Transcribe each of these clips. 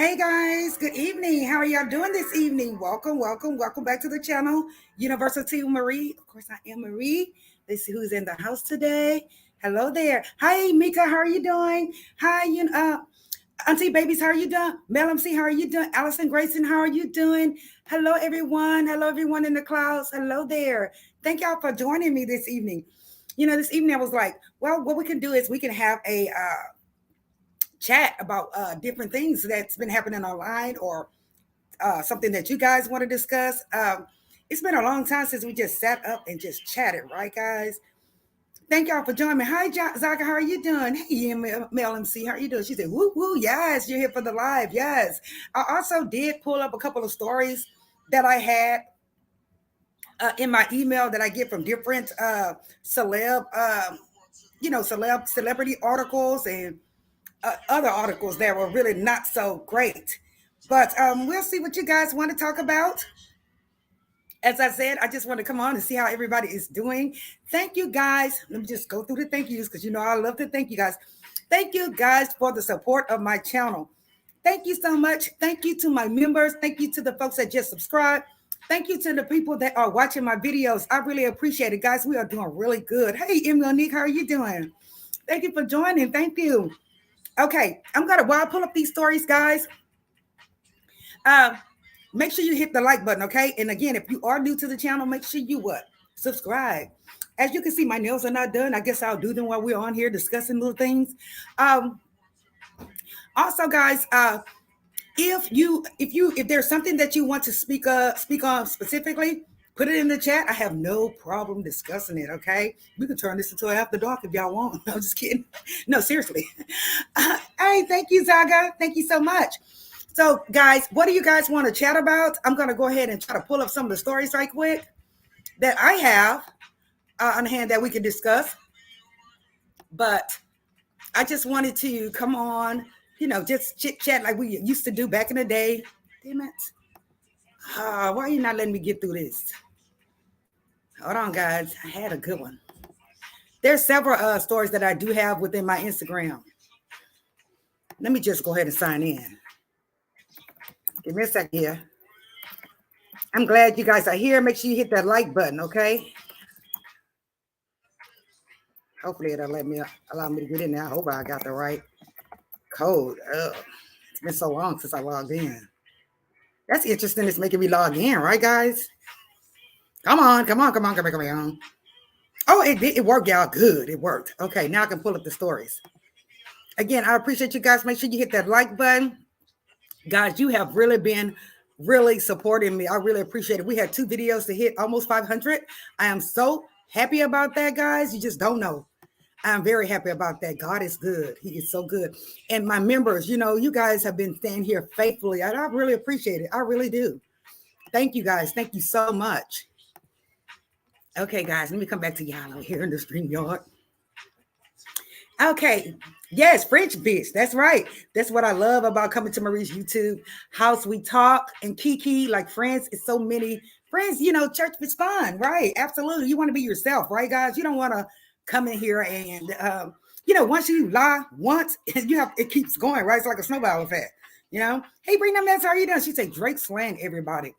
Hey guys, good evening. How are y'all doing this evening? Welcome back to the channel, University Marie. Of course, I am Marie. Let's see who's in the house today. Hello there. Hi, Mika. How are you doing? Hi, Auntie Babies. How are you doing? Mel MC. How are you doing? Allison Grayson. How are you doing? Hello, everyone. Hello, everyone in the clouds. Hello there. Thank y'all for joining me this evening. This evening I was like, well, what we can do is we can have a chat about different things that's been happening online or something that you guys want to discuss. It's been a long time since we just sat up and just chatted, right, guys? Thank y'all for joining me. Hi, Zaka, how are you doing? Hey, Mel MC, how are you doing? She said, woo, woo, yes, you're here for the live, yes. I also did pull up a couple of stories that I had in my email that I get from different celebrity articles and other articles that were really not so great. But we'll see what you guys want to talk about. As I said, I just want to come on and see how everybody is doing. Thank you guys. Let me just go through the thank yous because I love to thank you guys. Thank you guys for the support of my channel. Thank you so much. Thank you to my members. Thank you to the folks that just subscribed. Thank you to the people that are watching my videos. I really appreciate it, guys. We are doing really good. Hey, Emily, how are you doing? Thank you for joining. Thank you. Okay, while I pull up these stories, guys, make sure you hit the like button, okay? And again, if you are new to the channel, make sure you subscribe. As you can see, my nails are not done. I guess I'll do them while we're on here discussing little things. Also, guys, if there's something that you want to speak on specifically, put it in the chat. I have no problem discussing it. Okay, we can turn this into an after dark if y'all want. I'm just kidding. No, seriously. Hey, thank you, Zaga. Thank you so much. So, guys, what do you guys want to chat about? I'm gonna go ahead and try to pull up some of the stories right quick that I have on hand that we can discuss. But I just wanted to come on, just chit chat like we used to do back in the day. Damn it. Why are you not letting me get through this? Hold on, guys. I had a good one. There's several stories that I do have within my Instagram. Let me just go ahead and sign in. Give me a second here. I'm glad you guys are here. Make sure you hit that like button, okay? Hopefully it'll allow me to get in there. I hope I got the right code. It's been so long since I logged in. That's interesting. It's making me log in, right, guys? Come on. Oh, it worked, y'all. Good. It worked. Okay, now I can pull up the stories. Again, I appreciate you guys. Make sure you hit that like button. Guys, you have really been supporting me. I really appreciate it. We had 2 videos to hit almost 500. I am so happy about that, guys. You just don't know. I'm very happy about that. God is good. He is so good. And my members, you guys have been staying here faithfully. I really appreciate it. I really do. Thank you, guys. Thank you so much. Okay, guys, let me come back to y'all out here in the StreamYard. Okay. Yes, French bitch. That's right. That's what I love about coming to Marie's YouTube house. We talk and Kiki, like friends. It's so many friends. Church is fun, right? Absolutely. You want to be yourself, right, guys? You don't want to come in here and once you lie once, it keeps going, right? It's like a snowball effect. Hey, bring them that's how you doing. She said Drake slang everybody.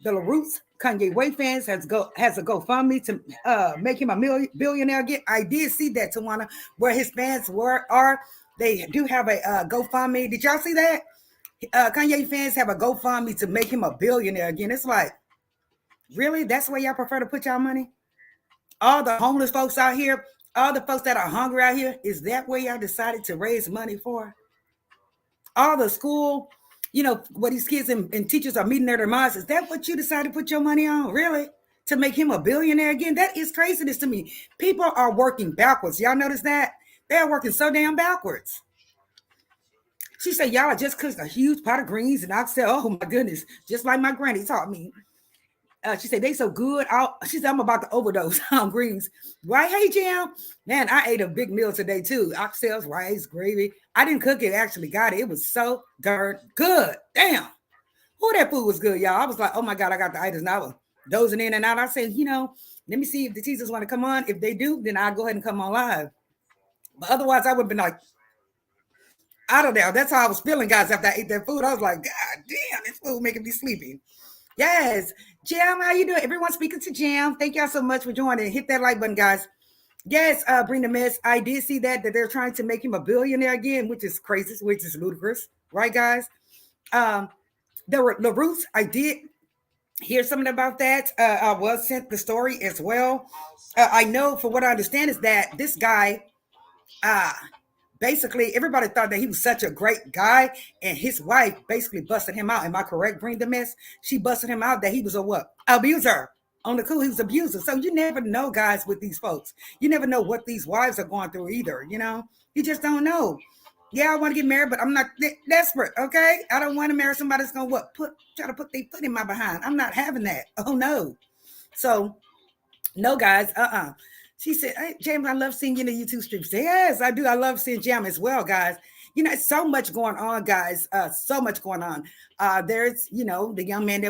The LaRoots Kanye West fans has a GoFundMe to make him a billionaire again. I did see that, Tawana, where his fans are. They do have a GoFundMe. Did y'all see that? Kanye fans have a GoFundMe to make him a billionaire again. It's like, really? That's where y'all prefer to put y'all money? All the homeless folks out here, all the folks that are hungry out here, is that where y'all decided to raise money for? All the school, what these kids and teachers are meeting their demise. Is that what you decided to put your money on? Really? To make him a billionaire again? That is craziness to me. People are working backwards. Y'all notice that? They're working so damn backwards. She said, y'all just cooked a huge pot of greens. And I said, oh my goodness, just like my granny taught me. She said, they so good. She said, I'm about to overdose on greens. Right? Hey, Jam. Man, I ate a big meal today, too. Oxtails, rice, gravy. I didn't cook it, actually got it. It was so darn good. Damn. Oh, that food was good, y'all. I was like, oh, my God, I got the items. And I was dozing in and out. I said, let me see if the teachers want to come on. If they do, then I'll go ahead and come on live. But otherwise, I would have been like, I don't know. That's how I was feeling, guys, after I ate that food. I was like, God damn, this food making me sleepy. Yes. Jam, how you doing? Everyone speaking to Jam. Thank y'all so much for joining. Hit that like button, guys. Yes, bring the mess. I did see that they're trying to make him a billionaire again, which is crazy, which is ludicrous, right, guys? Um, there were the roots. I did hear something about that. I was sent the story as well. I know, for what I understand, is that this guy, uh, basically, everybody thought that he was such a great guy, and his wife basically busted him out. Am I correct? Bring the mess. She busted him out that he was a what? Abuser. On the cool, he was abuser. So you never know, guys, with these folks. You never know what these wives are going through either. You just don't know. Yeah, I want to get married, but I'm not desperate. Okay, I don't want to marry somebody that's gonna try to put their foot in my behind. I'm not having that. Oh no. So no, guys. She said, hey, James, I love seeing you in the YouTube stream. Say, yes, I do. I love seeing Jam as well, guys. It's so much going on, guys. So much going on. There's, the young man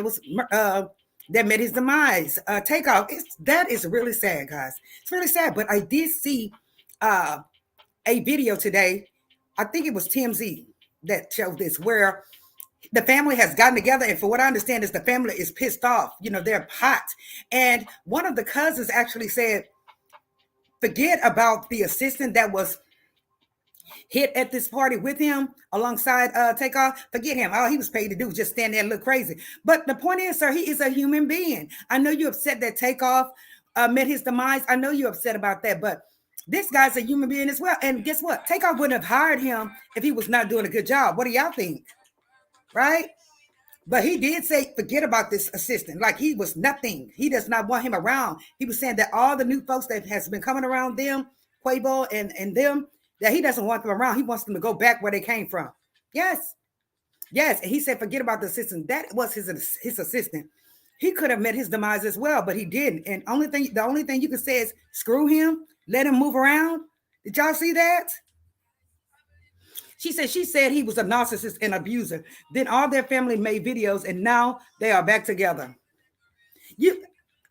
that met his demise. Takeoff. That is really sad, guys. It's really sad. But I did see a video today. I think it was TMZ that showed this, where the family has gotten together, and for what I understand is the family is pissed off. They're hot. And one of the cousins actually said, forget about the assistant that was hit at this party with him alongside Takeoff. Forget him. All he was paid to do was just stand there and look crazy. But the point is, sir, he is a human being. I know you're upset that Takeoff met his demise. I know you're upset about that, but this guy's a human being as well. And guess what? Takeoff wouldn't have hired him if he was not doing a good job. What do y'all think? Right? But he did say, forget about this assistant. Like he was nothing. He does not want him around. He was saying that all the new folks that has been coming around them, Quavo and them, that he doesn't want them around. He wants them to go back where they came from. Yes. Yes. And he said, forget about the assistant. That was his assistant. He could have met his demise as well, but he didn't. And the only thing you can say is screw him, let him move around. Did y'all see that? She said he was a narcissist and abuser. Then all their family made videos, and now they are back together.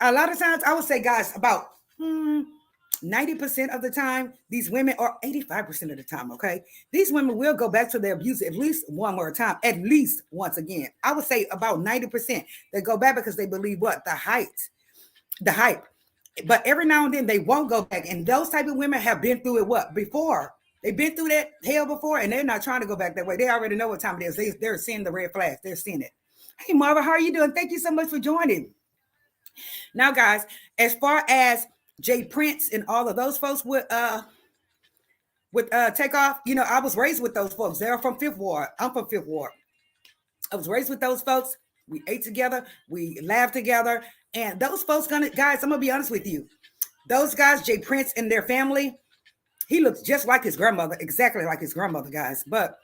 A lot of times, I would say, guys, about 90% of the time, these women, or 85% of the time, okay, these women will go back to their abuser at least one more time, at least once again. I would say about 90%. They go back because they believe what? The hype. But every now and then they won't go back. And those type of women have been through it what? Before. They've been through that hell before, and they're not trying to go back that way. They already know what time it is. They're seeing the red flags. They're seeing it. Hey, Marva, how are you doing? Thank you so much for joining. Now, guys, as far as Jay Prince and all of those folks with Takeoff, I was raised with those folks. They're from Fifth Ward. I'm from Fifth Ward. I was raised with those folks. We ate together. We laughed together. And those folks, guys, I'm going to be honest with you. Those guys, Jay Prince and their family, he looks just like his grandmother, exactly like his grandmother, guys. But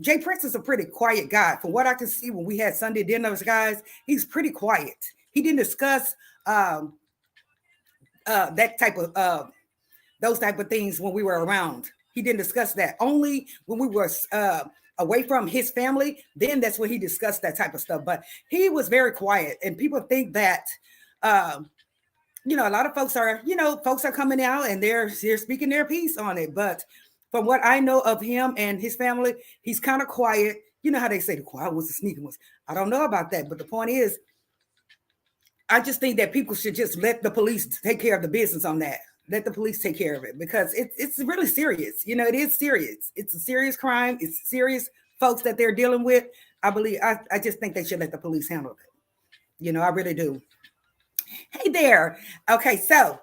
Jay Prince is a pretty quiet guy. From what I can see when we had Sunday dinners, guys, he's pretty quiet. He didn't discuss that type of those type of things when we were around. He didn't discuss that. Only when we were away from his family, then that's when he discussed that type of stuff. But he was very quiet, and people think that. A lot of folks are coming out and they're speaking their piece on it. But from what I know of him and his family, he's kind of quiet. You know how they say the quiet ones, the sneaky ones. I don't know about that. But the point is, I just think that people should just let the police take care of the business on that. Let the police take care of it, because it's really serious. It is serious. It's a serious crime. It's serious folks that they're dealing with. I just think they should let the police handle it. I really do. Hey there. Okay, so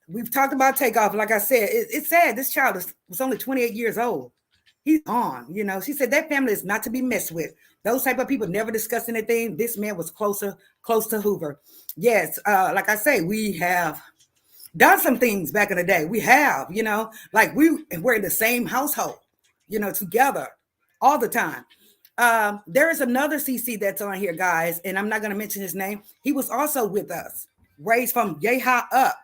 we've talked about Takeoff. Like I said, it's sad. This child was only 28 years old. He's gone. She said that family is not to be messed with. Those type of people never discuss anything. This man was close to Hoover. Yes, like I say, we have done some things back in the day. We have, like we're in the same household, together all the time. There is another CC that's on here, guys, and I'm not going to mention his name. He was also with us, raised from yay high up.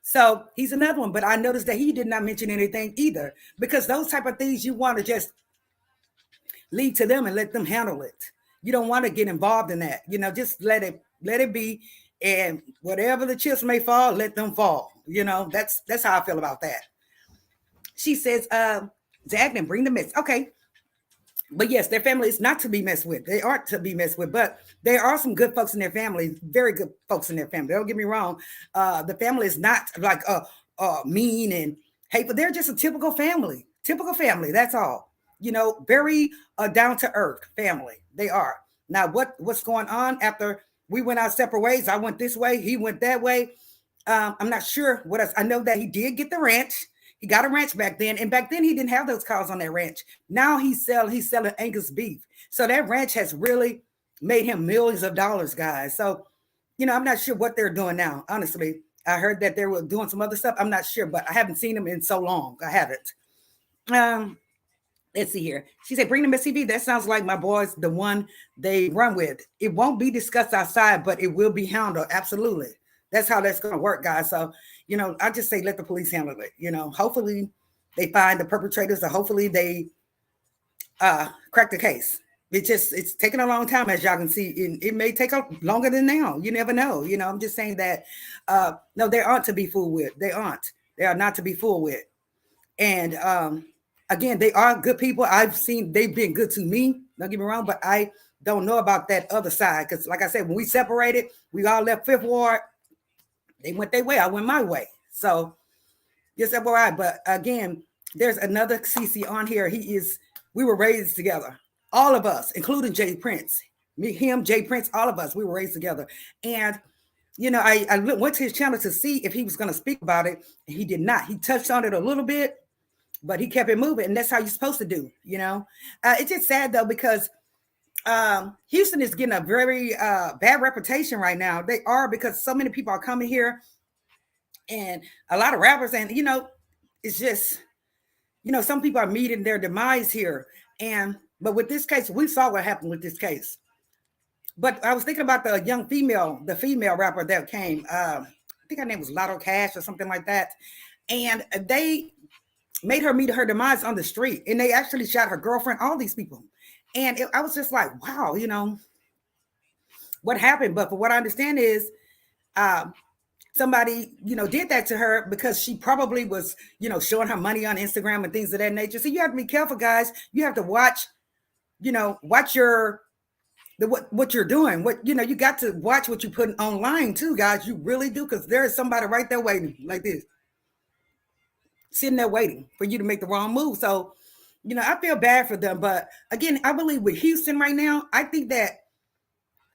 So he's another one, but I noticed that he did not mention anything either, because those type of things you want to just leave to them and let them handle it. You don't want to get involved in that. Just let it be, and whatever the chips may fall, let them fall. That's how I feel about that. She says, Zag and bring the mess. Okay. But yes, their family is not to be messed with. They aren't to be messed with, but there are some good folks in their family, very good folks in their family. Don't get me wrong. The family is not like mean and hateful. They're just a typical family. Typical family. That's all. Very down to earth family. They are. Now, what's going on after we went our separate ways? I went this way. He went that way. I'm not sure what else. I know that he did get the ranch. He got a ranch back then, and back then he didn't have those cows on that ranch. Now he's selling Angus beef. So that ranch has really made him millions of dollars, guys. So, I'm not sure what they're doing now. Honestly, I heard that they were doing some other stuff. I'm not sure, but I haven't seen them in so long. I haven't. Let's see here. She said, bring them SCV. That sounds like my boys, the one they run with. It won't be discussed outside, but it will be handled. Absolutely. That's how that's going to work, guys. So, I just say let the police handle it. Hopefully they find the perpetrators, or hopefully they crack the case. It's taking a long time, as y'all can see. It may take longer than now. You never know. I'm just saying that, no, they aren't to be fooled with. They aren't. They are not to be fooled with. And again, they are good people. I've seen they've been good to me. Don't get me wrong, but I don't know about that other side. Because like I said, when we separated, we all left Fifth Ward. They went their way. I went my way. So just FYI. But again, there's another CC on here. We were raised together. All of us, including Jay Prince. Me, him, Jay Prince, all of us, we were raised together. And, I went to his channel to see if he was going to speak about it. And he did not. He touched on it a little bit, but he kept it moving. And that's how you're supposed to do, It's just sad, though, because Houston is getting a very bad reputation right now. They are, because so many people are coming here and a lot of rappers, and it's just some people are meeting their demise here. But with this case, we saw what happened with this case. But I was thinking about the female rapper that came. I think her name was Lotto Cash or something like that, and they made her meet her demise on the street, and they actually shot her girlfriend, all these people. And I was just like, wow, what happened? But for what I understand is somebody, did that to her because she probably was, showing her money on Instagram and things of that nature. So you have to be careful, guys. You have to watch what you're doing. You got to watch what you're putting online too, guys. You really do, because there is somebody right there waiting like this, sitting there waiting for you to make the wrong move. So, I feel bad for them. But again, I believe with Houston right now, I think that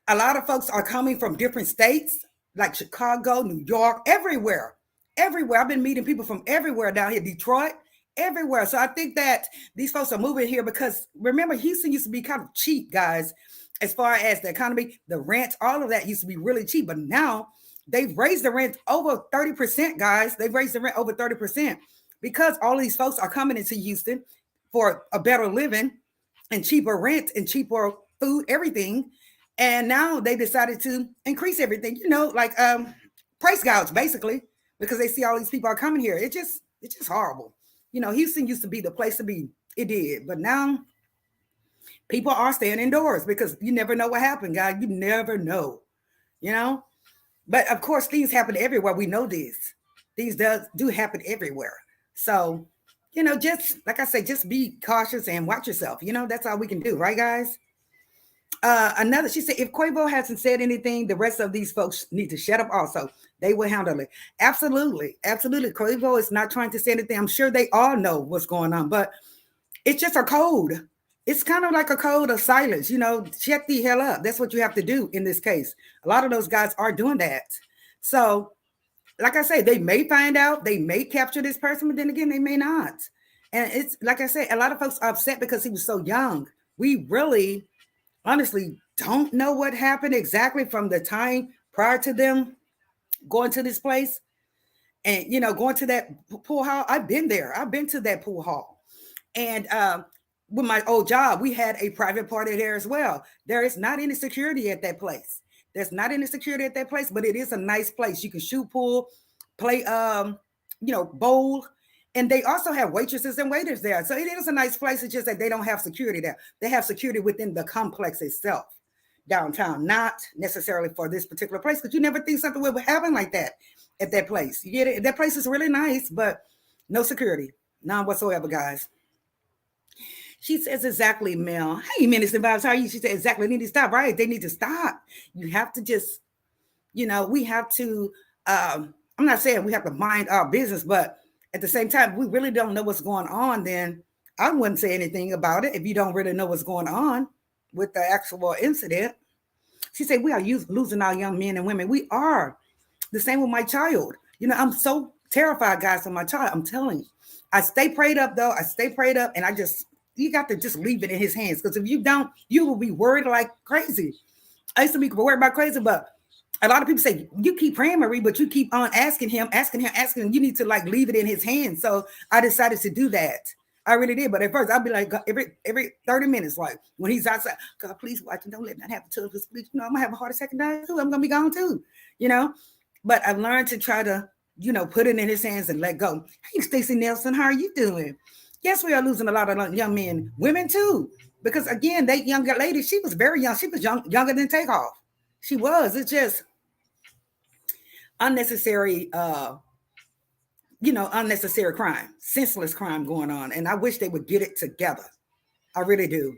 a lot of folks are coming from different states, like Chicago, New York, everywhere. I've been meeting people from everywhere down here, Detroit, everywhere. So I think that these folks are moving here because, remember, Houston used to be kind of cheap, guys, as far as the economy, the rent, all of that used to be really cheap. But now they've raised the rent over 30%, guys. They've raised the rent over 30% because all these folks are coming into Houston for a better living and cheaper rent and cheaper food, everything. And now they decided to increase everything, like price gouge, basically, because they see all these people are coming here. It's just horrible. Houston used to be the place to be. It did. But now people are staying indoors because you never know what happened, guys. You never know, But of course, things happen everywhere. We know this. Things do happen everywhere. So, just like I say, just be cautious and watch yourself. That's all we can do. Right, guys? She said, if Quavo hasn't said anything, the rest of these folks need to shut up also. They will handle it. Absolutely. Absolutely. Quavo is not trying to say anything. I'm sure they all know what's going on, but it's just a code. It's kind of like a code of silence. Shut the hell up. That's what you have to do in this case. A lot of those guys are doing that. So, like I say, they may find out, they may capture this person, but then again, they may not. And it's like I said, a lot of folks are upset because he was so young. We really honestly don't know what happened exactly from the time prior to them going to this place and, going to that pool hall. I've been there. I've been to that pool hall. And with my old job, we had a private party there as well. There is not any security at that place. There's not any security at that place, but it is a nice place. You can shoot pool, play, bowl. And they also have waitresses and waiters there. So it is a nice place. It's just that they don't have security there. They have security within the complex itself, downtown, not necessarily for this particular place, because you never think something would happen like that at that place. You get it? That place is really nice, but no security, none whatsoever, guys. She says exactly, Mel. Hey, Minister Vibes, how are you? She said exactly. They need to stop. Right? They need to stop. You have to just, we have to. I'm not saying we have to mind our business, but at the same time, if we really don't know what's going on, then I wouldn't say anything about it if you don't really know what's going on with the actual incident. She said we are losing our young men and women. We are. The same with my child. I'm so terrified, guys, for my child. I'm telling you. I stay prayed up, though. I stay prayed up, and you got to just leave it in his hands. Because if you don't, you will be worried like crazy. I used to be worried about crazy, but a lot of people say, you keep praying, Marie, but you keep on asking him. You need to like leave it in his hands. So I decided to do that. I really did. But at first, I'd be like, every 30 minutes, like when he's outside, God, please watch and don't let that happen to us. Please, I'm going to have a heart attack and die too. I'm going to be gone too, But I've learned to try to, put it in his hands and let go. Hey, Stacey Nelson, how are you doing? Yes, we are losing a lot of young men, women too. Because again, that younger lady, she was very young. She was younger than Takeoff. She was. It's just unnecessary, unnecessary crime, senseless crime going on. And I wish they would get it together. I really do.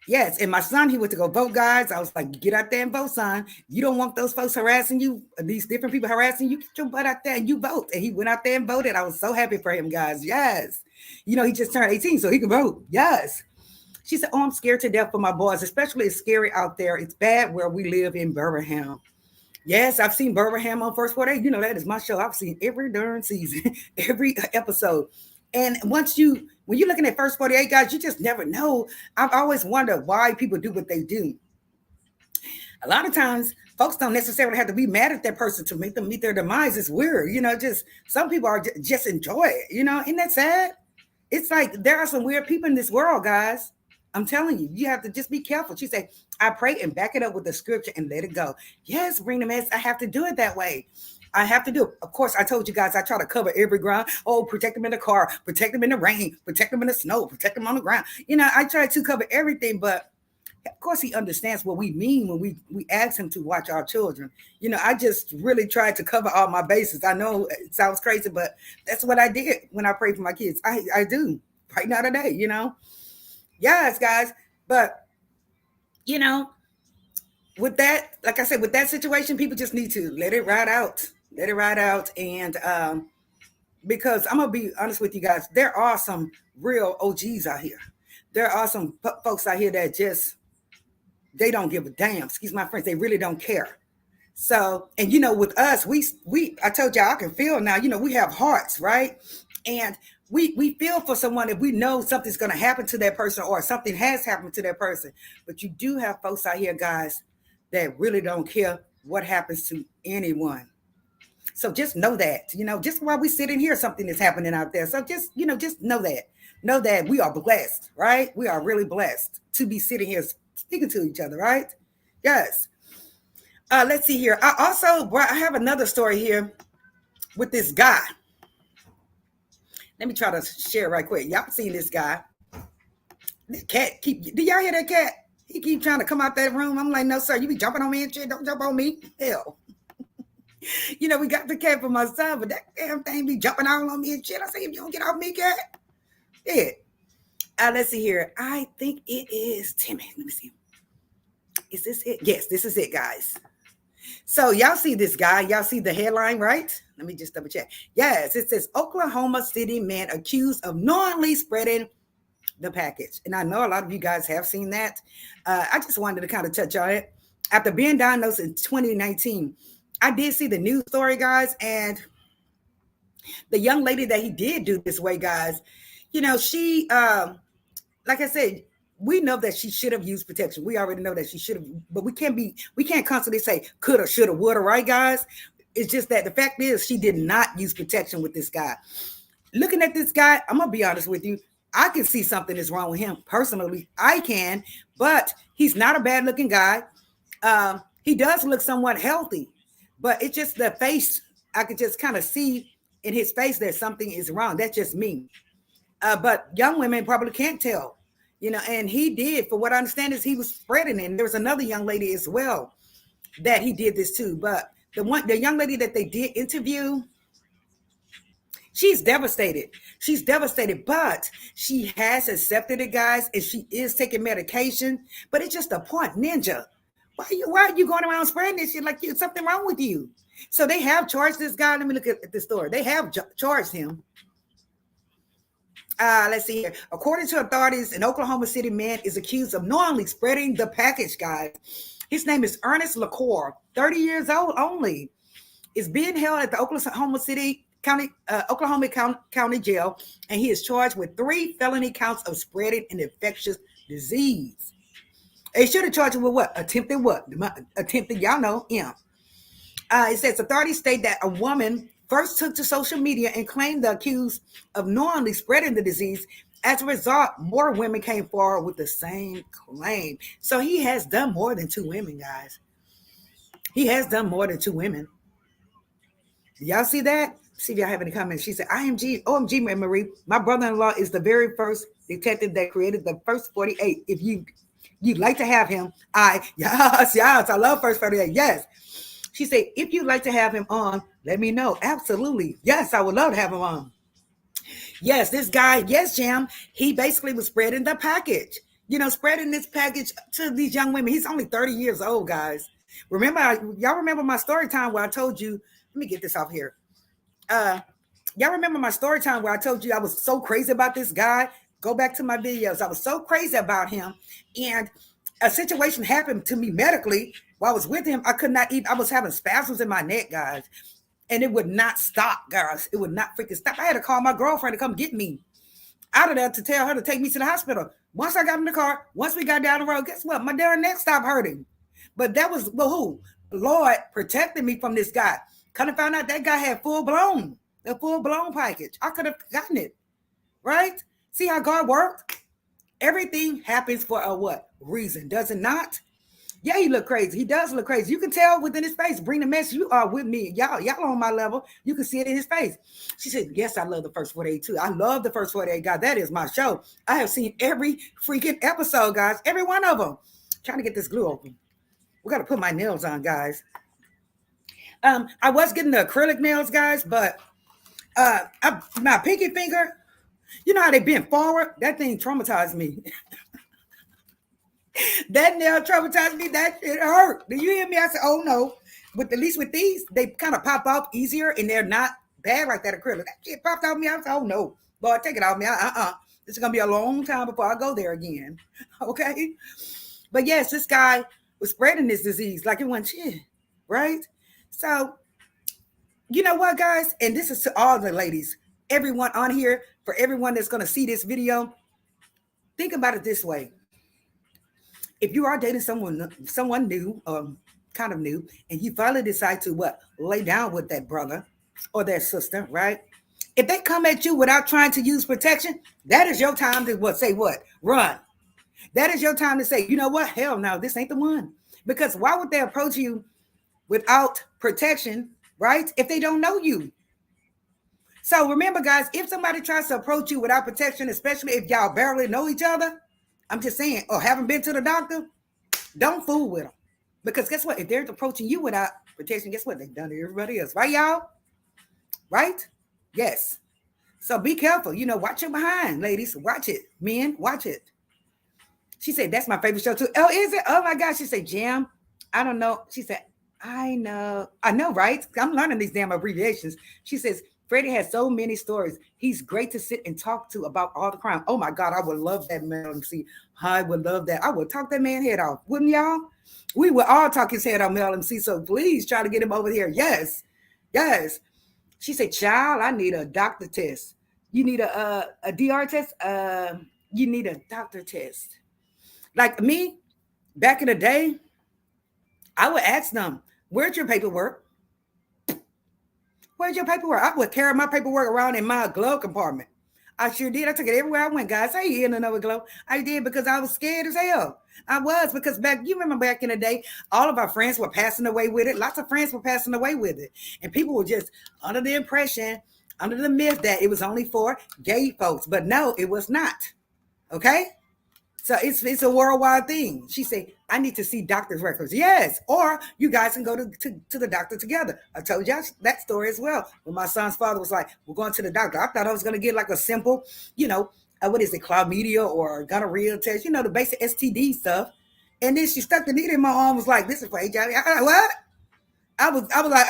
Yes, and my son, he went to go vote, guys. I was like, get out there and vote, son. You don't want those folks harassing you, these different people harassing you. Get your butt out there and you vote. And he went out there and voted. I was so happy for him, guys. Yes. He just turned 18, so he can vote. Yes. She said, oh, I'm scared to death for my boys, especially it's scary out there. It's bad where we live in Birmingham. Yes, I've seen Birmingham on First 48. That is my show. I've seen every darn season, every episode. And when you're looking at First 48, guys, you just never know. I've always wondered why people do what they do. A lot of times, folks don't necessarily have to be mad at that person to make them meet their demise. It's weird, just some people are just enjoy it, Isn't that sad? It's like there are some weird people in this world, guys. I'm telling you, you have to just be careful. She said, I pray and back it up with the scripture and let it go. Yes, bring the mess. I have to do it that way. I have to do it. Of course, I told you guys, I try to cover every ground. Oh, protect them in the car, protect them in the rain, protect them in the snow, protect them on the ground. I try to cover everything, but of course he understands what we mean when we ask him to watch our children. I just really tried to cover all my bases. I know it sounds crazy, but that's what I did when I pray for my kids. I do right now today, Yes, guys. But, with that, like I said, with that situation, people just need to let it ride out. Let it ride out. And because I'm going to be honest with you guys, there are some real OGs out here. There are some folks out here that they don't give a damn. Excuse my friends. They really don't care. So, and with us, I told y'all I can feel now, we have hearts, right? And we feel for someone if we know something's going to happen to that person or something has happened to that person. But you do have folks out here, guys, that really don't care what happens to anyone. So just know that, just while we sit in here, something is happening out there. So just know that. Know that we are blessed, right? We are really blessed to be sitting here speaking to each other, right? Yes. Let's see here. I have another story here with this guy. Let me try to share right quick. Y'all seen this guy. The cat do y'all hear that cat? He keep trying to come out that room. I'm like, no, sir, you be jumping on me and shit. Don't jump on me. Hell. We got the cat for my son, but that damn thing be jumping all on me and shit. I say, if you don't get off me, cat. Yeah. Let's see here. I think it is Timmy. Let me see. Is this it? Yes, this is it, guys. So y'all see this guy. Y'all see the headline, right? Let me just double check. Yes, it says Oklahoma City man accused of knowingly spreading the package. And I know a lot of you guys have seen that. I just wanted to kind of touch on it. After being diagnosed in 2019, I did see the news story, guys. And the young lady that he did do this way, guys, she, like I said, we know that she should have used protection. We already know that she should have, but we can't constantly say coulda, shoulda, woulda, right, guys? It's just that the fact is she did not use protection with this guy. Looking at this guy, I'm going to be honest with you. I can see something is wrong with him. Personally, I can, but he's not a bad looking guy. He does look somewhat healthy, but it's just the face. I could just kind of see in his face that something is wrong. That's just me. But young women probably can't tell, and he did. For what I understand is he was spreading it. And there was another young lady as well that he did this too. But the young lady that they did interview, She's devastated. She's devastated, but she has accepted it, guys, and she is taking medication. But it's just a point, Ninja. Why are you going around spreading this shit like something wrong with you? So they have charged this guy. Let me look at the story. They have charged him. Let's see here. According to authorities, an Oklahoma City man is accused of knowingly spreading the package, guys. His name is Ernest LaCour, 30 years old only. Is being held at the Oklahoma County Jail, and he is charged with 3 felony counts of spreading an infectious disease. They should have charged him with what? Attempted what? Attempted, y'all know, yeah. It says authorities state that a woman first took to social media and claimed the accused of knowingly spreading the disease. As a result, more women came forward with the same claim. So he has done more than 2 women, guys. He has done more than 2 women. Y'all see that? See if y'all have any comments. She said, OMG, Marie, my brother-in-law is the very first detective that created the first 48. If you'd like to have him, yes, I love first 48. Yes. She said, if you'd like to have him on, let me know. Absolutely. Yes, I would love to have him on. Yes, this guy, yes, Jam, he basically was spreading the package. Spreading this package to these young women. He's only 30 years old, guys. Y'all remember my story time where I told you, let me get this off here. Y'all remember my story time where I told you I was so crazy about this guy? Go back to my videos. I was so crazy about him. And a situation happened to me medically while I was with him. I could not eat. I was having spasms in my neck, guys. And it would not stop, guys. It would not freaking stop. I had to call my girlfriend to come get me out of there to tell her to take me to the hospital. Once I got in the car, once we got down the road, guess what? My darn neck stopped hurting. But that was, who? Lord protected me from this guy. Kind of found out that guy had full-blown package. I could have gotten it, right? See how God worked? Everything happens for a what? Reason, does it not? Yeah, he look crazy. He does look crazy. You can tell within his face. Bring the message. You are with me. Y'all on my level. You can see it in his face. She said, yes, I love the first 48 too. I love the first 48, guys. That is my show. I have seen every freaking episode, guys. Every one of them. Trying to get this glue open. We got to put my nails on, guys. I was getting the acrylic nails, guys, but my pinky finger, you know how they bent forward? That thing traumatized me. That nail traumatized me. That shit hurt. Do you hear me? I said, oh no. But at least with these, they kind of pop off easier and they're not bad like that acrylic. That shit popped off me. I said, oh no. Lord, take it off me. This is going to be a long time before I go there again. Okay? But yes, this guy was spreading this disease like it wasn't shit. Right? So, you know what, guys? And this is to all the ladies, everyone on here, for everyone that's going to see this video, think about it this way. If you are dating someone new, kind of new, and you finally decide to lay down with that brother or that sister, right? If they come at you without trying to use protection, that is your time to run. That is your time to say, you know what? Hell no, this ain't the one. Because why would they approach you without protection, right? If they don't know you. So remember, guys, if somebody tries to approach you without protection, especially if y'all barely know each other, I'm just saying, or haven't been to the doctor, don't fool with them. Because guess what? If they're approaching you without protection, guess what? They've done to everybody else. Right, y'all? Right? Yes. So be careful. Watch your behind, ladies. Watch it. Men, watch it. She said, that's my favorite show too. Oh, is it? Oh my gosh. She said, Jam, I don't know. She said, I know, right? I'm learning these damn abbreviations. She says, Freddie has so many stories. He's great to sit and talk to about all the crime. Oh my God, I would love that man. See, I would love that. I would talk that man head off, wouldn't y'all? We would all talk his head off, Mel MC. So please try to get him over here. Yes, yes. She said, child, I need a doctor test. You need a DR test. You need a doctor test. Like me, back in the day, I would ask them, where's your paperwork? Where's your paperwork? I would carry my paperwork around in my glove compartment. I sure did. I took it everywhere I went, guys. I ain't in another glove. I did because I was scared as hell. I was, because you remember back in the day, all of our friends were passing away with it. Lots of friends were passing away with it. And people were just under the impression, under the myth that it was only for gay folks. But no, it was not. Okay? So it's a worldwide thing. She said, I need to see doctor's records. Yes. Or you guys can go to the doctor together. I told you that story as well. When my son's father was like, we're going to the doctor. I thought I was going to get like a simple, what is it, chlamydia or gonorrhea test, the basic STD stuff. And then she stuck the needle in my arm, was like, this is for HIV. What? I was like,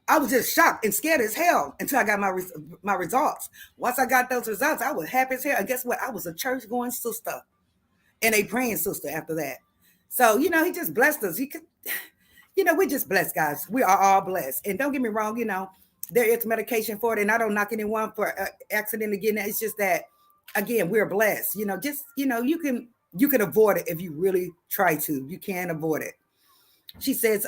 I was just shocked and scared as hell until I got my results. Once I got those results, I was happy as hell. And guess what? I was a church going sister and a praying sister after that. So, he just blessed us. He could, we're just blessed, guys. We are all blessed. And don't get me wrong, there is medication for it. And I don't knock anyone for accident again. It's just that, again, we're blessed. You can avoid it if you really try to. You can avoid it. She says,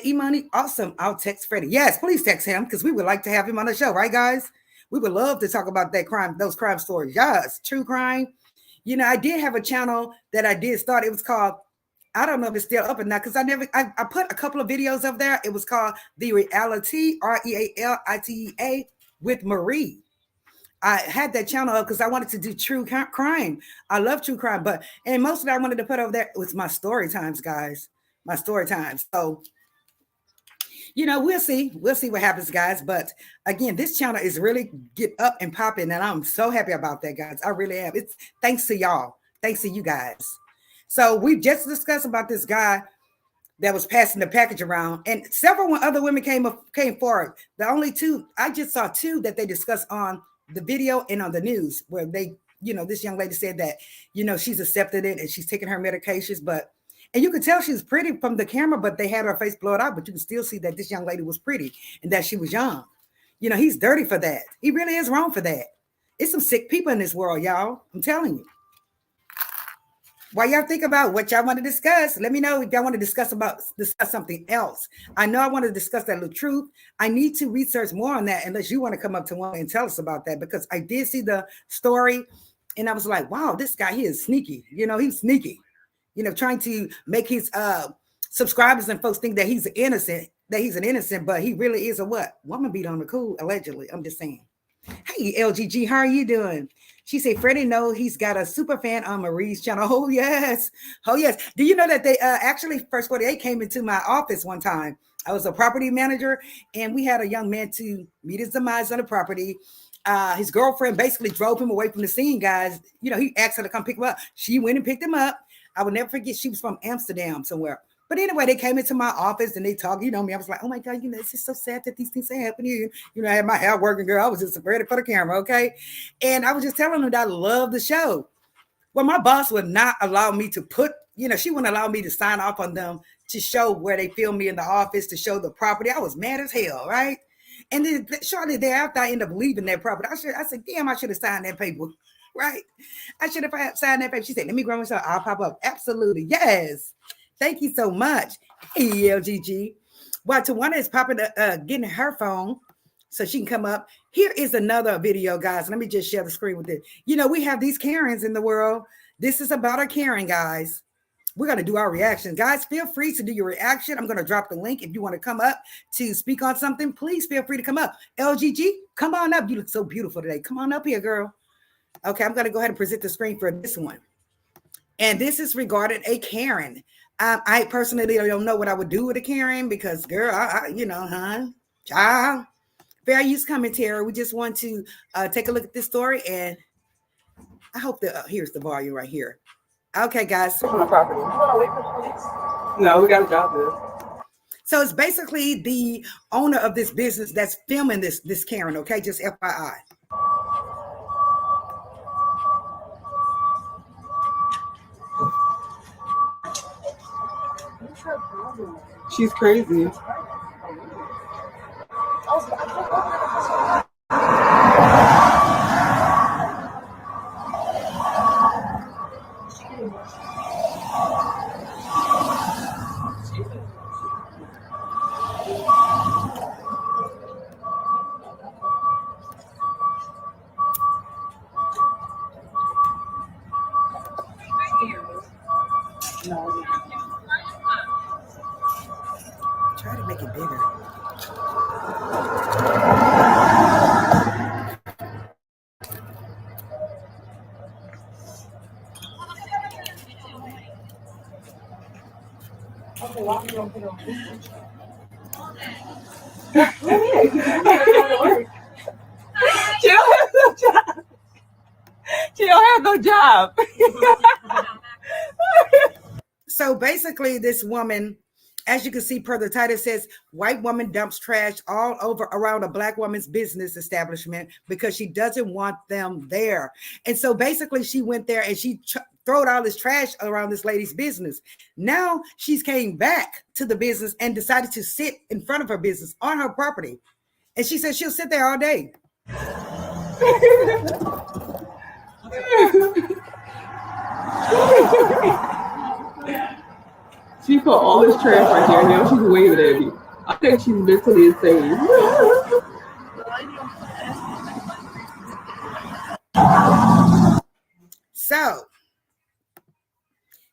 Imani, awesome. I'll text Freddie. Yes, please text him because we would like to have him on the show, right, guys? We would love to talk about those crime stories. Yes, true crime. I did have a channel that I did start. It was called, I don't know if it's still up or not, because I put a couple of videos up there. It was called The Reality, REALITEA with Marie. I had that channel up because I wanted to do true crime. I love true crime, and most of it I wanted to put over there was my story times, guys. My story times. So, we'll see. We'll see what happens, guys. But again, this channel is really get up and popping, and I'm so happy about that, guys. I really am. It's thanks to y'all. Thanks to you guys. So we've just discussed about this guy that was passing the package around, and several other women came forward. The only two, I just saw two that they discussed on the video and on the news where they, this young lady said that, she's accepted it and she's taking her medications, and you could tell she was pretty from the camera, but they had her face blurred out. But you can still see that this young lady was pretty and that she was young. He's dirty for that. He really is wrong for that. It's some sick people in this world, y'all. I'm telling you. While y'all think about what y'all want to discuss, let me know if y'all want to discuss something else. I know I want to discuss that little truth. I need to research more on that unless you want to come up to one and tell us about that, because I did see the story and I was like, wow, this guy, he is sneaky. He's sneaky. Trying to make his subscribers and folks think that he's an innocent, but he really is a what? Woman beat on the cool, allegedly. I'm just saying. Hey, LGG, how are you doing? She said, Freddie, no, he's got a super fan on Marie's channel. Oh, yes. Oh, yes. Do you know that they actually, First 48 came into my office one time. I was a property manager, and we had a young man to meet his demise on the property. His girlfriend basically drove him away from the scene, guys. He asked her to come pick him up. She went and picked him up. I would never forget, she was from Amsterdam somewhere. But anyway, they came into my office and they talked, me. I was like, oh my God, it's just so sad that these things are happening. I had my hair working, girl. I was just ready for the camera, okay? And I was just telling them that I love the show. Well, my boss would not allow me to she wouldn't allow me to sign off on them to show where they filmed me in the office, to show the property. I was mad as hell, right? And then shortly thereafter, I ended up leaving that property. I said, damn, I should have signed that paper. Right. I should have signed that paper. She said, let me grab myself. I'll pop up. Absolutely. Yes. Thank you so much. Hey, LGG. While Tawana is popping, getting her phone so she can come up. Here is another video, guys. Let me just share the screen with it. We have these Karens in the world. This is about a Karen, guys. We're going to do our reaction. Guys, feel free to do your reaction. I'm going to drop the link. If you want to come up to speak on something, please feel free to come up. LGG, come on up. You look so beautiful today. Come on up here, girl. Okay, I'm going to go ahead and present the screen for this one. And this is regarding a Karen. I personally don't know what I would do with a Karen because, girl, child, fair use commentary. We just want to take a look at this story, and I hope that here's the volume right here. Okay, guys. Property. No, we got a job there. So it's basically the owner of this business that's filming this Karen. Okay, just FYI. She's crazy. Try to make it bigger. Okay, why you don't put it on Facebook? Go She don't have no job. She don't have no job. So basically, this woman, as you can see per the title, says white woman dumps trash all over around a black woman's business establishment because she doesn't want them there. And so basically, she went there and she throwed all this trash around this lady's business. Now she's came back to the business and decided to sit in front of her business on her property. And she said she'll sit there all day. She put all this trash right there. Now she's waving at me. I think she's mentally insane.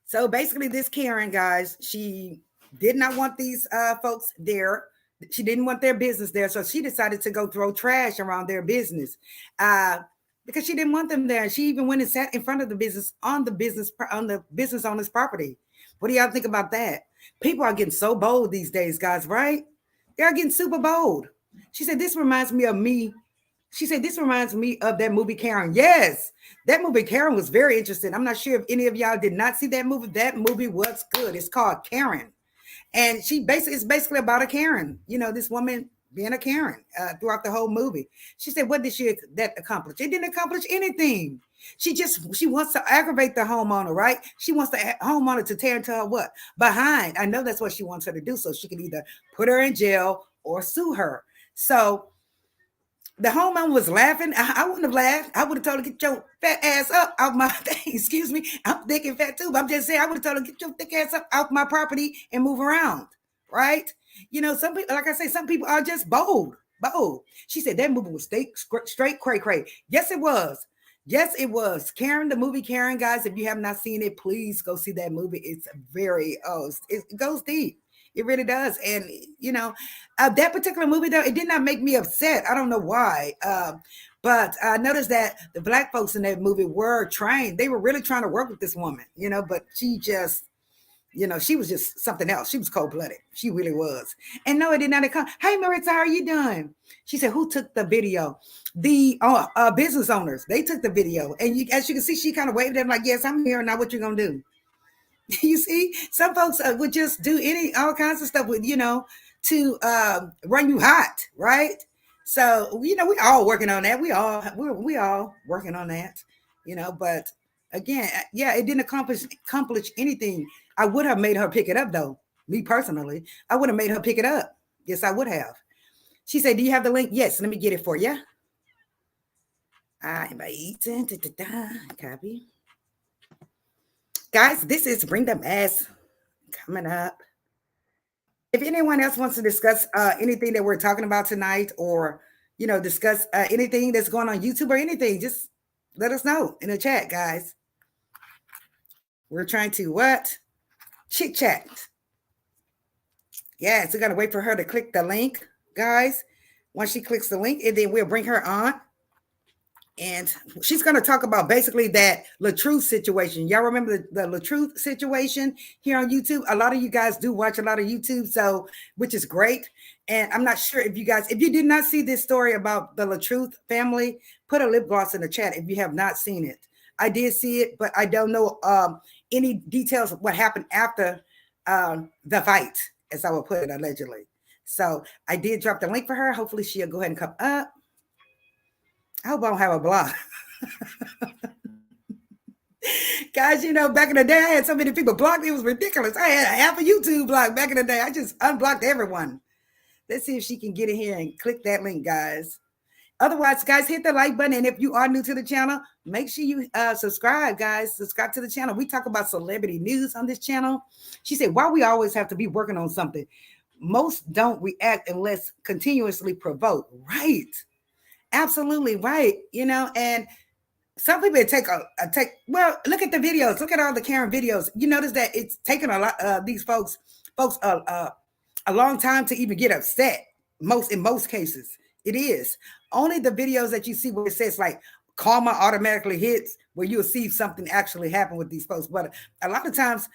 So basically, this Karen, guys, she did not want these folks there. She didn't want their business there, so she decided to go throw trash around their business because she didn't want them there. And she even went and sat in front of the business on the business owner's property. What do y'all think about that? People are getting so bold these days, guys, right? They're getting super bold. She said, this reminds me of me. She said, this reminds me of that movie, Karen. Yes, that movie, Karen, was very interesting. I'm not sure if any of y'all did not see that movie. That movie was good. It's called Karen. And it's basically about a Karen, this woman being a Karen throughout the whole movie. She said, what did that accomplish? It didn't accomplish anything. She wants to aggravate the homeowner, right? She wants the homeowner to tear into her what? Behind. I know that's what she wants her to do. So she can either put her in jail or sue her. So the homeowner was laughing. I wouldn't have laughed. I would have told her, get your fat ass up out my thing. Excuse me. I'm thick and fat too. But I'm just saying, I would have told her, get your thick ass up out my property and move around. Right? Some people, like I say, some people are just bold. Bold. She said that movie was straight cray. Yes, it was. Yes, it was. Karen, the movie Karen, guys, if you have not seen it, please go see that movie. It's it goes deep. It really does. And, that particular movie, though, it did not make me upset. I don't know why. But I noticed that the black folks in that movie were trained. They were really trying to work with this woman, but she just, she was just something else. She was cold-blooded. She really was. And no, it did not come. Hey, Maritza, how are you doing? She said, who took the video? The business owners. They took the video. And as you can see, she kind of waved at them like, yes, I'm here. Now what you going to do? You see, some folks would just do all kinds of stuff with, to run you hot, right? So, we all working on that. We all working on that, but again, yeah, it didn't accomplish anything. I would have made her pick it up though. Me personally, I would have made her pick it up. Yes, I would have. She said, do you have the link? Yes, let me get it for you. I'm eating. Copy. Guys, this is Bring the Mess coming up. If anyone else wants to discuss anything that we're talking about tonight, or discuss anything that's going on YouTube or anything, just let us know in the chat, guys. We're trying to chit chat. Yes, we're gonna wait for her to click the link, guys. Once she clicks the link, and then we'll bring her on. And she's going to talk about basically that LaTruth situation. Y'all remember the LaTruth situation here on YouTube? A lot of you guys do watch a lot of YouTube, so which is great. And I'm not sure if you did not see this story about the LaTruth family, put a lip gloss in the chat if you have not seen it. I did see it, but I don't know any details of what happened after the fight, as I would put it, allegedly. So I did drop the link for her. Hopefully she'll go ahead and come up. I hope I don't have a block. Guys, back in the day, I had so many people blocked. It was ridiculous. I had half a YouTube block back in the day. I just unblocked everyone. Let's see if she can get in here and click that link, guys. Otherwise, guys, hit the like button. And if you are new to the channel, make sure you subscribe, guys. Subscribe to the channel. We talk about celebrity news on this channel. She said, why we always have to be working on something? Most don't react unless continuously provoked. Right. Absolutely right. And some people well, look at the videos. Look at all the Karen videos. You notice that it's taken a lot these folks a long time to even get upset. In most cases, it is only the videos that you see where it says like karma automatically hits, where you'll see something actually happen with these folks. But a lot of times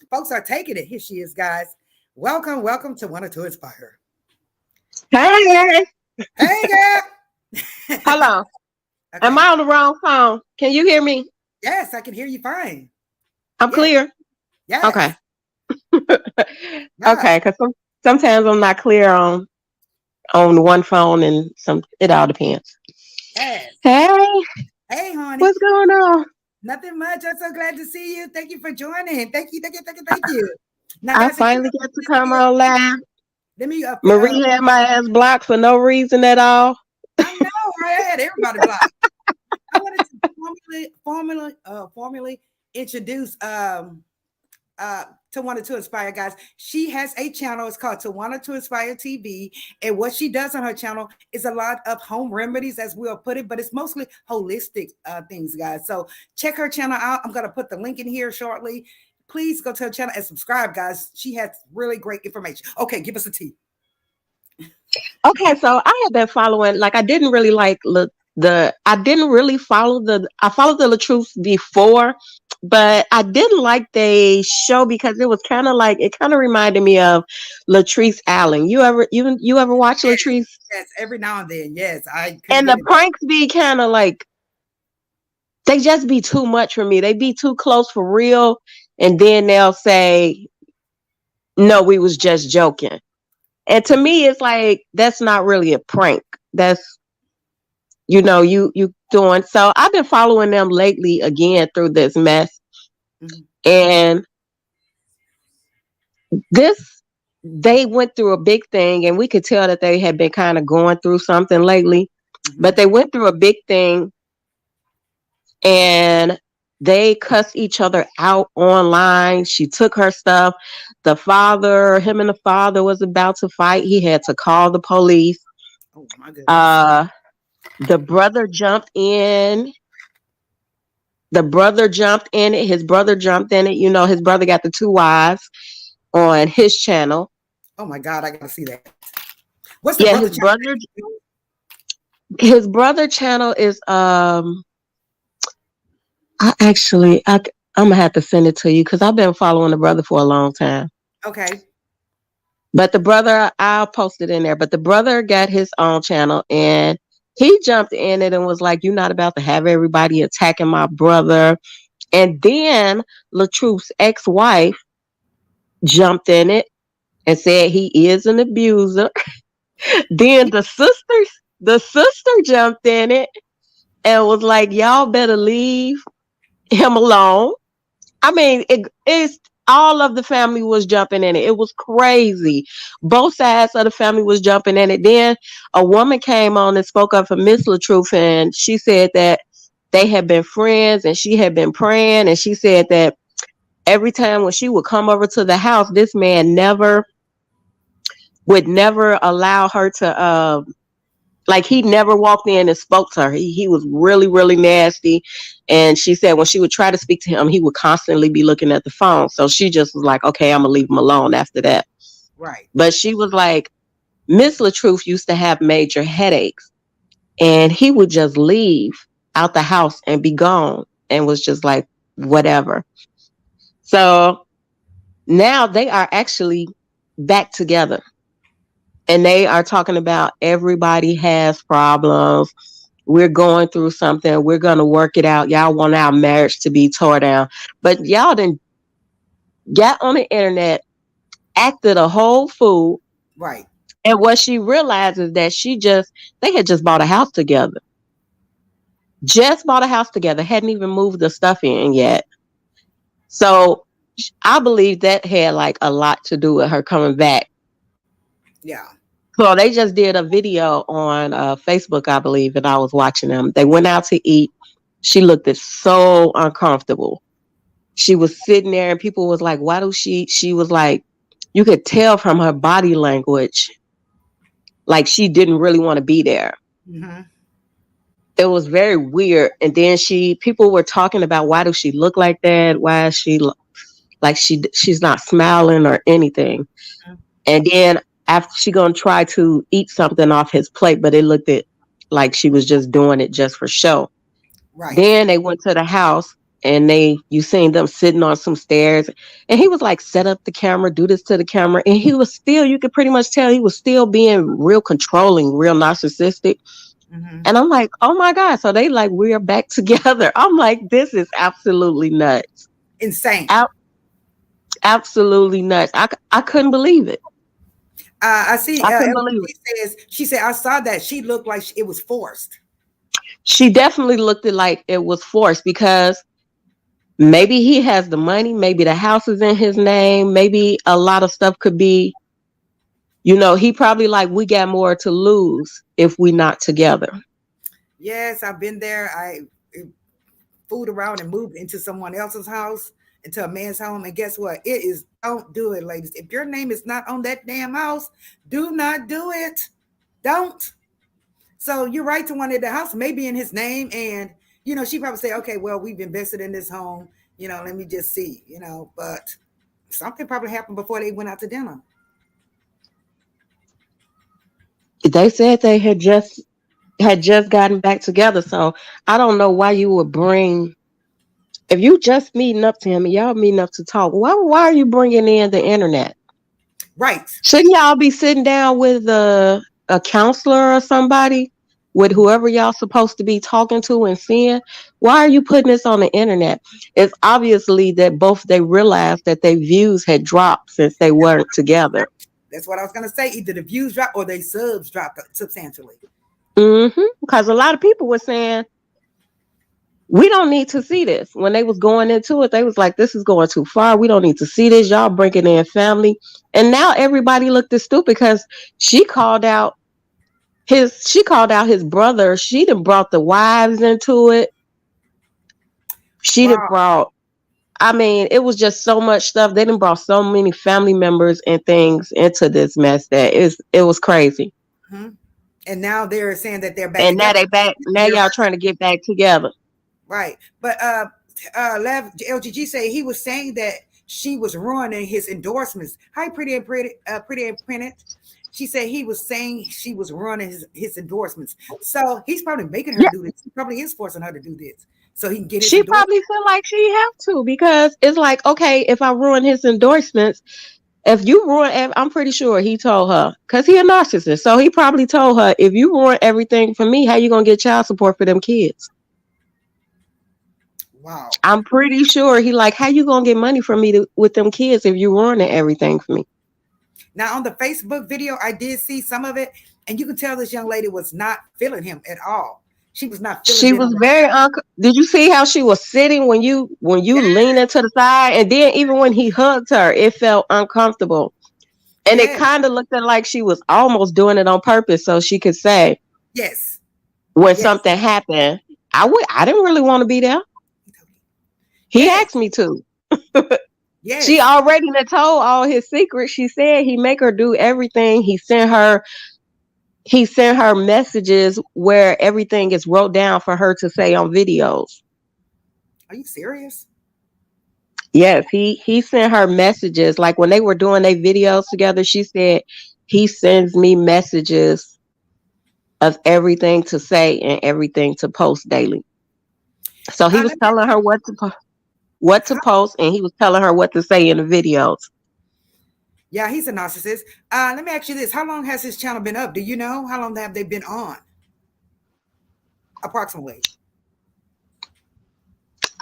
Folks are taking it. Here she is, guys. Welcome, welcome to One or Two Inspire. Hey, Hey, girl. hello. Am Okay. I on the wrong phone? Can you hear me? Yes, I can hear you fine. I'm Yes, clear. Okay. yes. Yeah, Okay. Because sometimes I'm not clear on one phone, and it all depends. yes. Hey, Hey, honey. what's going on? Nothing much. I'm so glad to see you. Thank you for joining. Thank you, thank you, thank you, thank you. Now, I guys, if you finally haven't got to listened come yet, on live. let me Marie had my ass blocked for no reason at all. I know I had everybody blocked. I wanted to formally introduce to Wanted to Inspire, guys. She has a channel. It's called To Wanted to Inspire TV. And what she does on her channel is a lot of home remedies, as we'll put it, but it's mostly holistic things, guys. So check her channel out. I'm going to put the link in here shortly. Please go to her channel and subscribe, guys. She has really great information. Okay, give us a tea. Okay, so I had been following, like, I didn't really like I didn't really follow I followed the Truth before, but I didn't like the show because it was kind of like, it kind of reminded me of Latrice Allen. You ever watch Yes, Latrice? yes, every now and then. Yes, I couldn't And get the it. pranks be kind of like, they just be too much for me. They be too close for real. And then they'll say, no, we was just joking. And to me, it's like, that's not really a prank. That's, you doing. So I've been following them lately again through this mess. Mhm, And this, they went through a big thing, and we could tell that they had been kind of going through something lately. But mhm. they went through a big thing, and they cussed each other out online. She took her stuff. Him and the father was about to fight. He had to call the police. Oh my goodness. Uh, the brother jumped in. The brother jumped in it. His brother jumped in it. His brother got the two wives on his channel. Oh my God, I gotta see that. What's the Yeah, brother channel? his brother channel is I'm gonna have to send it to you because I've been following the brother for a long time. Okay. But the brother, I'll post it in there. But the brother got his own channel, and he jumped in it and was like, "You're not about to have everybody attacking my brother." And then LaTruth's ex-wife jumped in it and said he is an abuser. Then the sister jumped in it and was like, "Y'all better leave him alone." I mean, it's all of the family was jumping in it. It was crazy. Both sides of the family was jumping in it. Then a woman came on and spoke up for Miss LaTruth, and she said that they had been friends and she had been praying, and she said that every time when she would come over to the house, this man would never allow her to like, he never walked in and spoke to her. He was really, really nasty. And she said when she would try to speak to him, he would constantly be looking at the phone. So she just was like, okay, I'm gonna leave him alone after that. Right. But she was like, Miss LaTruth used to have major headaches, and he would just leave out the house and be gone, and was just like, whatever. So now they are actually back together, and they are talking about everybody has problems. We're going through something. We're going to work it out. Y'all want our marriage to be tore down. But y'all done got on the internet, acted a whole fool. Right. And what she realized is that they had just bought a house together. Just bought a house together. Hadn't even moved the stuff in yet. So I believe that had like a lot to do with her coming back. Yeah. So they just did a video on Facebook, I believe, and I was watching them. They went out to eat. She looked so uncomfortable. She was sitting there and people was like, why do she was like, you could tell from her body language, like she didn't really want to be there. Mm-hmm. It was very weird. And then people were talking about, why does she look like that? Why is she like, she's not smiling or anything. And then after she gonna try to eat something off his plate, but it looked like she was just doing it just for show. Right. Then they went to the house. and you seen them sitting on some stairs, and he was like, set up the camera, do this to the camera, and he was still, you could pretty much tell he was still being real controlling, real narcissistic. Mm-hmm. And I'm like, oh my God. So they like, we're back together. I'm like, this is absolutely nuts. Insane. Absolutely nuts. I couldn't believe it. I see. I couldn't believe it. She said, I saw that. She looked like it was forced. She definitely looked it like it was forced, because maybe he has the money, maybe the house is in his name, maybe a lot of stuff could be, he probably like, we got more to lose if we not together. Yes, I've been there. I fooled around and moved into someone else's house, into a man's home. And guess what? It is, don't do it, ladies. If your name is not on that damn house, do not do it. Don't. So you're right to want it the house, maybe in his name. And, she probably say, okay, well, we've invested in this home. Let me just see, but something probably happened before they went out to dinner. They said they had just gotten back together. So I don't know why you would bring, if you just meeting up to him and y'all meeting up to talk, why are you bringing in the internet? Right. Shouldn't y'all be sitting down with a counselor or somebody, with whoever y'all supposed to be talking to and seeing? Why are you putting this on the internet? It's obviously that both they realized that their views had dropped since they weren't together. That's what I was going to say. Either the views dropped or they subs dropped substantially. Because a lot of people were saying, we don't need to see this. When they was going into it, they was like, this is going too far. We don't need to see this. Y'all bringing in family. And now everybody looked at stupid because she called out his brother. She done brought the wives into it. She done brought, it was just so much stuff. They done brought so many family members and things into this mess that it was crazy. Mm-hmm. And now they're saying that they're back. And now they back. Now y'all trying to get back together. Right. But LGG say he was saying that she was ruining his endorsements. Hi, pretty and printed. She said he was saying she was ruining his endorsements. So he's probably making her do this. He probably is forcing her to do this so he can get his She probably feel like she have to, because it's like, okay, if I ruin his endorsements, if you ruin, I'm pretty sure he told her, because he a narcissist. So he probably told her, if you ruin everything for me, how you going to get child support for them kids? Wow. I'm pretty sure he like, how you going to get money from me with them kids if you ruining everything for me? Now, on the Facebook video, I did see some of it, and you can tell this young lady was not feeling him at all. She was not feeling him. She was very Did you see how she was sitting when you leaned into the side? And then even when he hugged her, it felt uncomfortable. And it kind of looked like she was almost doing it on purpose so she could say, yes, when something happened, I didn't really want to be there. He asked me to. Yes. She already told all his secrets. She said he make her do everything. He sent her messages where everything is wrote down for her to say on videos. Are you serious? Yes, he sent her messages. Like when they were doing their videos together, she said he sends me messages of everything to say and everything to post daily. So he was telling her what to post, and he was telling her what to say in the videos. Yeah, he's a narcissist. Let me ask you this. How long has his channel been up? Do you know? How long have they been on? Approximately.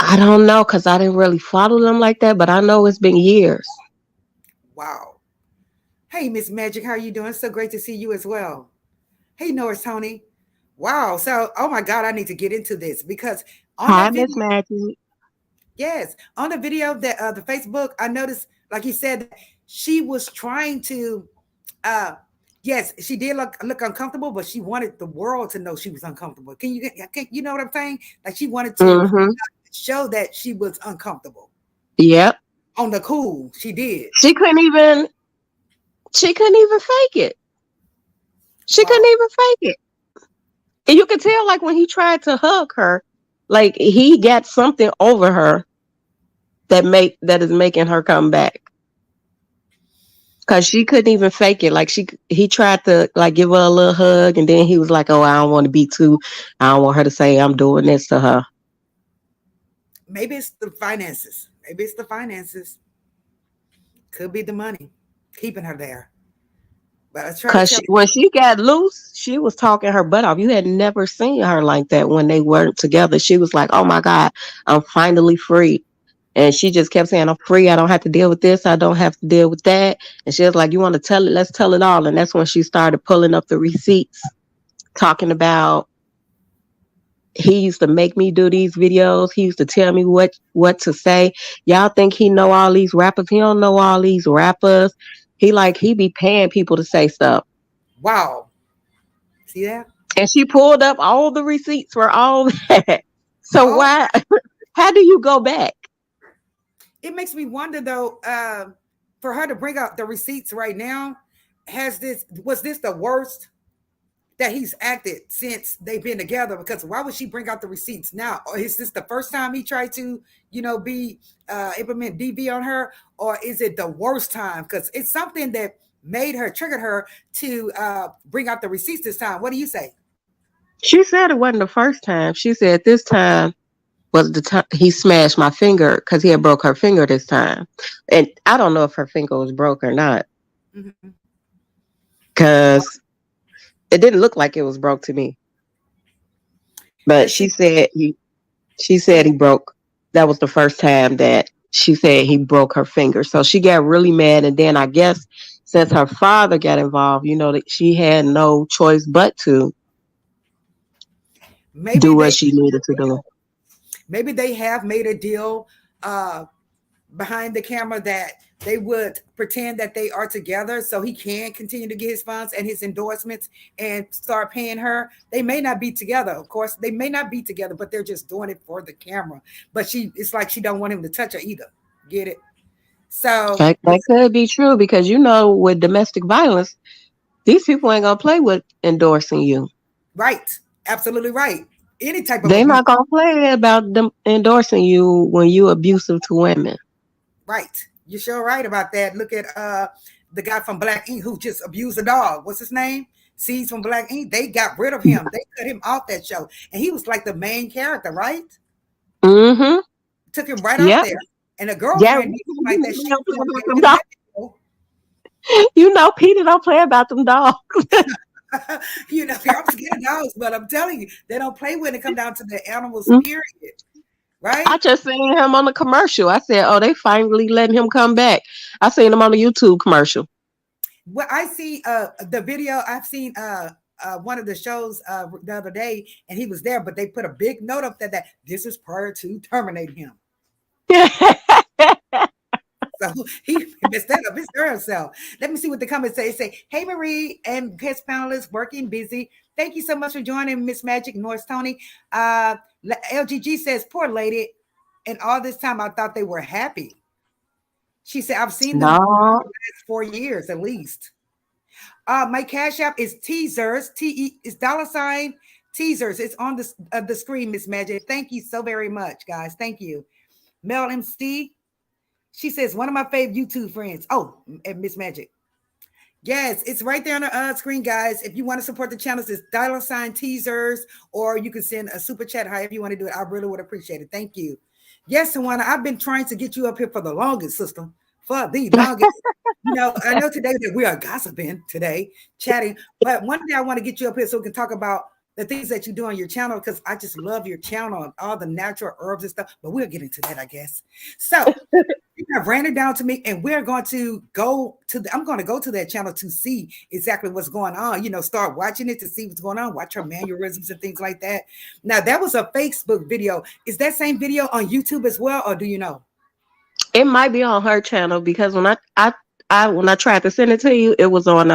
I don't know, because I didn't really follow them like that, but I know it's been years. Wow. Hey, Miss Magic, how are you doing? So great to see you as well. Hey, Norris Tony. Wow. So, oh my God, I need to get into this because on Hi, Miss Magic. Yes, on the video that the Facebook, I noticed, like you said, she was trying to. Yes, she did look uncomfortable, but she wanted the world to know she was uncomfortable. You know what I'm saying? Like she wanted to show that she was uncomfortable. Yep. On the cool, she did. She couldn't even fake it. She couldn't even fake it. And you could tell, like when he tried to hug her, like he got something over her that is making her come back. Cause she couldn't even fake it. Like he tried to like give her a little hug, and then he was like, "Oh, I don't want to be too. I don't want her to say I'm doing this to her." Maybe it's the finances. Maybe it's the finances. Could be the money keeping her there. But I try to Cause tell. when she got loose, she was talking her butt off. You had never seen her like that when they weren't together. She was like, "Oh my God, I'm finally free." And she just kept saying, "I'm free. I don't have to deal with this. I don't have to deal with that." And she was like, "You want to tell it? Let's tell it all." And that's when she started pulling up the receipts, talking about he used to make me do these videos. He used to tell me what to say. Y'all think he know all these rappers? He don't know all these rappers. He be paying people to say stuff. Wow. See that? And she pulled up all the receipts for all that. So Oh, why? How do you go back? it makes me wonder though, for her to bring out the receipts right now, was this the worst that he's acted since they've been together? Because why would she bring out the receipts now? Or is this the first time he tried to, be implement DV on her, or is it the worst time? Because it's something that triggered her to bring out the receipts this time. What do you say? She said it wasn't the first time. She said this time was the time he smashed my finger because he had broke her finger this time. And I don't know if her finger was broke or not Mm-hmm. because it didn't look like it was broke to me. But Let's see. she Go said ahead. he broke. That was the first time that she said he broke her finger. So she got really mad. And then I guess since her father got involved, that she had no choice but to Maybe do what they she needed to do. maybe they have made a deal uh, behind the camera that they would pretend that they are together so he can continue to get his funds and his endorsements and start paying her. They may not be together, of course. They may not be together, but they're just doing it for the camera. But it's like she don't want him to touch her either. Get it? So That could be true because with domestic violence, these people ain't gonna play with endorsing you. right, absolutely right. Any type of They're abuse, not gonna play about them endorsing you when you abusive to women. right? You're sure right about that. Look at the guy from Black Ink who just abused a dog. What's his name? Seeds from Black Ink. They got rid of him. They cut him off that show, and he was like the main character, right? Mm-hmm. Took him right off Yep. there. And a Yeah. girlfriend did like that. She Don't was play on about there them in dogs. that show. Peter don't play about them dogs. I'm scared of dogs, but I'm telling you, they don't play when it come down to the animals, Mm. period. Right? I just seen him on the commercial. I said, "Oh, they finally letting him come back." I seen him on the YouTube commercial. Well, I see the video. I've seen one of the shows the other day, and he was there, but they put a big note up that this is prior to terminating him. So he messed that up. It's herself. Let me see what the comments say. Say, hey Marie and guest panelists, working busy. Thank you so much for joining, Miss Magic North Tony. LGG says, poor lady. And all this time I thought they were happy. She said, I've seen them No. for the last 4 years at least. My cash app is teasers. Is $ teasers. It's on the screen, Miss Magic. Thank you so very much, guys. Thank you. Mel MC. She says, one of my favorite YouTube friends. Oh, and Miss Magic. Yes, it's right there on the screen, guys. If you want to support the channels, it's $teasers, or you can send a super chat, however you want to do it. I really would appreciate it. Thank you. Yes, Tawana, I've been trying to get you up here for the longest, sister. For the longest. I know today that we are gossiping today, chatting, but one day I want to get you up here so we can talk about the things that you do on your channel, because I just love your channel and all the natural herbs and stuff, but we'll get into that, I guess. So you have ran it down to me, and we're going to I'm going to go to that channel to see exactly what's going on, start watching it to see what's going on, watch her mannerisms and things like that. Now, that was a Facebook video. Is that same video on YouTube as well, or do you know? It might be on her channel because when I tried to send it to you, it was on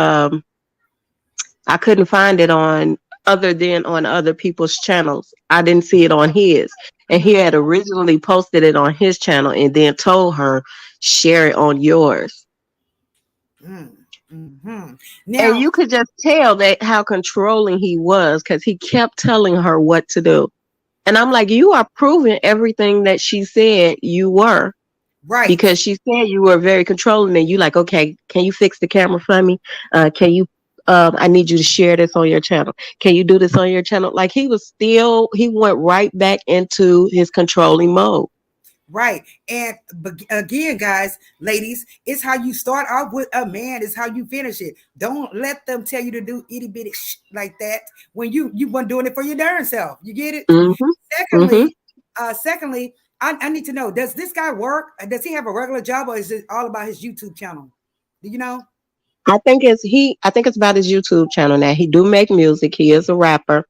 I couldn't find it on other than on other people's channels. I didn't see it on his. And he had originally posted it on his channel and then told her, share it on yours. Mm-hmm. And Now, you could just tell that how controlling he was because he kept telling her what to do. And I'm like, you are proving everything that she said you were. right. Because she said you were very controlling and you like, okay, can you fix the camera for me? I need you to share this on your channel. Can you do this on your channel? Like he went right back into his controlling mode. Right. And again, guys, ladies, it's how you start off with a man, is how you finish it. Don't let them tell you to do itty bitty like that when you weren't doing it for your darn self. You get it? Mm-hmm. Mm-hmm. Secondly, I need to know, does this guy work? Does he have a regular job, or is it all about his YouTube channel? Do you know? I think it's about his YouTube channel now. He do make music. He is a rapper.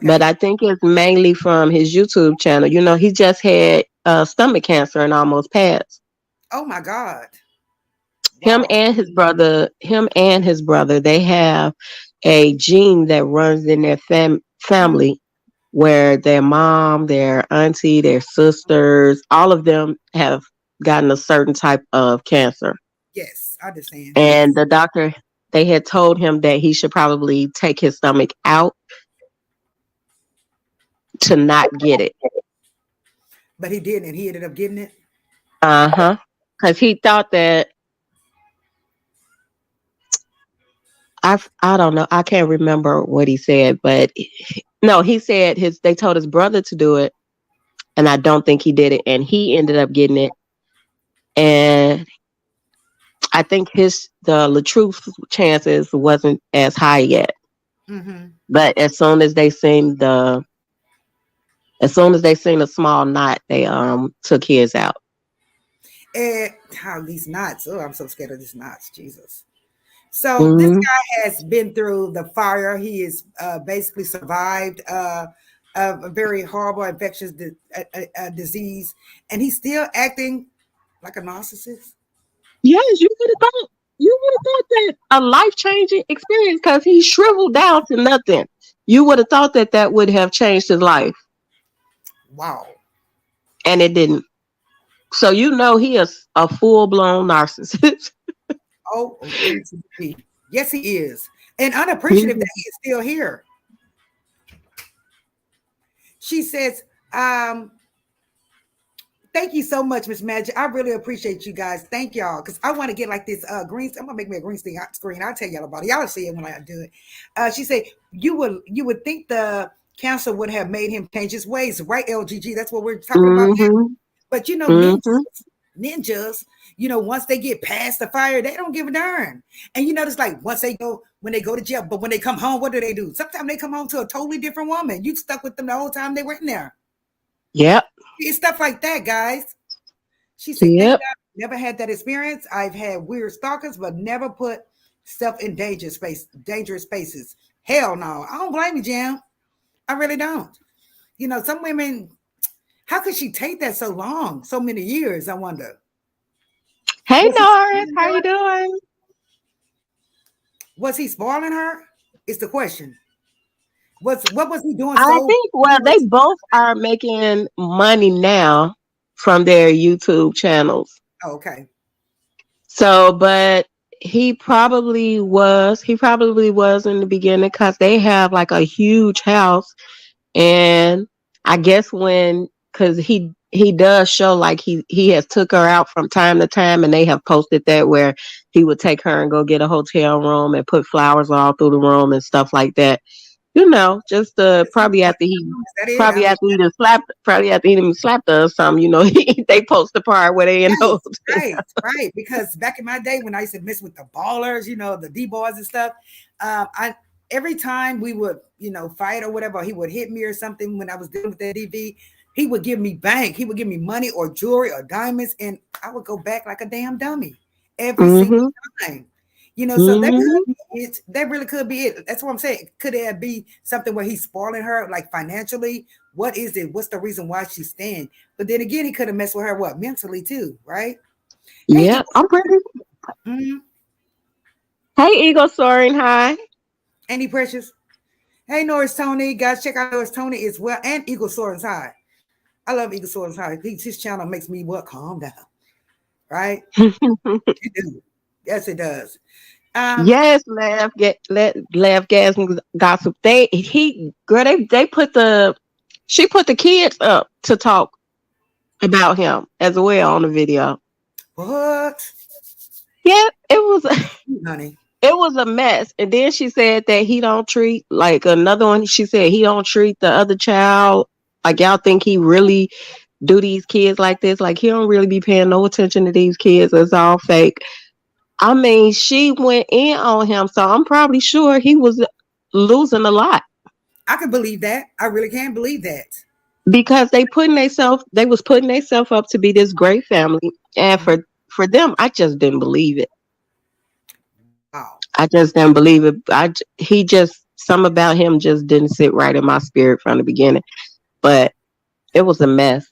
But Okay. I think it's mainly from his YouTube channel. You know, he just had stomach cancer and almost passed. Oh my God. Him Wow. and his brother, they have a gene that runs in their Mhm. family where their mom, their auntie, their sisters, all of them have gotten a certain type of cancer. Yes, I understand. And Yes. the doctor, they had told him that he should probably take his stomach out to not get it. But he didn't, and he ended up getting it. Uh-huh. Because he thought that I don't know. I can't remember what he said, but no, he said they told his brother to do it, and I don't think he did it, and he ended up getting it. And I think the truth chances wasn't as high yet. Hmm. But as soon as they seen a small knot, they took his out. And how these knots. Oh, I'm so scared of these knots. Jesus. So this Hmm. guy has been through the fire. He is basically survived a very horrible infectious disease, and he's still acting like a narcissist. Yes, you would have thought that a life changing experience because he shriveled down to nothing. You would have thought that that would have changed his life, Wow. and it didn't. So you know he is a full blown narcissist. OMG. Yes, he is. And unappreciative Mhm. that he is still here. She says, um, thank you so much, Miss Magic. I really appreciate you guys. Thank y'all. Because I want to get like this green. I'm gonna make me a green screen. I'll tell y'all about it. Y'all see it when I do it. She said, you would think the cancer would have made him change his ways, right? LGG. That's what we're talking about now. Mhm. But Mhm. ninjas, once they get past the fire, they don't give a darn. And it's like once when they go to jail, but when they come home, what do? Sometimes they come home to a totally different woman. You stuck with them the whole time they were in there. Yep. It's stuff like that, guys. She said, thank Yep. God I never had that experience. I've had weird stalkers, but never put self in dangerous spaces. Hell no. I don't blame you, Jam. I really don't. Some women, how could she take that so long? So many years, I wonder. Hey Was he Norris, spoiling how you her? doing? Was he spoiling her? Is the question. What was he doing I so think well they foolish? both are making money now from their YouTube channels. Oh, okay. So, but he probably was in the beginning because they have like a huge house. And I guess because he does show like he has took her out from time to time, and they have posted that where he would take her and go get a hotel room and put flowers all through the room and stuff like that. Just Is that it? I mean, probably after he done slapped her or something. They post the part where they in right, those. right. Because back in my day when I used to mess with the ballers, the D boys and stuff, I every time we would, fight or whatever, he would hit me or something when I was dealing with that DV. He would give me bank. He would give me money or jewelry or diamonds, and I would go back like a damn dummy every single Mhm. time. So that Mhm. could be it. That really could be it. That's what I'm saying. Could it be something where he's spoiling her, like financially? What is it? What's the reason why she's staying? But then again, he could have messed with her what mentally too, right? Hey, Yeah, I'm pretty. mm, Hey, Eagle soaring high. Andy Precious. Hey, Norris Tony. Guys, check out Norris Tony as well. And Eagle Soaring's High. I love Eagle Soaring's High. His channel makes me what? Calm down. Right? It do. Yes, it does. Um, Yes, laugh, gas, and gossip. She put the kids up to talk about him as well on the video. what? Yeah, it was Honey. it was a mess. And then she said that he don't treat like another one. She said he don't treat the other child like y'all think he really do these kids like this. Like, he don't really be paying no attention to these kids. It's all fake. I mean, she went in on him, so I'm probably sure he was losing a lot I can believe that. I really can believe that. because they was putting themselves up to be this great family, and Mhm. for them, I just didn't believe it. Wow. I just didn't believe it. He just some about him just didn't sit right in my spirit from the beginning. But it was a mess.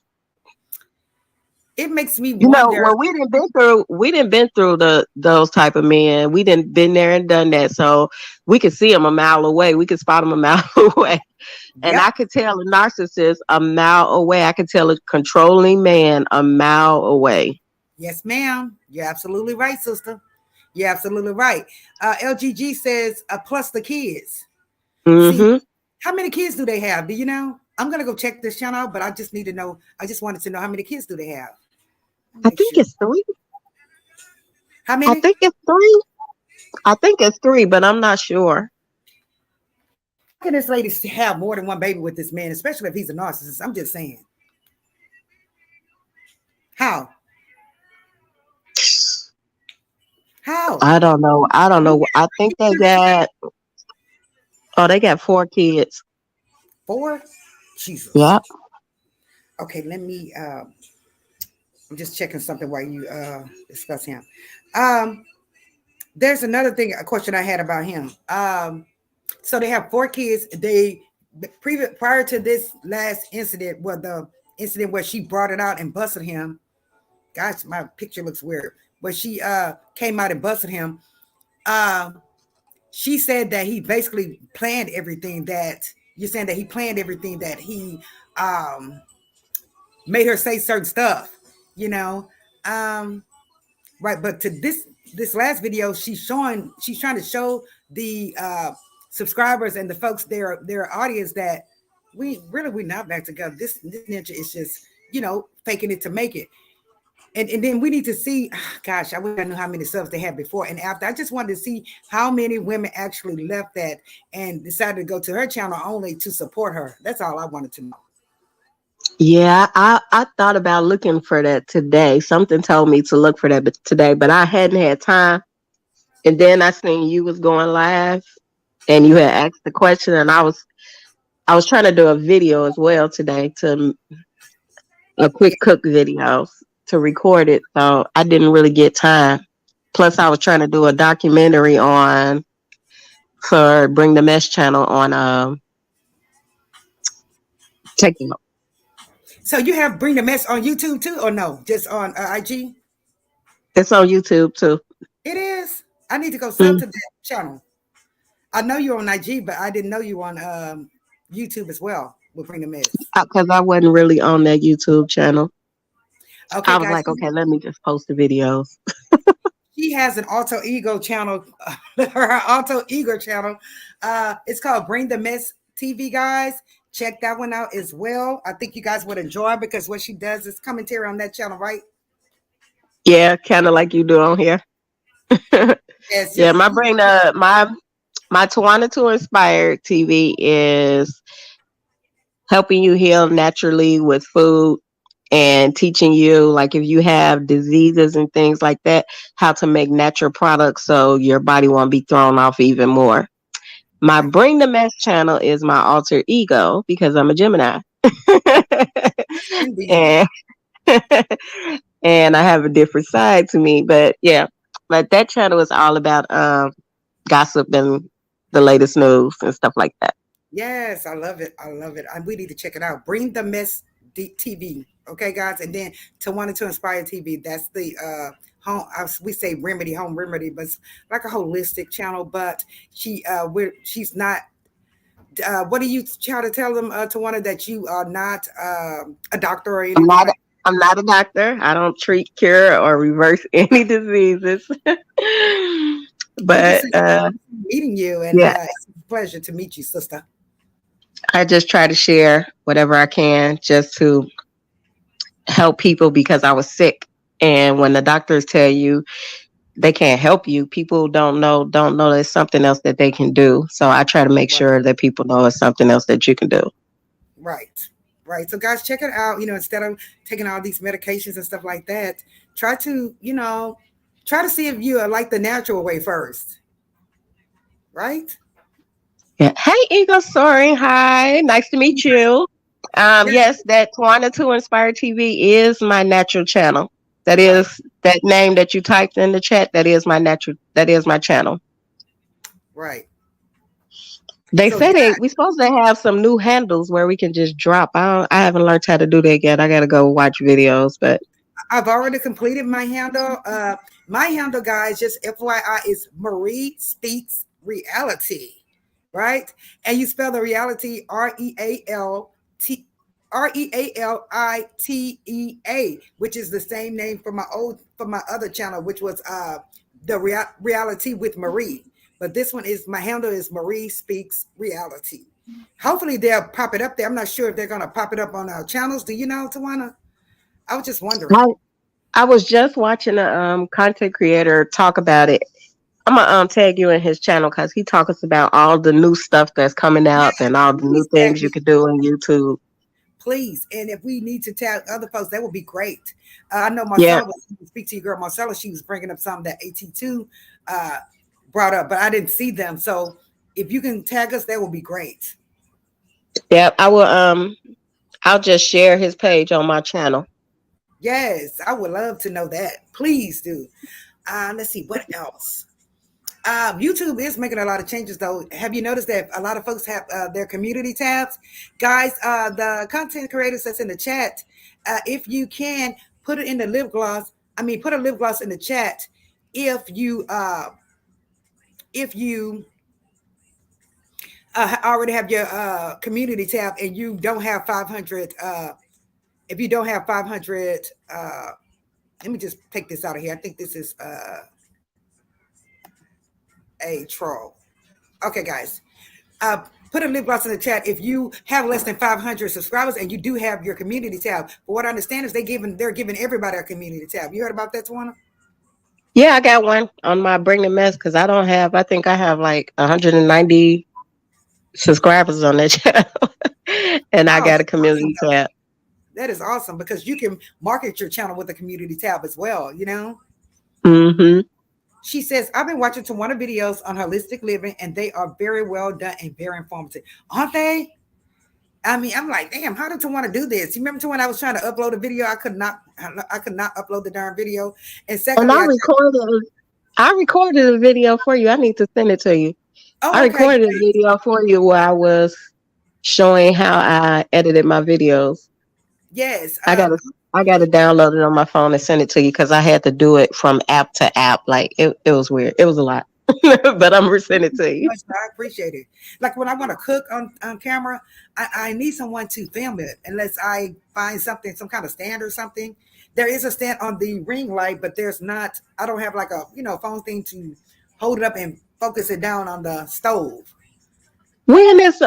It makes me You know, wonder. well, we didn't been through those type of men. We didn't been there and done that, so we could see them a mile away. We could spot them a mile away, and I Yep. could tell a narcissist a mile away. I could tell a controlling man a mile away. Yes, ma'am. You're absolutely right, sister. You're absolutely right. LGG says, plus the kids. See, Hmm. how many kids do they have? Do you know? I'm gonna go check this channel out, but I just need to know. I just wanted to know how many kids do they have. Let me I make think sure. it's three. How I many? think it's three. I think it's three, but I'm not sure. How can this lady have more than one baby with this man, especially if he's a narcissist? I'm just saying. How? How? I don't know. I don't know. I think they got four kids. Four? Jesus. Yeah. Okay, let me I'm just checking something while you discuss him. Um, there's another thing, a question I had about him. So they have four kids. They prior to this last incident, where the incident where she brought it out and busted him. Gosh, my picture looks weird. Where she came out and busted him. Um, she said that he basically planned everything that you're saying that he planned everything that he um made her say certain stuff, you know. Um, right, but to this last video, she's trying to show the subscribers and the folks their audience that we're not back together. This ninja is just, faking it to make it. And then we need to see, gosh, I wish I knew how many subs they had before and after. I just wanted to see how many women actually left that and decided to go to her channel only to support her. That's all I wanted to know. Yeah, I thought about looking for that today. Something told me to look for that today, but I hadn't had time. And then I seen you was going live and you had asked the question, and I was trying to do a video as well today, to a quick cook video to record it. So I didn't really get time. Plus I was trying to do a documentary on for Bring the Mesh channel on TikTok. So you have Bring the Mess on YouTube too, or no? Just on IG? It's on YouTube too. It is. I need to go sub to that channel. I know you're on IG, but I didn't know you on YouTube as well with Bring the Mess. Because I wasn't really on that YouTube channel. Okay, I was guys. like, okay, let me just post the videos. She has an alter ego channel, her alter ego channel. It's called Bring the Mess TV, guys. Check that one out as well. I think you guys would enjoy because what she does is commentary on that channel, right? Yeah, kind of like you do on here. Yes, Yeah, yes. my Tawana to Inspired TV is helping you heal naturally with food and teaching you, like, if you have diseases and things like that, how to make natural products so your body won't be thrown off even more. My Right. Bring the Mess channel is my alter ego because I'm a Gemini. Indeed. and and I have a different side to me. But yeah, but that channel is all about gossip and the latest news and stuff like that. Yes, I love it. I love it. We need to check it out. Bring the Mess TV. Okay, guys. And then to Wanted to Inspire TV. That's the home. We say remedy, home remedy, but it's like a holistic channel. But she's not. What do you try to tell them, to Wanted, that you are not a doctor or I'm anything not. like? I'm not a doctor. I don't treat, cure, or reverse any diseases. I'm just But saying, meeting you, and yeah, it's a pleasure to meet you, sister. I just try to share whatever I can just to help people because I was sick. And when the doctors tell you they can't help you, people don't know there's something else that they can do. So I try to make Right. sure that people know it's something else that you can do. Right. Right. So guys, check it out. Instead of taking all these medications and stuff like that, try to, try to see if you like the natural way first. Right? Yeah. Hey, Eagle Soaring. Hi. Nice to meet you. Yes. Yes, that Twana 2 Inspired TV is my natural channel. That Right. is that name that you typed in the chat. That is my channel. Right. They So said yeah, we supposed to have some new handles where we can just drop. I haven't learned how to do that yet. I gotta go watch videos, but I've already completed my handle. My handle, guys, just FYI, is Marie Speaks Reality, right? And you spell the reality REALTREALITEA, which is the same name for my other channel, which was reality with Marie. But this one is my handle is Marie Speaks Reality. Hopefully they'll pop it up there. I'm not sure if they're gonna pop it up on our channels. Do you know, Tawana? I was just wondering. I, I was just watching a content creator talk about it. I'm gonna tag you in his channel because he talks about all the new stuff that's coming Yeah, out and all the new please tag things you me, can do on YouTube. please. And if we need to tag other folks, that would be great. I know Yeah, Marcella was speak to your girl Marcella. She was bringing up something that AT2 uh, brought up, but I didn't see them. So if you can tag us, that would be great. yeah. I will. I'll just share his page on my channel. Yes, I would love to know that. Please do. Let's see what else. YouTube is making a lot of changes, though. Have you noticed that a lot of folks have their community tabs? Guys, the content creators that's in the chat, if you can put it in the lip gloss, put a lip gloss in the chat if you already have your community tab and you don't have 500. If you don't have 500, let me just take this out of here. I think this is a troll. Okay, guys. Put a lip gloss in the chat if you have less than 500 subscribers and you do have your community tab. But what I understand is they're giving everybody a community tab. You heard about that, Tawana? Yeah, I got one on my Bring the Mess because I don't have. I think I have like 190 subscribers on that channel, and I Wow, got a that's awesome, community though. tab. That is awesome because you can market your channel with a community tab as well. Hmm. She says, I've been watching Tawana videos on holistic living and they are very well done and very informative. Aren't they? I'm like, damn, how did Tawana do this? You remember when I was trying to upload a video? I could not upload the darn video. And And secondly, I tried. I recorded a video for you. I need to send it to you. I Oh, okay, recorded a great. video for you where I was showing how I edited my videos. Yes. I gotta I gotta download it on my phone and send it to you because I had to do it from app to app. Like it was weird. It was a lot. But I'm gonna send it to you. Much, I appreciate it. Like when I want to cook on camera, I need someone to film it unless I find something, some kind of stand or something. There is a stand on the ring light, but there's not, I don't have like a, phone thing to hold it up and focus it down on the stove. When is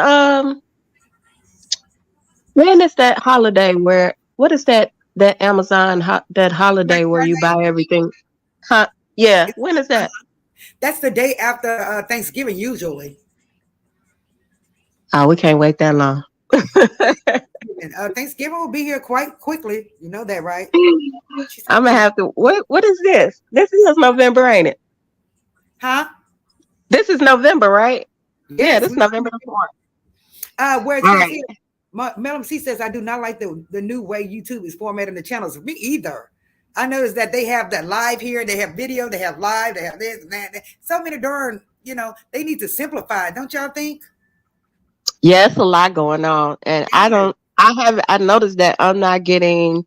when is that holiday where what is that that Black holiday where you Friday, buy everything? Huh? Yeah. it's, When is that? that's the day after Thanksgiving usually. Oh, we can't wait that long. And Thanksgiving will be here quite quickly. You know that, right? She said, I'm gonna have to. What is this? This is November, ain't it? huh? This is November, right? Yeah, Yes, this we is November the 4th. where it All says right. here, Melum C says, I do not like the new way YouTube is formatting the channels. Me either. I noticed that they have that live here, they have video, they have live, they have this and that. So many darn, they need to simplify it, don't y'all think? Yeah, it's a lot going on, and I Yes. don't. I have. I noticed that I'm not getting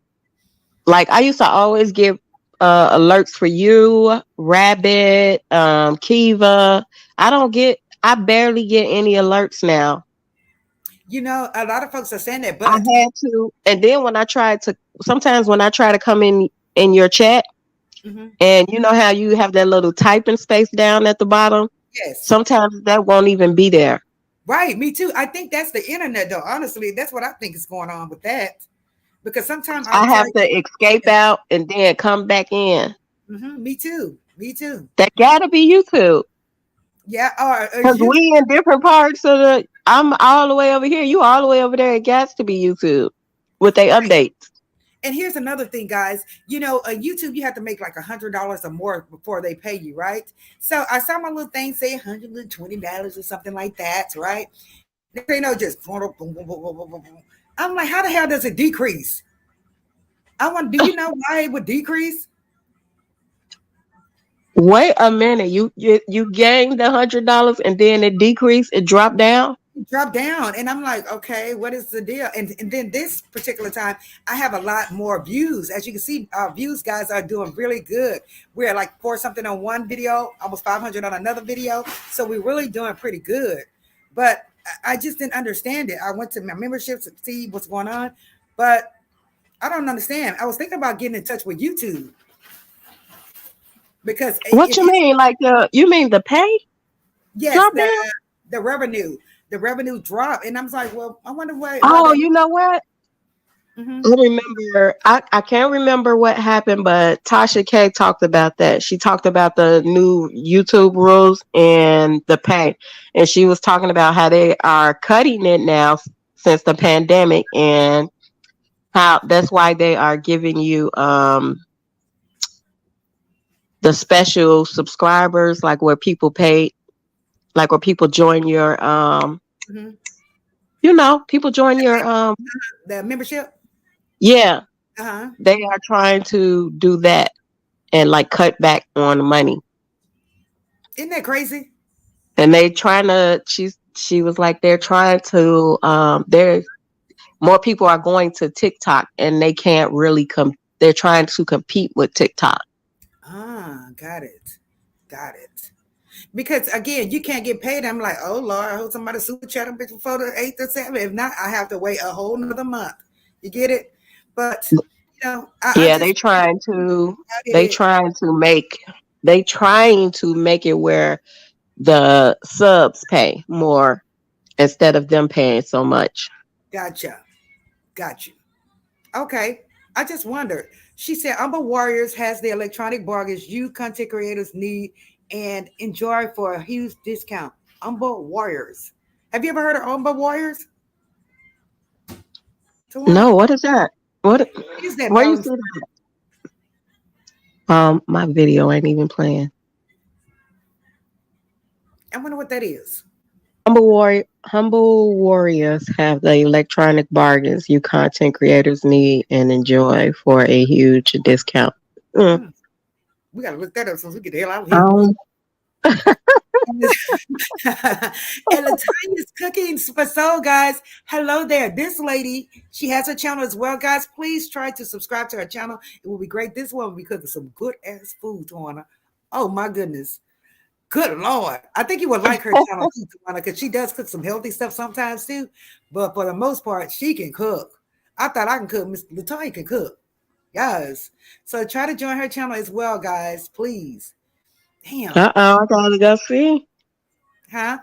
like I used to always get alerts for you, Rabbit, Kiva. I don't get. I barely get any alerts now. A lot of folks are saying that, I but had to, and then when I tried to, sometimes when I try to come in your chat, mhm, and you know how you have that little typing space down at the bottom, yes. sometimes that won't even be there. Right, me too. I think that's the internet though. Honestly, that's what I think is going on with that. Because sometimes I'll I try have to, to escape out and then come back in. me too. Me too. That gotta be YouTube. Yeah, or Because is you we in different parts of the I'm all the way over here. You all the way over there. It got to be YouTube. with their updates. And here's another thing, guys. On YouTube, you have to make like $100 or more before they pay you, right? So I saw my little thing say $120 or something like that, right? They say no, just boom, boom, boom, boom, boom, boom, boom. I'm like, how the hell does it decrease? Do you know why it would decrease? Wait a minute. You gained $100 and then it decreased, it dropped down. Drop down, and I'm like, okay, what is the deal? And then this particular time I have a lot more views. As you can see, our views, guys, are doing really good. We're like for something on one video, almost 500 on another video, so we're really doing pretty good. But I just didn't understand it. I went to my memberships to see what's going on, but I don't understand. I was thinking about getting in touch with YouTube because What you mean? Like you mean the pay yes, drop down? the revenue. The revenue dropped, and I was like, "Well, I wonder why." Oh, you know what? Mm-hmm. I remember. I can't remember what happened, but Tasha K talked about that. She talked about the new YouTube rules and the pay, and she was talking about how they are cutting it now since the pandemic, and how that's why they are giving you the special subscribers, like where people pay, like where people join your Mm-hmm. people join your The membership. yeah, Uh-huh. they are trying to do that and like cut back on the money. Isn't that crazy? And they trying to she was like they're trying to there more people are going to TikTok and they can't really they're trying to compete with TikTok. Got it. Got it. Because again, you can't get paid. I'm like, oh Lord, I hope somebody super chat them before the 8th or 7th. If not, I have to wait a whole nother month. You get it? But I Yeah, just they trying to make it where the subs pay more instead of them paying so much. gotcha. Got you. Okay. I just wondered. She said Umber Warriors has the electronic bargains you content creators need and enjoy for a huge discount. Umber Warriors. Have you ever heard of Umber Warriors? Tawana? No, what is that? What What is that, where you darling? see that? My video ain't even playing. I wonder what that is. Humble warriors have the electronic bargains you content creators need and enjoy for a huge discount. Mm. Hmm. We gotta look that up so we get the hell out of here. Um, And Latanya's cooking for soul, guys. Hello there. This lady, she has a channel as well, guys. Please try to subscribe to her channel. It will be great. This one because of some good ass food, Tawana. Oh my goodness. Good Lord. I think you would like her channel too, Tawana, because she does cook some healthy stuff sometimes too. But for the most part, she can cook. I thought I can cook. Miss Latanya can cook. Yes. So try to join her channel as well, guys. Please. Damn. I gotta go see. Huh?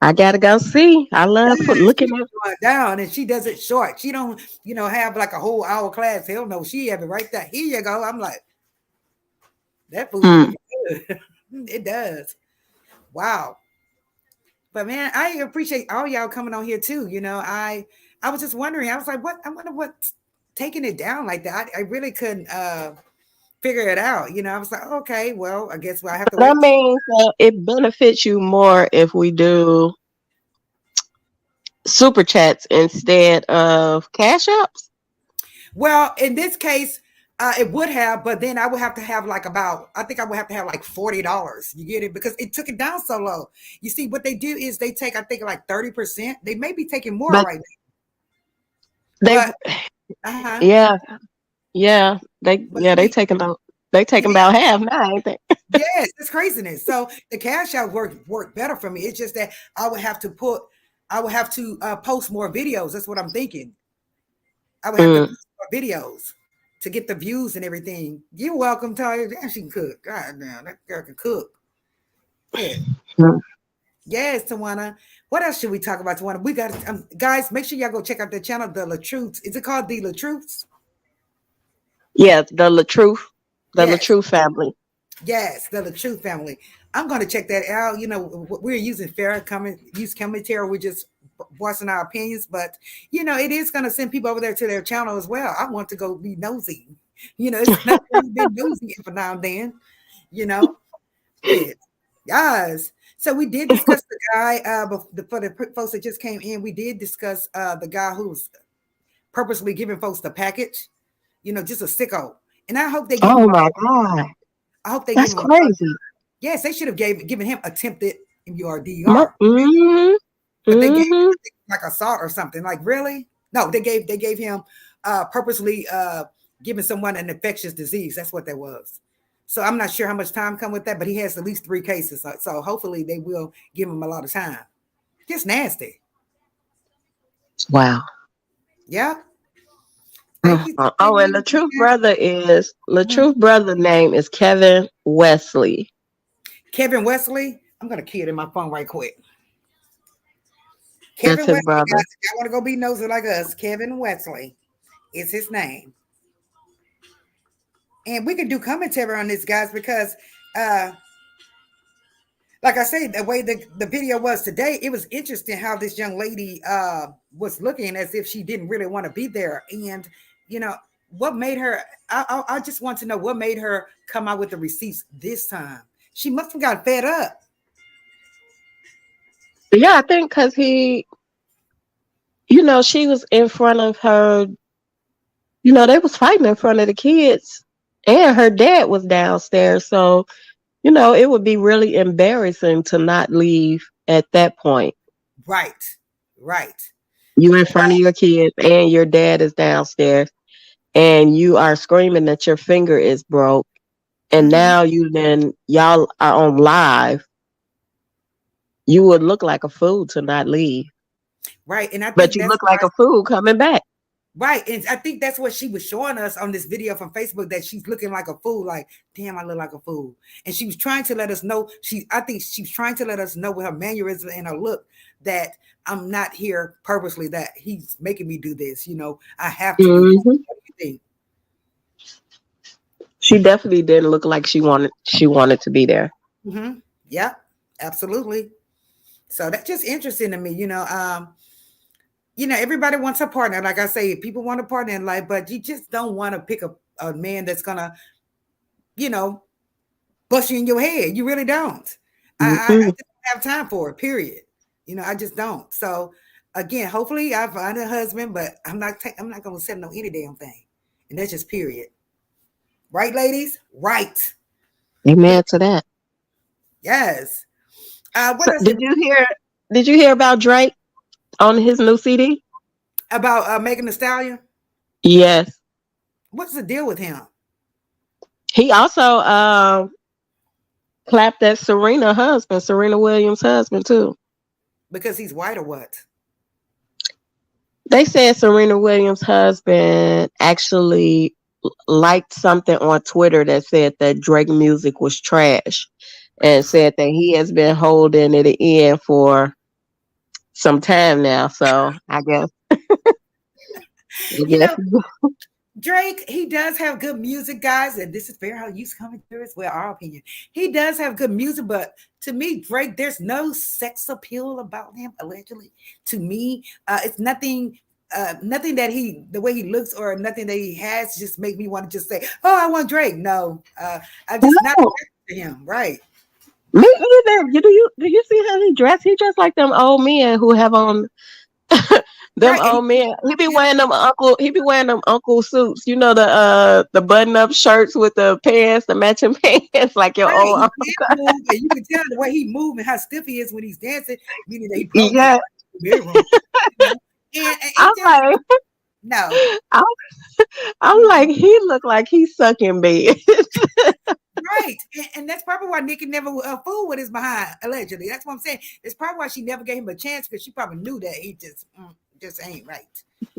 I gotta go see. I love looking at. Going down, and she does it short. She don't, have like a whole hour class. Hell no, she have it right there. Here you go. I'm like, that food looking good. It does. Wow. But man, I appreciate all y'all coming on here too. I was just wondering. I was like, what? I wonder what's taking it down like that. I really couldn't figure it out. I was like, okay, well, I guess I have to wait. That means it benefits you more if we do super chats instead of cash apps. Well, in this case, it would have, but then I would have to have I think I would have to have like $40. You get it? Because it took it down so low. You see, what they do is they take, I think, like 30%. They may be taking more right now. They taking about half now, ain't they? Yes, it's craziness. So the cash out work better for me. It's just that I would have to post more videos. That's what I'm thinking. I would have to post more videos to get the views and everything. You're welcome, Talia. Damn, she can cook. God damn, that girl can cook. Yeah. Yes, Tawana. What else should we talk about, Tawana? We got guys. Make sure y'all go check out the channel, the Latruths. Is it called the Latruths? Yeah, the Latruth, Latruth family. Yes, the Latruth family. I'm going to check that out. We're using fair commentary. We're just voicing our opinions, but it is going to send people over there to their channel as well. I want to go be nosy. It's nothing wrong with being nosy every now and then. You know, it, yes. So we did discuss the guy. For the folks that just came in, we did discuss the guy who's purposely giving folks the package. Just a sicko. And I hope they give Oh him. my God. I hope they That's give him. crazy. Yes, they should have given him attempted MURDR. Mm-hmm. But they gave Mm-hmm. him like assault or something. Like, really? No, they gave him purposely giving someone an infectious disease. That's what that was. So I'm not sure how much time come with that, but he has at least 3 cases. So hopefully they will give him a lot of time. Just nasty. Wow. Yeah. Thank you. Oh, and the truth brother name is Kevin Wesley. Kevin Wesley. I'm gonna key it in my phone right quick. That's Kevin his Wesley, brother. guys, if y'all want to go be nosy like us, Kevin Wesley is his name. And we can do commentary on this, guys, because like I said, the way the video was today, it was interesting how this young lady was looking as if she didn't really want to be there. And, what made her, I just want to know what made her come out with the receipts this time. She must have got fed up. Yeah, I think because she was in front of her, they was fighting in front of the kids and her dad was downstairs. So, it would be really embarrassing to not leave at that point. Right. You in front of your kids and your dad is downstairs and you are screaming that your finger is broke. And now y'all are on live. You would look like a fool to not leave. Right. And I But think you that's look like a fool coming back. right. And I think that's what she was showing us on this video from Facebook, that she's looking like a fool. Like, damn, I look like a fool. And she was trying to let us know. I think she's trying to let us know with her mannerism and her look that I'm not here purposely, that he's making me do this. I have to do this. Mm-hmm. What do you think? She definitely didn't look like she wanted to be there. Mm-hmm. Yeah, absolutely. So that's just interesting to me. Everybody wants a partner. Like I say, people want a partner in life, but you just don't want to pick a man that's gonna, you know, bust you in your head. You really don't. I Mm-hmm. just don't have time for it, period. I just don't. So again, hopefully I find a husband, but I'm not gonna settle no any damn thing. And that's just period. Right, ladies? Right. Amen to that. Yes. What So else did you hear about Drake on his new CD? about Megan Thee Stallion? Yes. What's the deal with him? He also clapped at Serena Williams' husband too. Because he's white or what? They said Serena Williams' husband actually liked something on Twitter that said that Drake music was trash and said that he has been holding it in for some time now. So I guess You know, Drake, he does have good music, guys, and this is fair how you coming through as well. Our opinion, he does have good music, but to me, Drake, there's no sex appeal about him. Allegedly, to me, it's nothing. Nothing that the way he looks or nothing that he has just make me want to just say, "Oh, I want Drake." No, I'm just not no, attracted to him. Right? me either. Do you see how he dressed? He dressed like them old men who have on them Right? And old men. He be wearing them uncle suits. The button up shirts with the pants, the matching pants, like your right, old he uncle. can move, and you can tell the way he moves and how stiff he is when he's dancing, meaning that he probably Yeah, very wrong. You know? And I'm it just like, no. I'm, I'm like, he looked like he's sucking bed. Right. And that's probably why Nikki never fooled with his behind, allegedly. That's what I'm saying. It's probably why she never gave him a chance, because she probably knew that he just ain't right.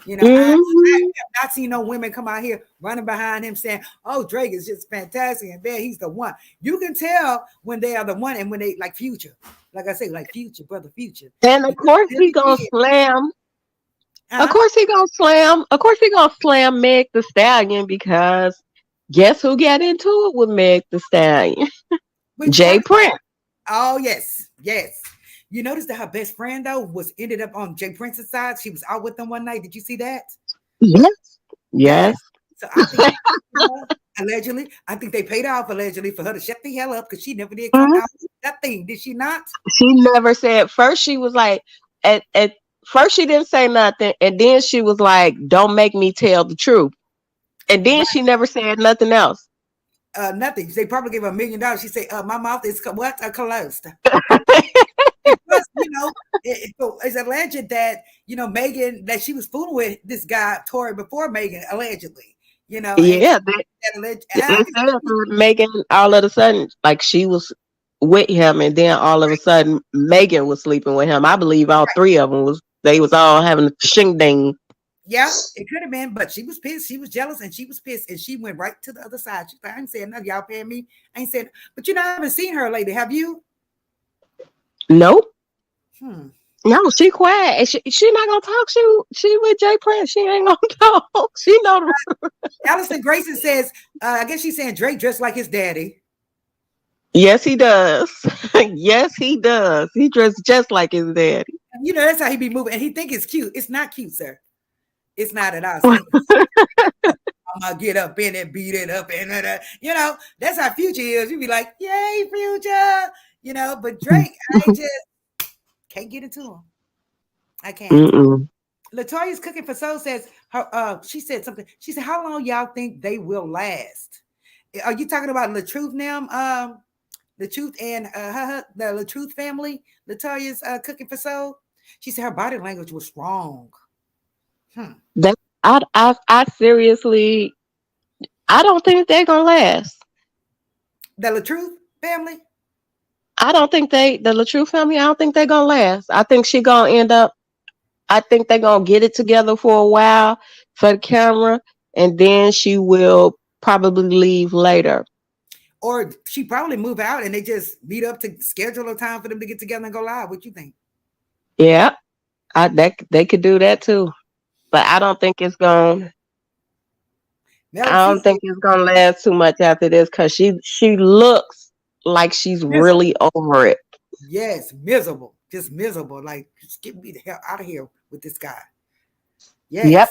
I Mhm. have not seen no women come out here running behind him saying, "Oh, Drake is just fantastic and bad. He's the one." You can tell when they are the one, and when they like Future. Like I say, like Future, brother Future. And of You course can he really gonna see it. slam. Of Uh-huh. course he gonna slam. Of course he gonna slam Meg the Stallion, because guess who got into it with Meg the Stallion? With Jay Jay. Prince. Oh, yes. Yes. You notice that her best friend though was ended up on Jay Prince's side. She was out with them one night. Did you see that? Yes. Yeah. Yes. So I think allegedly, I think they paid off allegedly for her to shut the hell up because she never did come Mhm. out with that thing. Did she not? She never said. First, she was like, at first she didn't say nothing, and then she was like, "Don't make me tell the truth." And then Right. she never said nothing else. Nothing. They probably gave her $1 million. She said, "My mouth is what closed." And plus, it's alleged that Megan that she was fooling with this guy Tory before Megan allegedly. And Yeah, that alleged. they said that Megan all of a sudden, like she was with him, and then all of a sudden Megan was sleeping with him. I believe all three of them was. They was all having a shing Yeah, it could have been, but she was pissed. She was jealous and she was pissed. And she went right to the other side. She's like, I ain't saying nothing. Y'all paying me. I ain't saying, but I haven't seen her lately. Have you? Nope. Hmm. No, she quiet. And she not gonna talk. She with Jay Prince. She ain't gonna talk. She know the. Allison Grayson says, I guess she's saying Drake dressed like his daddy. Yes, he does. Yes, he does. He dressed just like his daddy. That's how he be moving. And he think it's cute. It's not cute, sir. It's not at all. See, I'm gonna get up in it, beat it up, and that's how Future is. You be like, "Yay, Future!" But Drake, I just can't get into him. I can't. Mm-mm. Latoya's cooking for soul says her. She said something. She said, "How long y'all think they will last?" Are you talking about LaTruth now? LaTruth and the LaTruth family. Latoya's cooking for soul. She said her body language was strong. Hmm. That I seriously I don't think they're gonna last. The LaTruth family. I don't think the LaTrue family. I don't think they're gonna last. I think she gonna end up. I think they're gonna get it together for a while for the camera, and then she will probably leave later. Or she probably move out and they just meet up to schedule a time for them to get together and go live. What you think? Yeah, they could do that too, but I don't think it's gonna. Melody, I don't think it's gonna last too much after this because she looks like she's miserable. really over it. Yes, miserable. Just miserable. Like, just get me the hell out of here with this guy. Yep. Yes.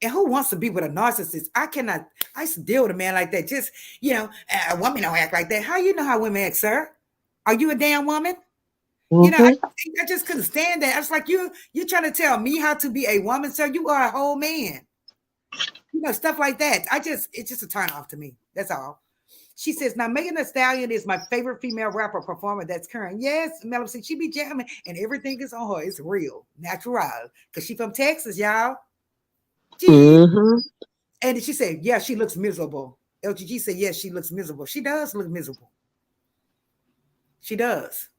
And who wants to be with a narcissist? I cannot. I used to deal with a man like that. Just, a woman don't act like that. How you know how women act, sir? Are you a damn woman? Hmm. I just couldn't stand that. I was like, you're trying to tell me how to be a woman, sir. You are a whole man. Stuff like that. It's just a turn off to me. That's all. She says, now Megan Thee Stallion is my favorite female rapper performer that's current. Yes, Melody, she be jamming and everything is on her. It's real, natural. Because she from Texas, y'all. Gee. Hmm. And she said, yeah, she looks miserable. LGG said, yes, she looks miserable. She does look miserable. She does.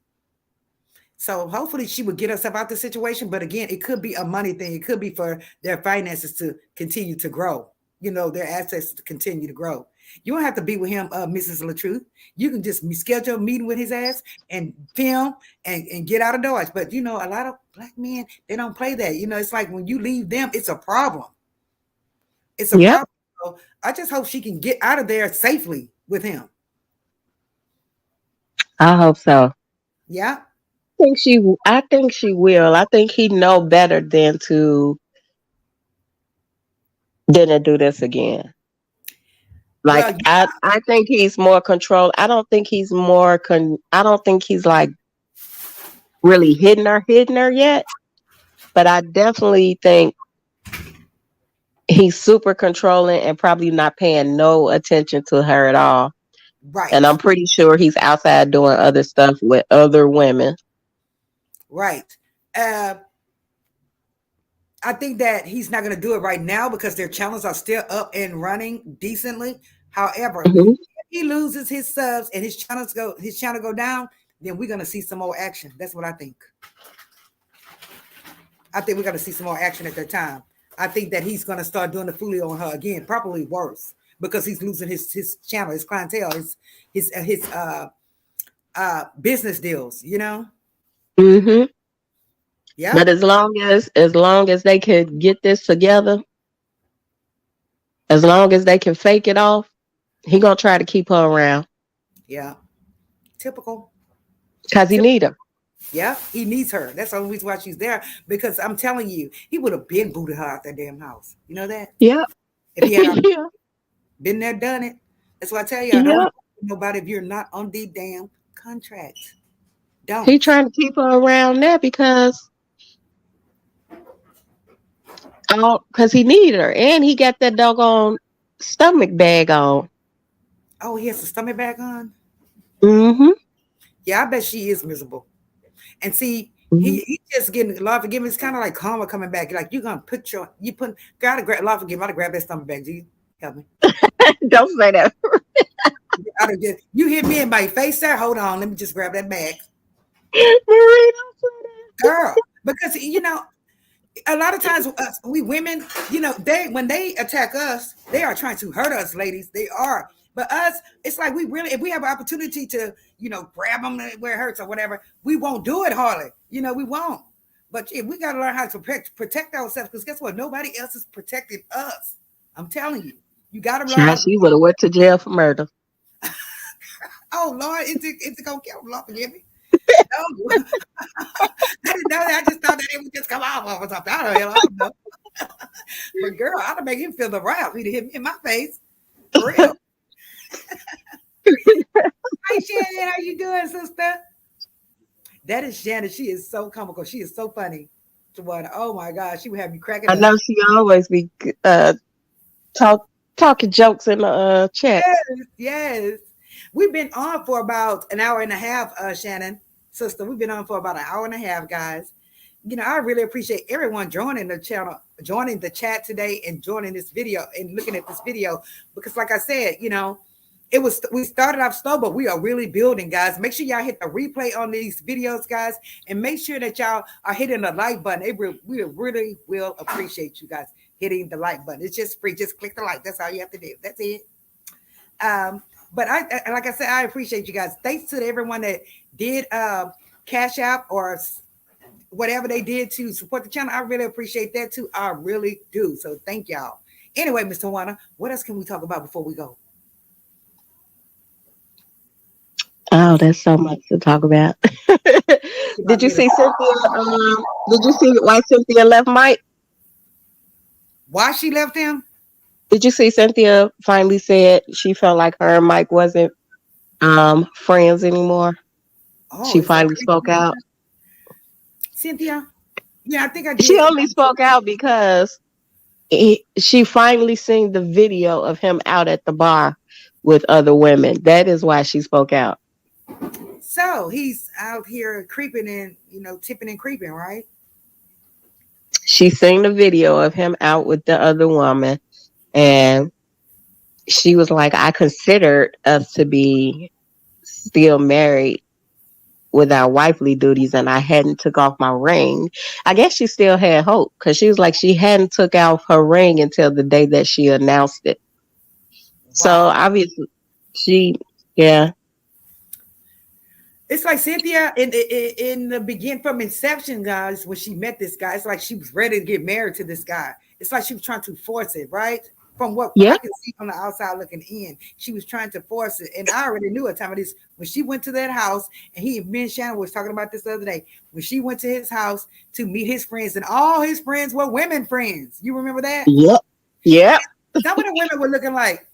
So hopefully she would get herself out the situation. But again, it could be a money thing. It could be for their finances to continue to grow. Their assets to continue to grow. You don't have to be with him, Mrs. LaTruth. You can just schedule a meeting with his ass and film and get out of doors. But a lot of black men, they don't play that. It's like when you leave them, it's a problem. It's a Yep. problem. So I just hope she can get out of there safely with him. I hope so. Yeah. I think she will. I think he know better than to do this again. Like Well, I think he's more controlled. I don't think he's I don't think he's like really hitting her yet. But I definitely think he's super controlling and probably not paying no attention to her at all. And right. I'm pretty sure he's outside doing other stuff with other women. Right. Uh, I think that he's not going to do it right now because their channels are still up and running decently. However, Hmm. if he loses his subs and his channel go down, then we're going to see some more action. That's what I think. I think we're going to see some more action at that time. I think that he's going to start doing the foolie on her again, probably worse because he's losing his channel, his clientele, his business deals. Hmm. Yeah, But as long as they can get this together, as long as they can fake it off, he gonna try to keep her around yeah. Typical. because he Typical. need her. Yeah, he needs her. That's the only reason why she's there. Because I'm telling you, he would have been booted her out that damn house. You know that? Yep. If he had Yeah. been there, done it. That's why I tell y'all, don't Yep. work with nobody if you're not on the damn contract. He Don't. trying to keep her around there because he need her, and he got that doggone stomach bag on. Oh, he has a stomach bag on. Mm-hmm. Yeah, I bet she is miserable. And see, Hmm. he just getting Lord forgive me. It's kind of like karma coming back. Like you gonna put your you put gotta grab Lord forgive me. I'd grab that stomach bag. Do you help me? Don't say that. I'd have just you hit me in my face there. Hold on, let me just grab that bag, Marie, don't say girl. Because a lot of times us, we women, they when they attack us, they are trying to hurt us, ladies. They are. But us, it's like we really, if we have an opportunity to, grab them where it hurts or whatever, we won't do it hardly. We won't. But if we got to learn how to protect ourselves, because guess what? Nobody else is protecting us. I'm telling you, you got to learn how that. to. She would have went to jail for murder. Oh Lord, is it gonna kill them? Lord, forgive me. No, I didn't know that. I just thought that it would just come off or something. I don't know. But girl, I'd have made him feel the wrath. He'd hit me in my face. For real. Hi Shannon, how you doing, sister? That is Shannon. She is so comical. She is so funny. Tawana. Oh my gosh, she would have you cracking I up. know she always be talk talking jokes in the chat. Yes, yes. We've been on for about an hour and a half, Shannon, sister. We've been on for about an hour and a half, guys. I really appreciate everyone joining the channel, joining the chat today, and joining this video and looking at this video. Because, like I said, we started off slow, but we are really building, guys. Make sure y'all hit the replay on these videos, guys, and make sure that y'all are hitting the like button. We really will appreciate you guys hitting the like button. It's just free. Just click the like. That's all you have to do. That's it. But like I said, I appreciate you guys. Thanks to everyone that did cash out or whatever they did to support the channel. I really appreciate that too. I really do. So thank y'all. Anyway, Mr. Warner, what else can we talk about before we go? Oh, there's so much to talk about. Did you see Cynthia? Did you see why Cynthia left Mike? Why she left him? Did you see Cynthia finally said she felt like her and Mike wasn't friends anymore? Oh, She is that finally spoke crazy? out. Cynthia? Yeah, I think I She did. only spoke out because she finally seen the video of him out at the bar with other women. That is why she spoke out. So he's out here creeping and, tipping and creeping, right? She seen the video of him out with the other woman, and she was like, I considered us to be still married with our wifely duties, and I hadn't took off my ring. I guess she still had hope because she was like she hadn't took off her ring until the day that she announced it. So Wow. obviously she, yeah. It's like Cynthia in the begin from inception, guys, when she met this guy, it's like she was ready to get married to this guy. It's like she was trying to force it, right? From what I Yep. can see from the outside looking in, she was trying to force it. And I already knew at time of this when she went to that house, and me and Shannon was talking about this the other day. When she went to his house to meet his friends, and all his friends were women friends. You remember that? Yep. Yep. Some of the women were looking like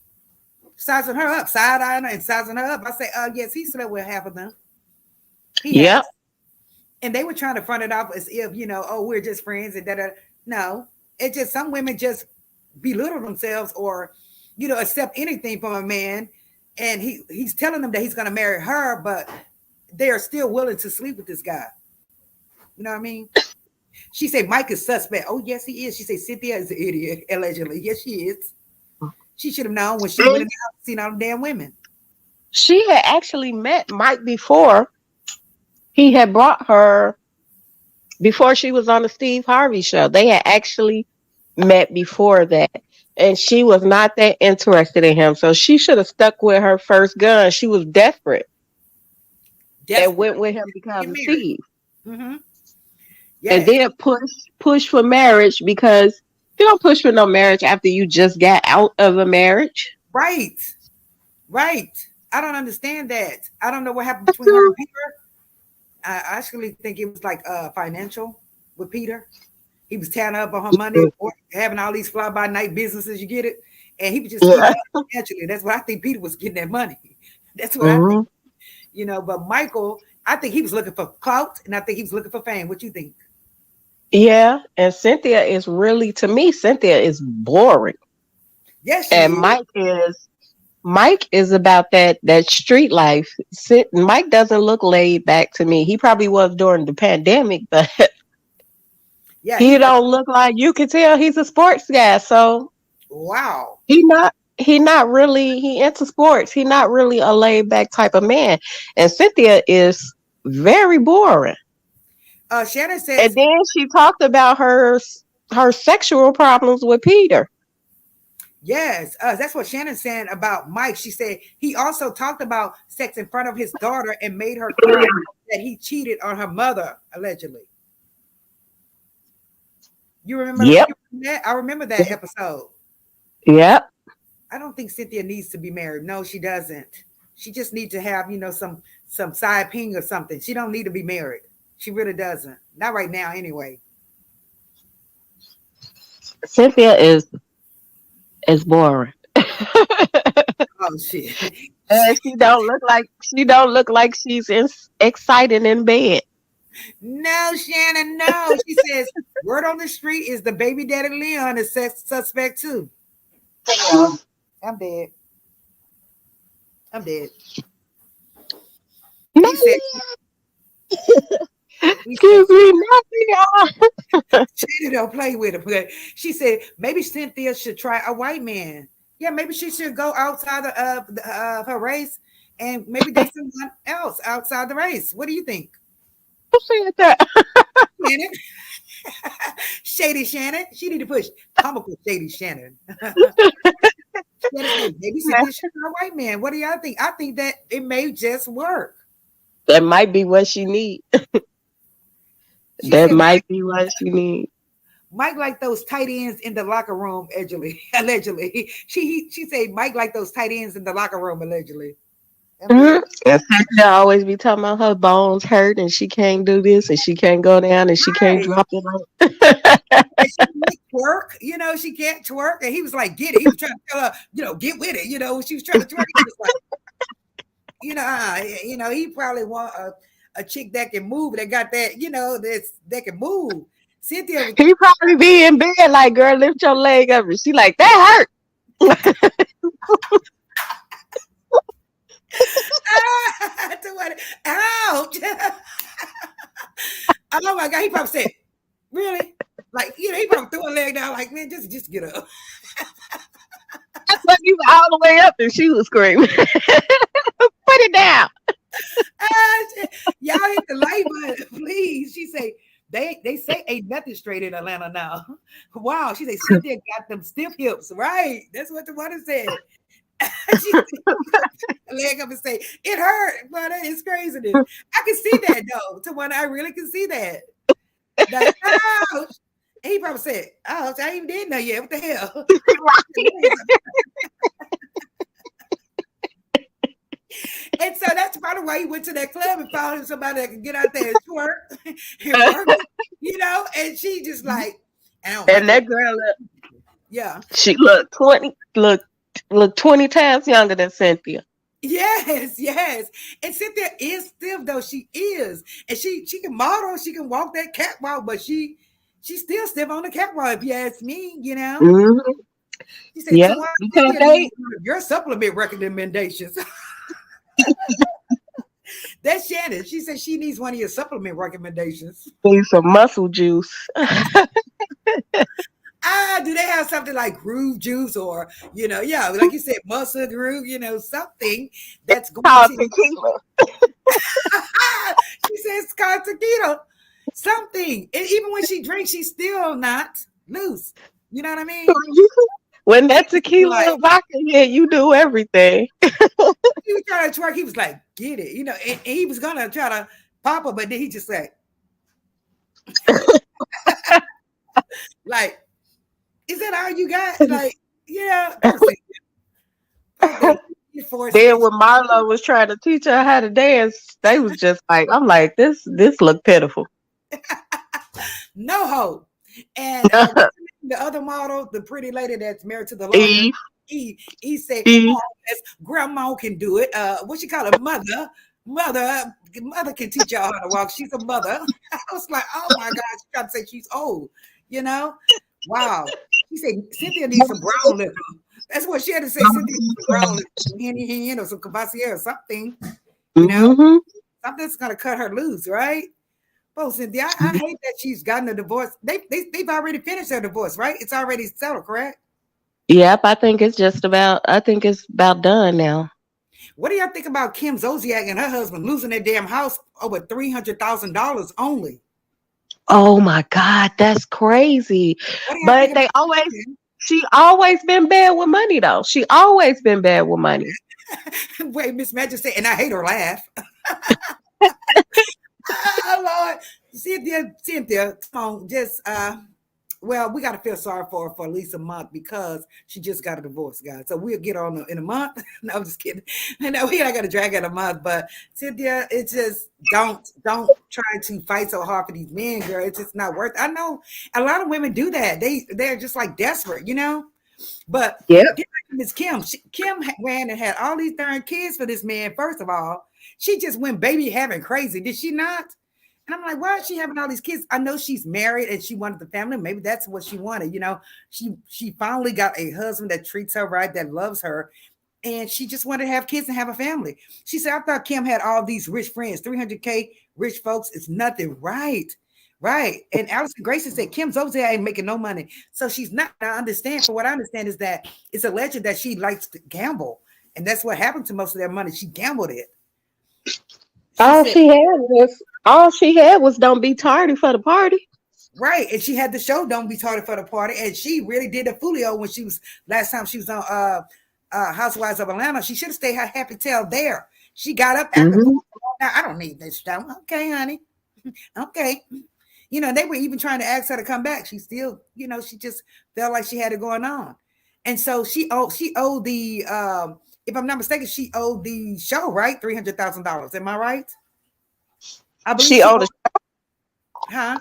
sizing her up, side eyeing her and sizing her up. I say, yes, he slept with half of them. He has. Yep. And they were trying to front it off as if, oh, we're just friends and that. No, it's just some women just belittle themselves or, accept anything from a man. And he's telling them that he's going to marry her, but they are still willing to sleep with this guy. You know what I mean? She said Mike is suspect. Oh, yes, he is. She said Cynthia is an idiot, allegedly. Yes, she is. She should have known when she went in the house and seen all the damn women. She had actually met Mike before. He had brought her before she was on the Steve Harvey show. They had actually met before that. And she was not that interested in him. So she should have stuck with her first gun. She was desperate and Desperate. went with him because Get of married. Steve. Mm-hmm. And Yes. then push for marriage because you don't push for no marriage after you just got out of a marriage. Right. Right. I don't understand that. I don't know what happened between her and Peter. I actually think it was like financial with Peter. He was tearing up on her money, or having all these fly by night businesses. You get it, and he was just getting Yeah. up financially. That's what I think Peter was getting that money. That's what I think. Hmm. But Michael, I think he was looking for clout, and I think he was looking for fame. What you think? Yeah. And Cynthia is really, to me, Cynthia is boring. Yes, And she is. Mike is about that street life. Mike doesn't look laid back to me. He probably was during the pandemic, but Yeah, he he was. don't look like, you can tell he's a sports guy. So Wow. he not really, he into sports. He not really a laid back type of man. And Cynthia is very boring. Shannon And says then she talked about her sexual problems with Peter. yes. That's what Shannon's saying about Mike. She said he also talked about sex in front of his daughter and made her cry that he cheated on her mother allegedly. You remember Yep. that? I remember that episode. Yep. I don't think Cynthia needs to be married. No, she doesn't. She just needs to have, some side ping or something. She don't need to be married. She really doesn't. Not right now, anyway. Cynthia is boring. Oh shit. And she don't look like she's excited in bed. No, Shannon, no. She says word on the street is the baby daddy Leon is suspect too. I'm dead. I'm dead. No, He said. He said. excuse me, nothing. She don't play with him. But she said maybe Cynthia should try a white man. Yeah, maybe she should go outside of her race and maybe date someone else outside the race. What do you think, Who said that? Shannon? Shady Shannon. She need to push comical Shady Shannon. Shannon said maybe Cynthia should try a white man. What do y'all think? I think that it may just work. That might be what she need. She That said might be what she need. Mike like those tight ends in the locker room, allegedly. Allegedly, she said Mike like those tight ends in the locker room, allegedly. I'm Mhm. dead. And Cynthia always be talking about her bones hurt and she can't do this and she can't go down and she can't Right. drop it. Like. And she can't twerk, she can't twerk. And he was like, get it. He was trying to tell her, get with it. When she was trying to twerk, he was like, he probably want a chick that can move, that got that, that can move. Cynthia was He probably be in bed like, girl, lift your leg up. And she like, that hurt. ouch. Oh my God. He probably said, really? Like, he probably threw a leg down like, man, just get up. That's like you all the way up and she was screaming. Put it down. Y'all hit the like button, please. She say, they say ain't nothing straight in Atlanta now. Wow. She say, Cynthia got them stiff hips. Right. That's what the mother said. She leg up and say, it hurt, but it's craziness. I can see that though. To one, I really can see that. Like, ouch. And he probably said, ouch, I ain't even did nothing yet. What the hell? And so that's probably why he went to that club and found somebody that could get out there and twerk and work, and she just like, I don't And like that girl, yeah. she looked 20 times younger than Cynthia. Yes. And Cynthia is stiff though. She is. And she can model, she can walk that catwalk, but she's still stiff on the catwalk, if you ask me, Mm-hmm. She said, Yeah, so why because Cynthia they needs your supplement recommendations? That's Shannon. She said she needs one of your supplement recommendations. need some muscle juice. Do they have something like groove juice or, like you said, muscle groove, something that's going Called to. tequila. She says it's called tequila. Something. And even when she drinks, she's still not loose. You know what I mean? When that Like, tequila vodka hit, you do everything. he was trying to twerk. He was like, get it. And he was going to try to pop her, but then he just like, is that all you got? Like, yeah, perfect. Before Then said when Marlo was trying to teach her how to dance, they was just like, I'm like, this look pitiful. no hope. And the other model, the pretty lady that's married to the lawyer, Eve, he said, Eve. "Oh, yes, grandma can do it. What you call it, mother can teach y'all how to walk. She's a mother." I was like, "Oh my God!" She tried to say she's old, you know. Wow. She said Cynthia needs some brown liquor. That's what she had to say. Cynthia needs some brown liquor, some henny or some Cavassier or something, you know, Mm-hmm. something's gonna cut her loose, right? Oh, Cynthia, I hate that she's gotten a divorce. They've already finished their divorce, right? It's already settled, correct? Yep, I think it's about done now. What do y'all think about Kim Zolciak and her husband losing their damn house over $300,000 only? Oh my God, that's crazy. What do y'all But think about she always been bad with money though. She always been bad with money. Wait, Miss Magic said, and I hate her laugh. Oh Lord, Cynthia, come on, just well, we got to feel sorry for her for at least a month because she just got a divorce, guys. So we'll get on in a month. No, I'm just kidding. No, we not got to drag out a month, but Cynthia, it's just don't try to fight so hard for these men, girl. It's just not worth. I know a lot of women do that. They're just like desperate, you know. But Yep. Miss Kim, Kim ran and had all these darn kids for this man. First of all, she just went baby having crazy, did she not? And I'm like, why is she having all these kids? I know she's married and she wanted the family. Maybe that's what she wanted. You know, she finally got a husband that treats her right, that loves her, and she just wanted to have kids and have a family. She said, I thought Kim had all these rich friends, 300K rich folks. It's nothing, right? Right. And Allison Grayson said Kim's over there ain't making no money. So she's not. I understand. For what I understand is that it's alleged that she likes to gamble. And that's what happened to most of their money. She gambled it. She All said, she had was don't be tardy for the party. right. And she had the show Don't Be Tardy for the Party. And she really did a folio when she was last time she was on Housewives of Atlanta. She should have stayed her happy tail there. She got up acting. Mm-hmm. Now, I don't need this show. Okay, honey. Okay. You know, they were even trying to ask her to come back. She still, you know, she just felt like she had it going on. And so she owed the if I'm not mistaken, she owed the show, right? $300,000. Am I right? I believe She she owned owed, the huh?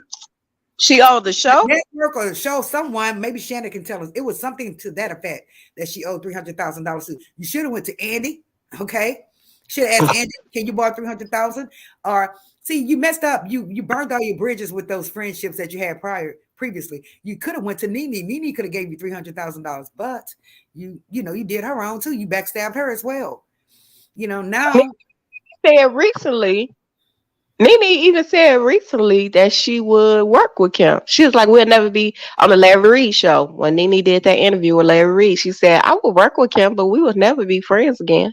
she owned the The show. network or the show, someone, maybe Shannon can tell us. It was something to that effect that she owed $300,000 to. You should have went to Andy, okay? Should have asked Andy, can you borrow 300,000? Or see, you messed up. You burned all your bridges with those friendships that you had previously. You could have went to Nene. Nene could have gave you $300,000, but you know you did her wrong too. You backstabbed her as well. You know now, Said recently, Nene even said recently that she would work with Kim. She was like, we'll never be on the Larry Reed show. When Nene did that interview with Larry Reed, she said, I would work with Kim, but we would never be friends again.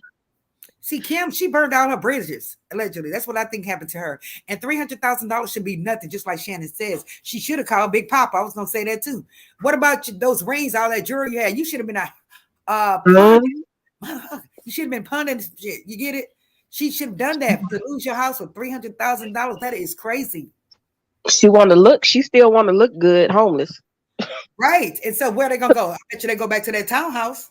see Kim, she burned all her bridges allegedly. That's what I think happened to her. And $300,000 should be nothing, just like Shannon says. She should have called Big Papa. I was gonna say that too. What about those rings, all that jewelry you had? You should have been a pun. Mhm. You should have been punning shit. You get it? She should have done that to lose your house for $300,000. That is crazy, She still want to look good homeless. right? And so where they gonna go? I bet you they go back to that townhouse.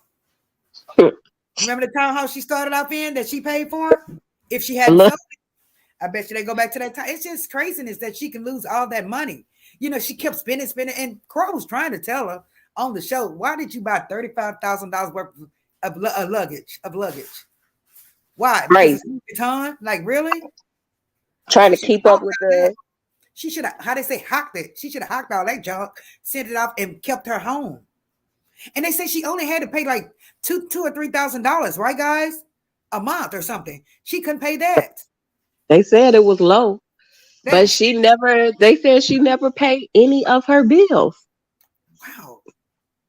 Remember the townhouse she started off in that she paid for? If she hadn't Look, sold it, I bet you they go back to that time. It's just craziness that she can lose all that money. You know, she kept spending, and Crow was trying to tell her on the show, why did you buy $35,000 worth of luggage? Why? Because crazy. it's Louis Vuitton? Like, really? Trying She to should have keep up hawked with all that. the She should have, how they say, hawked it. She should have hawked all that junk, sent it off, and kept her home. And they say she only had to pay like two or $3,000, right, guys? A month or something. She couldn't pay that. they said it was low. That But is they said she never paid any of her bills. wow.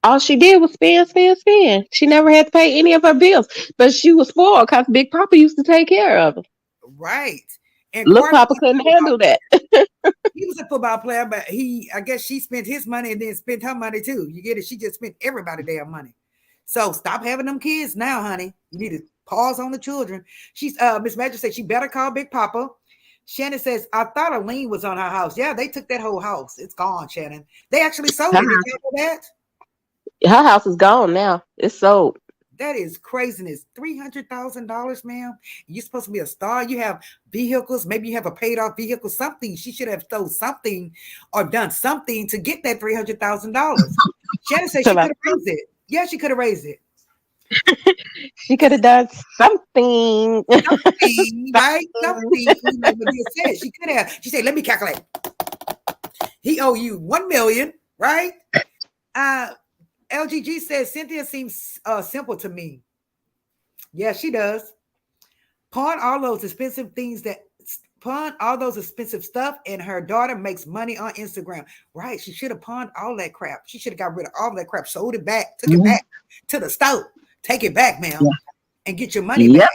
All she did was spend, spend, spend. She never had to pay any of her bills. But she was spoiled because Big Papa used to take care of her. Right. And Little Quarter Papa couldn't handle that. he was a football player, but I guess she spent his money and then spent her money too. You get it? She just spent everybody their money. So stop having them kids now, honey. You need to pause on the children. She's Miss Magic said she better call Big Papa. Shannon says, I thought a lien was on her house. Yeah, they took that whole house. It's gone, Shannon. They actually sold Her it. Did you know that? her house is gone now. It's sold. That is craziness. $300,000, ma'am. You're supposed to be a star. You have vehicles. Maybe you have a paid off vehicle. Something. She should have stole something or done something to get that $300,000. Shannon said she So could have raised it. Yeah, she could have raised it. she could have done something. Something, right? Something. Like what you said, she could have. She said, "Let me calculate. He owe you 1 million, right?" Uh, LGG says Cynthia seems simple to me. Yeah, she does. Pawn all those expensive things that pawn all those expensive stuff, and her daughter makes money on Instagram. Right? She should have pawned all that crap. She should have got rid of all that crap, sold it back, took it Mhm. back to the store. Take it back, ma'am, Yeah. and get your money back. Yep.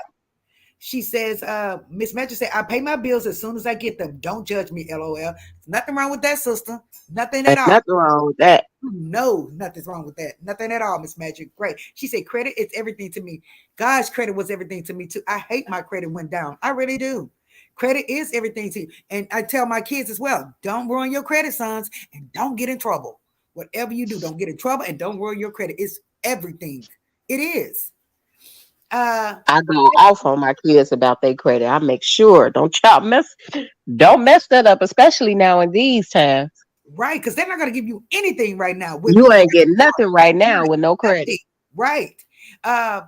She says, Miss Magic said, I pay my bills as soon as I get them. Don't judge me, LOL. Nothing wrong with that, sister. Nothing at There's all. nothing wrong with that. No, nothing's wrong with that. Nothing at all, Miss Magic. Great. She said, credit is everything to me. God's credit was everything to me, too. I hate my credit went down. I really do. Credit is everything to you. And I tell my kids as well, don't ruin your credit, sons, and don't get in trouble. Whatever you do, don't get in trouble and don't ruin your credit. It's everything. It is. Uh, I go off on my kids about their credit. I make sure don't mess that up, especially now in these times. right, because they're not going to give you anything right now with You ain't getting nothing right now with no nothing. credit. Right. Uh,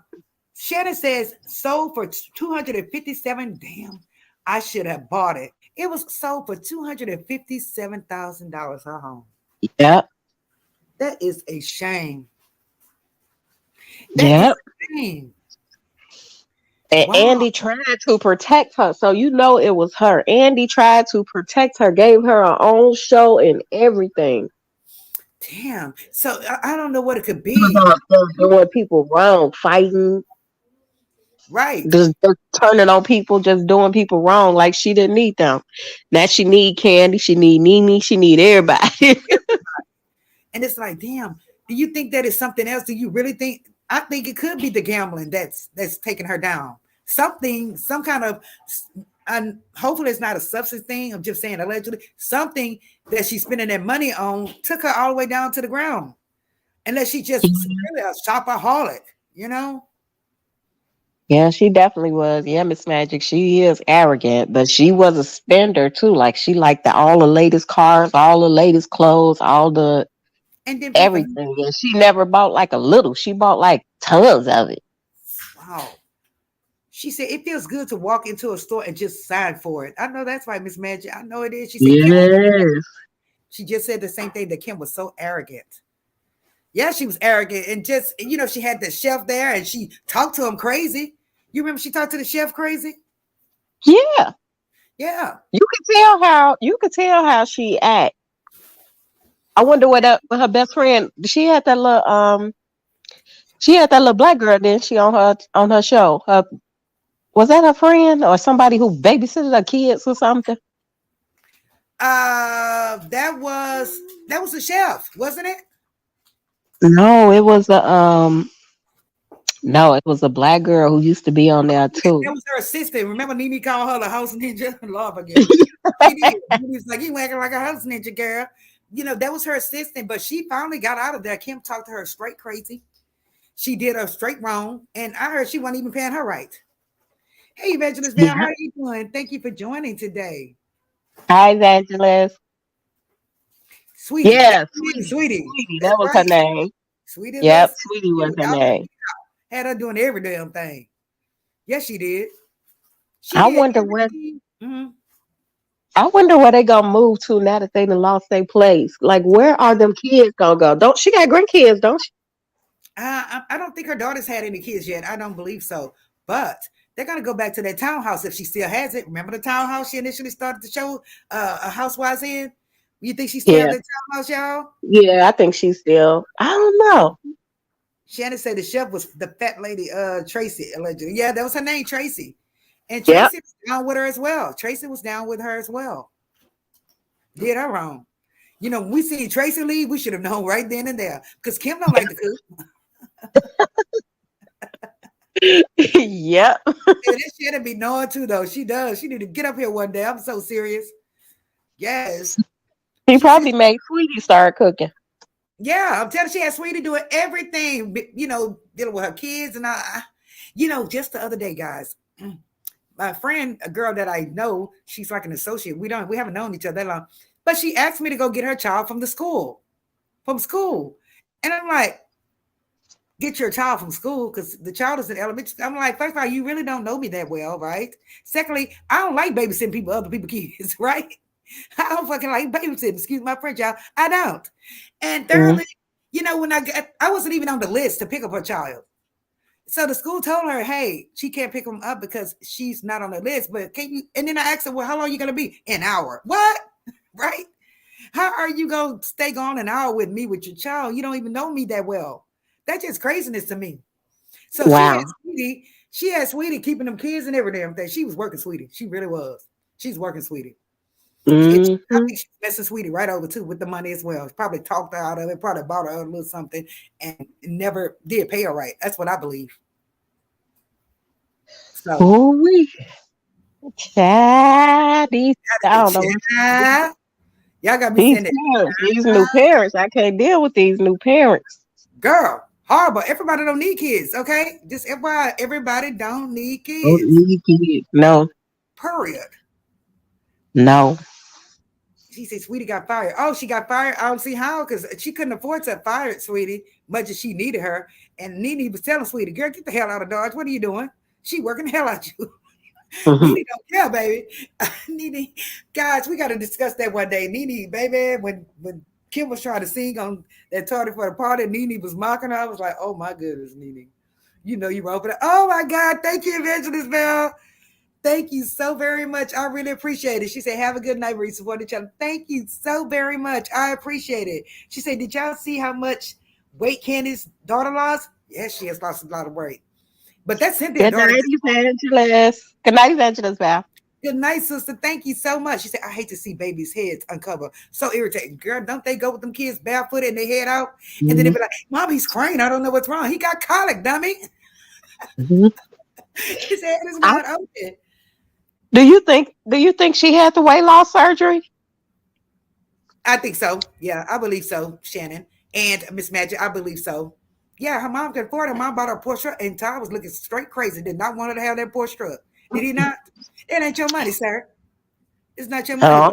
Shannon says sold for 257. Damn, I should have bought it. It was sold for $257,000. Her home. Yep. That is a shame. That is Yep. a shame. And Wow. Andy tried to protect her. So you know it was her. Andy tried to protect her, gave her her own show and everything. Damn. So I don't know what it could She was be. on stage doing people wrong, fighting, Right. just turning on people, just doing people wrong like she didn't need them. Now she need Candy, she need Nene, she need everybody. And it's like, damn, do you think that is something else? Do you really think? I think it could be the gambling that's taking her down. Something, some kind of, and hopefully it's not a substance thing. I'm just saying allegedly something that she's spending that money on took her all the way down to the ground. Unless she just really a shopaholic, you know? Yeah, she definitely was. Yeah, Miss Magic, she is arrogant, but she was a spender too. Like she liked all the latest cars, all the latest clothes, all the And then people, everything. And she never bought like a little. She bought like tons of it. wow. She said it feels good to walk into a store and just sign for it. I know that's right, Miss Magic. I know it is. She said Kim. Yes. She just said the same thing that Kim was so arrogant. Yeah, she was arrogant and just she had the chef there and she talked to him crazy. You remember she talked to the chef crazy? Yeah. Yeah. You could tell how she act. I wonder what her best friend she had that little black girl, didn't she, on her show? Was that her friend or somebody who babysitted her kids or something? That was the chef, wasn't it? No, it was a black girl who used to be on there too. That was her assistant. Remember Nene called her the house ninja? Lord forgive me. She did. He was like, you acting like a house ninja, girl. That was her assistant, but she finally got out of there. Kim talked to her straight crazy. She did her straight wrong. And I heard she wasn't even paying her right. Hey, Evangelist Val, how Yeah. are you doing? Thank you for joining today. Hi, Evangelist. Sweetie. That's Yeah, her name, Sweetie. Sweetie. Sweetie, That's that was her right. name. Sweetie little Yep, Sweetie. Sweetie She was was her out there. name. Had her doing every damn thing. Yes, she did. She I did wonder where everything. Mhm. I wonder where they gonna move to now that they done lost their place. Like, where are them kids gonna go? Don't she got grandkids? Don't she? I don't think her daughter's had any kids yet. I don't believe so. But they're gonna go back to that townhouse if she still has it. Remember the townhouse she initially started the show a housewives in? You think she still have Yeah, that townhouse, y'all? yeah. I think she's still. I don't know. Shannon said the chef was the fat lady, Tracy, allegedly. Yeah, that was her name, Tracy. And Yep. Tracy was down with her as well. Tracy was down with her as well. Did her wrong. When we see Tracy leave, we should have known right then and there. Because Kim don't like to cook. Yep. Yeah, this Shannon be knowing too, though. She does. She need to get up here one day. I'm so serious. Yes. He She said, probably made Sweetie start cooking. Yeah, I'm telling you, she had Sweetie doing everything, dealing with her kids and just the other day, guys. My friend, a girl that I know, she's like an associate. We haven't known each other that long, but she asked me to go get her child from school, and I'm like, get your child from school because the child is in elementary. I'm like, first of all, you really don't know me that well, right? Secondly, I don't like babysitting other people kids, right? I don't fucking like babysitting. Excuse my French, y'all. I don't. And Mm. thirdly, when I wasn't even on the list to pick up her child. So the school told her, hey, she can't pick them up because she's not on the list. But can you? And then I asked her, well, how long are you going to be? An hour. What? Right? How are you going to stay gone an hour with me with your child? You don't even know me that well. That's just craziness to me. So Wow. She had Sweetie keeping them kids and everything. She was working Sweetie. She really was. She's working Sweetie. I Hmm. think she's messing Sweetie right over too with the money as well. Probably talked her out of it, probably bought her a little something and never did pay her right. That's what I believe. So, Ooh, child, these, I don't know. child, y'all got me These saying it, parents, these new parents, I can't deal with these new parents. girl, horrible. Everybody don't need kids, okay? Just everybody don't need Don't kids. need kids. No, Period. no. She said Sweetie got fired. Oh, she got fired. I don't see how because she couldn't afford to fire Sweetie much as she needed her. And Nene was telling Sweetie, girl, get the hell out of Dodge. What are you doing? She working the hell out you. Mhm. Nene don't care, baby. Nene, guys, we got to discuss that one day. Nene, baby, when Kim was trying to sing on that tardy for the party, Nene was mocking her. I was like, oh my goodness, Nene. You know you were open. Oh my God, thank you, Evangelist Bell. Thank you so very much. I really appreciate it. She said, have a good night, we support each other. Thank you so very much. I appreciate it. She said, did y'all see how much weight Candy's daughter lost? Yes, she has lost a lot of weight. But that's Cynthia's Good daughter. night, Evangelist. Good night, Evangelist Val. Good night, sister. Thank you so much. She said, I hate to see babies' heads uncovered. So irritating. Girl, don't they go with them kids barefooted and their head out? And then they Mhm. be like, Mom, he's crying. I don't know what's wrong. He got colic, dummy. Mhm. His head is I, not open. do you think she had the weight loss surgery? I think so. Yeah, I believe so, Shannon. And Miss Magic, I believe so. Yeah, her mom could afford it. Her mom bought her a Porsche truck, and Todd was looking straight crazy. Did not want her to have that Porsche truck. Did he not? It ain't your money, sir. It's not your money. Oh,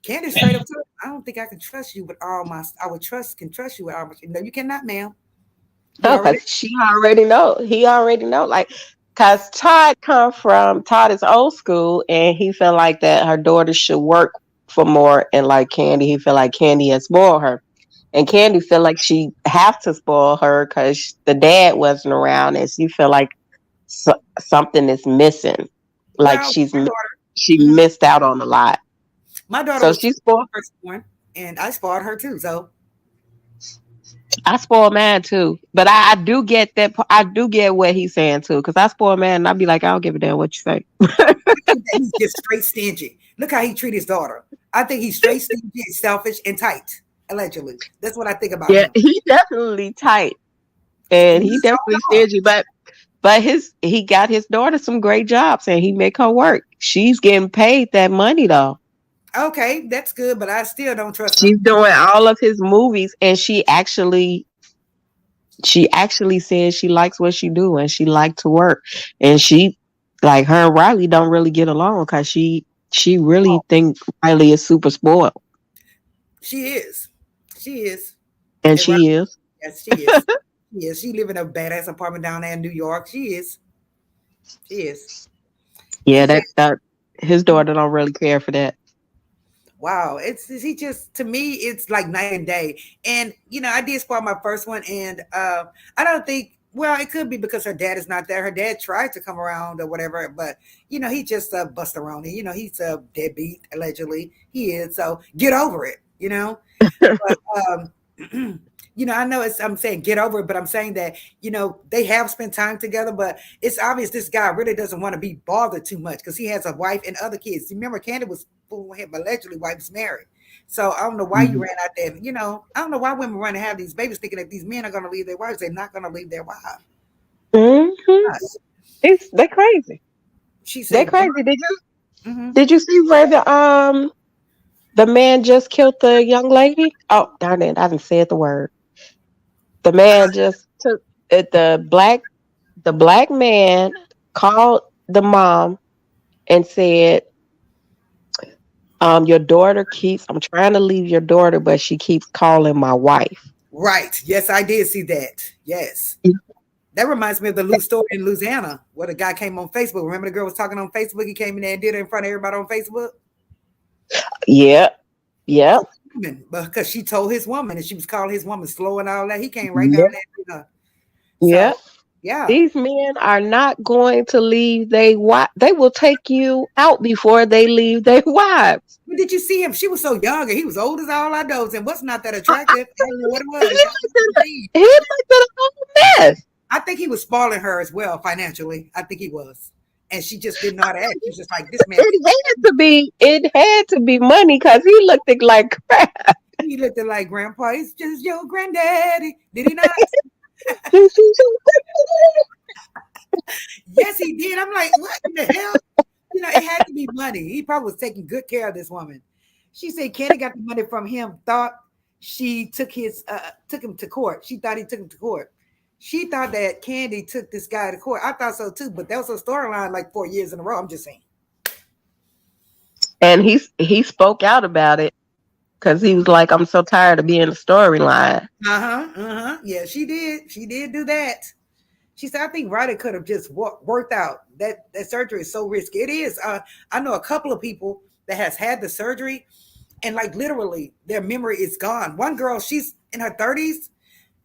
Candy straight up told her, I don't think I can trust you with all my I would trust you with all my no, you cannot, ma'am. You no, already because she already know. He already know. Like, cause Todd is old school, and he felt like that her daughter should work for more. And like Candy, he felt like Candy had spoiled her, and Candy felt like she have to spoil her because the dad wasn't around, and she felt like something is missing. Like well, she mhm. missed out on a lot. My daughter So was she 20 spoiled. first born, and I spoiled her too. So I spoil man too, but I do get that. I do get what he's saying too, because I spoil man, and I'd be like, I don't give a damn what you say. I think that he's just straight stingy. Look how he treat his daughter. I think he's straight stingy, selfish, and tight. Allegedly, that's what I think about Yeah, him. he definitely tight, and he definitely stingy. But he got his daughter some great jobs, and he make her work. She's getting paid that money though. Okay, that's good, but I still don't trust him. She's doing all of his movies, and she actually says she likes what she do, and she like to work, and she like her and Riley don't really get along because she really think Riley is super spoiled, She is. She is. and And right, she is. yes, she is. She is. She live in a badass apartment down there in New York. She is. She is. Yeah, He just that his daughter don't really care for that. wow. It's he just to me it's like night and day. And I did spoil my first one, and I don't think. Well, it could be because her dad is not there. Her dad tried to come around or whatever, but he just bust around. He's a deadbeat allegedly. He is. So get over it. But I know I'm saying get over it, but I'm saying that they have spent time together, but it's obvious this guy really doesn't want to be bothered too much because he has a wife and other kids. Remember, Candy was fooling him allegedly wife's married, so I don't know why you Mhm. ran out there. I don't know why women run to have these babies thinking that these men are going to leave their wives. They're not going to leave their wives. Mhm. They're crazy. She They're said, crazy. Did you mm-hmm. did you see where the man just killed the young lady? Oh darn it! I haven't said the word. The man just took it. The black man called the mom and said, your daughter keeps. I'm trying to leave your daughter, but she keeps calling my wife. Right. Yes, I did see that. Yes. That reminds me of the loose story in Louisiana where the guy came on Facebook. Remember the girl was talking on Facebook? He came in there and did it in front of everybody on Facebook? Yep, yep, But because she told his woman and she was calling his woman slow and all that, he came right down yep, there. So, yep. yeah. These men are not going to leave they wife. They will take you out before they leave their wives. But did you see him? She was so young and he was old as all our knows and was not that I attractive. I don't know what it he was. looked at he looked at a whole mess. I think he was spoiling her as well financially. I think he was. And she just didn't know how to act. She was just like, this man, It had to be money because he looked like crap. he looked at like grandpa. He's just your granddaddy. Did he not? Yes, he did. I'm like, what in the hell? It had to be money. He probably was taking good care of this woman. She said Kenny got the money from him, thought she took him to court. She thought he took him to court. She thought that Candy took this guy to court. I thought so too, but that was a storyline like 4 years in a row. I'm just saying. And he spoke out about it because he was like, "I'm so tired of being a storyline." Yeah, she did. She did do that. She said, I think Ryder could have just worked out. That surgery is so risky. It is. I know a couple of people that has had the surgery and like literally their memory is gone. One girl, she's in her 30s.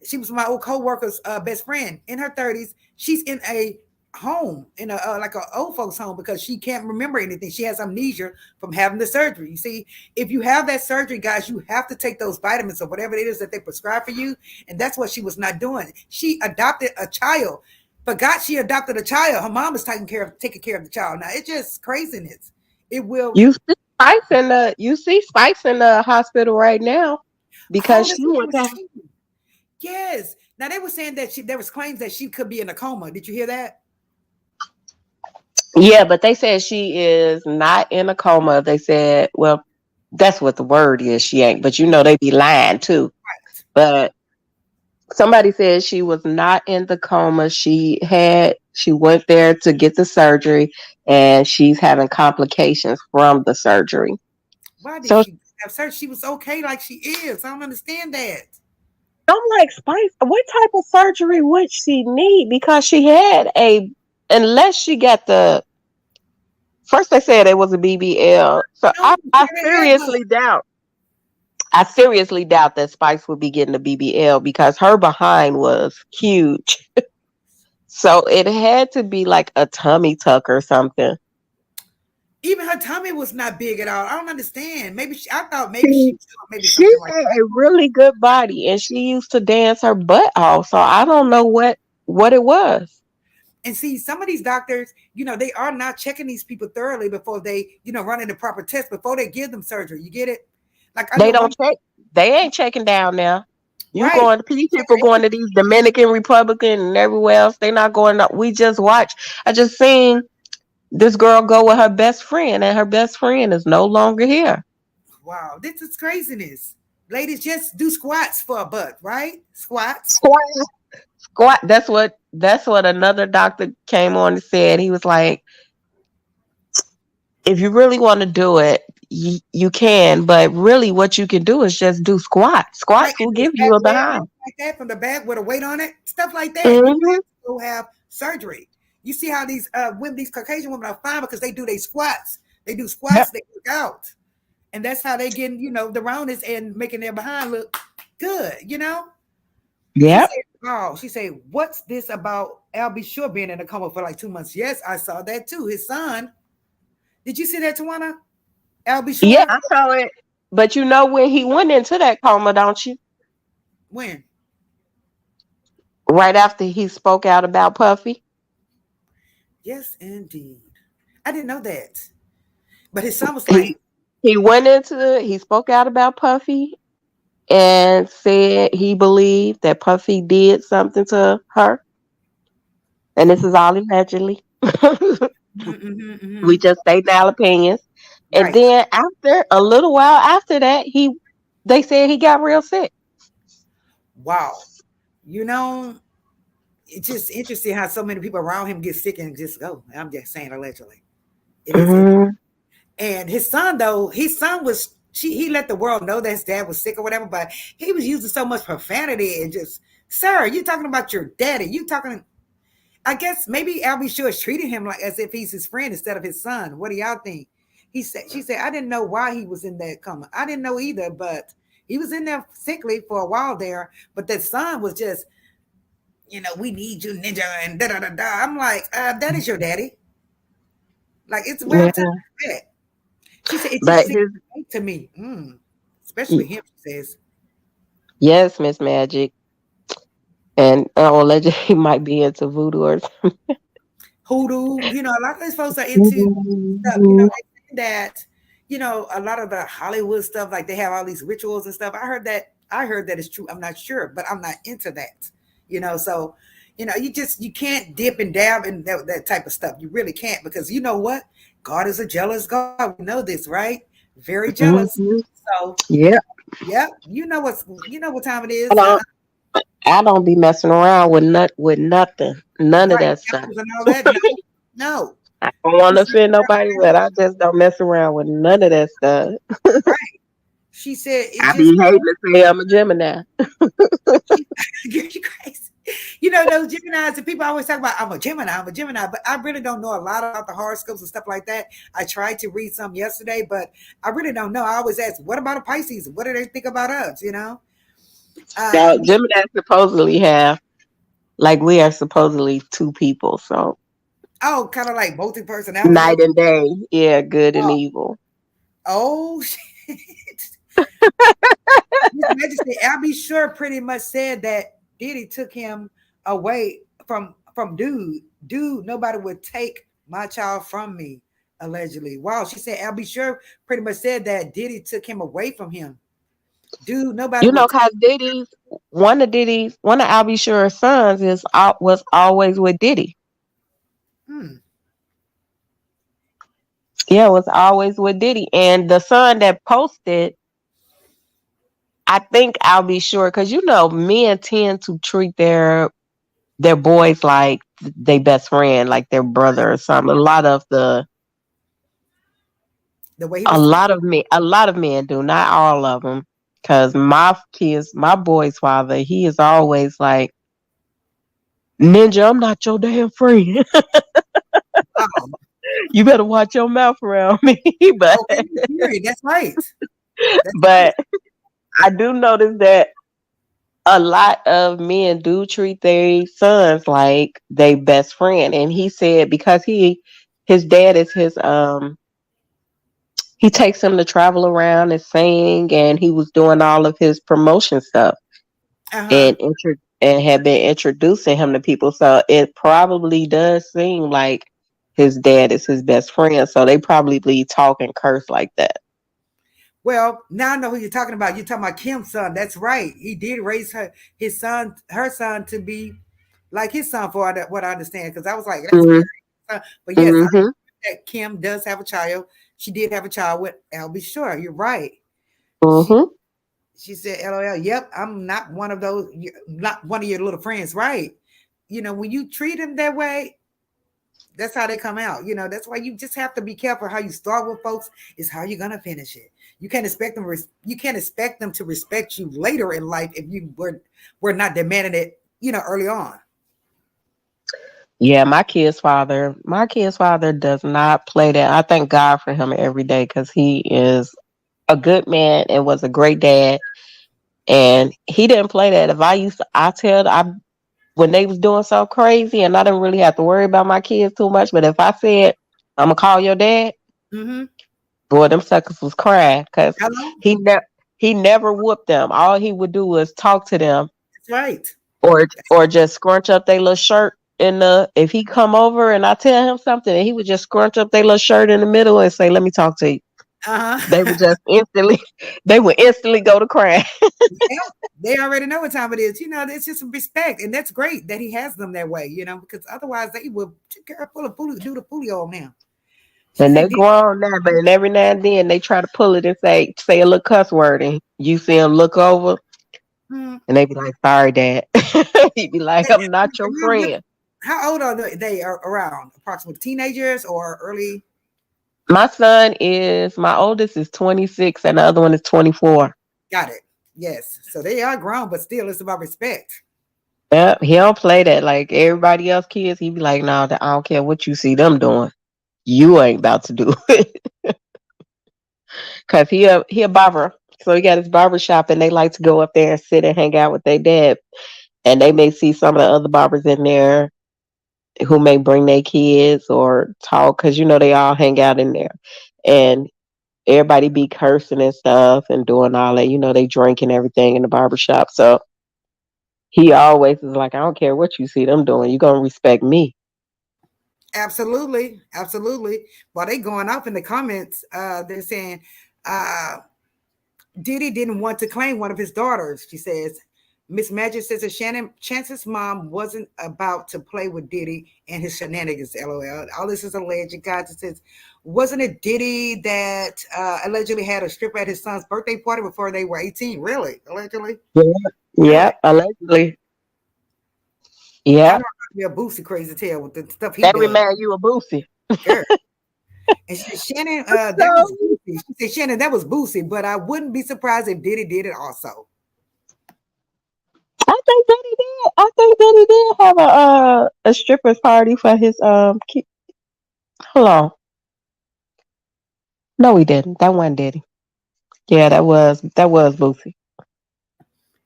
She was my old co-worker's best friend in her 30s. She's in a home, in a like an old folks home because she can't remember anything. She has amnesia from having the surgery. You see, if you have that surgery, guys, you have to take those vitamins or whatever it is that they prescribe for you. And that's what she was not doing. She adopted a child, forgot she adopted a child. Her mom is taking care of the child. Now it's just craziness. It will. You see Spice in the hospital right now Oh, because that's she what they went were to. saying. Yes. Now they were saying that there was claims that she could be in a coma. Did you hear that? Yeah, but they said she is not in a coma. They said, well, that's what the word is. She ain't, but they be lying too. But somebody said she was not in the coma. She went there to get the surgery, and she's having complications from the surgery. Why did So she have surgery? She was okay like she is. I don't understand that. I'm like, Spice, what type of surgery would she need? Because she had unless she got the first they said it was a BBL. So No, I, she I never had one. seriously doubt. I seriously doubt that Spice would be getting a BBL because her behind was huge. So it had to be like a tummy tuck or something. Even her tummy was not big at all. I don't understand. I thought maybe she She was doing maybe she something like had that. a really good body and she used to dance her butt off. So I don't know what it was. And see, some of these doctors, they are not checking these people thoroughly before they, running the proper test before they give them surgery. You get it? Like I They know don't one, check. They ain't checking down now. right? These Check people going to these Dominican Republican and everywhere else. They not going. We just watch. I just seen this girl go with her best friend, and her best friend is no longer here. wow, this is craziness. Ladies, just do squats for a butt, right? Squats. Squat, squat. That's what another doctor came on and said. He was like, if you really want to do it, you can, but really, what you can do is just do squats. Right, Squats will and those give you back a leg behind. lifts like that from the back with a weight on it, stuff like that. You don't Hmm. have to go have surgery. You see how these women, these Caucasian women are fine because they do their squats. They do Yep. squats, they work out. And that's how they get, the roundness and making their behind look good. She Yep. said, oh, she said, what's this about Albie Shore being in a coma for like 2 months? Yes, I saw that too. His son. Did you see that, Tawana? Albie Yeah, Shore? I saw it. But when he went into that coma, don't you? When? Right after he spoke out about Puffy. Yes, indeed. I didn't know that. But his son was like, He he spoke out about Puffy and said he believed that Puffy did something to her. And this is all allegedly. We mm-hmm. just state our opinions. And Right. then after a little while after that, they said he got real sick. Wow. you know, it's just interesting how so many people around him get sick and just go. I'm just saying allegedly. It is interesting. Mhm. And his son, though, his son was he let the world know that his dad was sick or whatever, but he was using so much profanity and just, sir, you talking about your daddy. You talking, I guess maybe Albie Shore is treating him like as if he's his friend instead of his son. What do y'all think? She said, I didn't know why he was in that coma. I didn't know either, but he was in there sickly for a while there. But that son was just, we need you, ninja, and da da da da. I'm like, that is your daddy. Like, it's where Yeah, to respect. She said, it but just seems his right to me. Especially him, she says. yes, Miss Magic, and allegedly he might be into voodoo or Hoodoo, a lot of these folks are into stuff, something. they say that, a lot of the Hollywood stuff, like they have all these rituals and stuff. I heard that is true. I'm not sure, but I'm not into that, so, you can't dip and dab in that type of stuff. You really can't, because you know what? God is a jealous God. We know this, right? Very jealous. Hmm. So, Yeah, yeah, you know what time it I is. don't. I don't be messing around with nothing, none of Right. that stuff. Temples and all that. No, no. I don't want She to said, offend nobody, but I just don't mess around with none of that stuff. right. She said it I just be hating to say I'm a Gemini. she, you crazy. Those Geminis, and people always talk about I'm a Gemini, but I really don't know a lot about the horoscopes and stuff like that. I tried to read some yesterday, but I really don't know. I always ask, what about a Pisces? What do they think about us? Now, Me, Gemini supposedly have like we are supposedly two people, so oh, kind of like multi personality. night and day. Yeah, good and evil. Oh, shit. His Majesty Albie Shore pretty much said that Diddy took him away from dude. Dude, nobody would take my child from me, allegedly. Wow, she said Albie Shore pretty much said that Diddy took him away from him. Dude, nobody You know, would take. cause one of Albie Sure's sons was always with Diddy. Hmm. Yeah, was always with Diddy, and the son that posted, I think I'll be sure because men tend to treat their boys like their best friend, like their brother or something. The way he A was talking. lot of men, a lot of men do, not all of them. Because my boy's father, he is always like, Ninja, I'm not your damn friend. Wow. You better watch your mouth around me. but Okay, period. That's right. That's right. but I do notice that a lot of men do treat their sons like their best friend. And he said because his dad is he takes him to travel around and sing, and he was doing all of his promotion stuff Uh-huh. and and had been introducing him to people. So it probably does seem like his dad is his best friend. So they probably talk and curse like that. Well, now I know who you're talking about. You're talking about Kim's son. That's right. He did raise her son to be like his son, for what I understand. Because I was like, that's Mm-hmm. weird. But yes, I Mm-hmm. that Kim does have a child. She did have a child with Albie Shore. You're right. She Mm-hmm. she said, "LOL. Yep, I'm not one of those. Not one of your little friends, right? When you treat them that way, that's how they come out. That's why you just have to be careful how you start with folks. Is how you're gonna finish it. You can't expect them to respect you later in life if you were not demanding it. Early on. Yeah, my kid's father does not play that. I thank God for him every day because he is a good man and was a great dad. And he didn't play that. If I used to, I when they was doing so crazy, and I didn't really have to worry about my kids too much. But if I said I'm gonna call your dad, Mm-hmm. boy, them suckers was crying because Hello. he never he never whooped them. All he would do was talk to them That's right. or just scrunch up their little shirt in the if he come over and I tell him something and he would just scrunch up their little shirt in the middle and say, "Let me talk to you." They would Uh-huh. just instantly they would instantly go to crying. Yeah, they already know what time it is. It's just some respect, and that's great that he has them that way. Because otherwise they will pull a fully do the fully on them. She And said, they grown now, but then every now and then they try to pull it and say a little cuss word and you see them look over. Hmm. And they be like, sorry, Dad. He'd be like, I'm not your friend. How old are they around? Approximately teenagers or early? My oldest is 26 and the other one is 24. Got it. Yes. So they are grown, but still, it's about respect. Yeah, he don't play that like everybody else kids. He be like, no, I don't care what you see them doing. You ain't about to do it. Cause he a barber. So he got his barber shop and they like to go up there and sit and hang out with their dad. And they may see some of the other barbers in there who may bring their kids or talk because they all hang out in there. And everybody be cursing and stuff and doing all that. They drink and everything in the barber shop. So he always is like, I don't care what you see them doing. You're gonna respect me. Absolutely. Absolutely. While they going off in the comments, they're saying, uh, Diddy didn't want to claim one of his daughters. She says, Miss Magic says that Shannon Chance's mom wasn't about to play with Diddy and his shenanigans. LOL. All this is alleged. Guys, it says, wasn't it Diddy that allegedly had a strip at his son's birthday party before they were 18? Really? Allegedly? Yeah. Really? Yeah, allegedly. I Yeah. don't know. Be a Boosie crazy tale with the stuff he That does. remind you of Boosie. Girl. And she said, Shannon, that was So Boosie. She said, Shannon, that was Boosie, but I wouldn't be surprised if Diddy did it also. I think that he did have a strippers party for his kid. Hold on. No, he didn't. That one did he? Yeah, that was Boosie.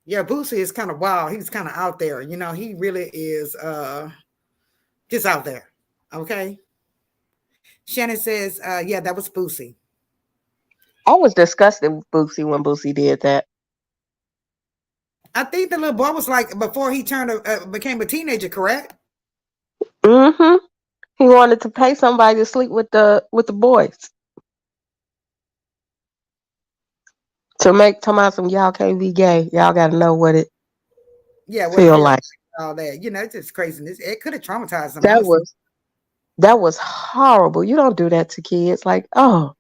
Yeah, Boosie is kind of wild. He's kind of out there. He really is just out there. Okay. Shannon says, yeah, that was Boosie. I was disgusted with Boosie when Boosie did that. I think the little boy was like before he turned became a teenager, correct? Mm-hmm. He wanted to pay somebody to sleep with the boys to make come out some y'all can't be gay. Y'all got to know what it Yeah, what it feel feels like. like, all that. It's just craziness. It could have traumatized him, That honestly. was that was horrible. You don't do that to kids. Like, oh,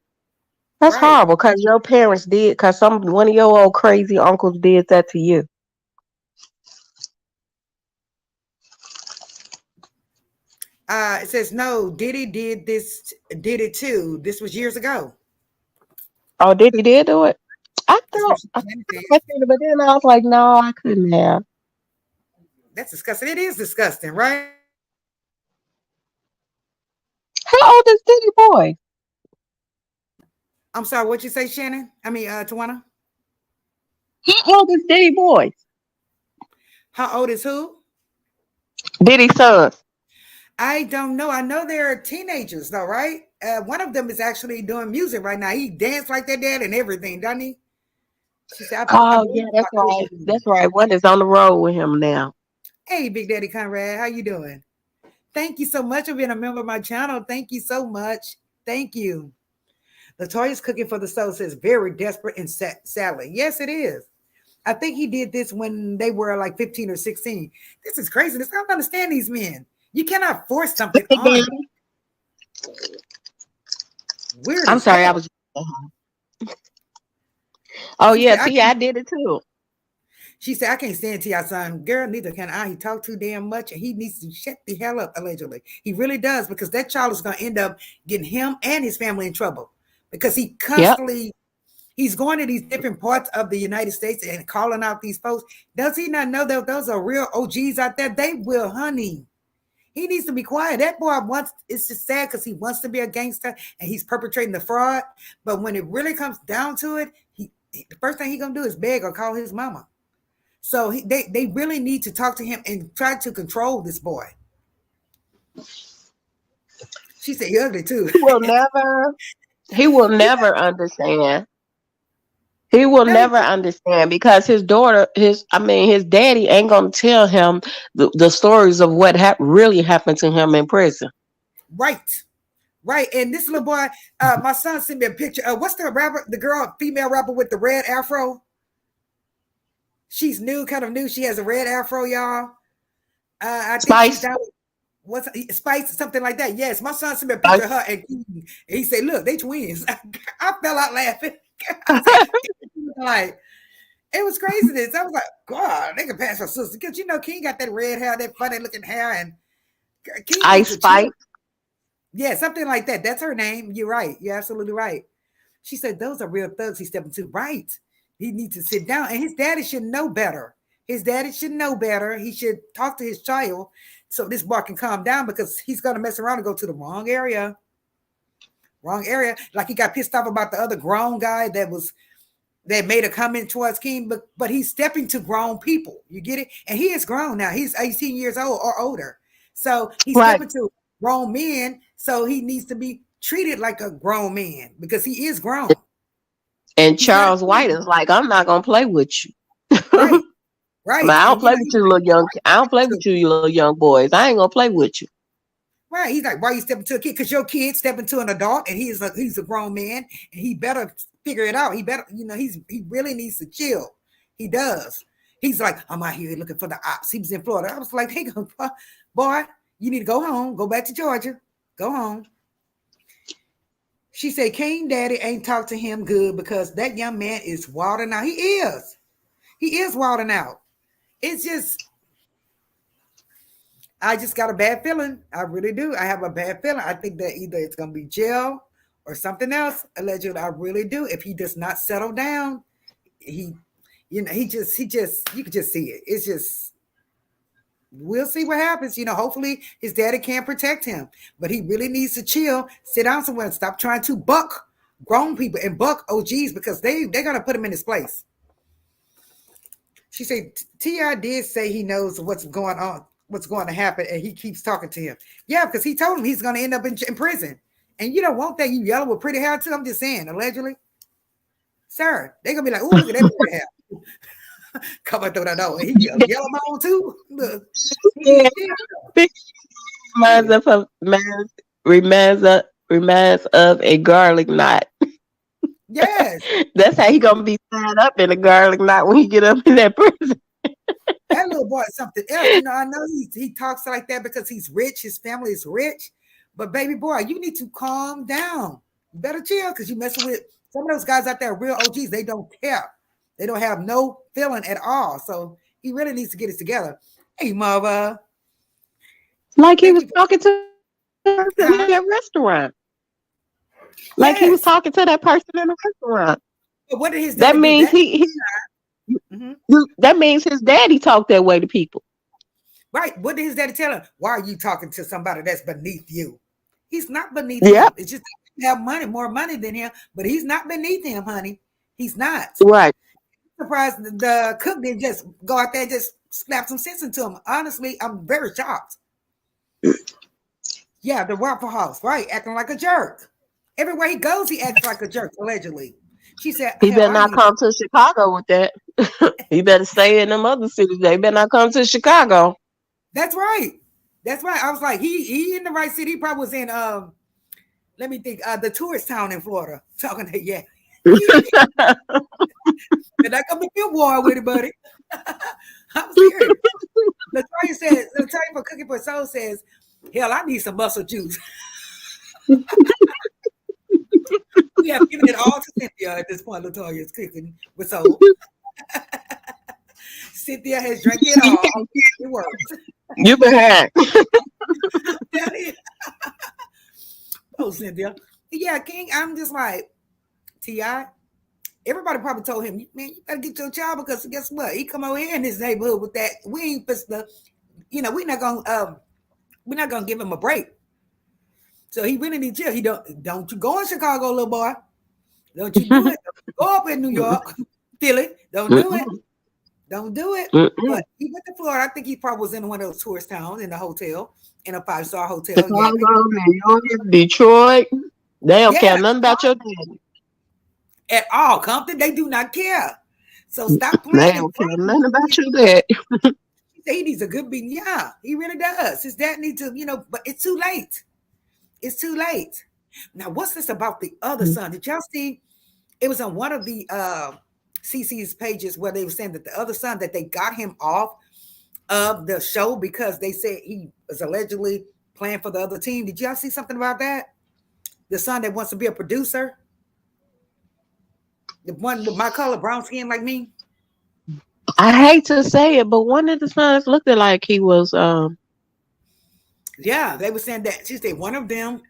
that's Right. horrible because your parents did. Because one of your old crazy uncles did that to you. It says no. Diddy did it too. This was years ago. Oh, did he did do it? That's what I Shannon thought says. I seen it, but then I was like, no, I couldn't have. That's disgusting. It is disgusting, right? How old is Diddy boy? I'm sorry. What you say, Shannon? I mean, Tawana. How old is Diddy boy? How old is who? Diddy son. I don't know. I know they're teenagers, though, right? One of them is actually doing music right now. He danced like their dad and everything, doesn't he? She said, I Oh yeah, believe that's about right. everything. That's right. One is on the road with him now. Hey, Big Daddy Conrad, how you doing? Thank you so much for being a member of my channel. Thank you so much. Thank you. Latoya's Cooking for the Soul says, very desperate and sadly. Yes, it is. I think he did this when they were like 15 or 16. This is crazy. I don't understand these men. You cannot force something Big on them. Daddy. Weird I'm as sorry, I hell. was. Oh She said, yeah, T, I did it too. I can't stand T.I. son. Girl, neither can I. He talked too damn much and he needs to shut the hell up, allegedly. He really does, because that child is going to end up getting him and his family in trouble, because he Yep. constantly, he's going to these different parts of the United States and calling out these folks. Does he not know that those are real OGs out there? They will, honey. He needs to be quiet. That boy wants, it's just sad because he wants to be a gangster and he's perpetrating the fraud. But when it really comes down to it, the first thing he's going to do is beg or call his mama. So they really need to talk to him and try to control this boy. She said he ugly too. He will never. He will Yeah, never understand. He will no, never understand because his daughter, his daddy ain't gonna tell him the stories of what really happened to him in prison. right, right. And this little boy, my son sent me a picture. What's the rapper, the girl, female rapper with the red afro? She's new, kind of new. She has a red afro, y'all. I think she's Spice. down with what's Spice, something like that. Yes, my son sent me a picture of Spice. her and he said, "Look, they twins." I fell out laughing. I said, like, It was craziness. I was like, God, they can pass her sister. Because, King got that red hair, that funny looking hair. And King needs Ice to chill. Spice. Yeah, something like that. That's her name. You're right. You're absolutely right. She said, those are real thugs he's stepping to. Right. He needs to sit down. And his daddy should know better. His daddy should know better. He should talk to his child so this boy can calm down because he's going to mess around and go to the wrong area. Wrong area. Like he got pissed off about the other grown guy that made a comment towards King, but he's stepping to grown people. You get it? And he is grown now. He's 18 years old or older. So he's Right. stepping to grown men. So he needs to be treated like a grown man because he is grown. And He's not a Charles White kid. is like, I'm not gonna play with you. Right, I right. don't And play with you little young. I don't play to, with you little young boys. I ain't gonna play with you. right. He's like, why are you stepping to a kid? Because your kid stepping to an adult and he's a grown man and he better figure it out. He better, he really needs to chill. He does. He's like, I'm out here looking for the ops. He was in Florida. I was like, hey, boy, you need to go home. Go back to Georgia. Go home. She said, King Daddy ain't talked to him good because that young man is wilding out. He is. He is wilding out. It's just, I just got a bad feeling. I really do. I have a bad feeling. I think that either it's going to be jail or something else. Allegedly, I really do. If he does not settle down, he just, you can just see it. It's just, we'll see what happens. Hopefully his daddy can protect him, but he really needs to chill, sit down somewhere and stop trying to buck grown people and buck OGs because they're going to put him in his place. She said, T.I. did say he knows what's going on, what's going to happen, and he keeps talking to him. Yeah, because he told him he's going to end up in prison. And you don't want that. You yellow with pretty hair too. I'm just saying, allegedly. Sir, they're going to be like, oh, look at that pretty hair. Coming through the door. He yellow bone too. Look. Yeah. Reminds of a garlic knot. Yes. That's how he gonna be tied up in a garlic knot when he get up in that prison. That little boy is something else. I know he talks like that because he's rich. His family is rich. But baby boy, you need to calm down. You better chill because you messing with some of those guys out there, real OGs. They don't care. They don't have no feeling at all. So he really needs to get it together. Hey, mother. Like he was talking to the person in that restaurant. Like he was talking to that person in the restaurant. But what did his daddy do? That means his daddy talked that way to people. Right. What did his daddy tell him? Why are you talking to somebody that's beneath you? He's not beneath him. It's just you have more money than him, but he's not beneath him, honey. He's not. Right. I'm surprised the cook didn't just go out there and just slap some sense into him. Honestly, I'm very shocked. Yeah, the Waffle House, right? Acting like a jerk. Everywhere he goes, he acts like a jerk, allegedly. She said, he better not come to Chicago with that. He better stay in them other cities. They better not come to Chicago. That's right. That's right. I was like, he in the right city. He probably was in let me think, the tourist town in Florida. Talking to yeah. And I come to feel war with it, buddy. I'm serious. Latoya for Cooking for Soul says, hell, I need some muscle juice. We have given it all to Cynthia at this point. Latoya is cooking with soul. Cynthia has drank it all. It works. You behind. Oh, Cynthia. Yeah, King, I'm just like, T.I., everybody probably told him, man, you better get your child because guess what? He come over here in this neighborhood with that. We ain't we're not gonna give him a break. So he really needs chill. He don't you go in Chicago, little boy. Don't you do it. Don't go up in New York, Philly. Don't do it. Don't do it. But he went to Florida. I think he probably was in one of those tourist towns in a hotel, in a 5-star hotel. Chicago, New York, Detroit. They don't care nothing about your daddy. At all. Compton, they do not care. So stop playing. They don't care nothing about your daddy. He needs a good beating. Yeah, he really does. His dad needs to, but it's too late. It's too late. Now, what's this about the other son? Did y'all see? It was on one of the CC's pages where they were saying that the other son, that they got him off of the show because they said he was allegedly playing for the other team. Did y'all see something about that? The son that wants to be a producer. The one with my color, brown skin like me. I hate to say it, but one of the sons looked like he was Yeah, they were saying that. She said one of them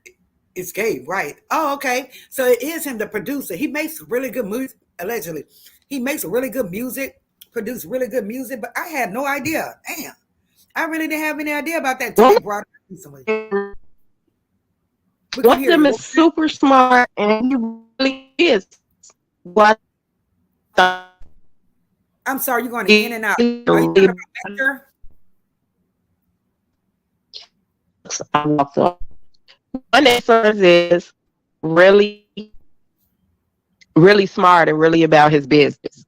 is gay, right? Oh, okay. So it is him, the producer. He makes really good music, allegedly. He makes really good music, produce really good music, but I had no idea. Damn. I really didn't have any idea about that until one they of brought it up recently. We one couldn't of hear them you. is super smart and he really is. Well, I'm sorry, you're going in and out. he Are you talking really about Lecter? I walked up. One of the sons is really, really smart and really about his business.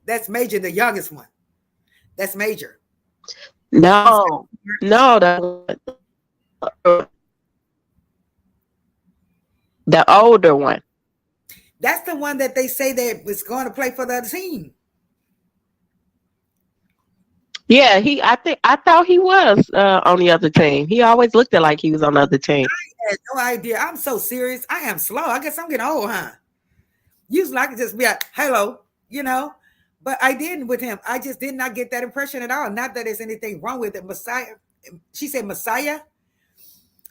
That's Major, the youngest one. That's Major. He's No, no, the older one. that's the one that they say that was going to play for the other team. Yeah, I thought he was on the other team. He always looked like he was on the other team. I had no idea. I'm so serious. I am slow. I guess I'm getting old, huh? Usually I could just be like, hello, you know. But I didn't with him. I just did not get that impression at all. Not that there's anything wrong with it. Messiah, she said Messiah.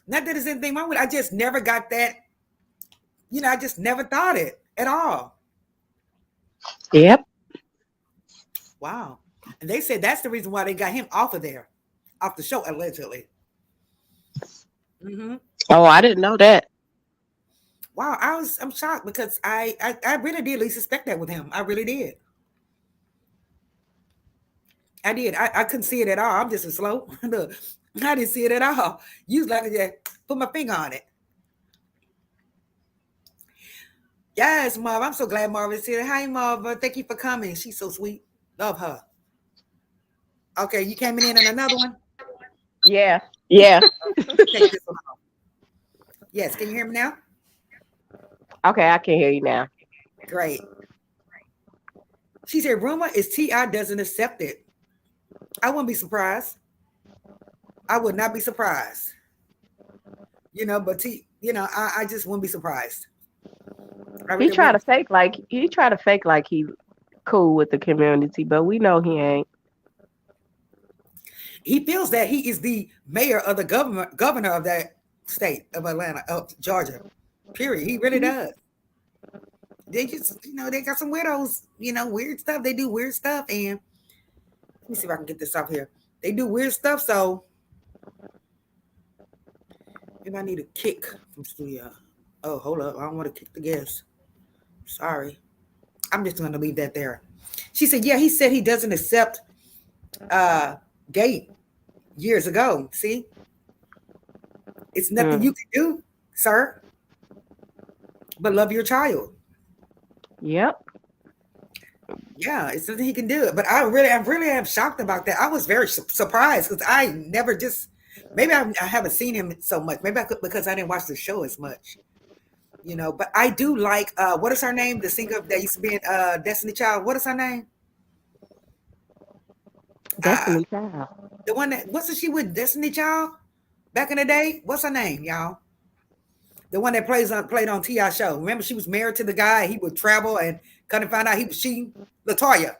Not that there's anything wrong with it. I just never got that, I just never thought it at all. Yep. Wow. And they said that's the reason why they got him off of there, off the show, allegedly. Hmm. Oh, I didn't know that. Wow, I'm shocked because I really did at least suspect that with him. I really did. I did. I couldn't see it at all. I'm just a slow. Look, I didn't see it at all. Usually I could just put my finger on it. Yes, Marv. I'm so glad Marv is here. Hi, Marv. Thank you for coming. She's so sweet. Love her. Okay, you came in on another one. Yeah. Yeah. Take this one off. Yes, can you hear me now? Okay, I can hear you now. Great. She said, rumor is T.I. doesn't accept it. I wouldn't be surprised. I would not be surprised. But I just wouldn't be surprised. I He really tried to wouldn't. fake like he cool with the community, but we know he ain't. He feels that he is the mayor of the governor of that state of Atlanta, of Georgia. Period. He really does. They just, they got some weirdos, weird stuff. They do weird stuff. And let me see if I can get this off here. They do weird stuff. So maybe I need a kick from studio. Oh, hold up. I don't want to kick the guest. Sorry. I'm just going to leave that there. She said, yeah, he said he doesn't accept gay years ago. See, it's nothing you can do, sir, but love your child. Yep. Yeah, it's something he can do. But I really am shocked about that. I was very surprised because I never just, maybe I haven't seen him so much. Maybe I could because I didn't watch the show as much. But I do like what is her name? The singer that used to be in Destiny Child. What is her name? Uh Destiny Child. the one that wasn't she with Destiny Child back in the day? What's her name, y'all? The one that played on T.I. show. Remember, she was married to the guy. He would travel and kind of find out he was cheating. Latoya.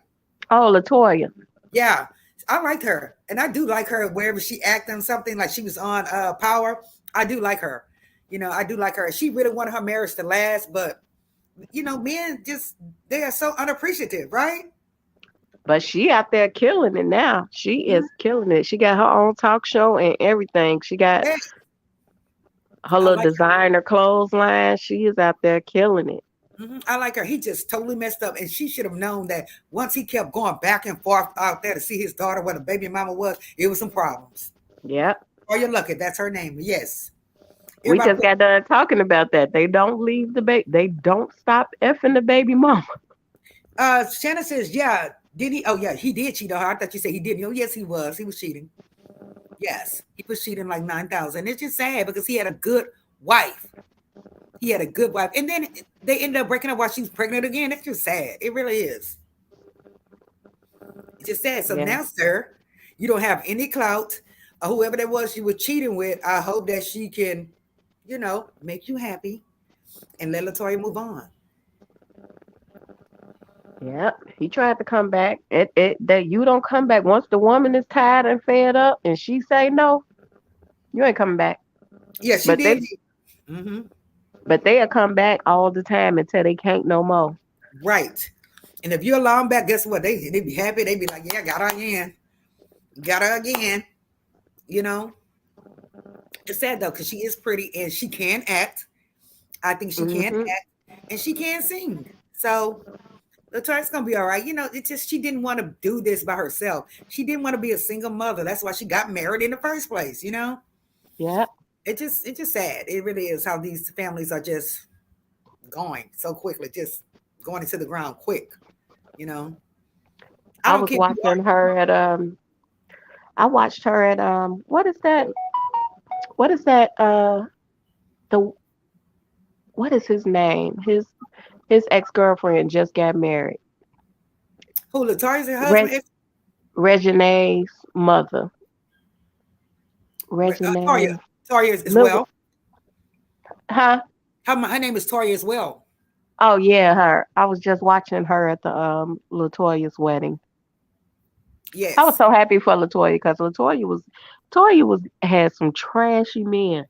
Oh, Latoya. Yeah, I liked her, and I do like her wherever she acted on something like she was on Power. I do like her. I do like her. She really wanted her marriage to last, but men just they are so unappreciative, right? But she out there killing it now. She Mhm. is killing it. She got her own talk show and everything. She got Yeah, her I little like designer clothes line. She is out there killing it. her. I like her. He just totally messed up, and she should have known that once he kept going back and forth out there to see his daughter, where the baby mama was, it was some problems. Yep. Oh, you're lucky. That's her name. Yes. We Everybody just put got done talking about that. They don't leave the baby. They don't stop effing the baby mama. Shannon says, yeah, did he? Oh, yeah, he did cheat on her. I thought you said he didn't. Oh, yes, he was. He was cheating. Yes, he was cheating like 9,000. It's just sad because he had a good wife. He had a good wife. And then they ended up breaking up while she was pregnant again. That's just sad. It really is. It's just sad. So Yeah. now, sir, you don't have any clout. Whoever that was you were cheating with, I hope that she can, make you happy and let Latoya move on. Yeah, he tried to come back. That you don't come back once the woman is tired and fed up, and she say no, you ain't coming back. Yeah, she But did. they, Hmm. but they'll come back all the time until they can't no more. Right. And if you allow them back, guess what? They be happy. They be like, yeah, got her again. Got her again. You know, it's sad though, because she is pretty and she can act. I think she can Hmm. act and she can sing. So Latoya's gonna be all right. You know, it's just she didn't want to do this by herself. She didn't want to be a single mother. That's why she got married in the first place, you know? Yeah, It's just sad. It really is how these families are just going so quickly, just going into the ground quick, you know. I I don't was care if you watching her at I watched her at what is that? What is that? The what is his name? His ex girlfriend just got married. who Latoya's her Reg, husband is. Regine's mother. Toya. Regine. Toya is as Look, well. huh? Her name is Toya as well. Oh yeah, her. I was just watching her at the Latoya's wedding. I was Yes. so happy for Latoya because Latoya was had some trashy men.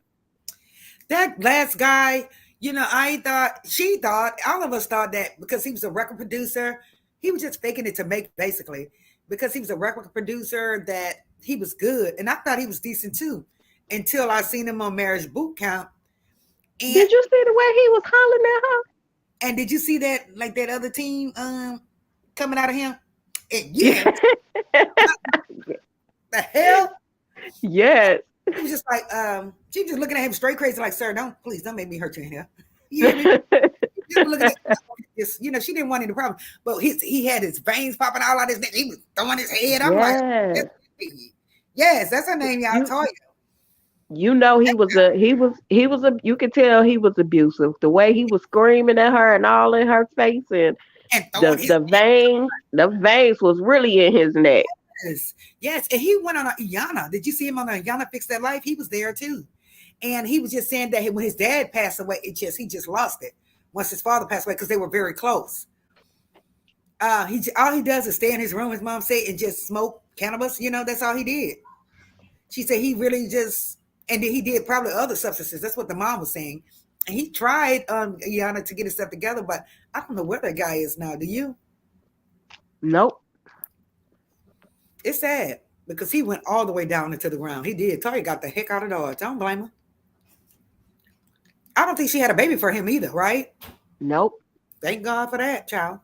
That last guy, I thought, she thought, all of us thought that because he was a record producer, he was just faking it to make it, basically. Because he was a record producer, that he was good. And I thought he was decent too, until I seen him on Marriage Boot Camp. And Did you see the way he was hollering at her? and did you see that, like that other team coming out of him? And Yeah. yeah, the hell? Yes. He was just like, she was just looking at him straight crazy, like, sir, please don't make me hurt you in here. You hear me? Just looking at this, she didn't want any problem. But he had his veins popping all out his neck. He was throwing his head. I'm like, Yes. yes, that's her name, y'all. You Toya. you know he was a you could tell he was abusive. The way he was screaming at her and all in her face and And the throwing his the veins the veins was really in his neck. yes, yes. And he went on a Iyanla. Did you see him on a Iyanla Fix That Life? He was there too. And he was just saying that when his dad passed away, he just lost it once his father passed away because they were very close. All he does is stay in his room, his mom said, and just smoke cannabis. That's all he did. She said he really just, and then he did probably other substances. That's what the mom was saying. And he tried Yana to get his stuff together, but I don't know where that guy is now. Do you? Nope. It's sad because he went all the way down into the ground. He did. Tori got the heck out of Dodge. I don't blame her. I don't think she had a baby for him either, right? Nope. Thank God for that, child.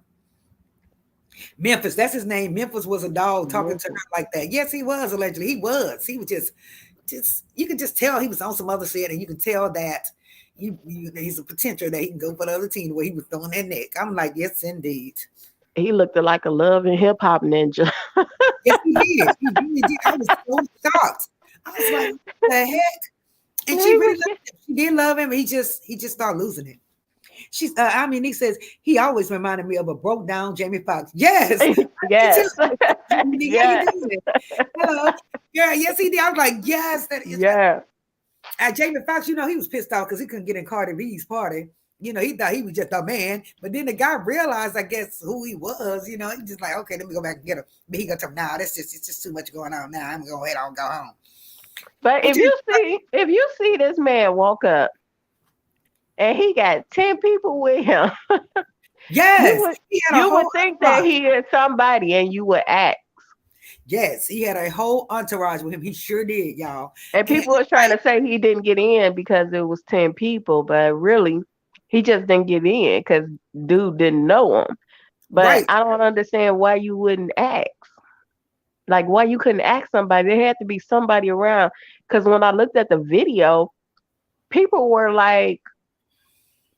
Memphis, that's his name. Memphis was a dog talking to her like that. Yes, he was allegedly. He was. He was just you could just tell he was on some other shit, and you can tell that he's a potential that he can go for the other team the way he was throwing that neck. I'm like, yes, indeed. He looked like a love and hip hop ninja. Yes, he did. He really did. I was so shocked. I was like, what the heck? And she really loved him. She did love him. He just started losing it. He says he always reminded me of a broke down Jamie Foxx. Yes, me too. Yes. Dominique, how you Yes. doing? Hello. Yeah, yes, he did. I was like, yes, that is. Yeah. Jamie Foxx, he was pissed off because he couldn't get in Cardi B's party. He thought he was just a man, but then the guy realized, I guess, who he was. He just like, okay, let me go back and get him. But he got to him, nah, it's just too much going on now. I'm gonna go ahead and go home. But But if you see this man walk up and he got 10 people with him, you yes, would he had a you would whole think that entourage. he is somebody and you would act. Yes, he had a whole entourage with him. He sure did, y'all. And And people was trying to say he didn't get in because it was 10 people, but really he just didn't get in because dude didn't know him. But right, I don't understand why you wouldn't ask. Like why you couldn't ask somebody. There had to be somebody around. Because when I looked at the video, people were like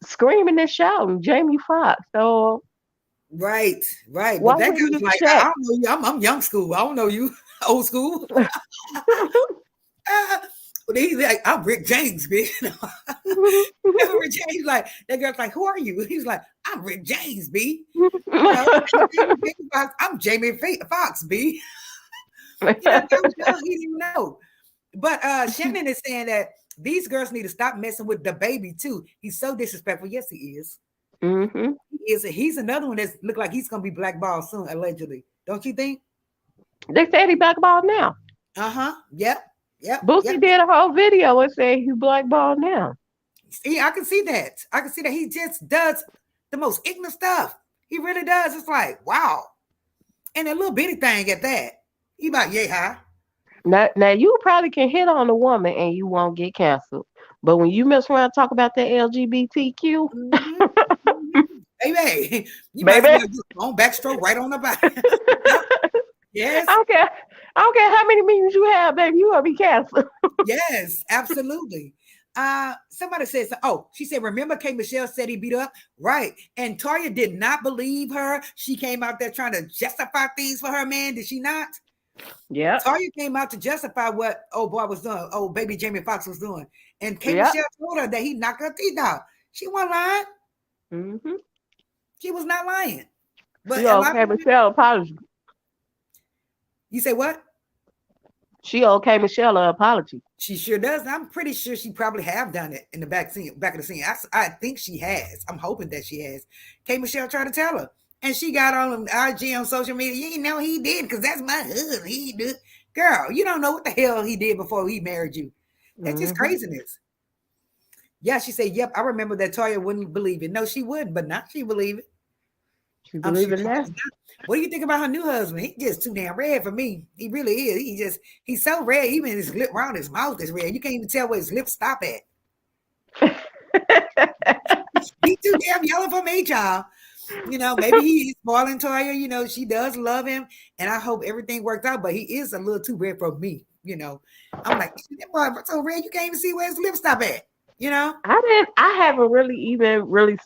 screaming and shouting, Jamie Foxx. So right, right. But why that guy wouldn't was you like, I check? don't know you. I'm young school. I don't know you, old school. But he's like, I'm Rick James, bitch. Remember Rick James? Like that girl's like, who are you? He's like, I'm Rick James, B. I'm Jamie Foxx, B. That was young. He didn't even know. But Shannon is saying that these girls need to stop messing with the baby too. He's so disrespectful. Yes, he is. Hmm. He's another one that's look like he's gonna be blackballed soon, allegedly. Don't you think? They said he blackballed now. Uh-huh. Yep. Yep. Boosie Yep. did a whole video and said he blackballed now. See, I can see that. I can see that he just does the most ignorant stuff. He really does. It's like, wow. And a little bitty thing at that. He about yay high. Now you probably can hit on a woman and you won't get canceled. But when you mess around and talk about that LGBTQ, Mm-hmm. Mm-hmm. Baby, you might as baby, well just on backstroke right on the back. Yep. Yes. I don't care. I don't care how many meetings you have, baby. You gonna be canceled. Yes, absolutely. Somebody says, oh, she said, remember K. Michelle said he beat up? Right. And Toya did not believe her. She came out there trying to justify things for her man. Did she not? Yeah. Toya came out to justify what old boy was doing, old baby Jamie Foxx was doing. And K. Yeah. Michelle told her that he knocked her teeth out. She wasn't lying. Mm-hmm. She was not lying. But She a owed lot K. of Michelle an apology. you say what? She owed K. Michelle an apology. She sure does. I'm pretty sure she probably have done it in the back of the scene. I think she has. I'm hoping that she has. K. Michelle tried to tell her, and she got on IG on social media. You know he did because that's my husband. He did. Girl, you don't know what the hell he did before he married you. That's just craziness. Yeah, she said, "Yep, I remember that Toya wouldn't believe it. No, she wouldn't, but now she believe it. She believe it now. What do you think about her new husband? He just too damn red for me. He really is. He's so red. Even his lip around his mouth is red. You can't even tell where his lips stop at. He's too damn yellow for me, child. You know, maybe he is spoiling Toya. You know, she does love him, and I hope everything works out. But he is a little too red for me. You know, I'm like, that boy so red you can't even see where his lips stop at. You know, I haven't really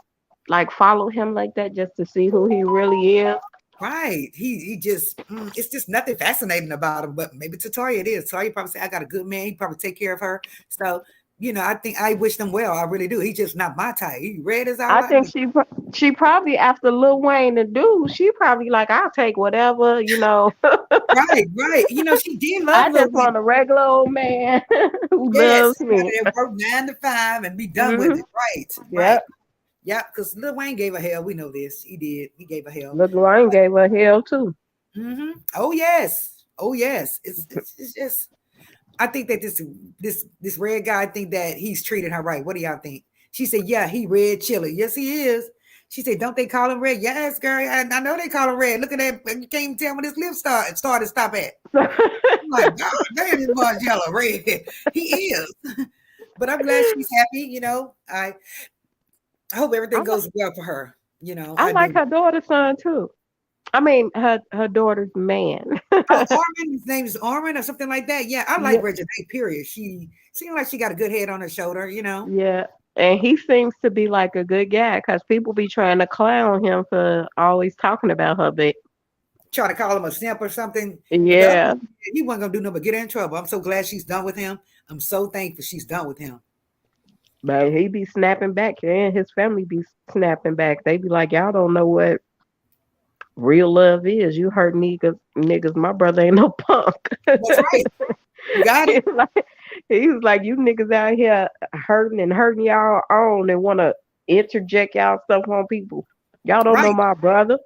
like followed him like that just to see who he really is. right? He just it's just nothing fascinating about him. But maybe to Toya it is. Toya probably say, I got a good man. He probably take care of her. So you know, I think I wish them well. I really do. He's just not my type. He red as all. I think she probably after Lil Wayne the dude, she probably like I'll take whatever, you know. Right. You know, she did love I Lil just Wayne. want a regular old man who Yes, loves me. somebody that work 9 to 5 and be done with it. Right. Yeah. Yeah, because Lil Wayne gave her hell. We know this. He did. He gave her hell. Lil Wayne gave her hell too. Mm-hmm. Oh yes. It's just. I think that this red guy, I think that he's treating her right. What do y'all think? She said, "Yeah, he red chili. Yes, he is." She said, "Don't they call him red?" Yes, girl. I know they call him red. Look at that. You can't even tell when his lips started. Stop at. I'm like, God damn, this boy's yellow red. He is. But I'm glad she's happy. You know, I hope everything goes well for her. You know, I like her daughter's son too. I mean, her daughter's man. Armin, his name is Armin or something like that. Yeah, I like Regina. Period. She seemed like she got a good head on her shoulder. You know. Yeah, and he seems to be like a good guy because people be trying to clown him for always talking about her, but try to call him a simp or something. Yeah, he wasn't gonna do nothing but get her in trouble. I'm so glad she's done with him. I'm so thankful she's done with him. But he be snapping back, and his family be snapping back. They be like, y'all don't know what real love is. You hurt niggas. My brother ain't no punk. That's right. You got it. He's like, you niggas out here hurting y'all own and want to interject y'all stuff on people. Y'all don't know my brother.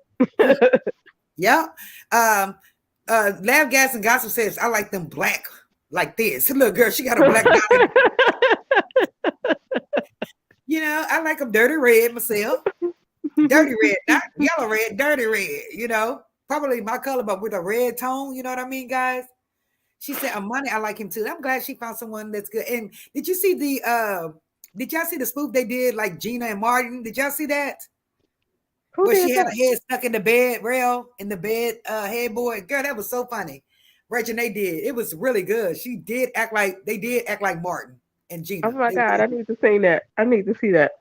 Yeah. Lab Gas and Gossip says, I like them black like this. Look, girl, she got a black dot. You know, I like them dirty red myself. Dirty red, not yellow red, dirty red, you know. Probably my color, but with a red tone, you know what I mean, guys? She said, Amani, I like him too. I'm glad she found someone that's good. And did y'all see the spoof they did, like Gina and Martin? Did y'all see that? Where she had her head stuck in the bed rail, in the bed headboard. Girl, that was so funny. Regina did. It was really good. They did act like Martin and Gina. Oh my God, I need to see that. I need to see that.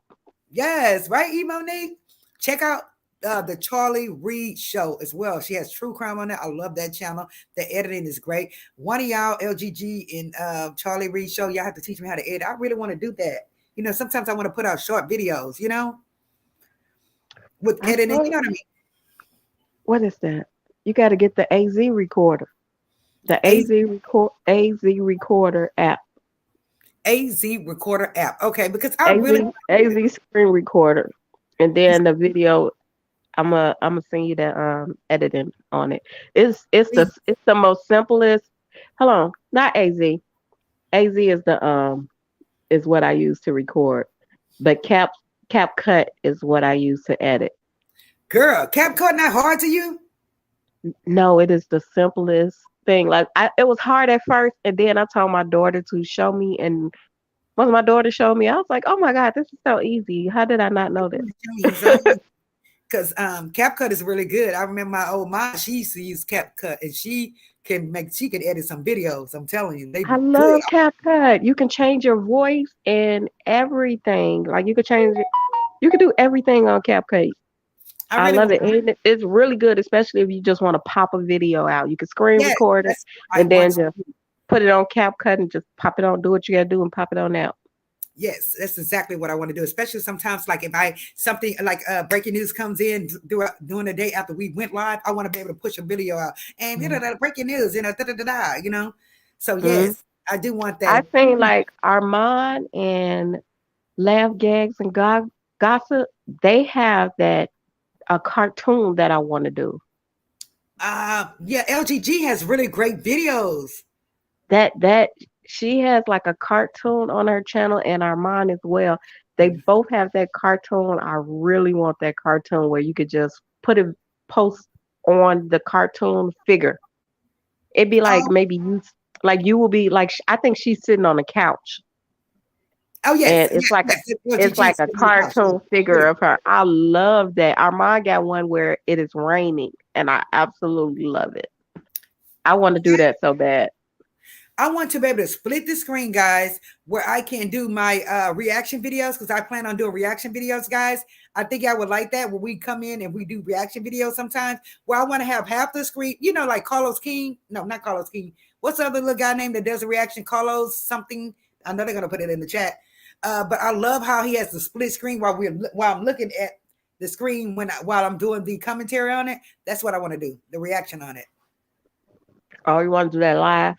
Yes, right, Monique? Check out the Charlie Reed show as well. She has true crime on it. I love that channel. The editing is great. One of y'all, LGG and Charlie Reed show, y'all have to teach me how to edit. I really want to do that. You know, sometimes I want to put out short videos, you know, with editing, you know what I mean? What is that? You got to get the AZ recorder. The AZ recorder app. AZ recorder app. Okay, because AZ screen recorder. And then the video I'm gonna send you the editing on it. Please. It's the most simplest. Hold on, not AZ. AZ is what I use to record, but CapCut is what I use to edit. Girl, CapCut not hard to you? No, it is the simplest thing. It was hard at first, and then I told my daughter to show me, and once my daughter showed me, I was like, "Oh my God, this is so easy! How did I not know this?" Because CapCut is really good. I remember my old mom, she used to use CapCut, and she can edit some videos. I'm telling you, they I be good. love CapCut. You can change your voice and everything. Like you can change it. You can do everything on CapCut. I I really love want it. And it's really good, especially if you just want to pop a video out. You can screen yes, record it that's what I and want then to just put it on CapCut and just pop it on, do what you gotta do and pop it on out. yes, that's exactly what I want to do. Especially sometimes, like if I something like breaking news comes in during the day after we went live, I want to be able to push a video out and breaking news, you know. So Mm-hmm. yes, I do want I that. think like Armand and Laugh Gags and Gossip, they have that a cartoon that I want to do. Yeah, LGG has really great videos. That she has like a cartoon on her channel and Armand as well. They both have that cartoon. I really want that cartoon where you could just put a post on the cartoon figure. It'd be like Oh, maybe you will be like I think she's sitting on a couch oh yes, and yes, yes. it's LGG like is a on the couch. Yeah, cartoon figure really. of her. I love that. Armand got one where it is raining and I absolutely love it. I want to do that so bad. I want to be able to split the screen, guys, where I can do my reaction videos because I plan on doing reaction videos, guys. I think I would like that when we come in and we do reaction videos sometimes. Where I want to have half the screen, you know, like Carlos King. No, not Carlos King. What's the other little guy name that does a reaction? Carlos something. I know they're gonna put it in the chat. But I love how he has the split screen while I'm looking at the screen while I'm doing the commentary on it. That's what I want to do, the reaction on it. Oh, you want to do that live?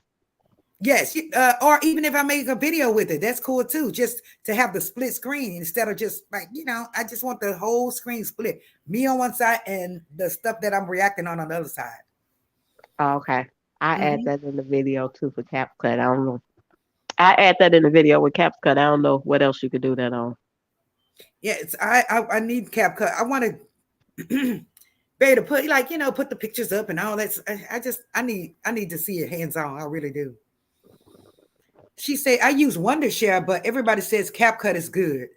Yes, or even if I make a video with it, that's cool too. Just to have the split screen instead of just like I just want the whole screen split. Me on one side and the stuff that I'm reacting on the other side. Oh, okay. I add Hmm. that in the video too for CapCut. I don't know. I add that in the video with CapCut. I don't know what else you could do that on. Yes, I need CapCut. I want to be able to put put the pictures up and all that. I need to see it hands on. I really do. She said I use Wondershare, but everybody says CapCut is good.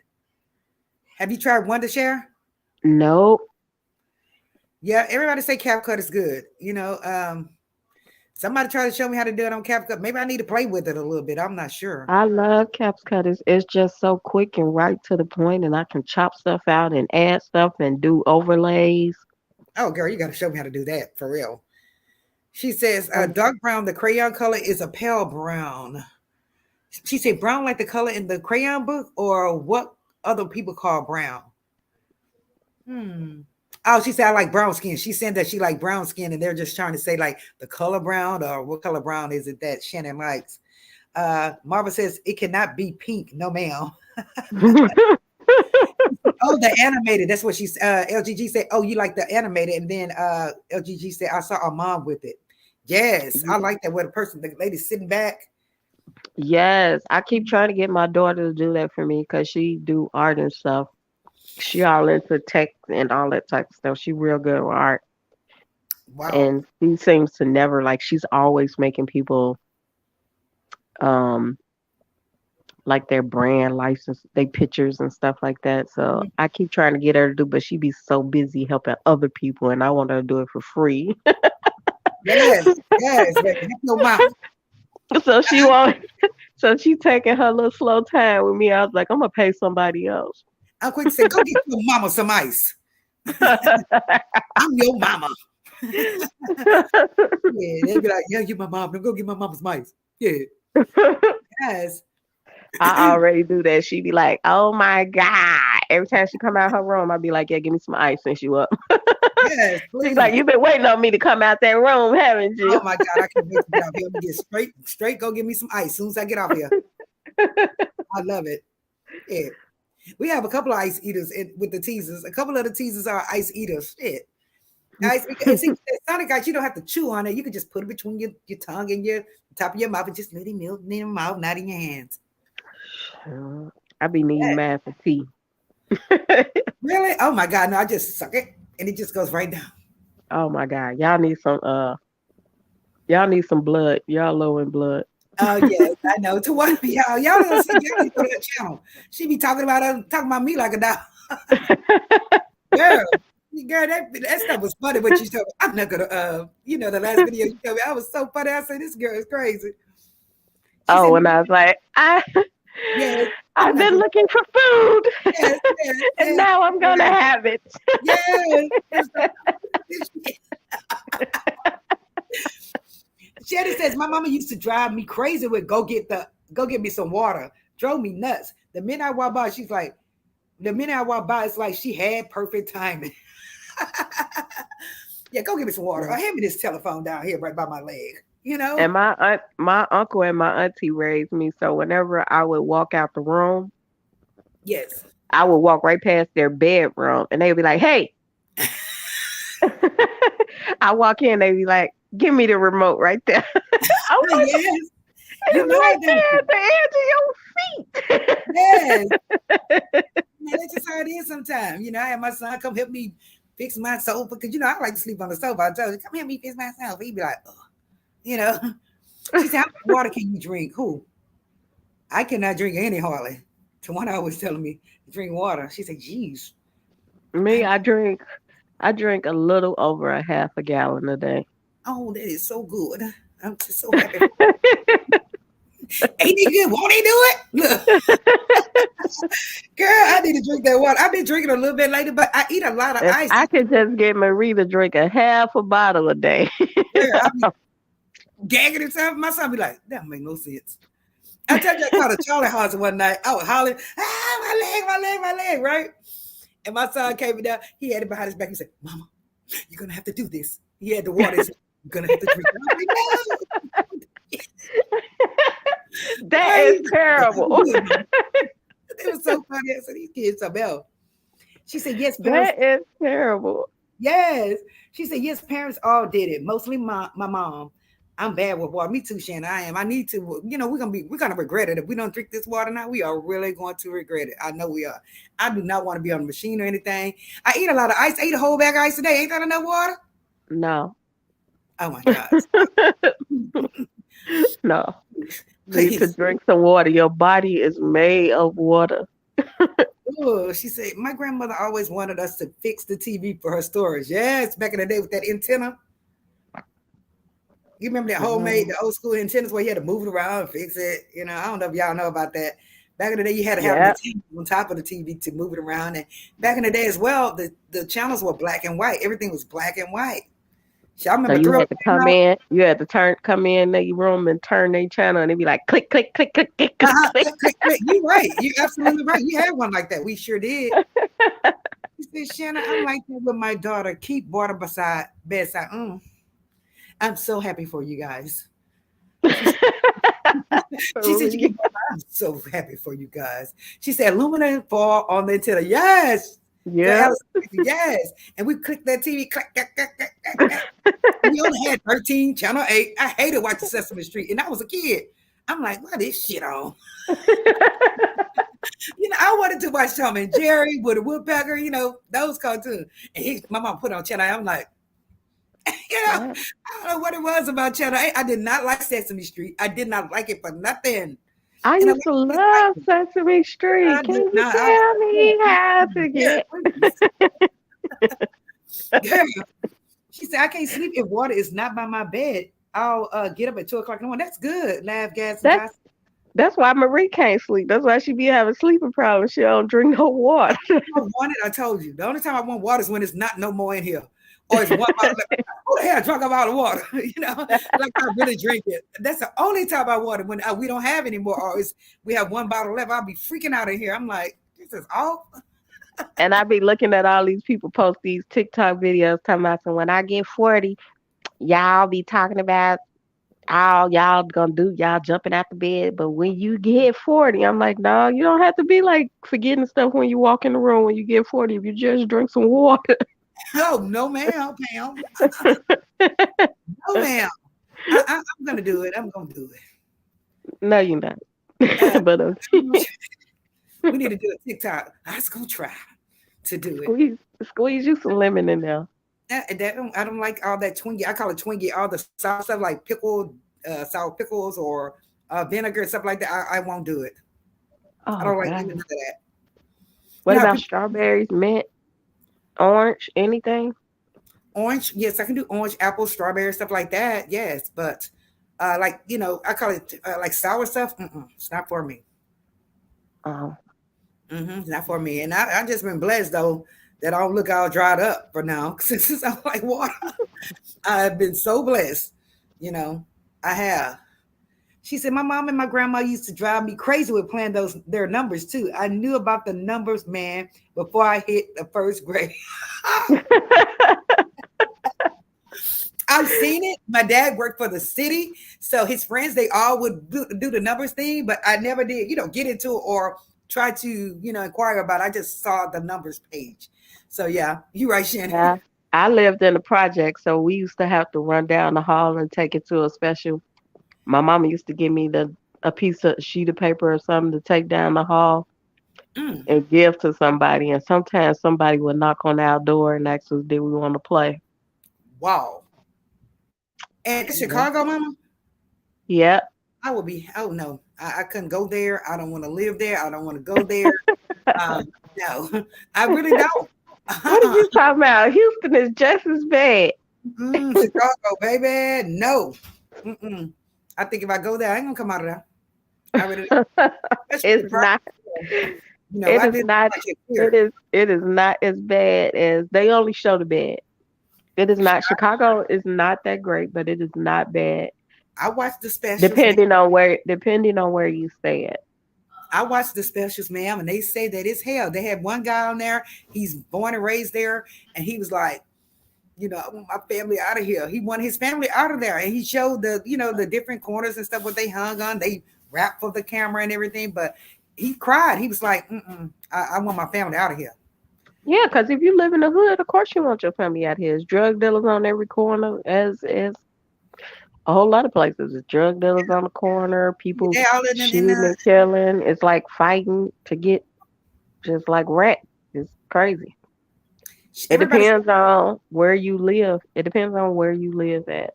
Have you tried Wondershare? Nope. Yeah, everybody say CapCut is good. Somebody try to show me how to do it on CapCut. Maybe I need to play with it a little bit. I'm not sure. I love CapCut. It's just so quick and right to the point, and I can chop stuff out and add stuff and do overlays. Oh, girl, you got to show me how to do that for real. She says, Um, dark brown, the crayon color is a pale brown. She said, brown like the color in the crayon book, or what other people call brown? Hmm. Oh, she said, I like brown skin. She said that she like brown skin, and they're just trying to say like the color brown, or what color brown is it that Shannon likes? Marva says, it cannot be pink. No, ma'am. Oh, the animated. That's what she's LGG said. Oh, you like the animated. And then LGG said, I saw our mom with it. Yes, I like that where the lady sitting back. yes, I keep trying to get my daughter to do that for me because she do art and stuff. She all into tech and all that type of stuff. She real good with art. Wow. And she seems to never like she's always making people um like their brand license, they pictures and stuff like that. So Mhm. I keep trying to get her to do, but she be so busy helping other people, and I want her to do it for free. Yes, yes. Help your mama. so she won't. So she taking her little slow time with me. I was like, I'm gonna pay somebody else. I'm quick to say, go get your mama some ice. I'm your mama. Yeah, they be like, yeah, you my mom. Go get my mama some ice. Yeah. Yes. I already do that. She be like, "Oh my god!" Every time she come out her room, I be like, "Yeah, give me some ice," and she up. Yes, She be like, please. "You've been waiting on me to come out that room, haven't you?" Oh my God, I can't wait to get off here. I'm gonna get straight, go get me some ice as soon as I get off here. I love it. Yeah. We have a couple of ice eaters with the teasers. A couple of the teasers are ice eaters. Shit. Ice, and see, that Sonic ice, you don't have to chew on it. You can just put it between your tongue and your top of your mouth and just let it melt in your mouth, not in your hands. I be needing Yeah. mine for tea. Really? Oh my God. No, I just suck it and it just goes right down. Oh my God. Y'all need some blood. Y'all low in blood. Oh yes, I know. To what y'all don't see y'all need to go to her channel. She be talking about me like a dog. Girl, girl, that stuff was funny what you told me. I'm not gonna the last video you told me, I was so funny. I said, this girl is crazy. She said, Oh, and I was like, yes, I'm I've not been gonna looking for food, yes, yes, and yes, now I'm gonna yes, have it. yes. Shannon says my mama used to drive me crazy with go get me some water. Drove me nuts. The minute I walk by, it's like she had perfect timing. Yeah, go get me some water. Yeah. Or hand me this telephone down here right by my leg. You know? And my uncle and my auntie raised me, so whenever I would walk out the room, Yes. I would walk right past their bedroom, and they'd be like, "Hey." I walk in, they'd be like, "Give me the remote right there." I'm like, Yes. You know "It's I right got you. there at the edge of your Yes. feet." Man, that's just how it is sometimes. I had my son come help me fix my sofa because I like to sleep on the sofa. I told him, come help me fix my sofa. He'd be like, oh. you know. She said, how much water can you drink? Who? I cannot drink any hardly. Tawana was telling me drink water. She said, geez. Me, I drink a little over a half a gallon a day. Oh, that is so good. I'm just so happy. Ain't he good? Won't he do it? Look, girl, I need to drink that water. I've been drinking a little bit later, but I eat a lot of If ice. I could just get Marie to drink a half a bottle a day. Girl, I be gagging and stuff. My son be like, that don't make no sense. I tell you, I called a Charlie horse one night. I was hollering, my leg, right? And my son came down. He had it behind his back. He said, Mama, you're going to have to do this. He had the water. He said, you're going to have to drink it. I was like, no. That is terrible. It was so funny. I said, these kids are bell. She said, yes, parents. That is terrible. Yes. She said, yes, parents all did it. Mostly my mom. I'm bad with water. Me too, Shannon. I am. I need to, we're gonna regret it. If we don't drink this water now, we are really going to regret it. I know we are. I do not want to be on the machine or anything. I eat a lot of ice. I ate a whole bag of ice today. Ain't that enough water? No. Oh my God. No. Need to Please. drink some water. Your body is made of water. Oh, she said, my grandmother always wanted us to fix the TV for her storage. Yes, back in the day with that antenna. You remember that homemade, the old school antennas where you had to move it around and fix it? I don't know if y'all know about that. Back in the day, you had to have Yep. the TV on top of the TV to move it around. And back in the day as well, the channels were black and white. Everything was black and white. So I So remember you Thriller had to came come out. in. You had to come in the room and turn their channel, and it'd be like click, click, click, click, click, click, click. Click, click, click. You're right. You're absolutely right. You had one like that. We sure did. She said, Shanna, I'm like that with my daughter. Keep water beside bedside. I'm so happy for you guys. She said, Marie. I'm so happy for you guys. She said, aluminum fall on the antenna. Yes. Yeah. Yes. And we clicked that TV. Click, click, click, click, click, click. We only had 13, channel 8. I hated watching Sesame Street. And I was a kid. I'm like, why this shit on? I wanted to watch Tom and Jerry with a woodpecker, those cartoons. And my mom put on channel 8. I'm like, I don't know what it was about channel 8. I did not like Sesame Street. I did not like it for nothing. I And a lot used to of kids like love it. Sesame I Street. Can did you not. tell me how to Yeah, get? please. Girl, she said, I can't sleep if water is not by my bed. I'll get up at 2 o'clock in the morning. That's good. Laugh, gas, and That's gossip. that's why Marie can't sleep. That's why she be having sleeping problems. She don't drink no water. I want it. I told you. The only time I want water is when it's not no more in here. Or it's one bottle left. Who the hell drunk a bottle of water? Like I really drink it. That's the only time I want it when we don't have any more. Or we have one bottle left. I'll be freaking out of here. I'm like, this is all. And I be looking at all these people post these TikTok videos talking about, so when I get 40, y'all be talking about all y'all gonna do y'all jumping out the bed, but when you get 40, I'm like, no, you don't have to be like forgetting stuff when you walk in the room when you get 40. If you just drink some water. Oh no, ma'am, Pam. No, ma'am. I'm gonna do it. I'm gonna do it. No, you're not. Uh, But we need to do a TikTok. I was gonna try to do it. squeeze you some lemon in there. I don't like all that twingy. I call it twingy. All the sour stuff like pickled, sour pickles or vinegar and stuff like that. I won't do it. I Oh don't like none of God. that. You What know how about people strawberries, mint, orange, anything? orange? Yes, I can do orange, apple, strawberry, stuff like that. Yes, but like I call it like sour stuff. It's not for me. Oh. It's not for me. And I just been blessed though that I don't look all dried up for now since I'm like water. I've been so blessed. You know, I have. She said, my mom and my grandma used to drive me crazy with playing their numbers too. I knew about the numbers, man, before I hit the first grade. I've seen it. My dad worked for the city, so his friends they all would do the numbers thing, but I never did, get into it or try to, inquire about it. I just saw the numbers page. So yeah, you're right, Shannon. Yeah. I lived in a project, so we used to have to run down the hall and take it to a special. My mama used to give me the a piece of sheet of paper or something to take down the hall Mm, and give to somebody. And sometimes somebody would knock on our door and ask us, did we want to play? wow. And Yeah. Chicago, Mama, Yeah. I would be. Oh no, I couldn't go there. I don't want to live there. I don't want to go there. No, I really don't. What are Uh-uh. you talking about? Houston is just as bad. Chicago, baby. No. Mm-mm. I think if I go there, I ain't gonna come out of there. I really, especially the It's part. not. I It is live not. like here. It is not as bad as they only show the bad. It is not. Chicago is not that great, but it is not bad. I watch the specials, man. Depending on where you stay at. I watch the specials, ma'am, and they say that it's hell. They had one guy on there. He's born and raised there, and he was like, I want my family out of here. He wanted his family out of there, and he showed the different corners and stuff what they hung on. They rapped for the camera and everything, but he cried. He was like, I want my family out of here. Yeah, because if you live in the hood, of course you want your family out here. There's drug dealers on every corner, as a whole lot of places. There's drug dealers on the corner, people They all in shooting and killing. It's like fighting to get just like rat. It's crazy. It everybody. depends on where you live. It depends on where you live at.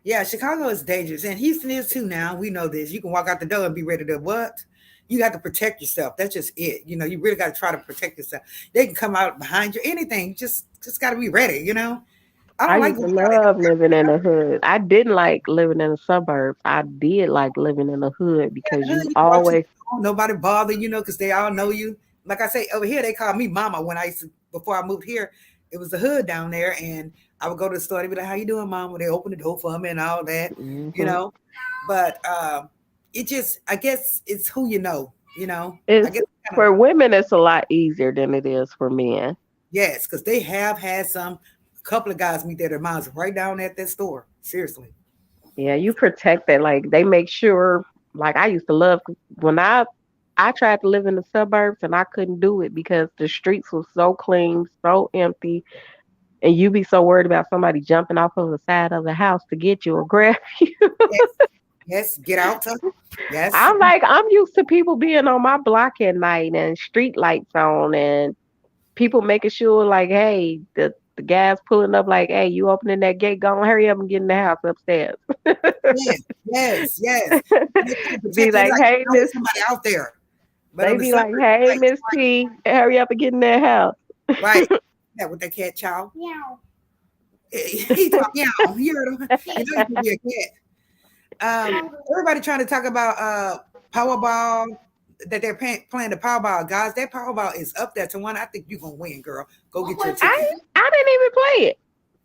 Yeah, Chicago is dangerous, and Houston is too. Now we know this. You can walk out the door and be ready to what? You got to protect yourself. That's just it. You really got to try to protect yourself. They can come out behind you. Anything. Just got to be ready. I I don't like used going to out in love living in the hood. I didn't like living in the suburbs. I did like living in the hood because the hood. you You can walk to the always, store, nobody bother because they all know you. Like I say, over here they call me mama. When I used to before I moved here, it was the hood down there, and I would go to the store. They'd be like, "How you doing, mama?" They open the door for me and all that. You hmm know, but it just I guess it's who you know. I it's guess kind of for women. It's a lot easier than it is for men. yes, because they have had some couple of guys meet their moms right down at that store. Seriously. Yeah, you protect that. Like they make sure. Like I used to love when I tried to live in the suburbs and I couldn't do it because the streets were so clean, so empty, and you be so worried about somebody jumping off of the side of the house to get you or grab you. Yes, yes, get out. Yes, I'm used to people being on my block at night and street lights on and people making sure like, hey, the guy's pulling up like, hey, you opening that gate, go on, hurry up and get in the house upstairs. yes, yes, yes. And they kind of Be protect you like, like hey, there's Miss somebody out there. But they on the be like, suburbs, hey, like, Miss T, hurry up and get in that house. right, that with that cat chow. He talk yeah, you heard him. You can be a cat. Everybody trying to talk about Powerball that they're playing the Powerball. Guys, that Powerball is up there to one. I think you're gonna win, girl. Go get your ticket. I didn't even play it.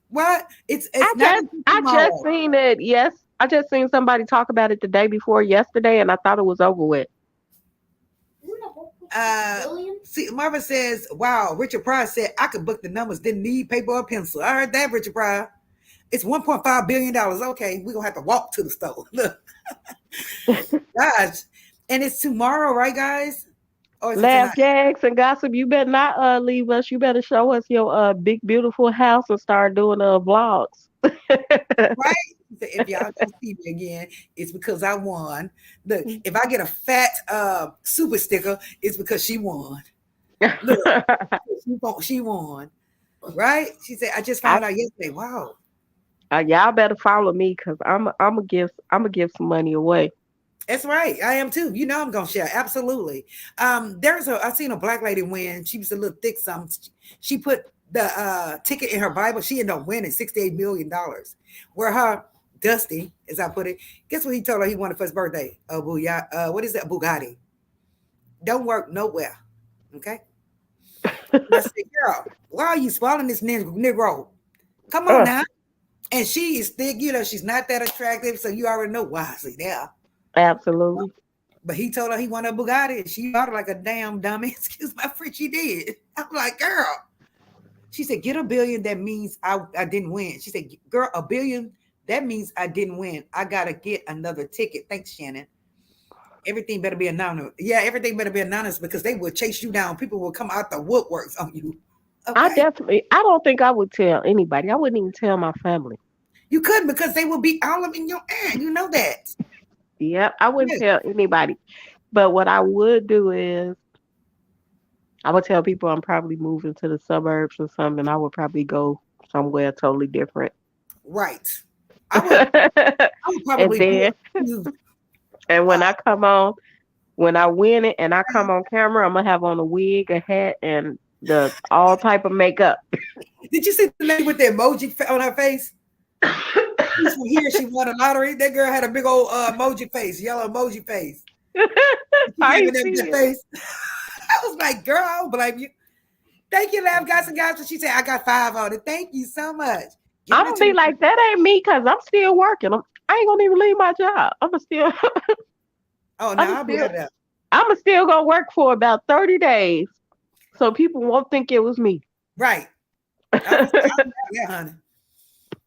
What? It's not I just tomorrow. seen it. Yes, I just seen somebody talk about it the day before yesterday, and I thought it was over with. Uh, see, Marvin says, "Wow." Richard Pryor said, "I could book the numbers, didn't need paper or pencil." I heard that, Richard Pryor. It's $1.5 billion. Okay, we're gonna have to walk to the store. Look, gosh. And it's tomorrow, right, guys? Or is it Laugh, tonight? Jags, and gossip. You better not leave us. You better show us your big beautiful house and start doing vlogs. Right? If y'all don't see me again, it's because I won. Look, if I get a fat super sticker, it's because she won. Look, she won. Right? She said, I just I found out yesterday. Wow. y'all better follow me because I'm gonna give some money away. That's right. I am too. You know I'm gonna share. Absolutely. I seen a black lady win. She was a little thick something. She put the ticket in her Bible. She ended up winning $68 million. Where her Dusty, as I put it, guess what he told her he wanted for his birthday? What is that? Bugatti. Don't work nowhere. Okay. And I said, girl, why are you swallowing this Negro? Come on Uh, now. And she is thick, she's not that attractive, so you already know why. See there. Absolutely. But he told her he wanted a Bugatti, and she bought it like a damn dummy. Excuse my French, she did. I'm like, girl. She said, get a billion, that means I didn't win. She said, girl, a billion, that means I didn't win. I gotta get another ticket. Thanks, Shannon. Everything better be anonymous. Yeah, everything better be anonymous because they will chase you down. People will come out the woodworks on you. Okay. I don't think I would tell anybody. I wouldn't even tell my family. You couldn't because they will be all up in your ear. You know that. Yep, I wouldn't Yeah. tell anybody. But what I would do is I would tell people I'm probably moving to the suburbs or something. I would probably go somewhere totally different. Right. I would I would And probably do then, a few and when uh I come on, when I win it and I come on camera, I'm gonna have on a wig, a hat, and the all type of makeup. did you see the lady with the emoji on her face? She's from here, she won a lottery. That girl had a big old emoji face, yellow emoji face. She I gave ain't it see that it. face. I was like, girl, I don't blame you. Thank you, Lab Guys and Guys. She said, I got 5 on it. Thank you so much. I'm Giving it gonna to be me. like, that ain't me because I'm still working. I ain't gonna even leave my job. Oh, no, I'm I'll be still out there. I'm still gonna work for about 30 days so people won't think it was me. Right. I'll be out there, honey.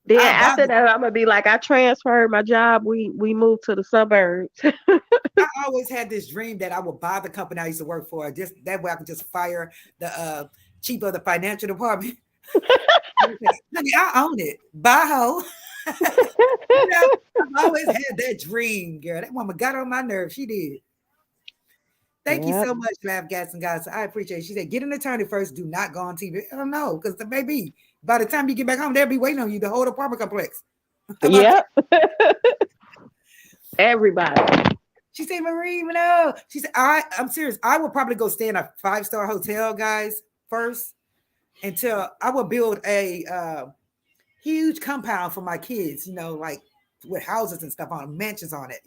Then I'll buy after it. that, I'm gonna be like, I transferred my job. We moved to the suburbs. I always had this dream that I would buy the company I used to work for. Just that way I could just fire the chief of the financial department. Honey, I own it. Bye ho. You know, I've always had that dream, girl. That woman got on my nerves. She did. Thank you Yep. so much, Laugh Gas and Guys. I appreciate it. She said, get an attorney first. Do not go on TV. I don't know, because the baby, by the time you get back home, they'll be waiting on you, the whole apartment complex. How about that? Yep. Everybody. She said, Marie, no. She said, I'm serious. I would probably go stay in a 5-star hotel, guys, first, until I would build a huge compound for my kids, like with houses and stuff on mansions on it.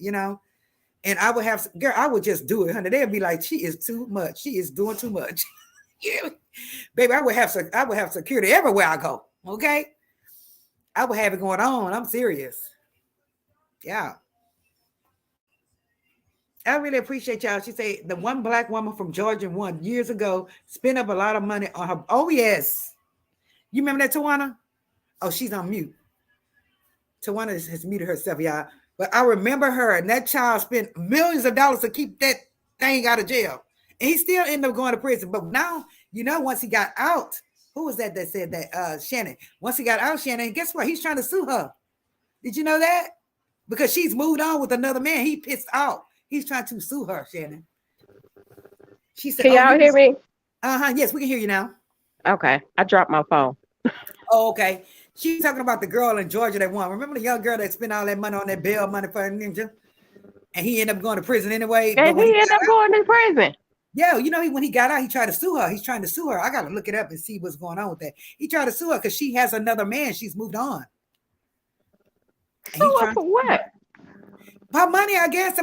And I would have, girl, I would just do it, honey. They'd be like, she is too much. She is doing too much. Yeah. Baby, I would have security everywhere I go. Okay. I would have it going on. I'm serious. Yeah. I really appreciate y'all. She said the one black woman from Georgia won years ago, spent up a lot of money on her. Oh, yes. You remember that, Tawana? Oh, she's on mute. Tawana has muted herself, y'all. But I remember her, and that child spent millions of dollars to keep that thing out of jail. And he still ended up going to prison. But now, once he got out, who was that said that? Shannon. Once he got out, Shannon, guess what? He's trying to sue her. Did you know that? Because she's moved on with another man. He pissed off. He's trying to sue her, Shannon. She said, Can oh, y'all hear me? yes, we can hear you now. Okay. I dropped my phone. Oh, okay. She's talking about the girl in Georgia that won. Remember the young girl that spent all that money on that bail money for a ninja? And he ended up going to prison anyway. But And when he he ended got up out, going to prison. yeah, when he got out, he tried to sue her. He's trying to sue her. I got to look it up and see what's going on with that. He tried to sue her because she has another man. She's moved on. And he's Sue her trying to for sue her. what? About money, I guess.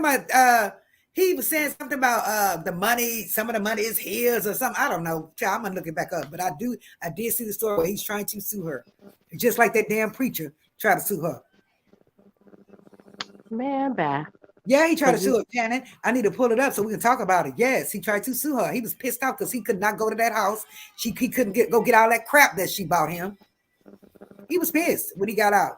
He was saying something about the money. Some of the money is his or something. I don't know. I'm gonna look it back up. But I did see the story where he's trying to sue her, just like that damn preacher tried to sue her. Man, bye. Yeah, he tried to sue her, Shannon. I need to pull it up so we can talk about it. Yes, he tried to sue her. He was pissed off because he could not go to that house. He couldn't go get all that crap that she bought him. He was pissed when he got out.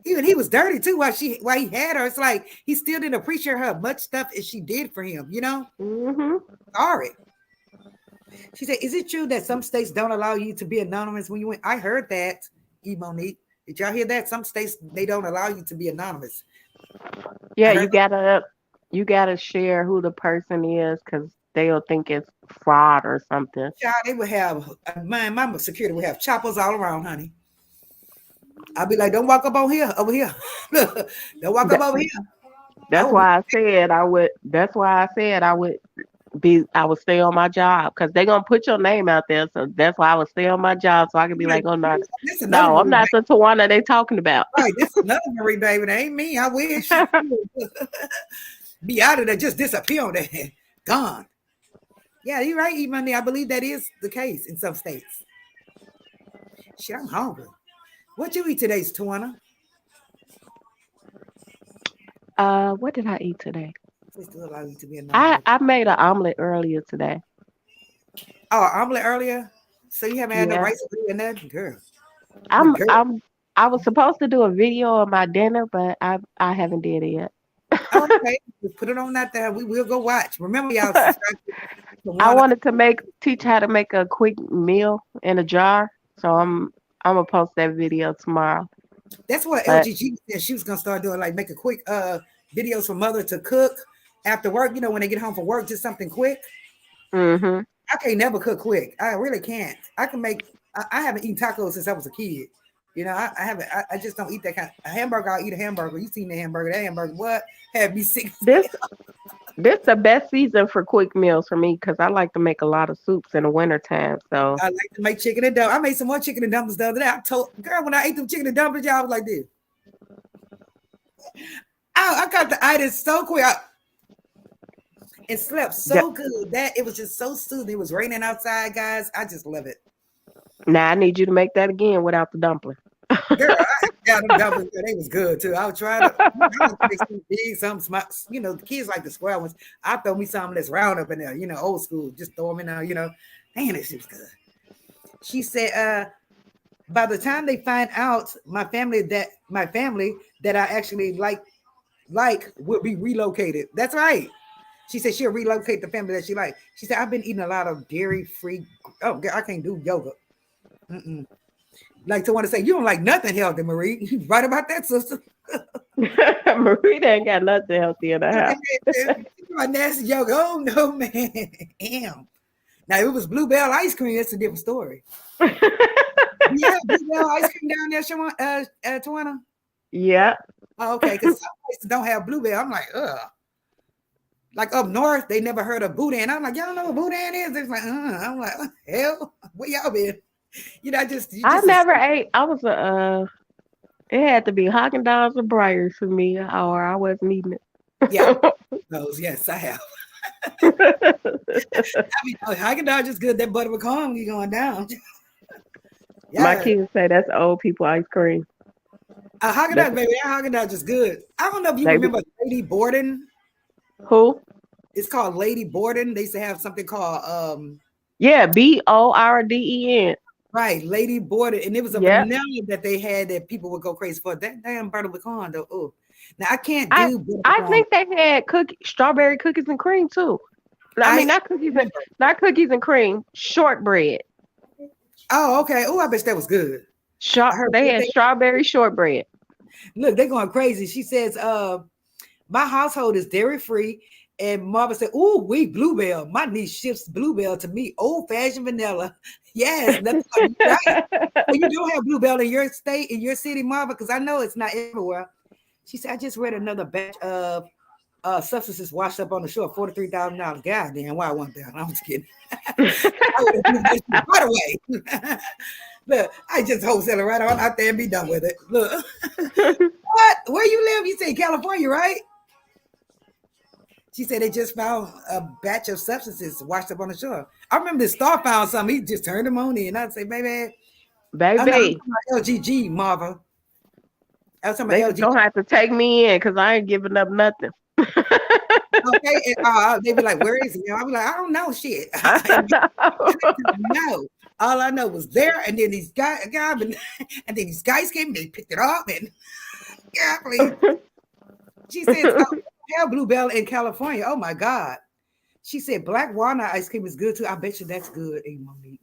Even he was dirty too while he had her. It's like he still didn't appreciate her much stuff as she did for him, you know? Mm-hmm. Sorry. She said, is it true that some states don't allow you to be anonymous when you went? I heard that, E. Monique. Did y'all hear that? Some states they don't allow you to be anonymous. I Yeah, heard you gotta share who the person is because they'll think it's fraud or something. child, they would have my security would have choppers all around, honey. I'd be like, don't walk up on here, over here. Don't walk up That, over here. I that's would be why I said I would. That's why I said I would be. I would stay on my job because they're gonna put your name out there. So that's why I would stay on my job so I could be like, like, oh no, that's another no, I'm Marie, not the Tawana they talking about. right? This is another Marie, baby. That ain't me. I wish. Be out of there, just disappear on that. Gone. Yeah, you're right, E-Money. I believe that is the case in some states. Shit, I'm hungry. What you eat today, Tawana? What did I eat today? They still allow you to be I anonymous. I made an omelet earlier today. Oh, omelet earlier. So you haven't had no Yeah, rice and nothing, girl. The I'm girl. I'm. I was supposed to do a video of my dinner, but I haven't did it yet. Okay, just put it on that there. We will go watch. Remember, y'all subscribe to I one. wanted to teach how to make a quick meal in a jar. So I'm gonna post that video tomorrow. That's what But LGG said she was gonna start doing, like make a quick videos for mother to cook after work. You know, when they get home from work, just something quick. hmm I can't never cook quick. I really can't. I can make. I haven't eaten tacos since I was a kid. You know, I haven't. I just don't eat that kind. A hamburger, I'll eat a hamburger. You seen the hamburger? That hamburger, what had me sick? this this the best season for quick meals for me because I like to make a lot of soups in the wintertime. So I like to make chicken and dumplings. I made some more chicken and dumplings the other day. I told girl when I ate them chicken and dumplings, y'all was like this. I got the items so quick. And slept that, so good that it was just so soothing. It was raining outside, guys. I just love it. now I need you to make that again without the dumpling. Girl, I got them dumplings. They was good too. I was trying to, I like to make some big, some small. You know, the kids like the square ones. I throw me some that's round up in there. You know, old school. Just throw them in there. You know, man, this shit was good. She said, by the time they find out my family that I actually like will be relocated. That's right. She said she'll relocate the family that she like. She said I've been eating a lot of dairy free. Oh, girl, I can't do yoga. Mm-mm. Like to want to say you don't like nothing healthy, Marie. You right about that, sister. Marie ain't got nothing healthy in the house. My nasty yoga. Oh no, man. Damn. Now if it was Bluebell ice cream, that's a different story. Yeah, Bluebell ice cream down there, Tawana. Yeah. Oh, okay, because some places don't have Bluebell. I'm like, ugh. Like up north, they never heard of boudin. I'm like, y'all know what boudin is? They're like, I'm like, what the hell, where y'all been? You know, I never ate. I was it had to be Haagen-Dazs or Breyers for me, or I wasn't eating yeah, it. those. Yes, I have. I mean, Haagen-Dazs is good. That butter pecan be going down. My Yeah, kids say that's old people ice cream. Haagen-Dazs, That's baby, that Haagen-Dazs is good. I don't know if you they remember Lady Borden. who? It's called Lady Borden. They used to have something called Yeah, Borden. right, Lady Borden, and it was a Yeah. vanilla that they had that people would go crazy for. That damn butter pecan though. Oh, now I can't I do butter I pecan. think they had strawberry cookies and cream too. I I mean, not cookies and cream, shortbread. Oh, okay. Oh, I bet that was good. I heard They had strawberry shortbread. look, they're going crazy. She says, my household is dairy free. And Marva said, "Ooh, we Bluebell. My niece shifts Bluebell to me, old fashioned vanilla." Yes, nothing like you, right. Well, you don't have Bluebell in your state, in your city, Marva, because I know it's not everywhere. She said, "I just read another batch of substances washed up on the shore, $43,000. God damn, why I want that? I'm just kidding. I would have this right away." Look, I just wholesale it right on out there and be done with it. Look, what? Where you live? You say California, right? She said they just found a batch of substances washed up on the shore. I remember the star found something. He just turned them on in. I'd say, baby, oh no, I'm talking Baby, about LGG, Marva. I was talking they about just LGG. don't have to take me in because I ain't giving up nothing. Okay, and they be like, "Where is he?" I'll be like, "I don't know, shit." No, all I know was there, and then these guys, and then these guys came, they picked it up, and Yeah, please. She said, oh, hell, Bluebell in California. Oh my God. She said black walnut ice cream is good too. I bet you that's good, Monique.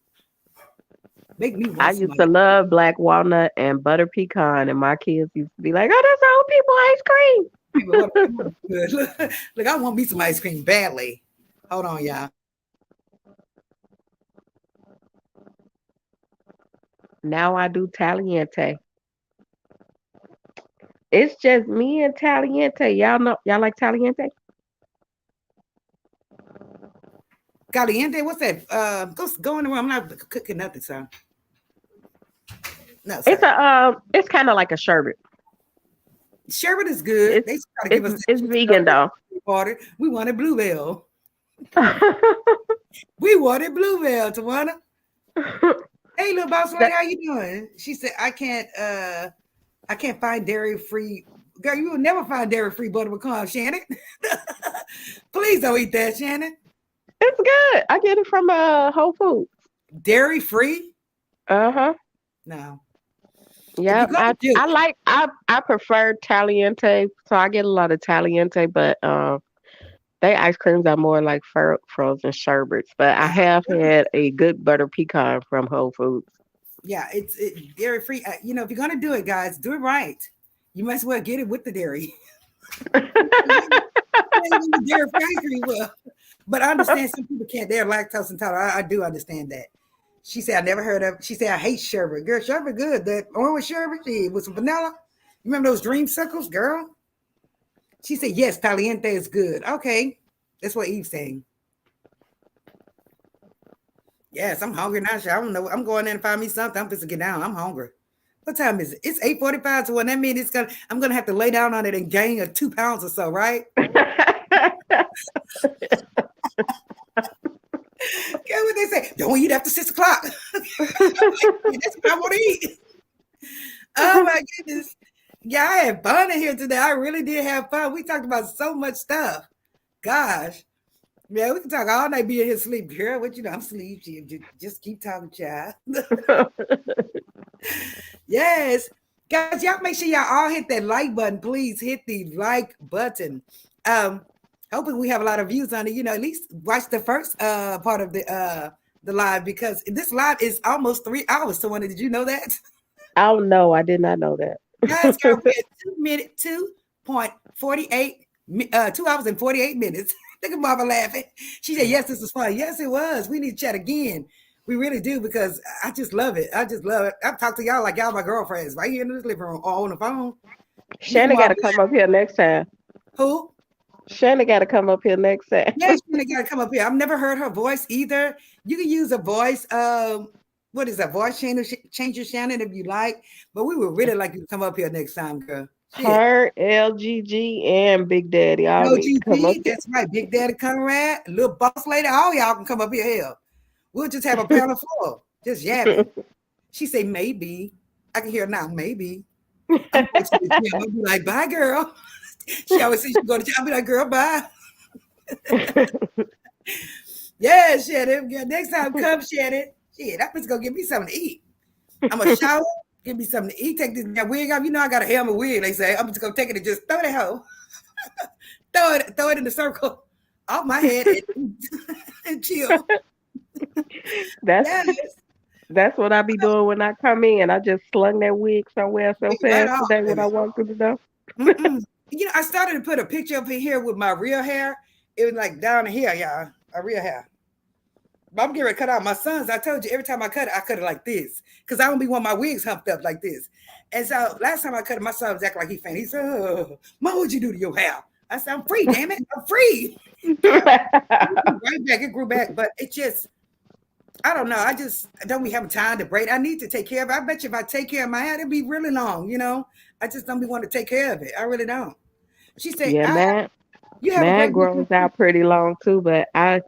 Make me I want some used ice to love black walnut and butter pecan, and my kids used to be like, "Oh, that's old people ice cream." cream. Hold on, come on, good. Look, I want me some ice cream badly. Hold on, y'all. Now I do Taliente. It's just me and Taliente. Y'all know, y'all like Taliente? Caliente, what's that? Go in the room. I'm not cooking nothing, son. No, It's sir. a it's kind of like a sherbet. Sherbet is good. It's They try to give us that it's vegan though. water. We wanted Bluebell. We wanted Bluebell, Tawana. Hey, little boss lady, That- how you doing? She said, I can't find dairy free. Girl, you will never find dairy free butter pecan, Shannon. Please don't eat that, Shannon. it's good. I get it from Whole Foods. Dairy free? Uh-huh. No. If you're Yep. gonna do it, I prefer Taliente, so I get a lot of Taliente, but they ice creams are more like frozen sherbets. But I yeah, have had a good butter pecan from Whole Foods. yeah, it's dairy free. If you're gonna do it, guys, do it right. You might as well get it with the dairy. Dairy free ice cream, well, but I understand some people can't. They're lactose intolerant. I do understand that. She said, I never heard of. She said, I hate sherbet. Girl, sherbet good. That orange sherbet with some vanilla. You remember those dream circles, girl? She said, yes, caliente is good. Okay, that's what Eve's saying. Yes, I'm hungry now. I don't know. I'm going in and find me something. I'm supposed to get down. I'm hungry. What time is it? It's 8:45 to 1. That means I'm gonna have to lay down on it and gain 2 pounds or so, right? Get what they say. Don't eat after 6 o'clock. That's what I want to eat. Oh my goodness. Yeah, I had fun in here today. I really did have fun. We talked about so much stuff. Gosh. Yeah, we can talk all night being here asleep, girl. What you know? I'm asleep. Just keep talking, child. Yes. Guys, y'all make sure y'all all hit that like button. Please hit the like button. Hoping we have a lot of views on it. At least watch the first part of the live, because this live is almost 3 hours. So, did you know that? Oh no, I did not know that. Guys, girl, we at 2 hours and 48 minutes. Look at Mama laughing. She said, yes, this is fun. Yes, it was. We need to chat again. We really do, because I just love it. I just love it. I've talked to y'all like y'all my girlfriends right here in this living room or on the phone. Shannon got to come up here next time. Who? Shannon got to come up here next time. Yeah, Shannon got to come up here. I've never heard her voice either. You can use a voice. What is that? Voice changer, Shannon, if you like. But we would really like you to come up here next time, girl. Shit. Her, LGG, and Big Daddy all need to come up here. That's right. Big Daddy Conrad, little boss lady, all y'all can come up here. Hell, we'll just have a panel full, just yapping. She say, maybe. I can hear her now, maybe. I'll be like, bye, girl. She always says she go to jail. I'll be like, girl, bye. Yeah, Shannon. Next time, come, Shannon. Shit, I'm just going to give me something to eat. I'm going to shower, give me something to eat, take this wig off. I got a helmet wig, they say. I'm just going to take it and just throw it home. throw it in the circle off my head and chill. That's what I be doing when I come in. I just slung that wig somewhere so fast today when I walked through the door. I started to put a picture up in here with my real hair. It was like down here, y'all, a real hair. But I'm getting ready to cut out my sons. I told you, every time I cut it like this, because I don't be want my wigs humped up like this. And so last time I cut it, my son was acting like he fainted. He said, oh, Mom, what'd you do to your hair? I said, I'm free, damn it. I'm free. Right back. It grew back. But it just, I don't know. I don't be having time to braid. I need to take care of it. I bet you if I take care of my hair, it'd be really long, I just don't be wanting to take care of it. I really don't. She said, yeah, you have man grows out pretty long too, but I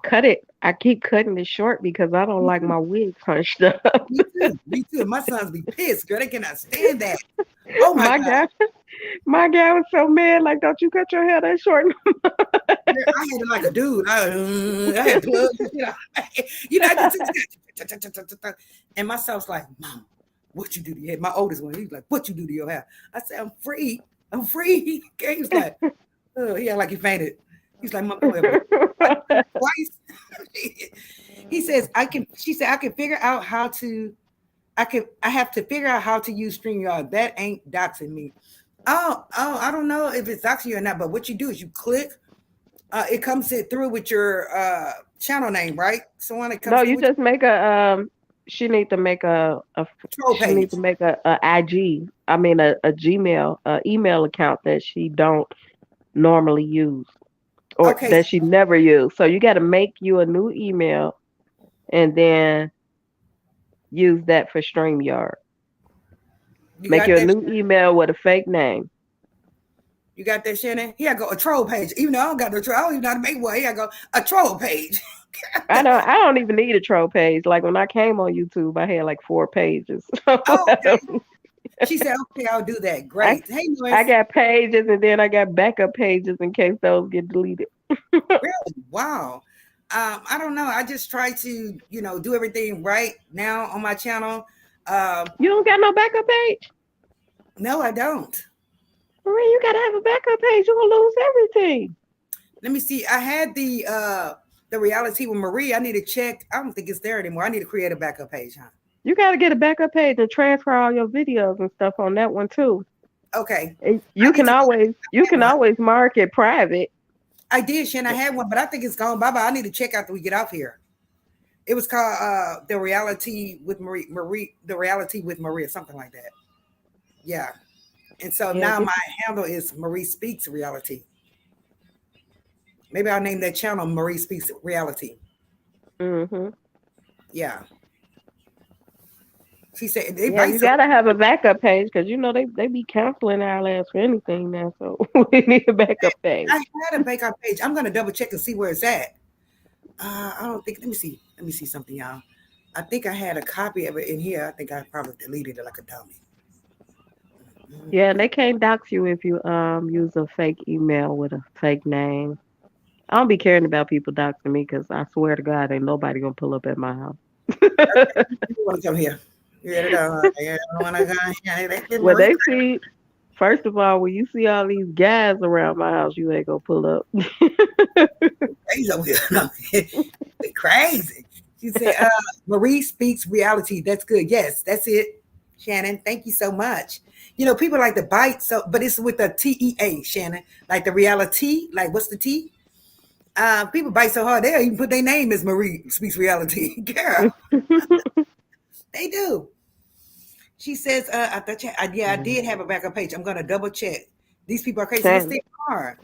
cut it. I keep cutting it short because I don't like my wig punched up. Me too. My sons be pissed, girl. They cannot stand that. Oh my God. My guy was so mad. Like, don't you cut your hair that short? I had it like a dude. I had plugs. I just and my son's like, Mom, what you do to your hair? My oldest one, he's like, what you do to your hair? I said, I'm free. I'm free. Okay, he's like, oh, yeah, like he fainted. He's like, Mom, come here, baby. I did it twice. He says, she said, I can figure out how to, I have to figure out how to use StreamYard. That ain't doxing me. I don't know if it's doxing you or not, but what you do is you click, it comes it through with your channel name, right? So when it No, comes through you with just make a she need to make your troll she need to page. make a IG. I mean a Gmail email account that she don't normally use or Okay, that she never used. So you got to make you a new email and then use that for StreamYard. you Make got you a that. new email with a fake name. You got that, Shannon? Here I go, a troll page. Even though I don't got no troll, I don't even know how to make one. Here I go, a troll page. I don't even need a troll page. Like when I came on YouTube, I had like 4 pages. Oh, okay. She said, okay, I'll do that. I Great. Hey, I Lois. got pages and then I got backup pages in case those get deleted. Really? Wow. I don't know. I just try to, do everything right now on my channel. Um, You don't got no backup page? no, I don't. Marie, you gotta have a backup page. You're gonna lose everything. Let me see. I had the reality with Marie. I need to check. I don't think it's there anymore. I need to create a backup page, huh? You gotta get a backup page and transfer all your videos and stuff on that one too. Okay. And I you need can to go always you I had can one. always mark it private. I did, Shannon. I had one, but I think it's gone. Bye bye. I need to check after we get off here. It was called the reality with the reality with Marie, or something like that. Yeah. And so Yeah, now get my handle is Marie Speaks Reality. Maybe I'll name that channel Marie Speaks Reality. hmm Yeah. She said they Yeah, bite you so gotta have a backup page because you know they be canceling our ass for anything now. So we need a backup page. I had a backup page. I'm gonna double check and see where it's at. I don't think. Let me see. Let me see something, y'all. I think I had a copy of it in here. I think I probably deleted it like a dummy. Yeah, and they can't dox you if you use a fake email with a fake name. I don't be caring about people doxing me because I swear to God, ain't nobody gonna pull up at my house. You want to come here? Yeah, I don't want to go. Yeah, that's When Marie. they see, first of all, when you see all these guys around my house, you ain't gonna pull up. Crazy over here. No, crazy. She said, Marie Speaks Reality. That's good. Yes, that's it. Shannon, thank you so much. People like to bite, so but it's with the TEA, Shannon. Like the reality, like what's the T? People bite so hard they'll even put their name as Marie Speaks Reality. Girl, they do. She says, I thought yeah, I did have a backup page. I'm gonna double check. These people are crazy. Yes, Same. they are. I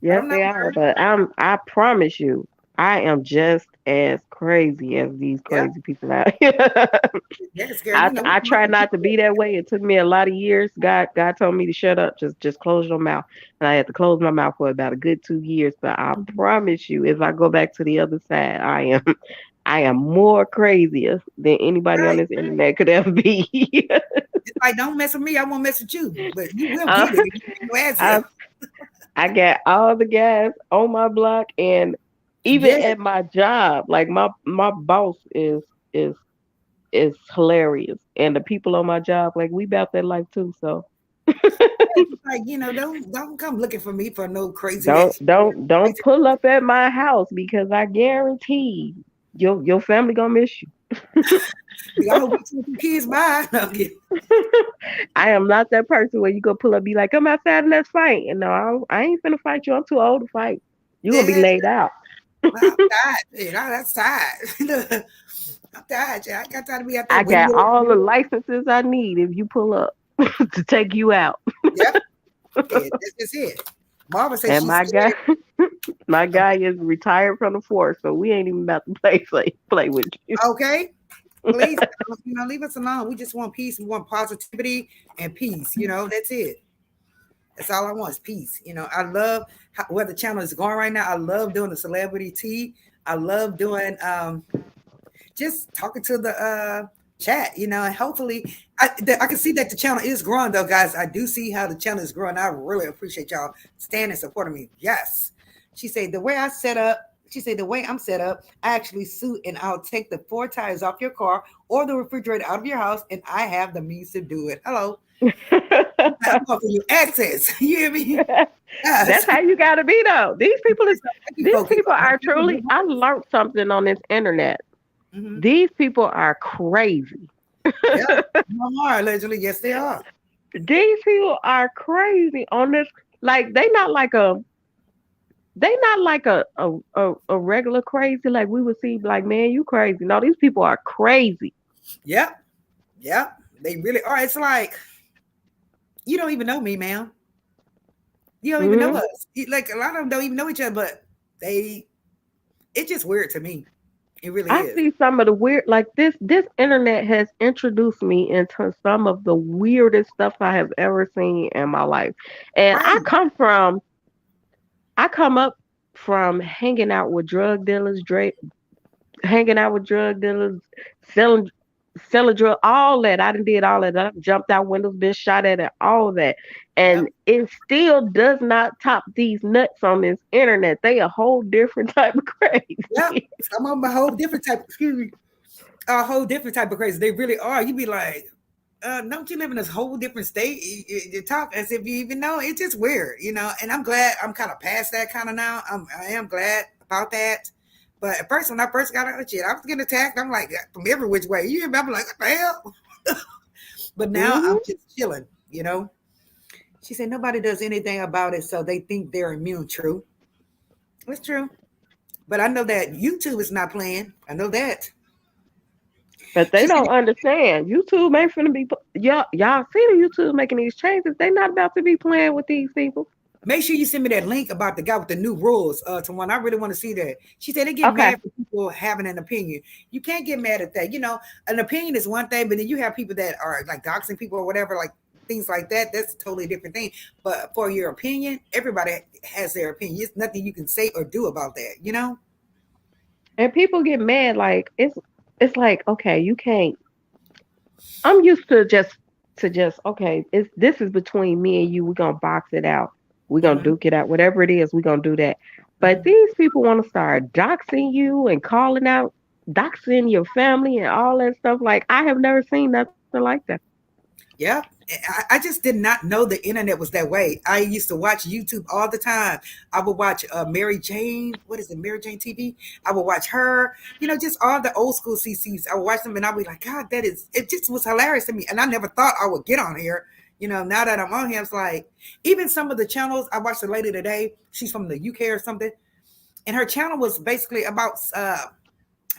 Yes, don't know, they are, girl. but I promise you, I am just as crazy as these Yeah, crazy people out here. yes, girl. I try not to be that way. It took me a lot of years. God told me to shut up, just close your mouth. And I had to close my mouth for about a good 2 years. But I promise you, if I go back to the other side, I am more crazier than anybody on Right. this internet could ever be. It's like, don't mess with me. I won't mess with you. But you will uh, get it if you get your ass I here. I got all the guys on my block and even Yes. at my job, like my boss is is hilarious. And the people on my job, like we about that life too. So It's like, don't come looking for me for no crazy don't ass. don't don't Crazy. pull up at my house because I guarantee your family gonna miss you. I hope you two kids by. No, I'm kidding. I am not that person where you go pull up, be like, come outside and let's fight. And no, I ain't finna fight you. I'm too old to fight. You gonna be Yes, laid out. I'm tired. That's tired. I'm tired. I ain't got time to be out there I waiting. got all the licenses I need if you pull up to take you out. Yep. Yeah, that's just it. Marva says And she's my guy, scared. my guy is retired from the force, so we ain't even about to play with you. Okay. Please, leave us alone. We just want peace. We want positivity and peace. That's it. That's all I want is peace. I love where the channel is going right now. I love doing the celebrity tea. I love doing just talking to the chat, and hopefully I can see that the channel is growing though, guys. I do see how the channel is growing. I really appreciate y'all standing and supporting me. Yes. She said the way I set up, She said, the way I'm set up, I actually suit and I'll take the four tires off your car or the refrigerator out of your house, and I have the means to do it. Hello. I'm offering you access. You hear me? That's Yes. how you gotta be though. Thank you, These folks. people are truly, I learned something on this internet. Mm-hmm. These people are crazy. Yeah. No more, allegedly. Yes, they are. These people are crazy on this. Like they not like a regular crazy like we would see like, man, you crazy. No, these people are crazy. Yep. Yep. They really are. It's like, you don't even know me, man. You don't even know Hmm. us. Like a lot of them don't even know each other, but they it's just weird to me. It really I is. see some of the weird, like this internet has introduced me into some of the weirdest stuff I have ever seen in my life. And Right. I come up from hanging out with drug dealers, hanging out with drug dealers, selling selling drug, all that. I done did all of that. I jumped out windows, been shot at, and all that. And Yep. it still does not top these nuts on this internet. They a whole different type of Yep. crazy. Some of them a whole different type, excuse me, a whole different type of crazy. They really are. You be like, don't you live in this whole different state? You talk as if you even know. It's just weird, you know. And I'm glad I'm kind of past that kind of now. I am glad about that. But at first, when I first got out of shit, I was getting attacked. I'm like from every which way. You hear me? I'm like, what the hell? But now I'm Hmm. just chilling, you know. She said nobody does anything about it, so they think they're immune. True, it's true. But I know that YouTube is not playing. I know that. But they She said, don't understand. YouTube ain't finna be. Y'all see the YouTube making these changes. They not about to be playing with these people. make sure you send me that link about the guy with the new rules. To one, I really want to see that. She said they get Okay. mad for people having an opinion. You can't get mad at that. You know, an opinion is one thing, but then you have people that are like doxing people or whatever, like things like that. That's a totally different thing. But for your opinion, everybody has their opinion. There's nothing you can say or do about that. You know? And people get mad like it's like, okay, you can't. I'm used to just okay, it's this is between me and you. We're gonna box it out. We're gonna Hmm. duke it out. Whatever it is, we're gonna do that. But Hmm. these people want to start doxing you and calling out, doxing your family and all that stuff. Like I have never seen nothing like that. Yeah. I just did not know the internet was that way. I used to watch YouTube all the time. I would watch Mary Jane. What is it? Mary Jane TV. I would watch her. You know, just all the old school CCs. I would watch them and I'd be like, God, that is, it just was hilarious to me. And I never thought I would get on here. You know, now that I'm on here, it's like, even some of the channels, I watched a lady today. She's from the UK or something. And her channel was basically about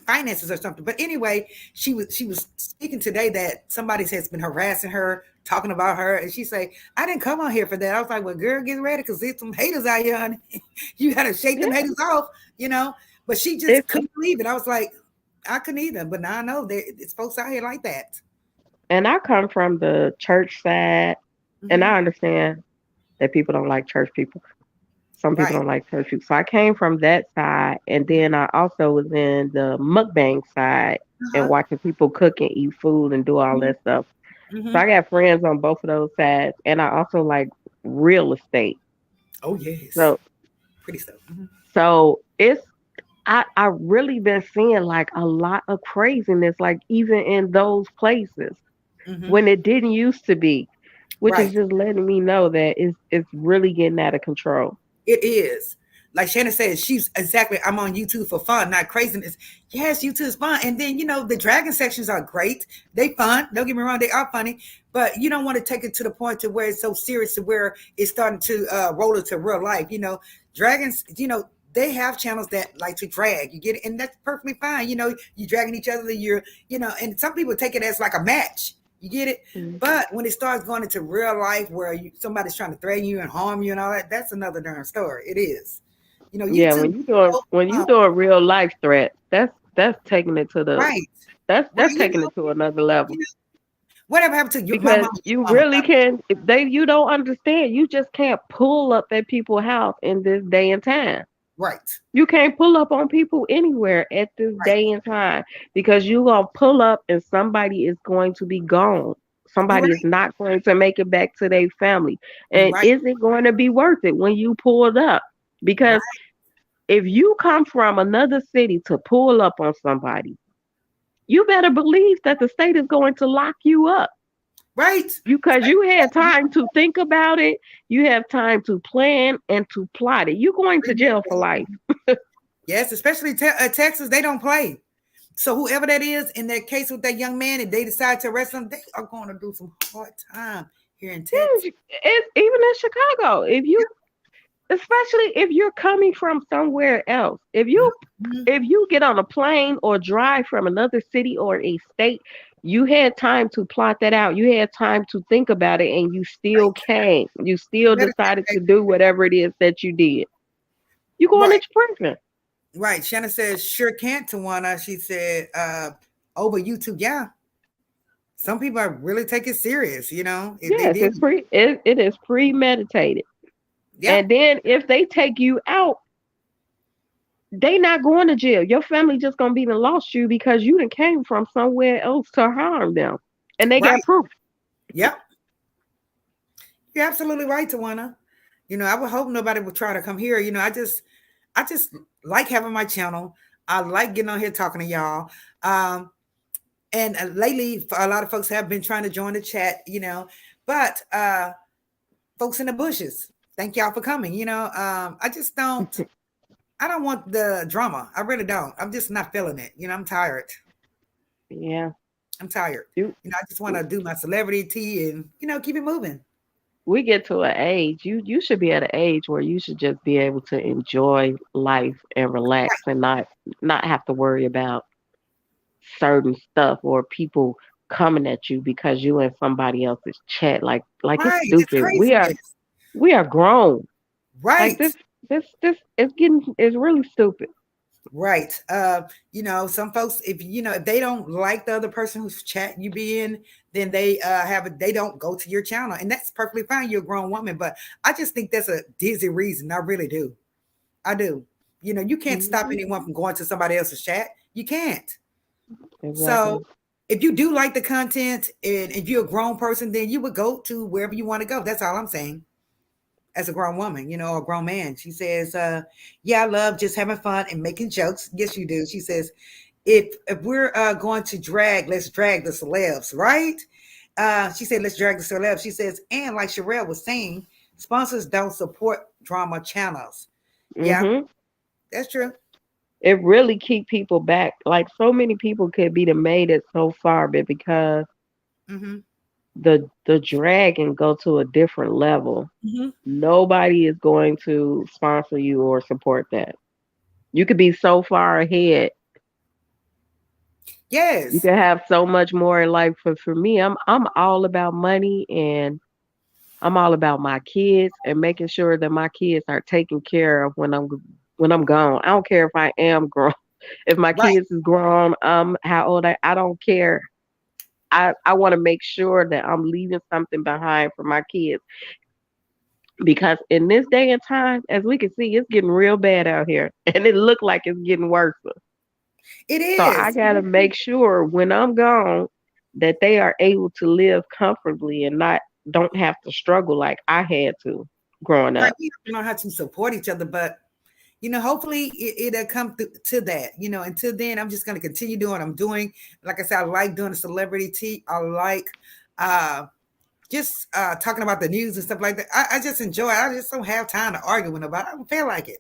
finances or something. But anyway, she was speaking today that somebody has been harassing her, talking about her, and she say, "I didn't come on here for that." I was like, "Well, girl, get ready because there's some haters out here, honey. You got to shake them Yeah, haters off, you know." But she just it's couldn't believe it. I was like, I couldn't either. But now I know that it's folks out here like that. and I come from the church side, and Hmm. I understand that people don't like church people. Some people Right. don't like church people. So I came from that side, and then I also was in the mukbang side and Uh-huh. watching people cook and eat food and do all Hmm. that stuff. So Hmm. I got friends on both of those sides, and I also like real estate. Oh yes, So pretty stuff. Hmm. it's I really been seeing like a lot of craziness, like even in those places Hmm. when it didn't used to be, which is Right. just letting me know that it's really getting out of control. It is. Like Shannon said, she's exactly. I'm on YouTube for fun, not craziness. Yes, YouTube is fun. And then, the dragon sections are great. They fun. Don't get me wrong, they are funny. But you don't want to take it to the point to where it's so serious to where it's starting to roll into real life. Dragons, they have channels that like to drag. You get it? And that's perfectly fine. You dragging each other, and some people take it as like a match. You get it? Mm. But when it starts going into real life where somebody's trying to threaten you and harm you and all that, that's another darn story. It is. Yeah, YouTube, when you um, doing real life threat, that's taking it to the right, that's right. taking it to another You level know, whatever happened to my because mama, you your mama, really can if they you don't understand. You just can't pull up at people's house in this day and time. right, You can't pull up on people anywhere at this right. day and time because you're going to pull up and somebody is going to be gone. You're Somebody is right. not going to make it back to their family. You're And right. is it going to be worth it when you pulled up? Because Right. If you come from another city to pull up on somebody, you better believe that the state is going to lock you up Right. because you had time to think about it, you have time to plan and to plot it. You're going to jail for life. Yes, especially Texas, they don't play. So whoever that is in that case with that young man, if they decide to arrest him, they are going to do some hard time here in Texas. It's even in Chicago. If you, especially if you're coming from somewhere else, Mhm. if you get on a plane or drive from another city or a state, you had time to plot that out. You had time to think about it, and you still Right. came. You still decided to do whatever it is that you did. You going Right. into prison. Right. Shannon says, sure can't, Tawana. She said, over YouTube. Yeah. Some people are really take it serious, if they Yes, did. it is premeditated. Yeah. And then if they take you out, they not going to jail. Your family just gonna be done lost you because you done came from somewhere else to harm them, and they got Right. proof. Yep. You're absolutely right, Tawana. I would hope nobody would try to come here. I just like having my channel. I like getting on here talking to y'all. And lately, a lot of folks have been trying to join the chat, but folks in the bushes, thank y'all for coming. I just don't. I don't want the drama. I really don't. I'm just not feeling it. I'm tired. Yeah, I'm tired. you. I just want to do my celebrity tea and keep it moving. We get to an age. You should be at an age where you should just be able to enjoy life and relax and not have to worry about certain stuff or people coming at you because you in somebody else's chat. Like it's Right. It's stupid. craziness. We are grown. Like Right. this is really stupid. Right. Some folks, if they don't like the other person whose chat you be in, then they don't go to your channel. And that's perfectly fine. You're a grown woman. But I just think that's a dizzy reason. I really do. I do. You can't stop Mhm. anyone from going to somebody else's chat. You can't. So Exactly. if you do like the content and if you're a grown person, then you would go to wherever you want to go. That's all I'm saying. As a grown woman, or a grown man. She says, yeah, I love just having fun and making jokes. Yes, you do. She says, if we're going to drag, let's drag the celebs, right? She said, let's drag the celebs. She says, and like Sherelle was saying, sponsors don't support drama channels. Yeah, Mhm. that's true. It really keep people back. Like so many people could be the made it so far, but because Hmm. the drag and go to a different level, Hmm. nobody is going to sponsor you or support that. You could be so far ahead. You Yes. can have so much more in life. For me, I'm all about money and I'm all about my kids and making sure that my kids are taken care of when I'm gone. I don't care if I am grown. If my Right. kids is grown, how old I don't care. I want to make sure that I'm leaving something behind for my kids because in this day and time, as we can see, it's getting real bad out here, and it look like it's getting worse. It So I is. gotta make sure when I'm gone that they are able to live comfortably and not don't have to struggle like I had to growing Right. up. We have to learn how to support each other, but hopefully it'll come to that. Until then, I'm just going to continue doing what I'm doing. Like I said, I like doing the celebrity tea. I like uh, just talking about the news and stuff like that. I just enjoy it. I just don't have time to argue with nobody. I don't feel like it.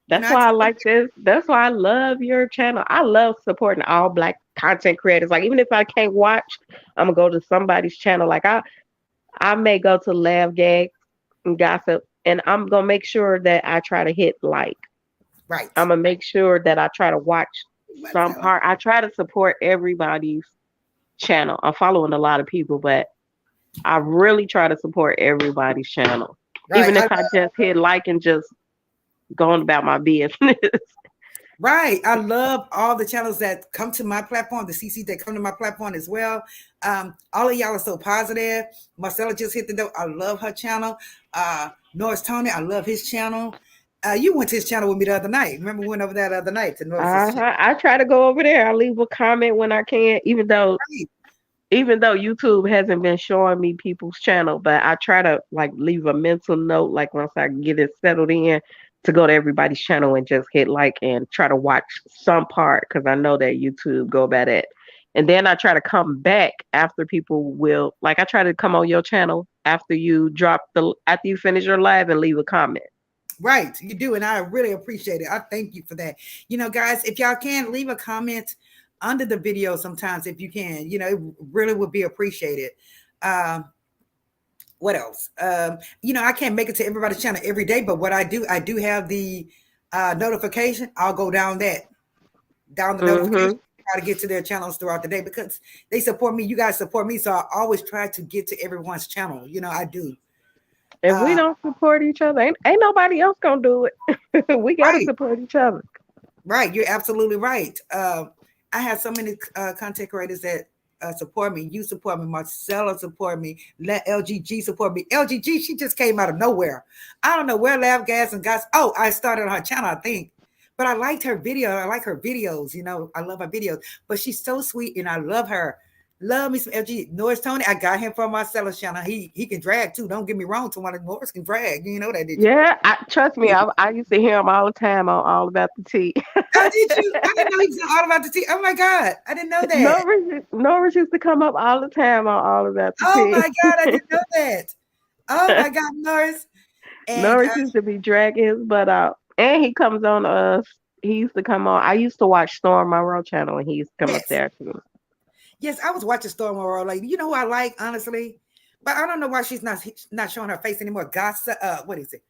That's I why I just, like this. That's why I love your channel. I love supporting all black content creators. Like even if I can't watch, I'm gonna go to somebody's channel. Like I may go to Laugh Gag and Gossip, and I'm gonna make sure that I try to hit like. right. I'm gonna make sure that I try to watch But, some part. I try to support everybody's channel. I'm following a lot of people, but I really try to support everybody's channel. right. Even if I just hit like and just going about my business. Right. I love all the channels that come to my platform, the CC that come to my platform as well. All of y'all are so positive. Marcella just hit the door. I love her channel. Norris Tony, I love his channel. You went to his channel with me the other night. Remember we went over that other night to Norris's channel. I try to go over there. I leave a comment when I can, Right. even though YouTube hasn't been showing me people's channel, but I try to like leave a mental note like once I get it settled in to go to everybody's channel and just hit like and try to watch some part because I know that YouTube go by that. And then I try to come back after people will like I try to come on your channel after you finish your live and leave a comment. Right, you do, and I really appreciate it. I thank you for that. Guys, if y'all can leave a comment under the video sometimes, if you can, it really would be appreciated. Um, what else? I can't make it to everybody's channel every day, but what I do have the notification. I'll go down the Mm-hmm. notification, try to get to their channels throughout the day because they support me. You guys support me, so I always try to get to everyone's channel. I do. If we Uh, don't support each other, ain't nobody else gonna do it. We gotta right. support each other. Right, you're absolutely right. I have so many content creators that support me. You support me. Marcella support me. Let LGG support me. LGG, she just came out of nowhere. I don't know where Lav Gas and Gas. Oh, I started on her channel, I think. But I liked her video. I like her videos. I love her videos. But she's so sweet, and I love her. Love me some LG Norris Tony. I got him from Marcella's channel. He can drag too. Don't get me wrong. Someone Norris can drag. You know that, did you? Yeah, trust me. I used to hear him all the time on All About the Tea. Oh, did you? I didn't know he was all about the tea. Oh my God. I didn't know that. Norris used to come up all the time on All About the Oh my Tea. God. I didn't know that. Oh my God, Norris. And Norris used to be dragging his butt out, and he comes on us. He used to come on. I used to watch Storm Monroe channel, and he used to come up yes, there too. yes, I was watching Storm World. Like, who I like, honestly? But I don't know why she's not showing her face anymore. Gossip, what is it?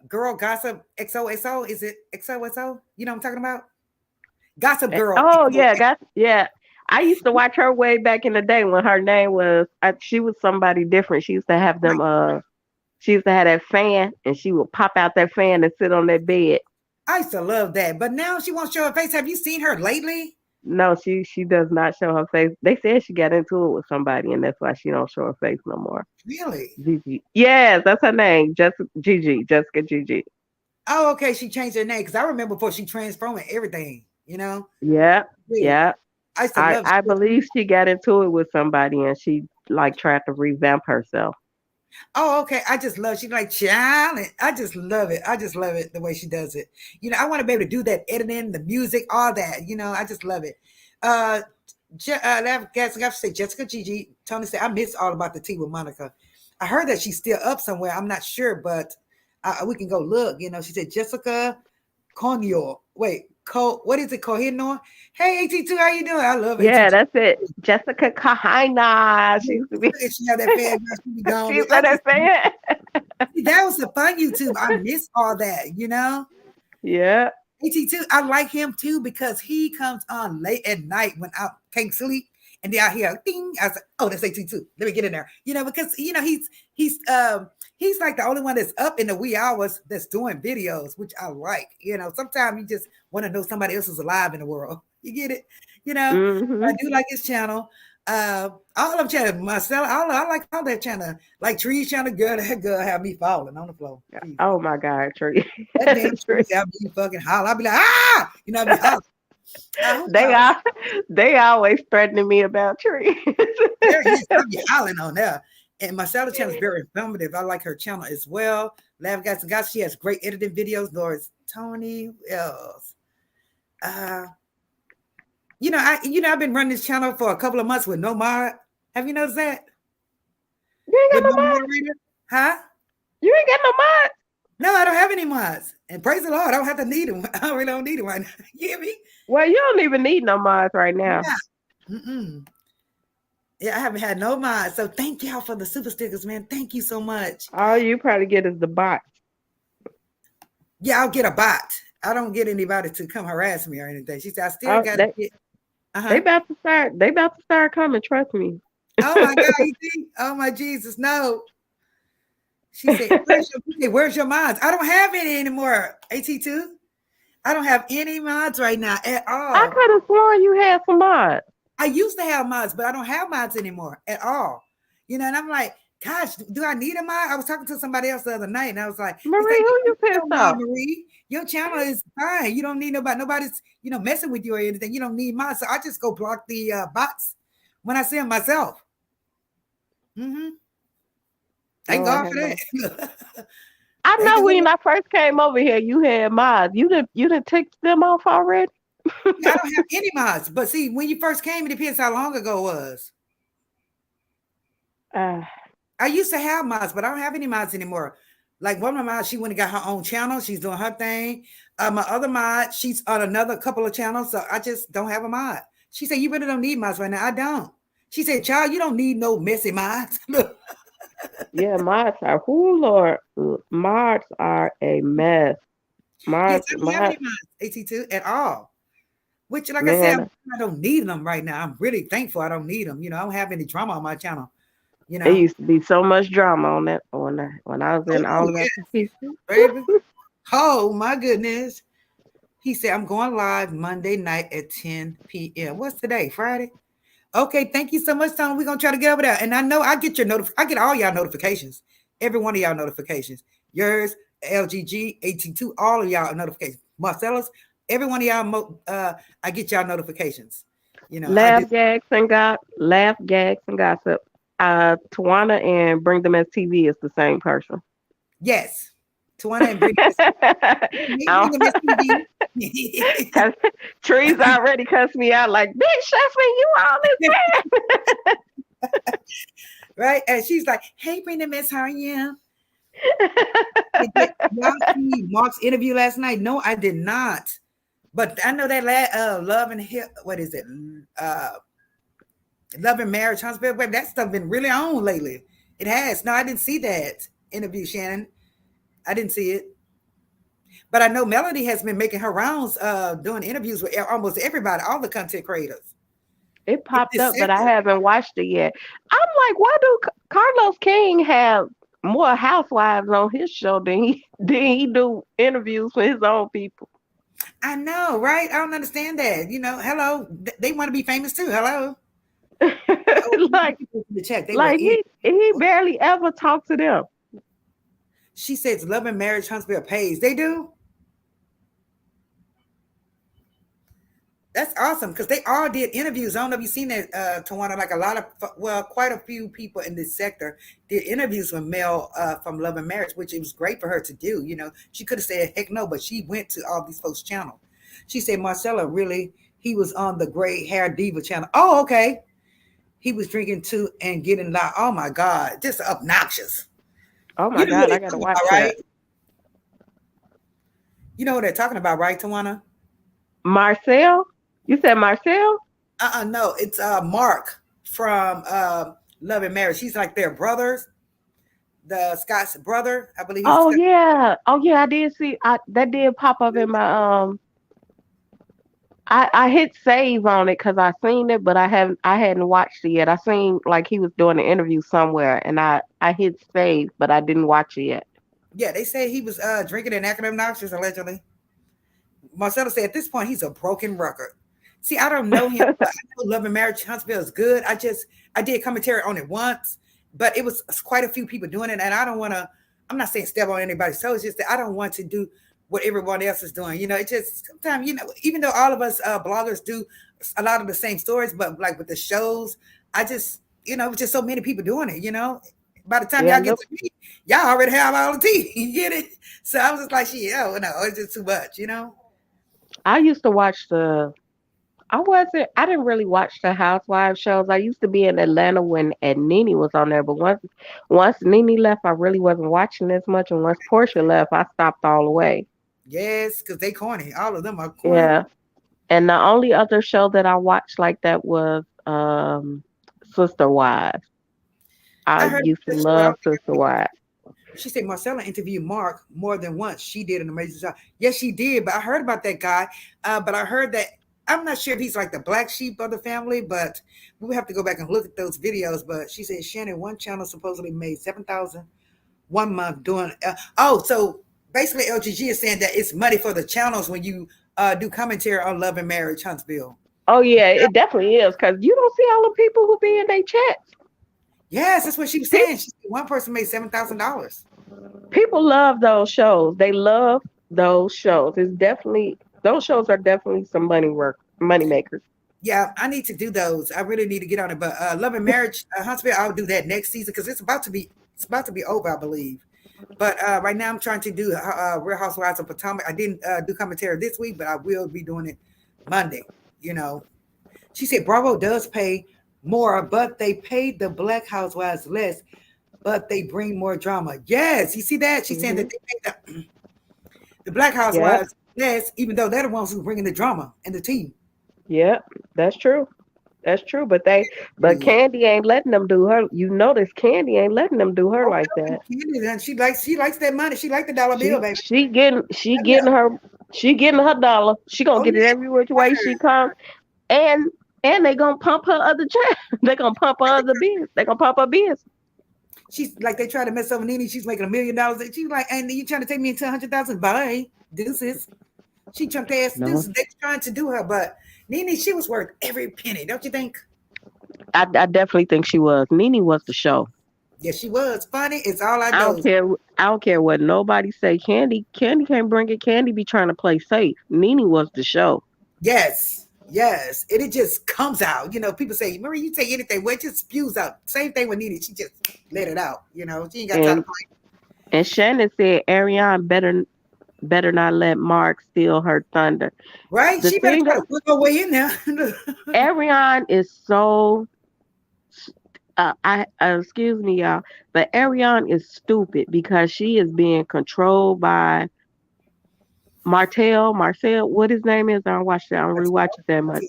Girl Gossip XOXO. Is it XOXO? You know what I'm talking about? Gossip Girl. Oh yeah, XOXO. yeah. I used to watch her way back in the day when her name was. She was somebody different. She used to have them. Right. She used to have that fan, and she would pop out that fan and sit on that bed. I used to love that. But now she won't show her face. Have you seen her lately? No, she does not show her face. They said she got into it with somebody, and that's why she don't show her face no more. Really? Gigi. Yes, that's her name. Jessica Gigi. Jessica Gigi. Oh, okay. She changed her name because I remember before she transformed and everything. Yeah, Yeah. yeah. I used to I love. I believe she got into it with somebody, and she like tried to revamp herself. Oh, okay. I just love. She's like child. I just love it. I just love it the way she does it. I want to be able to do that editing, the music, all that. I just love it. Uh, I have to say Jessica Gigi. Tony said I miss all about the tea with Monica. I heard that she's still up somewhere. I'm not sure, but we can go look. She said Jessica Conyo. Wait, what is it? Kohinoor. Hey, AT2, how you doing? I love Yeah, AT2. that's it. Jessica Kahina. She used to be. She had that fan. She be gone. She was at that fan. That was a fun YouTube. I miss all that. Yeah. AT2, I like him too because he comes on late at night when I can't sleep. And then I hear ding. I was like, oh, that's AT2. Let me get in there. Because he's like the only one that's up in the wee hours that's doing videos, which I like. Sometimes you just want to know somebody else is alive in the world. You get it? I Hmm. do like his channel. All of them channel, Marcella, I like all that channel. Like Tree's channel, girl, that girl have me falling on the floor. Jesus. Oh my God, Tree. That damn Tree. Tree have me fucking holler. I'll be like, ah, I be hollering. I hope They y'all are. They always threatening me about Tree. there. Yes, I'll be hollering on there. And Marcella channel is very informative. I like her channel as well. Laugh Guys and Guys, she has great editing videos. Doris Tony, who else? I've been running this channel for a couple of months with no mod. Have you noticed that? You ain't got With no no mods. moderator? Huh? You ain't got no mods. No, I don't have any mods. And praise the Lord, I don't have to need them. I really don't need them right now. You hear me? Well, you don't even need no mods right now. Yeah. Yeah, I haven't had no mods. So thank y'all for the super stickers, man. Thank you so much. All you probably get is the bot. Yeah, I'll get a bot. I don't get anybody to come harass me or anything. She said, I still Oh, got to get. they about to start. They about to start coming. Trust me. Oh my God, you think? Oh my Jesus, no. She said, where's your mods? I don't have any anymore, AT2. I don't have any mods right now at I all. could have sworn you had some mods. I used to have mods, but I don't have mods anymore at all. And I'm like, gosh, do I need a mod? I was talking to somebody else the other night, and I was like, Marie, like, who you no pissed mod, off? Marie. Your channel is fine. You don't need nobody's, messing with you or anything. You don't need mods. So I just go block the bots when I see them myself. Thank Lord God have for mercy. that. I They know good. when I first came over here, you had mods. You didn't take them off already? Yeah, I don't have any mods. But see, when you first came, it depends how long ago it was. Uh, I used to have mods, but I don't have any mods anymore. Like one of my mods, she went and got her own channel. She's doing her thing. My other mod, she's on another couple of channels, so I just don't have a mod. She said, "You really don't need mods right now." I don't. She said, "Child, you don't need no messy mods." Look, yeah, mods are. Who Lord, mods are a mess. yes, Mods, I don't have any mods, mods, AT2 at all. Which, like I said, man. I don't need them right now. I'm really thankful I don't need them. I don't have any drama on my channel. You It know. used to be so much drama on that when I was in Oh all of that yes, pieces. baby. Oh my goodness. He said, I'm going live Monday night at 10 p.m. What's today? Friday? Okay, thank you so much, Tony. We're gonna try to get over there. And I know I get I get all y'all notifications. Every one of y'all notifications. Yours, LGG, AT2, all of y'all notifications. Marcellus, every one of y'all I get y'all notifications. I do. Laugh, gags, and gossip. Tawana and Bring Them as TV is the same person. Yes. Tawana and Brittany. Bring them STD. Cause Trees already cussed me out like, Big Stephanie, you all Right? And she's like, hey, bring them Miss, how are you? this Y'all see Mark's interview last night? No, I did not. But I know that Love and what is it? Uh, Love and Marriage, Huntsville. That stuff been really on lately. It has. No, I didn't see that interview, Shannon. I didn't see it. But I know Melody has been making her rounds, doing interviews with almost everybody, all the content creators It in popped this up, but I sector. haven't watched it yet. I'm like, why do Carlos King have more housewives on his show than he do interviews for his own people? I know, right? I don't understand that. Hello, they want to be famous too. Hello. Oh, like people in the chat, they were like in. he barely ever talked to them. She says Love and Marriage Huntsville pays. They do. That's awesome because they all did interviews. I don't know if you've seen that, Tawana. Like a lot of, well, quite a few people in this sector did interviews with Mel from Love and Marriage, which it was great for her to do. She could have said heck no, but she went to all these folks' channel. She said Marcella really, he was on the Gray Hair Diva channel. Oh, okay. He was drinking too and getting loud. Oh my God, just obnoxious. Oh You my know what God, they're I gotta talking watch about, right? that. You know what they're talking about, right, Tawana? Marcel, you said Marcel? No, it's Mark from Love and Marriage. He's like their brothers, the Scott's brother. I believe he's Oh yeah, I did see. That did pop up in my. I hit save on it because I seen it, but I hadn't watched it yet. I seen like he was doing an interview somewhere, and I hit save, but I didn't watch it yet. yeah. They say he was drinking and acting obnoxious allegedly. Marcella said at this point he's a broken record. See, I don't know him, but I know Love and Marriage Huntsville is good. I did commentary on it once, but it was quite a few people doing it, and I don't want to. I'm not saying step on anybody's toes. It's just that I don't want to do what everyone else is doing. It's just sometimes even though all of us bloggers do a lot of the same stories, but like with the shows, I just it's just so many people doing it. By the time Yeah, y'all get look, to me, y'all already have all the tea. You get it? So I was just like, shit, oh no, it's just too much. I used to watch the. I didn't really watch the Housewives shows. I used to be in Atlanta when and Nene was on there, but once Nene left, I really wasn't watching as much. And once Portia left, I stopped all the way. Yes, because they corny. All of them are corny. Yeah. And the only other show that I watched like that was Sister Wives. I I heard used to this show. I don't love think Sister Wives. she said Marcella interviewed Mark more than once. She did an amazing job. Yes, she did. But I heard about that guy. But I heard that I'm not sure if he's like the black sheep of the family, but we have to go back and look at those videos. But she said Shannon, one channel supposedly made 7,000 one month doing. So basically, LGG is saying that it's money for the channels when you do commentary on Love and Marriage Huntsville. Oh yeah, it definitely is because you don't see all the people who be in their chats. Yes, that's what she was saying. She said one person made $7,000. People love those shows. They love those shows. It's definitely those shows are definitely some money makers. Yeah, I need to do those. I really need to get on it. But Love and Marriage, Huntsville, I'll do that next season because it's about to be over, I believe. But right now I'm trying to do Real Housewives of Potomac. I didn't do commentary this week, but I will be doing it Monday. You know, she said Bravo does pay more, but they pay the Black Housewives less, but they bring more drama. Yes, you see that? She's saying Hmm. that they pay the Black Yep. Housewives less, even though they're the ones who bringing the drama and the team. Yep. That's true. That's true. But Yeah. Candy ain't letting them do her. You notice Candy ain't letting them do her Oh, like that. Candy, and she likes that money. She likes the dollar bill, She baby. she getting she I know. getting her she getting her dollar. She gonna Oh get it every which way yeah, she comes, and they gonna pump her other child. They gonna pump her other biz. They gonna pump her biz. she's like they try to mess up with Nene. She's making $1 million. She's like, and you trying to take me into 100,000? Bye, deuces. She chunked ass No, deuces. They trying to do her, but Nene, she was worth every penny, don't you think? I definitely think she was. Nene was the show. Yes, she was funny. It's all I I don't know. care. I don't care what nobody say. Candy can't bring it. Candy be trying to play safe. Nene was the show. Yes, yes. It just comes out. People say, Marie, you say anything, well, it just spews out. Same thing with Nene. She just let it out. She ain't got time to And play. Shannon said Ariane better not let Mark steal her thunder. Right? The She better thing, try to put her way in there. Ariane is so I excuse me, y'all, but Ariane is stupid because she is being controlled by Martell, what his name is. I don't watch that. I don't really watch it that much.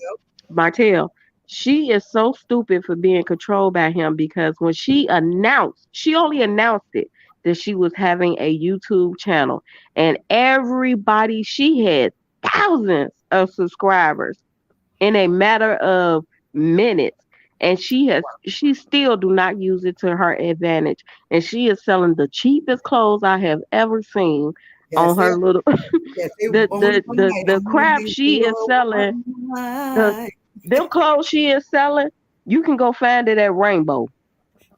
Martell. She is so stupid for being controlled by him because when she only announced it that she was having a YouTube channel, and everybody, she had thousands of subscribers in a matter of minutes, and she still do not use it to her advantage, and she is selling the cheapest clothes I have ever seen Yes, on they her little yes, they only one night. the Only crap live she is for selling, one the night. them clothes she is selling, you can go find it at Rainbow.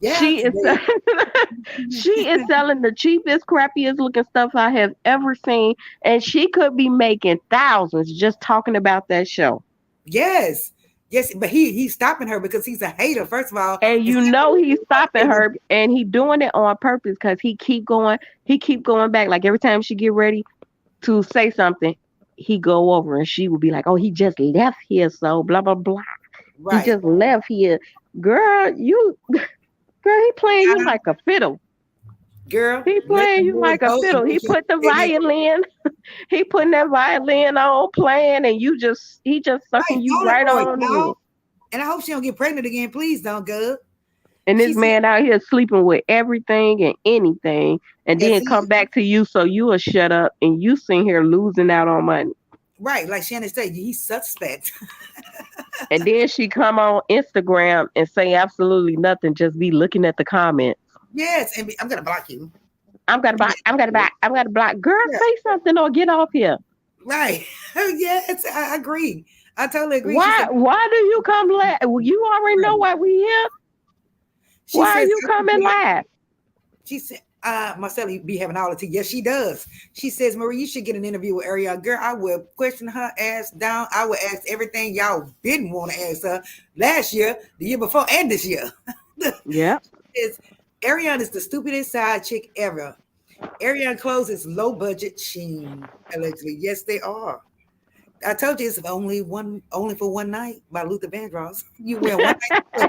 Yeah, She is she is selling the cheapest, crappiest looking stuff I have ever seen, and she could be making thousands just talking about that show. yes, yes. But he's stopping her because he's a hater. First of all, And and you know secondly, he's stopping and her, and he doing it on purpose because he keep going back. Like every time she get ready to say something, he go over and she will be like, "Oh, he just left here, so blah blah blah. He right, just left here, girl. He playing you like a fiddle. girl, He let playing the you boys like a go and fiddle. go He to put the and then violin, he putting that violin on, playing, and he just right, sucking you go to right boys, on in. no. And I hope she don't get pregnant again. Please don't, go. And She this said, man out here sleeping with everything and anything, and yes, then he come is. back to you so you will shut up and you sitting here losing out on money. Right, like Shannon said, he's suspect. And then she come on Instagram and say absolutely nothing, just be looking at the comments. Yes, and I'm gonna block you. I'm gonna block. Girl, Yeah, say something or get off here. right. Yes, I agree. I totally agree. She Why said, why do you come live? You already know why we here. she Why are says, you coming live? she said, Marcella be having all the tea. Yes, she does. She says, Marie, you should get an interview with Ariel. Girl, I will question her ass down. I will ask everything y'all didn't want to ask her last year, the year before, and this year. Yeah. Is Ariane is the stupidest side chick ever. Ariane clothes is low budget sheen, allegedly. Yes, they are. I told you it's only for one night by Luther Vandross. You wear one night,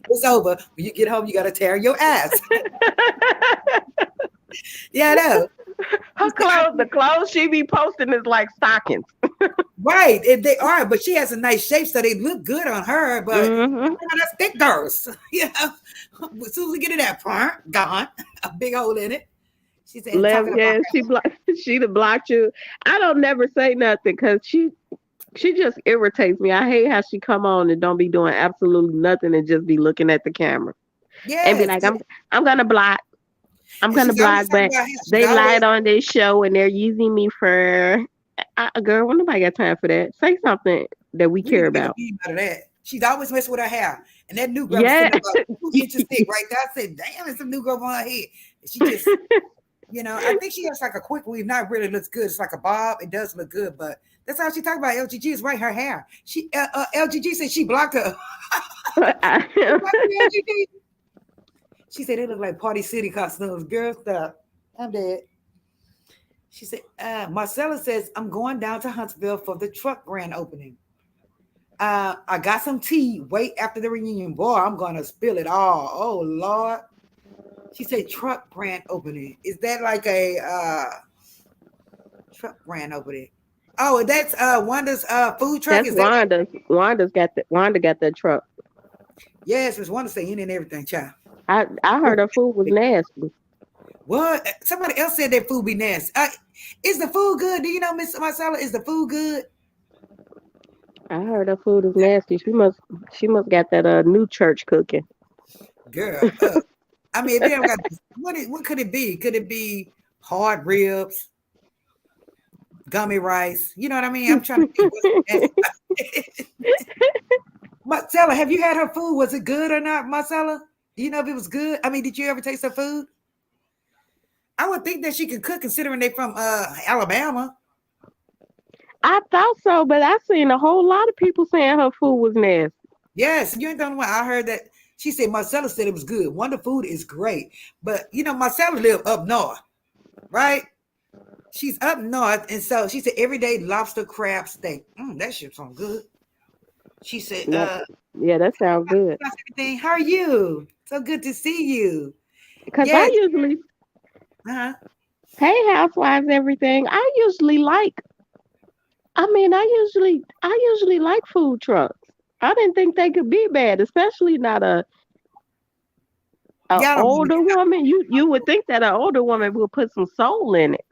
it's over. When you get home, you gotta tear your ass. Yeah, I know. Her clothes, the clothes she be posting is like stockings. Right, they are, but she has a nice shape, so they look good on her. But Hmm. that's thick girls. As soon as we get in that part, gone, a big hole in it. She said, and Left, talking about yeah, she done blocked you. I don't never say nothing because she just irritates me. I hate how she come on and don't be doing absolutely nothing and just be looking at the camera and be yes, like, I'm gonna block. I'm and gonna she's always block, talking but about him. She's they always lied on this show and they're using me for girl. Well, nobody got time for that. Say something that we we need care to make a about. meme out of that. She's always messing with her hair, and that new girl was Yeah. sitting about 2 inches thick right there. I said, "Damn, it's a new girl on her head." And she just, I think she has like a quick weave. Not really looks good. It's like a bob. It does look good, but that's how she talked about LGG is right. Her hair. She LGG said she blocked her. She blocked her, LGG. She said they look like Party City costumes. Girl, stop. I'm dead. She said, Marcella says, I'm going down to Huntsville for the truck grand opening. I got some tea. Wait after the reunion. Boy, I'm going to spill it all. Oh, Lord. She said, truck grand opening. Is that like a truck grand opening? Oh, that's Wanda's food truck. That's Is that like, Wanda got that truck. yes, it's Wanda saying and everything, child. I heard her food was nasty. What? Somebody else said that food be nasty. Is the food good? Do you know, Miss Marcella? Is the food good? I heard her food is nasty. She must got that new church cooking. Girl, I mean, if you don't got what could it be? Could it be hard ribs, gummy rice? You know what I mean? I'm trying to think what's nasty. Marcella, have you had her food? Was it good or not, Marcella? Do you know if it was good? I mean, did you ever taste her food? I would think that she could cook considering they from Alabama. I thought so, but I seen a whole lot of people saying her food was nasty. Yes, you ain't the only one. I heard that she said Marcella said it was good. Wonder food is great. But you know, Marcella live up north, right? She's up north, and so she said everyday lobster crab steak. That shit sounds good. She said, Yep. Yeah, that sounds good. how's everything? How are you? So good to see you. Because I Yes. usually, Uh-huh. hey housewives, everything. I usually like. I mean, I usually like food trucks. I didn't think they could be bad, especially not a Y'all don't older woman. You would think that an older woman would put some soul in it.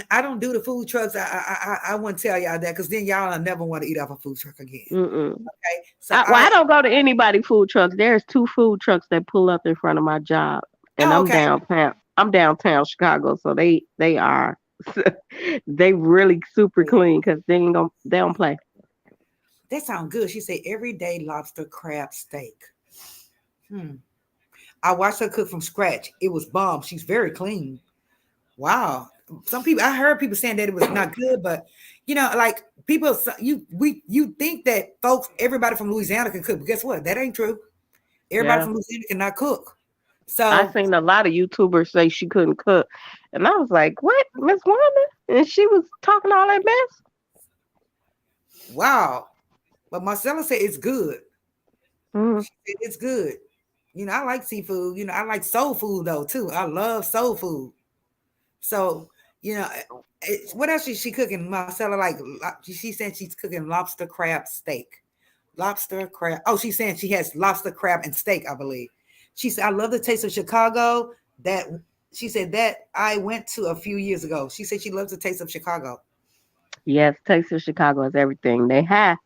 I don't do the food trucks. I wouldn't tell y'all that because then y'all will never want to eat off a food truck again. Mm-mm. Okay. So I don't go to anybody food trucks. There's 2 food trucks that pull up in front of my job, and oh, I'm okay. downtown. I'm downtown Chicago, so they are they really super clean because they don't play. That sounds good. She said everyday lobster crab steak. Hmm. I watched her cook from scratch. It was bomb. She's very clean. Wow. Some people I heard people saying that it was not good, but you know, like people you think that folks, everybody from Louisiana can cook, but guess what? That ain't true. Everybody Yeah, from Louisiana cannot cook. I So seen a lot of YouTubers say she couldn't cook, and I was like, "What, Miss Wanda?" And she was talking all that mess. wow. But Marcella said it's good. Mm, She said it's good. You know, I like seafood. You know, I like soul food though too. I love soul food. So, you know, what else is she cooking? Marcella, like she said she's cooking lobster crab steak. Lobster crab. Oh, she's saying she has lobster crab and steak, I believe. She said, I love the taste of Chicago. That she said that I went to a few years ago. She said she loves the taste of Chicago. yes, Taste of Chicago is everything. They have.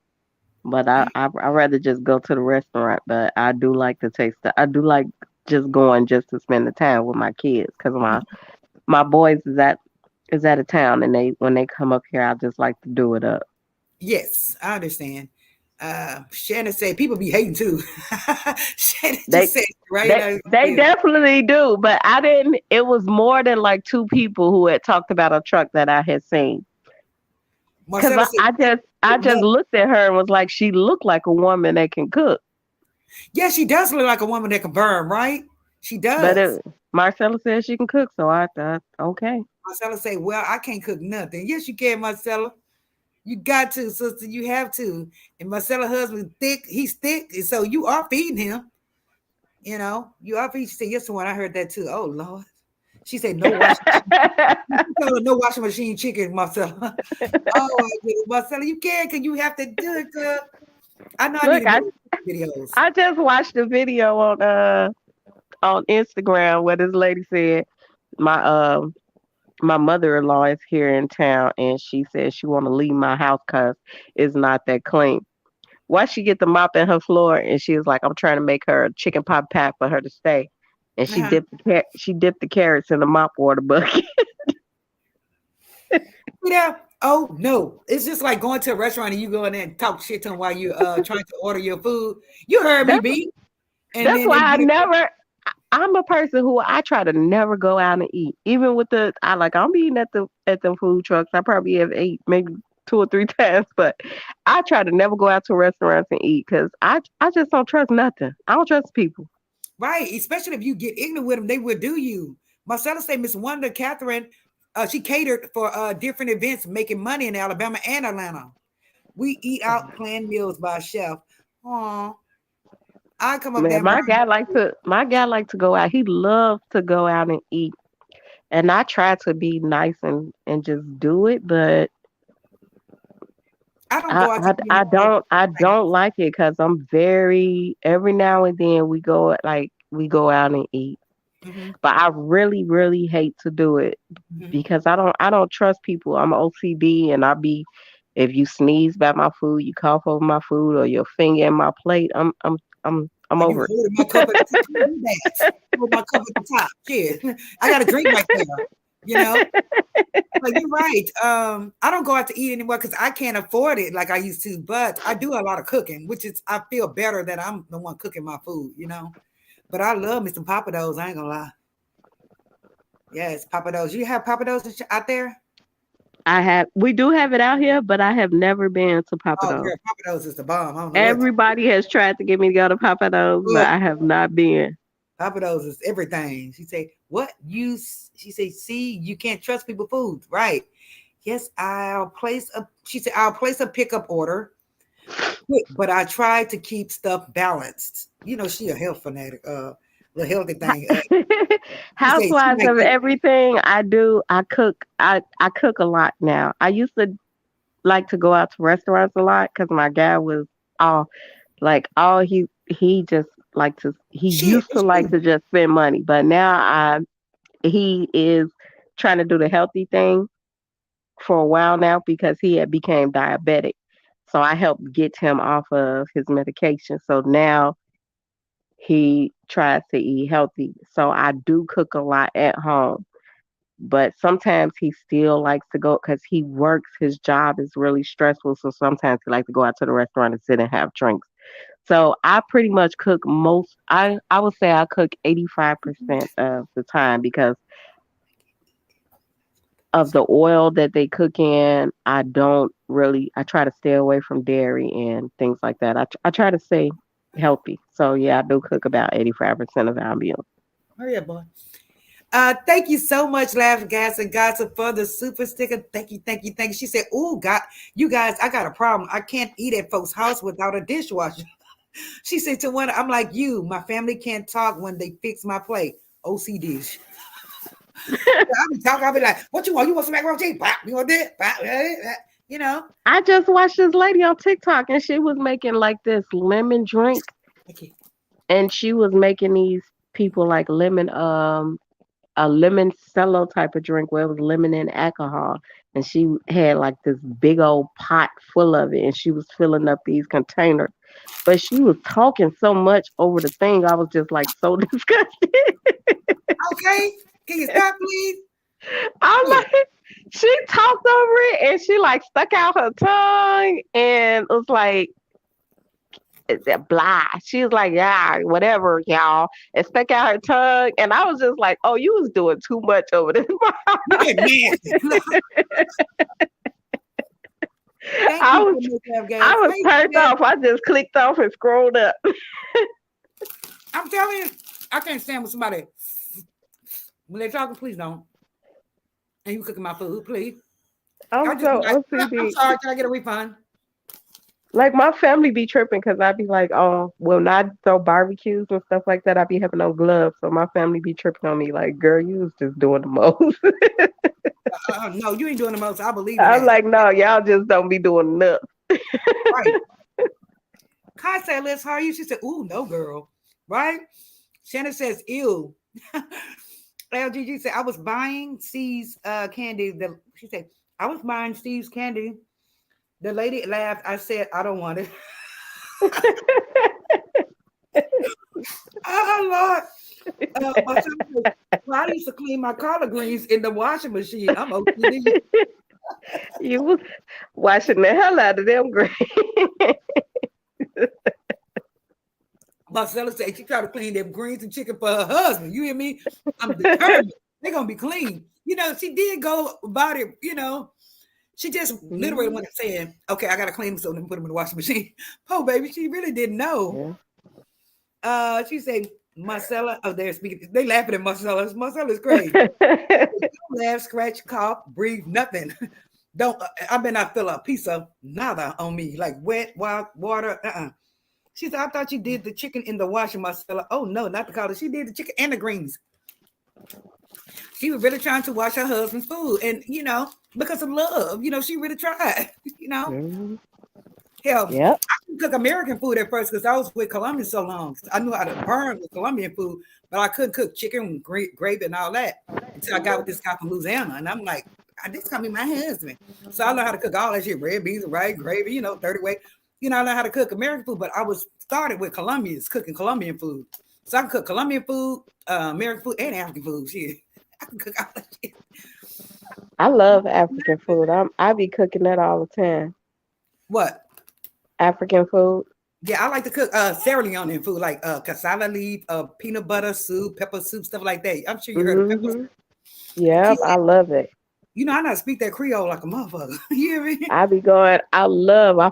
But I rather just go to the restaurant. But I do like the taste. I do like just going just to spend the time with my kids because my boys is out of town and they when they come up here I just like to do it up. Yes, I understand. Shannon said people be hating too. Shannon They just said right they now. they definitely do. But I didn't. It was more than like 2 people who had talked about a truck that I had seen. Cause Marcella said, I just no. looked at her and was like, she looked like a woman that can cook. Yeah, she does look like a woman that can burn, right? She But does. Marcella said she can cook, so I thought, okay. Marcella say, well, I can't cook nothing. Yes, you can, Marcella. You got to, sister. You have to. And Marcella's husband thick. He's thick, and so you are feeding him. You know, you are feeding. She said, yes, one. I heard that too. Oh Lord. She said, no washing. No washing machine chicken, Marcella. Oh my goodness, Marcella, you can, because you have to do it, girl. I know I need Look, to do videos. I just watched a video on Instagram where this lady said my my mother-in-law is here in town and she said she want to leave my house because it's not that clean. Why she get the mop in her floor and she was like, I'm trying to make her a chicken pot pie for her to stay, and Uh-huh. she dipped the carrots in the mop water bucket. Yeah. Oh no. It's just like going to a restaurant and you go in there and talk shit to them while you trying to order your food. You heard me, that's B. And that's then why they I get it. never. I'm a person who I try to never go out and eat, even with I'm eating at the food trucks. I probably have ate maybe 2 or 3 times, but I try to never go out to restaurants and eat because I just don't trust nothing. I don't trust people. Right. Especially if you get ignorant with them, they will do you. Marcella say Miss Wonder Catherine, she catered for different events, making money in Alabama and Atlanta. We eat out planned meals by a chef. Aw. I come up there Man, and buy my guy like to go out. He loves to go out and eat. And I try to be nice and just do it, but I don't go out to eat I anymore. don't like it because I'm very every now and then we go out and eat. Mm-hmm, But I really, really hate to do it mm-hmm. because I don't trust people. I'm OCD and I be if you sneeze by my food, you cough over my food or your finger in my plate, I'm Are you over it. holding my cup at the top? Don't do that. Hold my cup at the top. Shit. I got a drink right there. You know? But you're right. I don't go out to eat anymore because I can't afford it like I used to. But I do a lot of cooking, which is I feel better that I'm the one cooking my food, you know. But I love me some papados. I ain't gonna lie. Yes, papados. You have papados out there? We do have it out here, but I have never been to Oh, Papados. girl, papados is the bomb. I don't know what. Everybody has tried to get me to go to Papados, but Look, I have not been. papados is everything. She say, "What you?" She say, "See, you can't trust people food, right?" Yes, I'll place a. She said, "I'll place a pickup order, but I try to keep stuff balanced." You know, she a health fanatic. The healthy thing. She say she Housewives might of get. everything I do, I cook. I cook a lot now. I used to like to go out to restaurants a lot because my guy was all all he just he Shit, used to it's like true. to just spend money, but now he is trying to do the healthy thing for a while now because he had became diabetic. So I helped get him off of his medication. So now he tries to eat healthy. So I do cook a lot at home. But sometimes he still likes to go because he works. His job is really stressful. So sometimes he likes to go out to the restaurant and sit and have drinks. So I pretty much cook I would say I cook 85% of the time because of the oil that they cook in. I try to stay away from dairy and things like that. I try to stay healthy. So yeah, I do cook about 85% of our meals. Hurry up, boy. Thank you so much, Laugh Gas and Gossip for the super sticker. Thank you, thank you, thank you. She said, "Oh God, you guys, I got a problem. I can't eat at folks' house without a dishwasher." She said to one, I'm like you. My family can't talk when they fix my plate. OC dish. I'll be talking. I'll be like, "What you want? You want some macaroni and cheese? Bop, you want this? Bop, you know." I just watched this lady on TikTok and she was making like this lemon drink Okay. and she was making these people like a lemon cello type of drink where it was lemon and alcohol. And she had like this big old pot full of it and she was filling up these containers. But she was talking so much over the thing, I was just like so disgusted. Okay. Can you stop, please? I'm Yeah. like, she talked over it and she like stuck out her tongue and was like, blah. She was like, yeah, whatever, y'all. And stuck out her tongue. And I was just like, oh, you was doing too much over this. You get nasty. Thank I you was so much, Laugh I Gas. was Thank turned you. off. I just clicked off and scrolled up. I'm telling you, I can't stand with somebody when they're talking. Please don't. And you cooking my food, please. I I'm just be so like, I'm OCD. sorry. Can I get a refund? Like my family be tripping because I be like, oh, well, not throw barbecues and stuff like that. I be having no gloves, so my family be tripping on me. Like, girl, you was just doing the most. No, you ain't doing the most. I believe in I'm that. like, no, y'all just don't be doing enough. Right. Kai said, Liz, how are you? She said, ooh, no, girl. Right? Shannon says, ew. LGG said, I was buying Steve's candy. She said, I was buying Steve's candy. The lady laughed. I said, I don't want it. Oh, Lord. My son said, well, I used to clean my collard greens in the washing machine. I'm OCD. You was washing the hell out of them greens. Marcella said she tried to clean them greens and chicken for her husband. You hear me? I'm determined. They're going to be clean. You know, she did go about it, you know. She just literally Mhm. went saying, okay, I got to clean them so then put them in the washing machine. Oh, baby, she really didn't know. Yeah. She said, Marcella, oh, they're speaking. They laughing at Marcella. Marcella's crazy. Laugh, scratch, cough, breathe, nothing. Don't. I better not feel a piece of nada on me, like wet, wild water. She said, I thought you did the chicken in the washing, Marcella. Oh no, not the collar. She did the chicken and the greens. She was really trying to wash her husband's food, and because of love, she really tried. Mhm. Hell, Yep. I couldn't cook American food at first because I was with Colombia so long. I knew how to burn with Colombian food, but I couldn't cook chicken, gravy, and all that until I got with this guy from Louisiana. And I'm like, this gonna be my husband. So I learned how to cook all that shit, red beans, rice, gravy, 30 way. I learned how to cook American food, but I was started with Colombians cooking Colombian food. So I can cook Colombian food, American food, and African food. Shit, I can cook all that shit. I love African food. I be cooking that all the time. What? African food. Yeah, I like to cook Sierra Leonean food like cassava leaf, peanut butter soup, pepper soup, stuff like that. I'm sure you heard of pepper soup. Yep, I love it. I know how to speak that Creole like a motherfucker. You hear me? I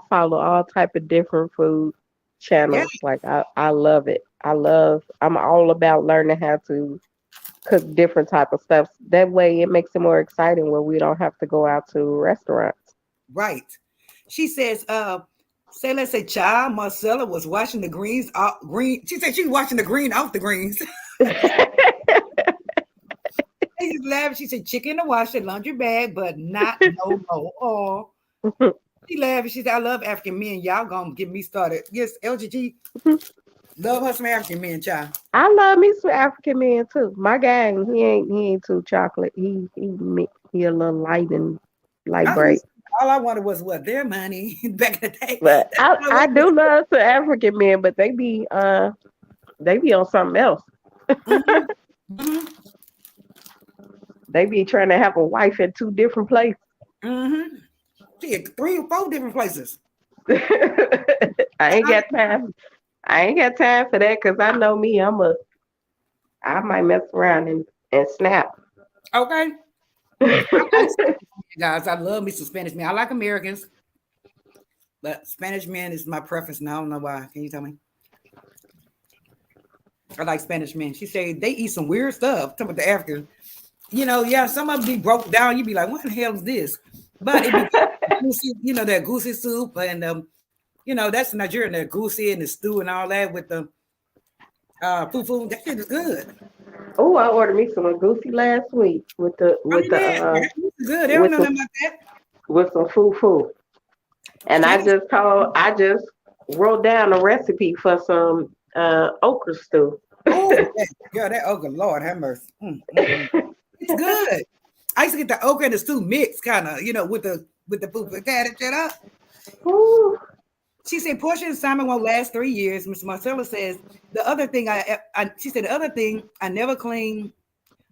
follow all type of different food channels. Yeah, Like I love it. I'm all about learning how to cook different type of stuff. That way it makes it more exciting when we don't have to go out to restaurants. right. She says, let's say child Marcella was washing the greens off green. She said she was washing the green off the greens. They just laughed. She said chicken in the washer, laundry bag, but not no more. Oh, she laughed. She said, I love African men. Y'all gonna get me started. Yes, LGG. Love her some African men, child. I love me some African men too. My gang, he ain't too chocolate. He a little light bright. All I wanted was what their money back in the day. But I do love some African men, but they be on something else. Mhm. Mhm. They be trying to have a wife in two different places. Mm-hmm. She had 3 or 4 different places. I ain't got time. I ain't got time for that because I know me. I might mess around and snap. Okay. Guys, I love me some Spanish men. I like Americans, but Spanish men is my preference. Now I don't know why. Can you tell me? I like Spanish men. She said they eat some weird stuff. Talking about the Africans. Yeah, some of them be broke down. You be like, what the hell is this? But it be goosey, that goosey soup and that's Nigerian, that goosey and the stew and all that with the fufu. That shit is good. Oh, I ordered me some goosey last week with the I mean, yeah, it's good. They don't know nothing about that. with some fufu. And I just wrote down a recipe for some okra stew. Oh, yeah, that okra, Lord have mercy. It's good. I used to get the okra and the stew mixed, kind of, with the food. Got it up. Ooh. She said portion assignment won't last 3 years. Miss Marcella says the other thing she said the other thing I never cleaned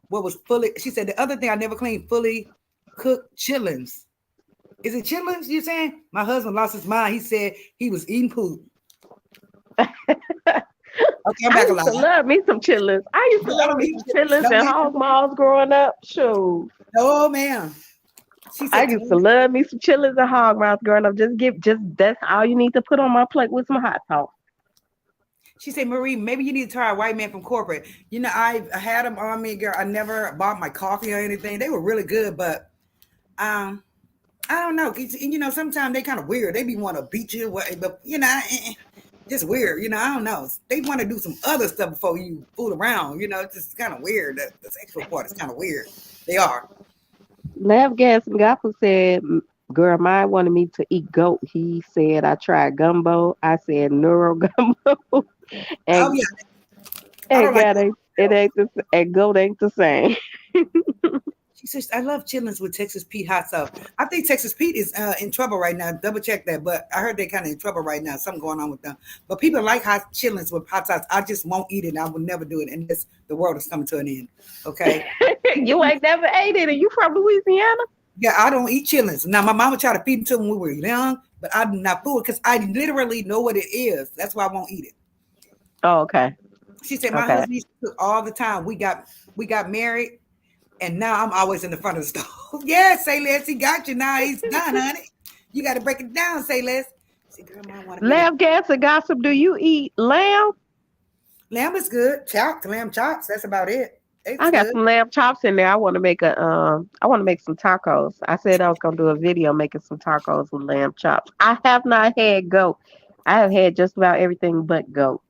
what was fully. She said the other thing I never cleaned fully cooked chitlins. Is it chitlins? You saying? My husband lost his mind. He said he was eating poop. Okay, I'm back alive. I used to love me some chitlins. I used to love me some chitlins and hog maws growing up. Shoot. Oh man. She said, I used to love me some chitlins and hog maws growing up. That's all you need to put on my plate with some hot sauce. She said, Marie, maybe you need to try a white man from corporate. I had them on me, girl. I never bought my coffee or anything. They were really good, but I don't know. Sometimes they kind of weird. They be want to beat you, but just weird. I don't know. They want to do some other stuff before you fool around. It's just kind of weird. The sexual part is kind of weird. They are. Laugh Gas and Gospel said, girl, mine wanted me to eat goat. He said, I tried gumbo. I said neuro gumbo. And, oh, yeah. And God, and goat ain't the same. She says, I love chitlins with Texas Pete hot sauce. I think Texas Pete is in trouble right now. Double check that. But I heard they're kind of in trouble right now. Something going on with them. But people like hot chitlins with hot sauce. I just won't eat it. And I will never do it. And the world is coming to an end. Okay. You ain't never ate it. Are you from Louisiana? Yeah, I don't eat chitlins. Now, my mama tried to feed them to me when we were young. But I do not fool it because I literally know what it is. That's why I won't eat it. Oh, okay. She said, my husband used to cook all the time. We got married. And now I'm always in the front of the stove. Yeah, say less. He got you now. He's done, honey. You got to break it down, say less. See, girl, Lamb, gas, and gossip. Do you eat lamb? Lamb is good. Chops, lamb chops. That's about it. It's I got good. some lamb chops in there. I want to make some tacos. I said I was gonna do a video making some tacos with lamb chops. I have not had goat. I have had just about everything but goat.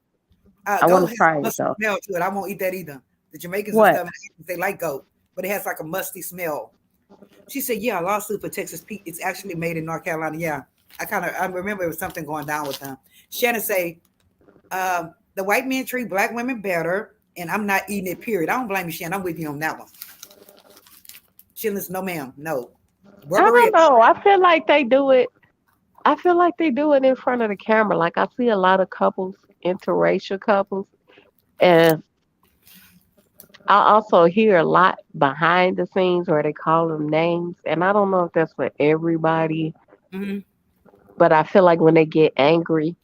I want Goat to has try a it musty though. smell to it. I won't eat that either. The Jamaicans and What? stuff, they like goat, but it has like a musty smell. She said, "Yeah, a lawsuit for Texas Pete. It's actually made in North Carolina." Yeah, I remember it was something going down with them. Shannon say, "The white men treat black women better, and I'm not eating it. Period." I don't blame you, Shannon. I'm with you on that one. Shannon's no, ma'am, no. I Burberry, don't know. I feel like they do it. I feel like they do it in front of the camera. Like I see a lot of couples, interracial couples, and I also hear a lot behind the scenes where they call them names. And I don't know if that's for everybody, mm-hmm. but I feel like when they get angry,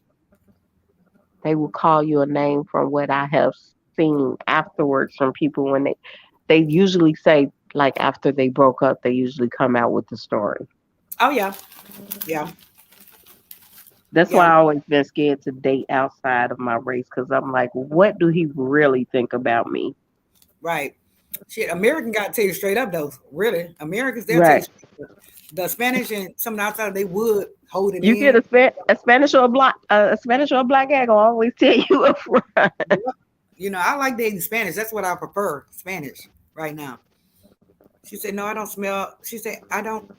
they will call you a name from what I have seen afterwards from people when they usually say like after they broke up, they usually come out with the story. Oh yeah, yeah, That's why yeah. I always been scared to date outside of my race because I'm like, what do he really think about me? Right. Shit, American got to tell you straight up though. Really, Americans they'll tell you Right. straight up. The Spanish and some outside they would hold it You get in. A Spanish or a Spanish or a black guy gonna always tell you up front. Yep. I like dating Spanish. That's what I prefer, Spanish right now. She said, "No, I don't smell." She said, "I don't."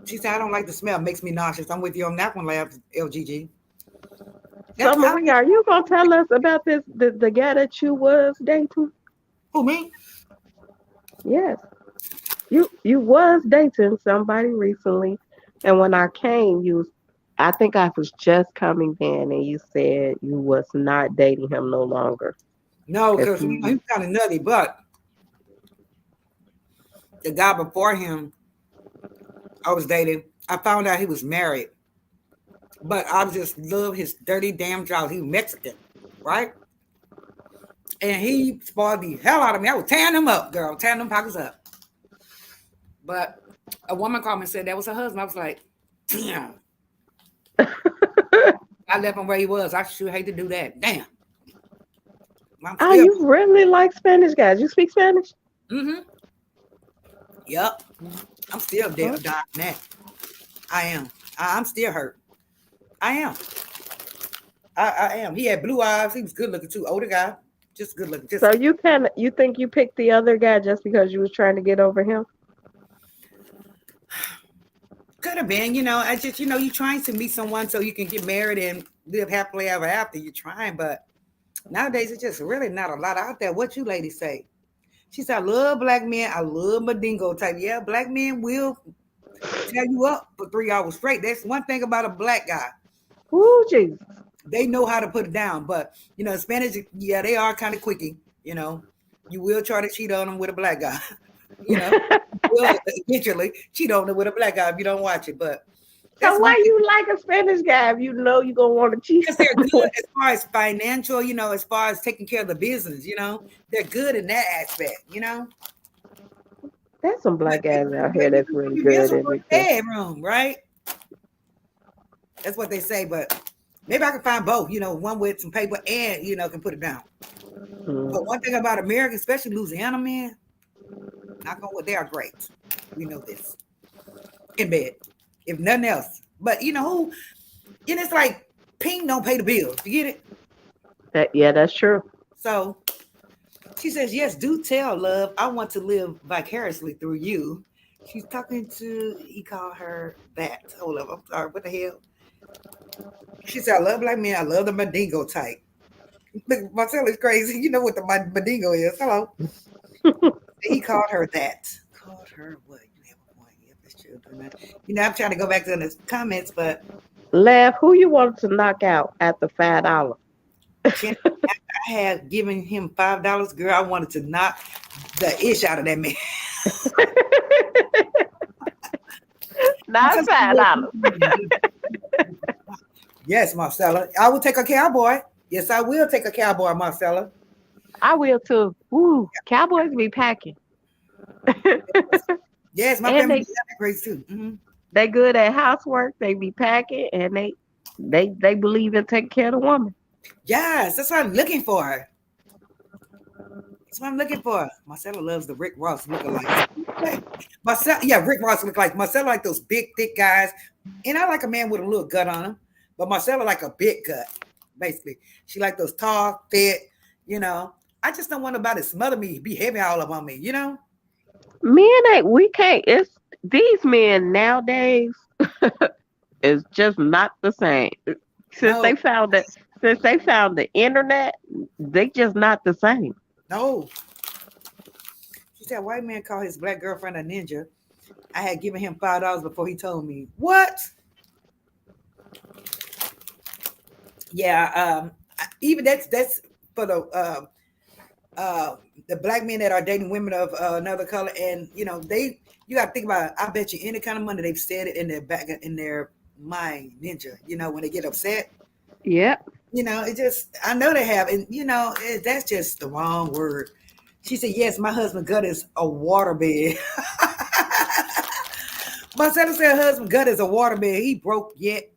She said, "I don't like the smell. It makes me nauseous." I'm with you on that one, Labs LGG. So That's Maria, are you gonna tell us about the guy that you was dating? who me? Yes. You was dating somebody recently, and when I came, I think I was just coming in, and you said you was not dating him no longer No, because because he was kind of nutty. But the guy before him, I was dating. I found out he was married, but I just love his dirty damn jaws. He was Mexican, right? And he spoiled the hell out of me. I was tearing him up, girl, tearing them pockets up. But a woman called me and said that was her husband. I was like, damn. I left him where he was. I sure hate to do that. Damn. I'm oh, still. you really like Spanish guys? You speak Spanish? Mm-hmm. Yep. I'm still Oh, dying that. I am. I'm still hurt. I am. I am. He had blue eyes. He was good looking too. Older guy. Just good looking. so Just you think you picked the other guy just because you was trying to get over him? could have been. I just, you're trying to meet someone so you can get married and live happily ever after. You're trying, but nowadays it's just really not a lot out there. What you ladies say? She said, I love black men. I love Madingo type. Yeah, black men will tear you up for 3 hours straight. That's one thing about a black guy. Ooh, Jesus. They know how to put it down. But, Spanish, yeah, they are kind of quickie. You will try to cheat on them with a black guy. you know, will eventually cheat on them with a black guy if you don't watch it. But So that's one why thing. you like a Spanish guy if you know you're gonna want to cheat Because on they're him? good as far as financial, as far as taking care of the business, they're good in that aspect. There's some But black guys out here you that's can really be good miserable at in it the too. bedroom, right? That's what they say. But maybe I can find both, one with some paper and, can put it down. Mm. But one thing about America, especially Louisiana men, not going, they are great. We know this in bed, if nothing else. But you know who? It's like Ping don't pay the bills. You get it? Yeah, that's true. So she says, yes, do tell, love. I want to live vicariously through you. She's talking to, he called her that. Hold up. I'm sorry. What the hell? She said, I love black men. I love the Mandingo type. Look, Marcella's crazy. You know what the Mandingo is. Hello. He called her that. Called her what? You have a point. Yep, that's true. I'm trying to go back to the comments, but Laugh. Who you wanted to knock out at the $5? Shannon, I had given him $5. Girl, I wanted to knock the ish out of that man. Not $5. Yes, Marcella. I will take a cowboy. Yes, I will take a cowboy, Marcella. I will too. Ooh, cowboys be packing, Yes, my and family does that great too. Mm-hmm. they good at housework. They be packing, and they believe in taking care of the woman. Yes, that's what I'm looking for. That's what I'm looking for. Marcella loves the Rick Ross lookalikes. Marcella, yeah, Rick Ross look like Marcella like those big, thick guys. And I like a man with a little gut on him. But Marcella like a big gut, basically. She like those tall, thick, you know. I just don't want nobody to smother me, be heavy all up on me, you know? Men ain't we can't it's these men nowadays is just not the same. Since No, they found that since they found the internet, they just not the same. no. She said, white man called his black girlfriend a ninja. I had given him $5 before he told me. What? Yeah, even that's for the black men that are dating women of another color, and you got to think about it. I bet you any kind of money they've said it in their back in their mind, ninja. When they get upset, Yep. it just I know they have, and that's just the wrong word. She said, "Yes, my husband gut is a waterbed." Marcella said her husband gut is a waterbed. He broke yet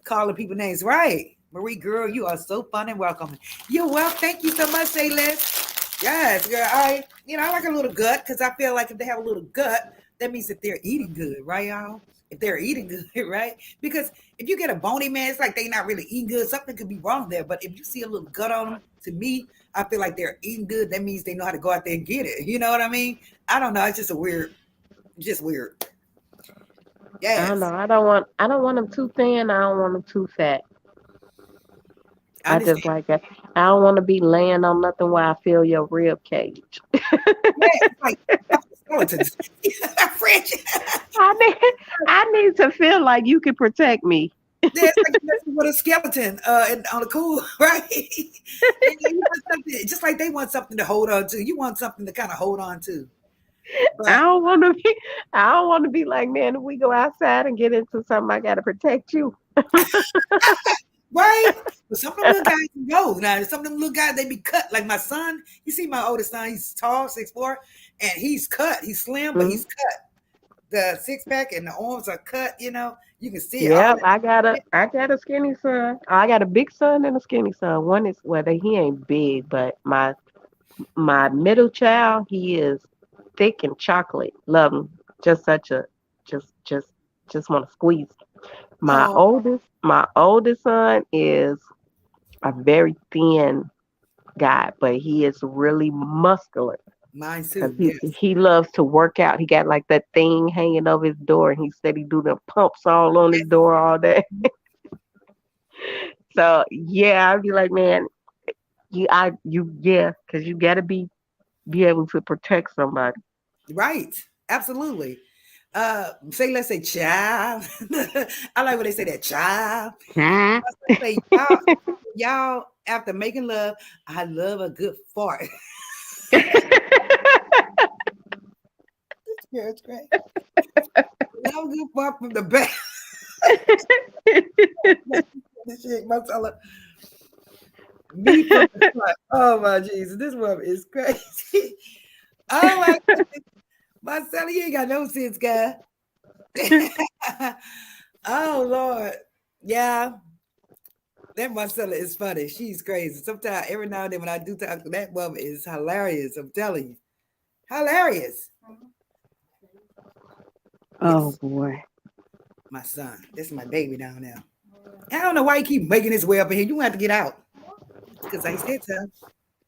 calling people names. Right. Marie, girl, you are so fun and welcoming. You're well. Thank you so much, say less. Yes, girl. I like a little gut because I feel like if they have a little gut, that means that they're eating good, right, y'all? If they're eating good, right? Because if you get a bony man, it's like they're not really eating good. Something could be wrong there. But if you see a little gut on them, to me, I feel like they're eating good. That means they know how to go out there and get it. You know what I mean? I don't know. It's just weird. I don't know. Yes. I don't want them too thin. I don't want them too fat. I I just understand. like that. I don't want to be laying on nothing while I feel your rib cage. Yeah, it's like skeletons. French. I need I need to feel like you can protect me. Yeah, it's like you're messing with a skeleton on the cool, right? You want something, just like they want something to hold on to. You want something to kind of hold on to. I But don't want to be. I don't want to be like, man. If we go outside and get into something, I gotta protect you. right? But some of them little guys can go. Now, some of them little guys, they be cut. Like my son, you see my oldest son, he's tall, 6'4", and he's cut. He's slim, but Mhm. he's cut. The six pack and the arms are cut, you can see it all Yep, in I got a skinny son. I got a big son and a skinny son. One is he ain't big, but my middle child, he is thick and chocolate. Love him. Just such a just want to squeeze. My Oh, oldest son is a very thin guy, but he is really muscular mine because too, he yes. he loves to work out. He got like that thing hanging over his door, and he said he do the pumps all on his door all day. So yeah, I'd be like, man, because you gotta be able to protect somebody. Right. Absolutely. Let's say child. I like when they say that child. Huh? Say y'all after making love, I love a good fart. Yeah, it's great. Love a good fart from the back. This shit, Marcella. Me from the front. Oh my Jesus, this woman is crazy. Oh my goodness. Marcella, you ain't got no sense, guy. Oh Lord. Yeah. That Marcella is funny. She's crazy. Sometimes every now and then when I do talk to that woman is hilarious. I'm telling you. Hilarious. Oh Yes. boy. My son. This is my baby down there. I don't know why he keep making his way up in here. You have to get out. Because I said so.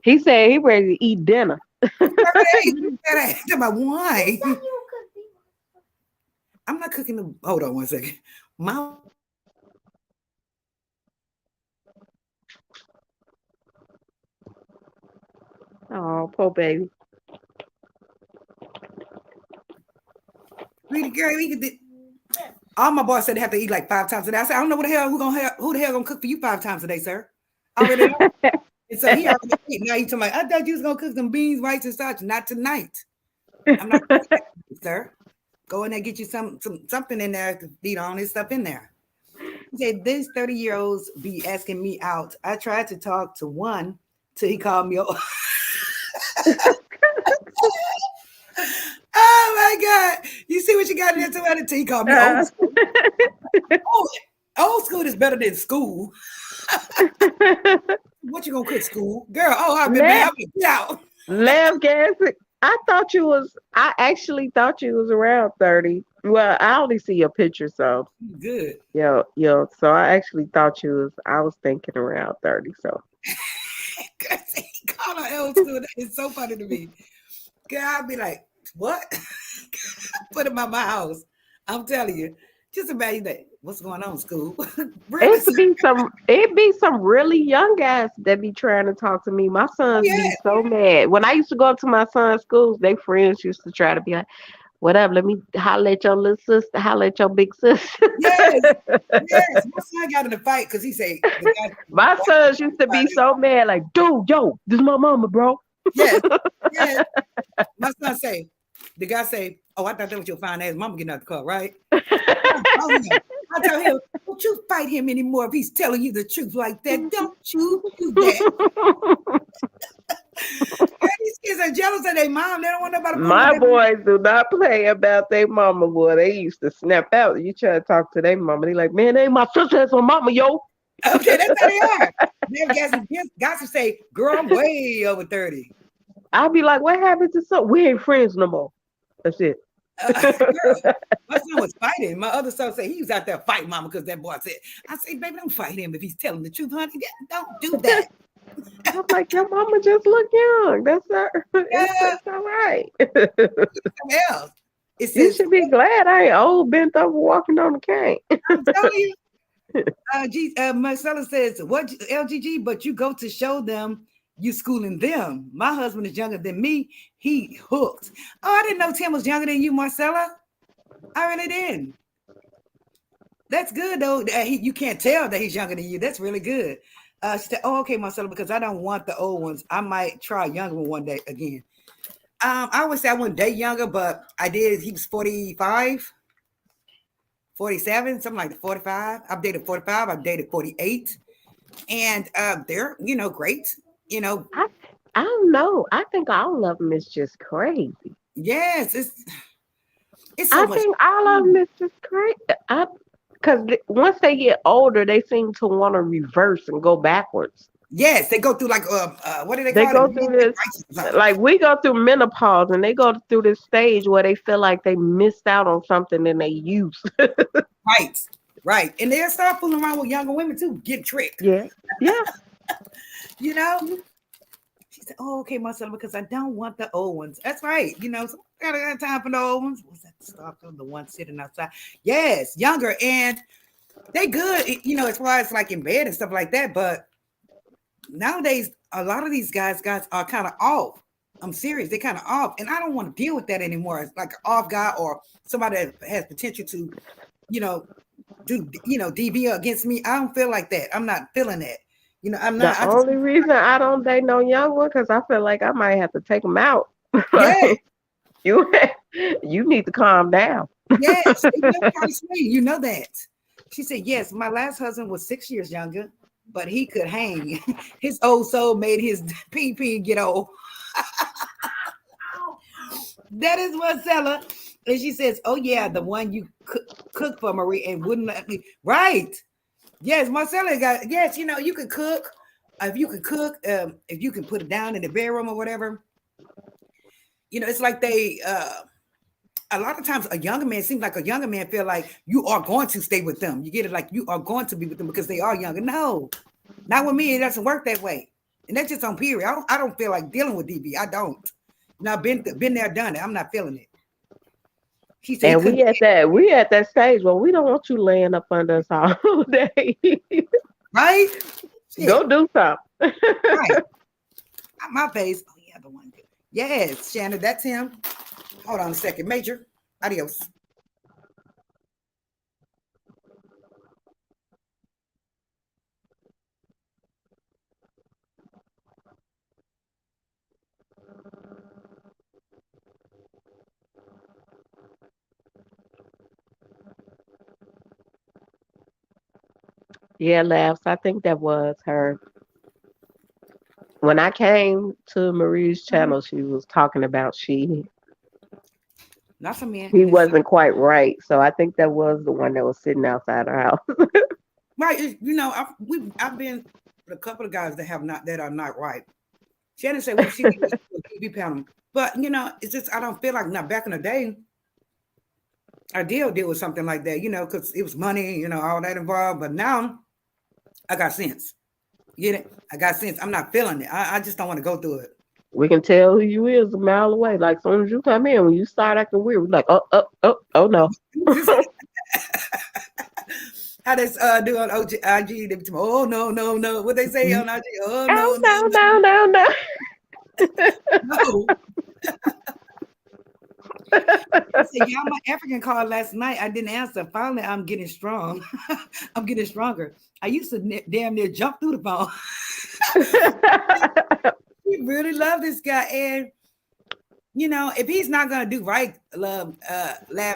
He said he ready to eat dinner. Hey, tell my why. I'm not cooking the hold on 1 second. My Oh, poor baby. pretty girl, we could do all my boys said they have to eat like 5 times a day. I said, I don't know what the hell who the hell gonna cook for you 5 times a day, sir? I already know. And so he already ate. Now he told me, I thought you was gonna cook some beans, rice, and starch. Not tonight. I'm not cooking that, sir. Go in there, get you something in there to feed all this stuff in there. He said, these 30-year-olds be asking me out. I tried to talk to one till he called me. Oh my God. You see what you got in there somebody till he called me old Uh, school. Oh, old school is better than school. What you gonna cook, school? Girl, oh, I've been now, mad. Get out. Lamb Gassick, I actually thought you was around 30. Well, I only see your picture, so Good. so I actually thought I was thinking around 30, so. He called her old school. That is so funny to me. Girl, I'd be like, what? Put him out my house. I'm telling you. Just imagine that. What's going on, school? Really? It be some really young guys that be trying to talk to me. My Oh, sons be yeah. so mad. When I used to go up to my son's schools, they friends used to try to be like, whatever, let me holler at your little sister, holler at your big sister. Yes. Yes. My son got in a fight because he said the guy My walked sons used to by be him. so mad, like, dude, yo, this is my mama, bro. Yes. Yes. My son say, the guy say, oh, I thought that was your fine ass mama getting out the car, right? I tell him, don't you fight him anymore if he's telling you the truth like that. Don't you do that. And these kids are jealous of their mom. They don't want nobody fooling with My their mom. boys do not play about their mama, boy. They used to snap out. You try to talk to their mama, they like, man, they ain't my sister, that's my mama, yo. Okay, that's how they are. Then guys who say, girl, I'm way over 30. I'll be like, what happened to son? We ain't friends no more. That's it. Girl, my son was fighting. My other son said he was out there fighting mama because that boy said, I say, baby, don't fight him if he's telling the truth, honey. Don't do that. I'm like, your mama just look young. That's her. Yeah, It's all right. something else. It You says, should be glad I ain't old, bent over, walking on the cane. I'm telling you, Marcella says, what LGG, but you go to show them you schooling them. My husband is younger than me. He hooked. Oh, I didn't know Tim was younger than you, Marcella. I really didn't. That's good though. You can't tell that he's younger than you. That's really good. She said, oh, okay, Marcella, because I don't want the old ones. I might try a younger one day again. I would say I wouldn't date younger, but I did. He was 45, 47, something like that, 45. I've dated 45. I've dated 48. And they're, great. I, I don't know. I think all of them is just crazy. Yes, it's so I much. think all of them is just crazy. Because once they get older, they seem to want to reverse and go backwards. Yes, they go through like what do they They call go it? through this, like we go through menopause, and they go through this stage where they feel like they missed out on something in their youth. Right, right. And they'll start fooling around with younger women too, get tricked. Yeah, yeah. You know? She said, oh, okay, Marcella, because I don't want the old ones. That's right. So I got time for the old ones. What's that stalker? The one sitting outside. Yes, younger. And they good, as far as like in bed and stuff like that. But nowadays, a lot of these guys are kind of off. I'm serious. They're kind of off. And I don't want to deal with that anymore. It's like an off guy or somebody that has potential to, do, DB against me. I don't feel like that. I'm not feeling that. I'm not. The only reason I don't date no young one because I feel like I might have to take them out. Yeah. you you need to calm down. Yes. You know that. She said, yes, my last husband was 6 years younger, but he could hang. His old soul made his pee get old. That is Marcella. And she says, oh, yeah, the one you cook for Marie and wouldn't let me. Right. Yes, Marcella got, yes, you can cook. If you can cook, if you can put it down in the bedroom or whatever, it's like they, a lot of times a younger man seems like a younger man feel like you are going to stay with them. You get it? Like you are going to be with them because they are younger. No, not with me. It doesn't work that way. And that's just on period. I don't feel like dealing with DB. I don't. I've been there, done it. I'm not feeling it. She said, and we at that stage where we don't want you laying up under us all day. Right? Go do something. Right. My face. Oh, yeah, the one. Yes, Shannon, that's him. Hold on a second. Major. Adios. Yeah, laughs. I think that was her. When I came to Marie's channel, she was talking about not for me. He wasn't quite right, so I think that was the one that was sitting outside her house. Right, I've been with a couple of guys that are not right, Shannon said what she did was be pounding. But it's just I don't feel like now back in the day, I did deal with something like that, because it was money, all that involved. But now I got sense. Get it? I got sense. I'm not feeling it. I just don't want to go through it. We can tell who you is a mile away. Like, as soon as you come in, when you start acting weird, we're like, oh no. How they do on IG? Oh no, no, no. What they say on IG? Oh no, Oh no, no, no, no, no. no. I said, yeah, my African called last night. I didn't answer. Finally, I'm getting strong. I'm getting stronger. I used to damn near jump through the phone. We really love this guy. And, if he's not going to do right, laugh,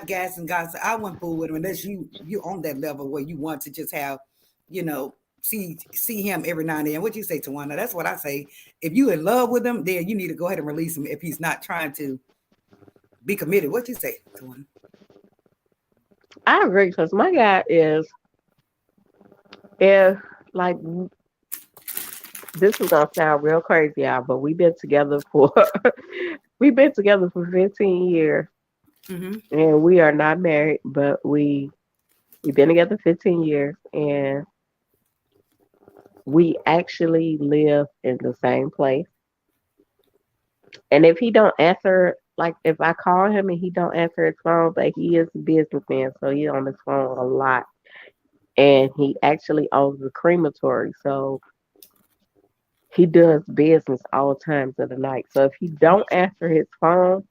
gas, and gossip, I wouldn't fool with him unless you on that level where you want to just have, see him every now and then. What you say, Tawana? That's what I say. If you in love with him, then you need to go ahead and release him if he's not trying to be committed. What you say, Tawana? I agree, because my guy is, if like, this is gonna sound real crazy, y'all, but we've been together for 15 years, and we are not married, but we've been together 15 years, and we actually live in the same place. And if he don't answer, like if I call him and he don't answer his phone, but he is a businessman, so he's on his phone a lot, and he actually owns a crematory, so he does business all times of the night. So if he don't answer his phone,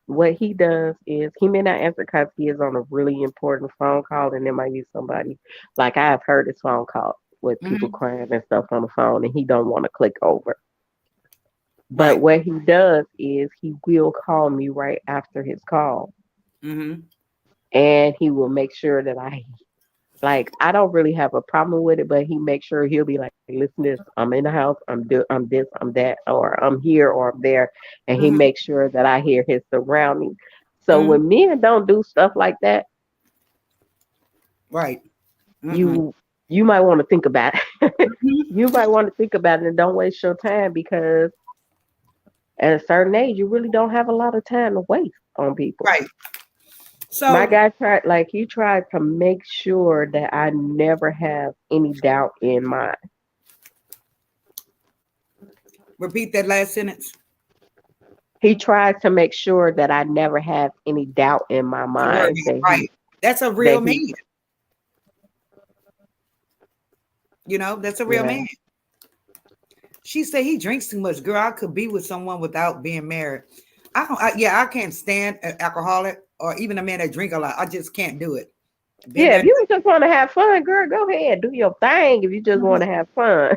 what he does is he may not answer because he is on a really important phone call, and there might be somebody, like I have heard his phone call with people crying and stuff on the phone, and he don't want to click over. But what he does is he will call me right after his call. And he will make sure that I don't really have a problem with it, but he makes sure he'll be like, listen to this, I'm in the house, I'm this, I'm that, or I'm here or I'm there. And he makes sure that I hear his surroundings. So when men don't do stuff like that, right, you might want to think about it. You might want to think about it and don't waste your time, because at a certain age, you really don't have a lot of time to waste on people. Right. So my guy tried to make sure that I never have any doubt in mind. Repeat that last sentence. He tried to make sure that I never have any doubt in my mind. Right. That's a real man. That's a real man. She said he drinks too much. Girl, I could be with someone without being married. I can't stand an alcoholic or even a man that drink a lot. I just can't do it. If you just want to have fun, girl, go ahead. Do your thing if you just want to have fun.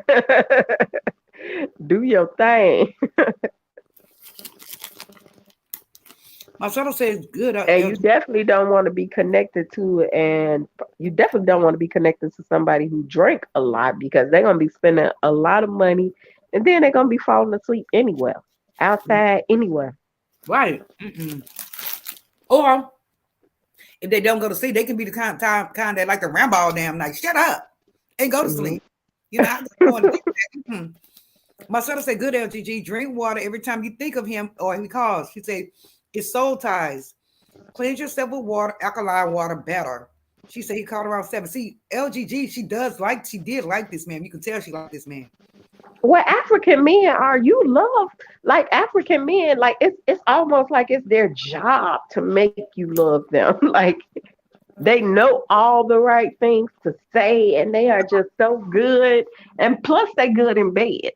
Do your thing. Marcelo says good. And you definitely don't want to be connected to, somebody who drink a lot, because they're going to be spending a lot of money, and then they're going to be falling asleep anywhere, outside, anywhere. Right. Or if they don't go to sleep, they can be the kind that like to ramble all damn night. Shut up and go to sleep. I just want to Marcelo said, good LGG, drink water every time you think of him or he calls. She said, it's soul ties. Cleanse yourself with water, alkaline water better. She said he called around 7. See, LGG, she did like this man. You can tell she liked this man. What African men are, you love, like African men, like it's almost like it's their job to make you love them. Like they know all the right things to say, and they are just so good. And plus they're good in bed.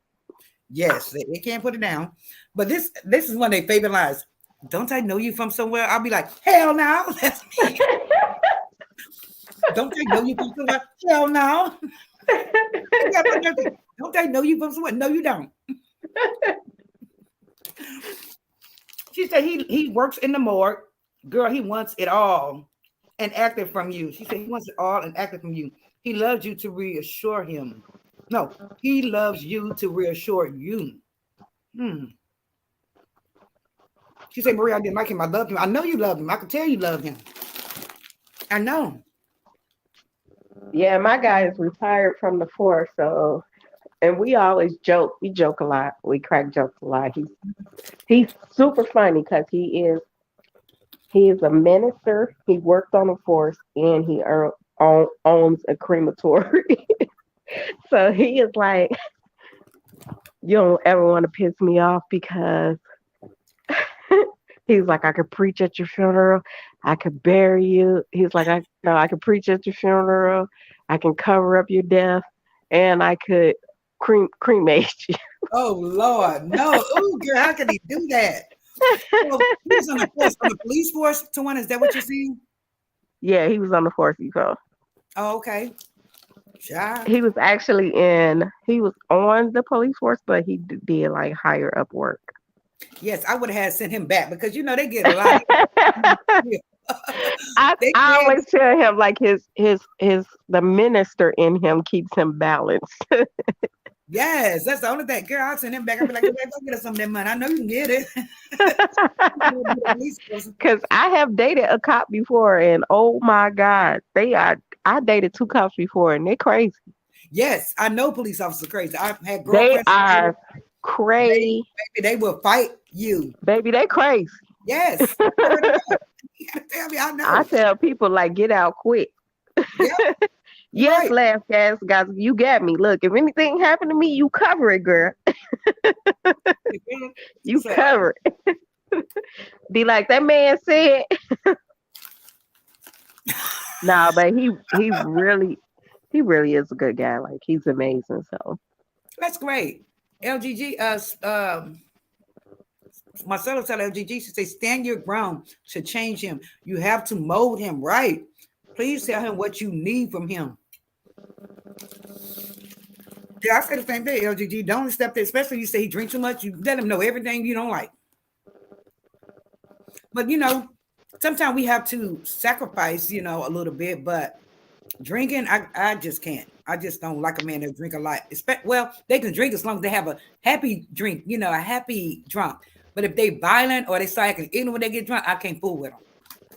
Yes, they can't put it down. But this is one of their favorite lines. Don't I know you from somewhere? I'll be like, hell no. That's me. Don't I know you from somewhere? Hell no. Don't I know you from somewhere? No, you don't. She said he works in the morgue. Girl, he wants it all and active from you. She said he wants it all and active from you. He loves you to reassure him. No, he loves you to reassure you. She said, Maria, I didn't like him. I loved him. I know you love him. I can tell you love him. I know. Yeah, my guy is retired from the force, so And we always joke. We joke a lot. We crack jokes a lot. He's super funny because he is a minister. He worked on the force and owns a crematory. So he is like, you don't ever want to piss me off because he's like, I could preach at your funeral. I could bury you. He's like, I could preach at your funeral. I can cover up your death, and I could cremate you. Oh Lord, no. Oh girl, how could he do that? So he's on the force, on the police force to one. Is that what you're saying? Yeah, he was on the force before. Oh, okay. Child. He was actually he was on the police force, but he did like higher up work. Yes, I would have had sent him back because you know they get a lot of they I can. always tell him like his the minister in him keeps him balanced. Yes, that's the only thing. Girl, I'll send him back. I'll be like, go get us some of that money. I know you can get it. Because I have dated a cop before, and oh my God, they are. I dated two cops before, and they're crazy. Yes, I know police officers are crazy. I've had They girlfriends. are crazy, They will fight you. baby. They crazy. Yes. You gotta tell me, I I know. tell people like, get out quick. Yeah, you're Yes, right. last guys, you got me. Look, if anything happened to me, you cover it, girl. You So, cover it. Be like that man said. Nah, but he really is a good guy. Like he's amazing. So that's great. LGG, Marcelo tell LGG, she say, stand your ground to change him. You have to mold him right. Please tell him what you need from him. Yeah, I say the same thing, LGG. Don't accept it, especially you say he drinks too much. You let him know everything you don't like. But you know, sometimes we have to sacrifice, you know, a little bit. But drinking, I just can't. I just don't like a man that drink a lot. Well, they can drink as long as they have a happy drink, you know, a happy drunk. But if they violent or they start acting ignorant when they get drunk, I can't fool with them.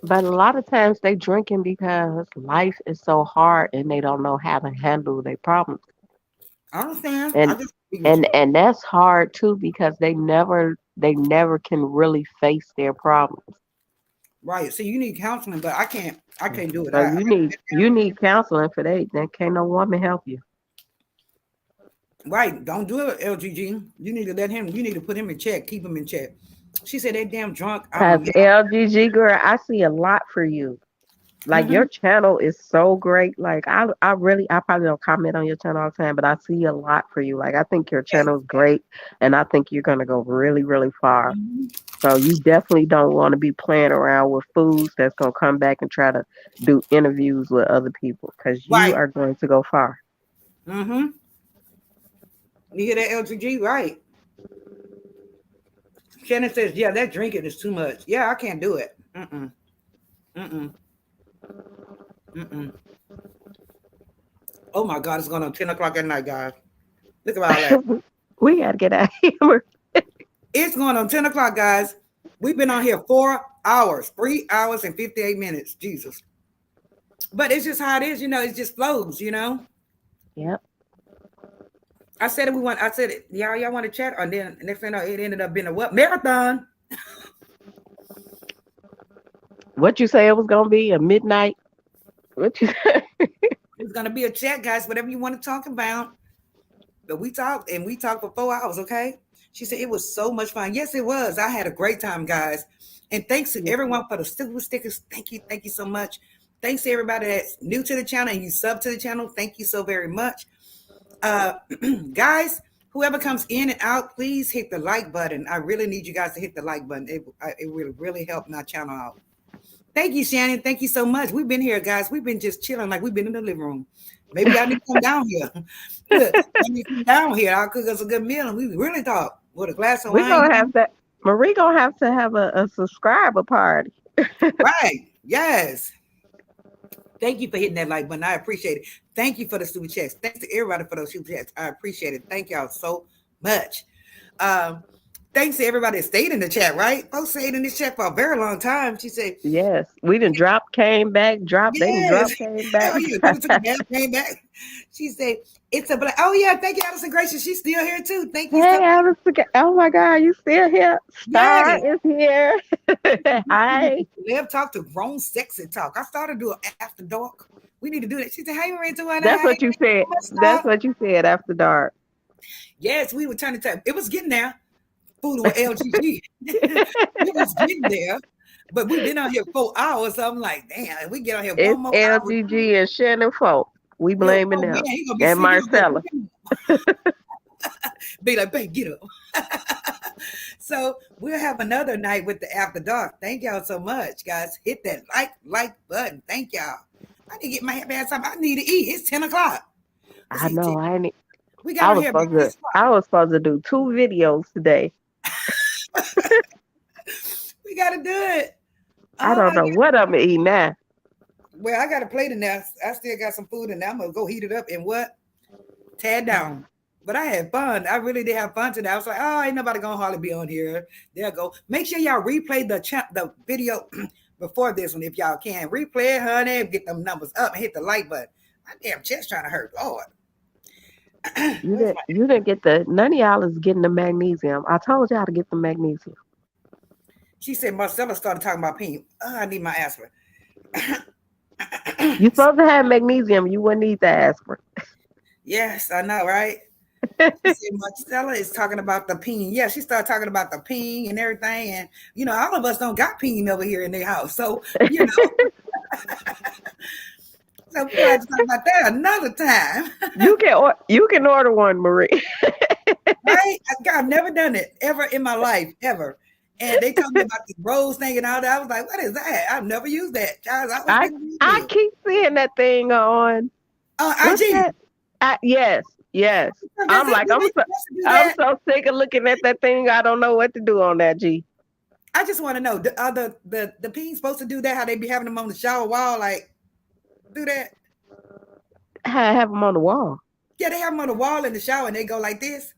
but a lot of times they drinking because life is so hard and they don't know how to handle their problems. I understand. I And just agree with and you. and that's hard too because they never can really face their problems. Right. See, you need counseling, but I can't. I can't do it. So I you need counseling for that. Then can't no woman help you. right. Don't do it, LGG. You need to let him. You need to put him in check. Keep him in check. She said they damn drunk. Cause LGG girl, I see a lot for you. Like Mm-hmm. your channel is so great. Like I probably don't comment on your channel all the time, but I see a lot for you. Like I think your Yes. channel is great, and I think you're gonna go really, really far. Mhm. So you definitely don't want to be playing around with fools that's gonna come back and try to do interviews with other people, because you Right. are going to go far. Mm-hmm. You hear that, LGG? Right. Shannon says, yeah, that drinking is too much. Yeah, I can't do it. Mm-mm. Mm-mm. Mm-mm. Oh my God, it's going on 10 o'clock at night, guys. Look at all that. We gotta get out of here. It's going on 10 o'clock, guys. We've been on here 4 hours, 3 hours and 58 minutes. Jesus. But it's just how it is, you know, it just flows, you know. Yep. I said it, y'all want to chat? And then next thing I know, it ended up being a what? Marathon. What you say it was gonna be a midnight? What you say? It's gonna be a chat, guys, whatever you want to talk about. But we talked for 4 hours, okay? She said it was so much fun. Yes, it was. I had a great time, guys. And thanks to Yeah. everyone for the super stickers. Thank you so much. Thanks to everybody that's new to the channel and you sub to the channel. Thank you so very much. Uh, guys, whoever comes in and out, please hit the like button. I really need you guys to hit the like button. It will really help my channel out. Thank you, Shannon. Thank you so much. We've been here, guys. We've been just chilling like we've been in the living room. Maybe y'all need to come down here. Look, y'all need to come down here. I'll cook us a good meal and we really talk with a glass of We wine. gonna have to Marie gonna have to have a subscriber party. Right. Yes. Thank you for hitting that like button. I appreciate it. Thank you for the super chats. Thanks to everybody for those super chats. I appreciate it. Thank y'all so much. Um, thanks to everybody that stayed in the chat, right? Folks stayed in this chat for a very long time. She said, Yes, we didn't drop, came back, dropped, they didn't yes. drop, came back. Oh, yeah. People took a nap, came back. She said, it's a black. Oh, yeah. Thank you, Allison Gracious. She's still here, too. Thank you so Hey, much. Alice, oh my God, you still here? Star Yes. is here. Hi. Live talk to grown sexy talk. I started to do it after dark. We need to do that. She said, hey, Rachel, and That's hey, what you said. That's what you said after dark. yes, we were turning to it was getting there. Food with LGG. It was getting there. But we've been on here 4 hours. So I'm like, damn, if we get on here It's one more hour. LGG and Shannon folk. We Yo, blaming oh man, them. he gonna be And sleeping. Marcella. Be like, babe, get up. So we'll have another night with the After Dark. Thank y'all so much, guys. Hit that like button. Thank y'all. I need to get my happy ass up. I need to eat. It's 10 o'clock. I know. We got on here about 6 o'clock. I was supposed to do 2 videos today. We gotta do it. I don't know what I'm gonna eat now. Well, I got a plate in there. I still got some food in there. I'm gonna go heat it up and tear down. But I had fun. I really did have fun today. I was like, oh, ain't nobody gonna hardly be on here. There you go. Make sure y'all replay the video before this one if y'all can. Replay it, honey. Get them numbers up and hit the like button. My damn chest trying to hurt. Lord. You didn't get none of y'all is getting the magnesium. I told y'all to get the magnesium. She said Marcella started talking about pain. Oh, I need my aspirin. You're supposed to have magnesium. You wouldn't need the aspirin. Yes, I know, right? She said Marcella is talking about the peen. Yeah, she started talking about the peen and everything. And, all of us don't got peen over here in their house. So, so we'll have to talk about that another time. You can order one, Marie. Right? I've never done it ever in my life, ever. And they told me about the rose thing and all that. I was like, what is that? I've never used that. I keep seeing that thing on IG. Yes. I'm like, I'm so sick of looking at that thing. I don't know what to do on that, G. I just want to know, are the peens supposed to do that? How they be having them on the shower wall? Like, do that? Have them on the wall. Yeah, they have them on the wall in the shower and they go like this.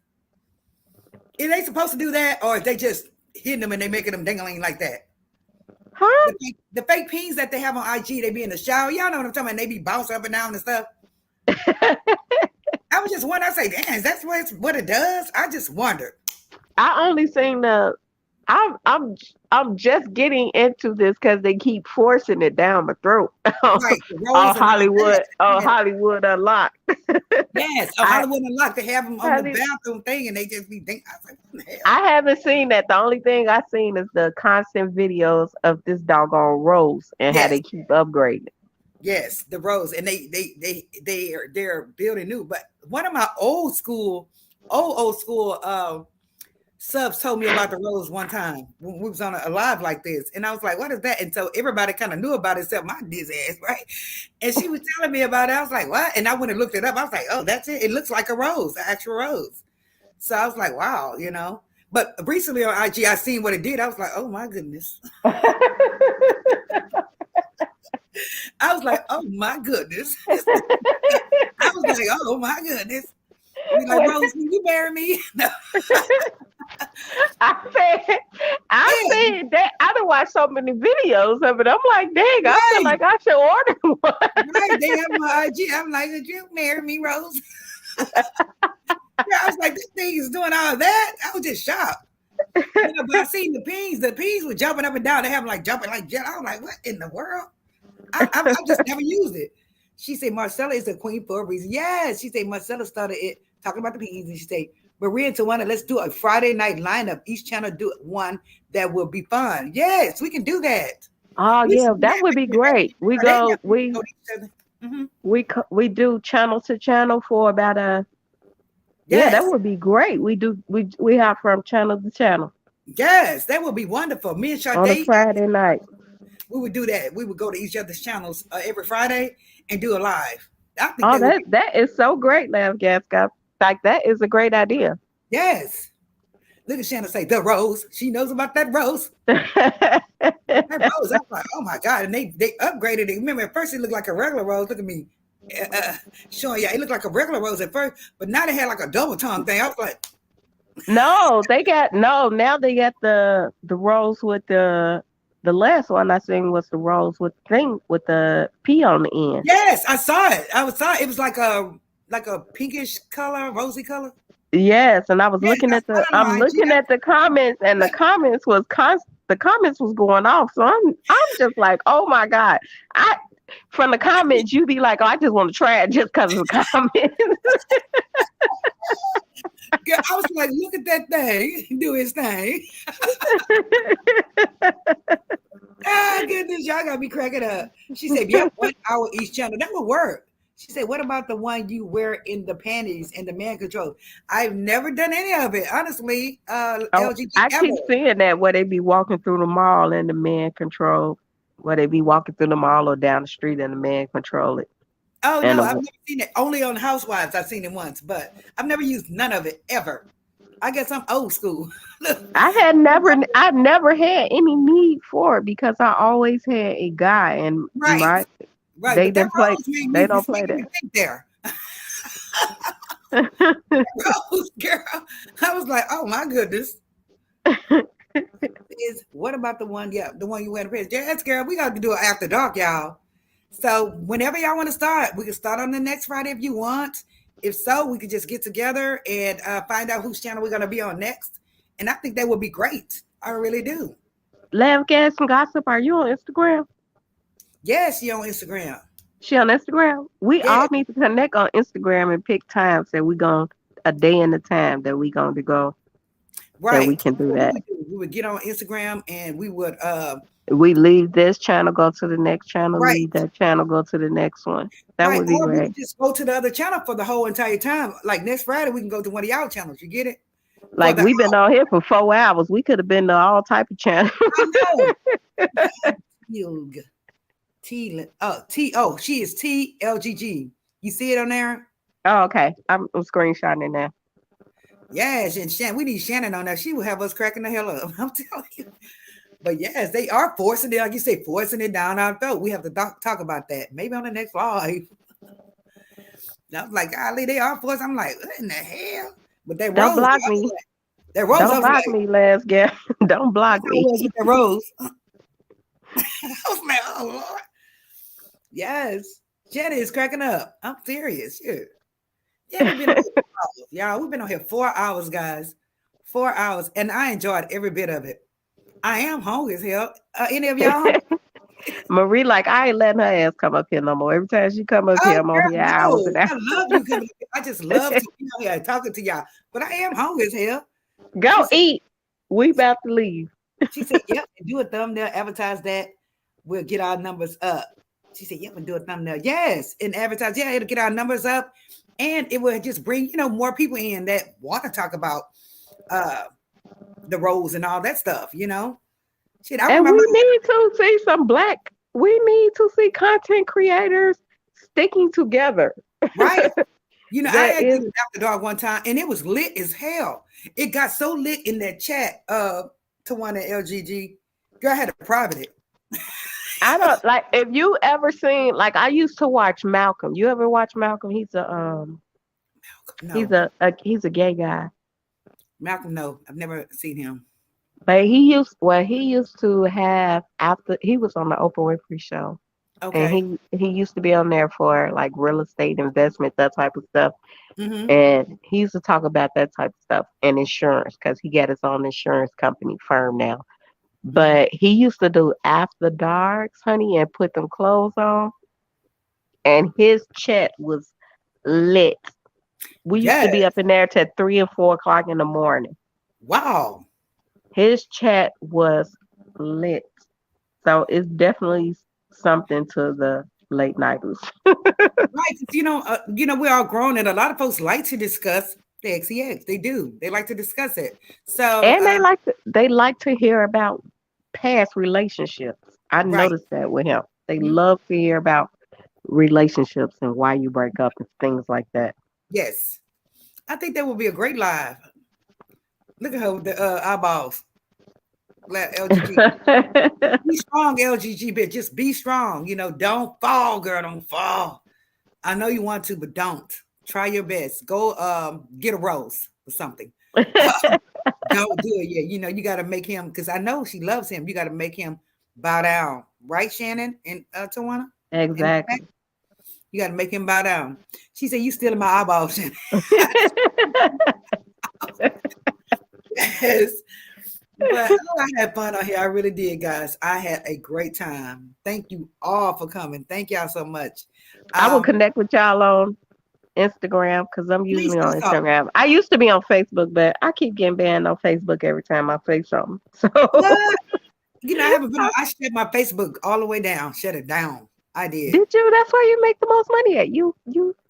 Are they supposed to do that? Or they just hitting them and they making them dingling like that? Huh? The fake peens that they have on IG, they be in the shower. Y'all know what I'm talking about. They be bouncing up and down and stuff. I was just wondering. I say, damn, is that what it does? I just wondered. I only seen I'm just getting into this because they keep forcing it down my throat. Right, Hollywood Unlocked. Yes, Hollywood Unlocked. They have them on the bathroom thing, and they just be thinking. I was like, what the hell? I haven't seen that. The only thing I've seen is the constant videos of this doggone Rose and how they keep upgrading. Yes, the Rose, and they're building new. But one of my old school subs told me about the Rose one time when we was on a live like this, and I was like, "What is that?" And so everybody kind of knew about it except my diz ass, right? And she was telling me about it. I was like, "What?" And I went and looked it up. I was like, "Oh, that's it. It looks like a rose, an actual rose." So I was like, "Wow," But recently on IG, I seen what it did. I was like, "Oh my goodness." I was like, "Oh my goodness." I was like, "Oh my goodness." Be like, Rose, can you marry me? No. I said that I done watched so many videos of it. I'm like, dang, right. I feel like I should order one. Right, they have my IG. I'm like, did you marry me, Rose? Yeah, I was like, this thing is doing all that. I was just shocked. But I seen the peas. The peas were jumping up and down. They have like jumping like jet. I was like, what in the world? I just never used it. She said, Marcella is a queen for a reason. Yes, she said, Marcella started it talking about the peas. And she said, Maria and Tawana, let's do a Friday night lineup. Each channel do one that will be fun. Yes, we can do that. Oh, yeah, that would be great. We do channel to channel for about a. Yes. Yeah, that would be great. We have from channel to channel. Yes, that would be wonderful. Me and ChaT on a Friday night. We would do that. We would go to each other's channels every Friday and do a live. That is so great, Lav Gascott. Like, that is a great idea. Yes. Look at Shannon say, the Rose. She knows about that Rose. That Rose. I was like, oh my God. And they upgraded it. Remember, at first it looked like a regular rose. Look at me showing you. It looked like a regular rose at first, but now they had like a double tongue thing. I was like, No, they got no. Now they got the rolls with the last one I seen was the rolls with thing with the P on the end. Yes, I saw it. Saw it. It was like a pinkish color, rosy color. Yes, and I was Yes, looking I at saw the it on I'm my IG. looking at the comments and the comments was going off. So I'm just like, oh my God. I from the comments you be like, oh, I just want to try it just because of the comments. Yeah, I was like, look at that thing, do his thing. Ah, goodness, y'all got me cracking up. She said, yep, 1 hour each channel. That would work. She said, what about the one you wear in the panties and the man control? I've never done any of it, honestly, Oh, LGG I ever. keep seeing that where they be walking through the mall and the man control, where they be walking through the mall or down the street and the man control it. Oh, And no, I've never seen it. Only on Housewives, I've seen it once, but I've never used none of it ever. I guess I'm old school. I never had any need for it because I always had a guy and Right, my right. But that rose made me they don't play making me think there. that. Rose, girl. I was like, oh my goodness. Is what about the one? Yeah, the one you went to prison. Yes, girl, we got to do it after dark, y'all. So whenever y'all want to start, we can start on the next Friday if you want. If so, we could just get together and find out whose channel we're going to be on next. And I think that would be great. I really do. Laugh, gas, and gossip. Are you on Instagram? Yes, she on Instagram. She on Instagram? We Yeah, all need to connect on Instagram and pick times that we going a day and a time that we going to go that we right. can do What we that. would do, we would get on Instagram and we would, We leave this channel, go to the next channel, right, leave that channel, go to the next one. That right. would be Or we great. could just go to the other channel for the whole entire time. Like next Friday, we can go to one of y'all channels. You get it? For Like the, we've been on here for 4 hours. We could have been to all type of channels. I know. Yug. Oh, she is TLGG. You see it on there? Oh, okay. I'm screenshotting it now. Yes, and Shannon, we need Shannon on there. She will have us cracking the hell up. I'm telling you. But yes, they are forcing it, like you say, forcing it down our throat. We have to talk about that. Maybe on the next live. I was like, golly, they are forcing. I'm like, what in the hell? But that Don't rose, block me. I Don't was block like, me, last girl. Don't block I me. was with that rose. I was like, oh Lord. Yes. Jenny is cracking up. I'm serious. Shit. Yeah, we've been on here 4 hours. Y'all, we've been on here 4 hours, guys. 4 hours. And I enjoyed every bit of it. I am hungry as hell. Any of y'all hungry? Marie, like I ain't letting her ass come up here no more. Every time she come up here, Oh, I'm on here girl, hours and no. hours. I love you coming. I just love to be on here talking to y'all. But I am hungry as hell. She Go said, eat. We about to leave. yep, and do a thumbnail, advertise that. We'll get our numbers up. She said, yep, and do a thumbnail. Yes, and advertise. Yeah, it'll get our numbers up. And it will just bring, more people in that want to talk about uh the roles and all that stuff. Shit, I And remember, we need to see we need to see content creators sticking together. right? I That had is this after dark one time, and it was lit as hell. It got so lit in that chat to one at LGG. Girl, I had to private it. I don't like if you ever seen like I used to watch Malcolm. You ever watch Malcolm? He's No, a gay guy. Malcolm, no, I've never seen him. But he used to have after he was on the Oprah Winfrey show. And Okay. he used to be on there for like real estate investment, that type of stuff. Mm-hmm. And he used to talk about that type of stuff and insurance because he got his own insurance company firm now. Mm-hmm. But he used to do after darks, honey, and put them clothes on. And his chat was lit. We used to Yes. be up in there till 3 and 4 o'clock in the morning. Wow. His chat was lit. So it's definitely something to the late nighters. Right. 'Cause, we're all grown, and a lot of folks like to discuss the XEX. They do. They like to discuss it. So, And they like to hear about past relationships. I right. noticed that with him. They Mhm. love to hear about relationships and why you break up and things like that. Yes. I think that would be a great live. Look at her with the eyeballs. LGG. Be strong, LGG, bitch. Just be strong. Don't fall, girl. Don't fall. I know you want to, but don't. Try your best. Go get a rose or something. Don't do it yet. You know, you got to make him, because I know she loves him. You got to make him bow down, right, Shannon and Tawana? In the back? Exactly. You got to make him bow down. She said, "You stealing my eyeballs, Shannon." Yes. But oh, I had fun on here. I really did, guys. I had a great time. Thank you all for coming. Thank y'all so much. I will Um, connect with y'all on Instagram because I'm Please usually do on so. Instagram. I used to be on Facebook, but I keep getting banned on Facebook every time I say something. So What? You know, I haven't been on. I shut my Facebook all the way down. Shut it down. I did. did you? That's where you make the most money at. You.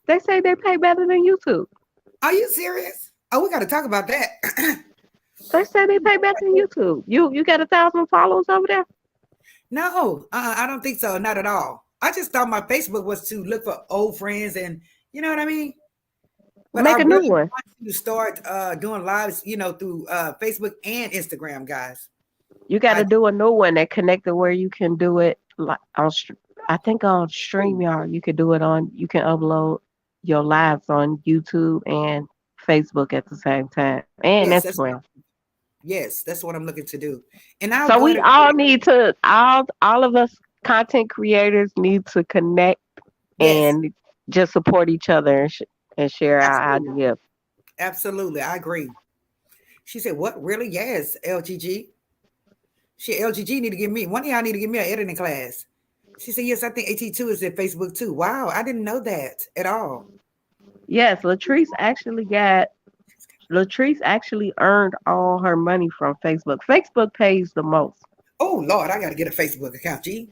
They say they pay better than YouTube. Are you serious? Oh, we got to talk about that. They say they pay better than YouTube. You got 1,000 followers over there. No, I don't think so. Not at all. I just thought my Facebook was to look for old friends, and you know what I mean. But I Make a new really one. want to start doing lives, through Facebook and Instagram, guys. You got I to do a new one that connected where you can do it like on. I think on do. Streamyard you could do it on. You can upload your lives on YouTube and Facebook at the same time and Yes, that's Instagram. yes, that's what I'm looking to do. And I'll So go ahead we and all need to all of us content creators need to connect yes, and just support each other and share our absolutely, ideas. absolutely, I agree. She said, "What really? Yes, LGG. She LGG need to give me one of y'all need to give me an editing class." She said, "Yes, I think AT2 is at Facebook too." Wow, I didn't know that at all. Yes, Latrice actually earned all her money from Facebook. Facebook pays the most. Oh Lord, I got to get a Facebook account. G,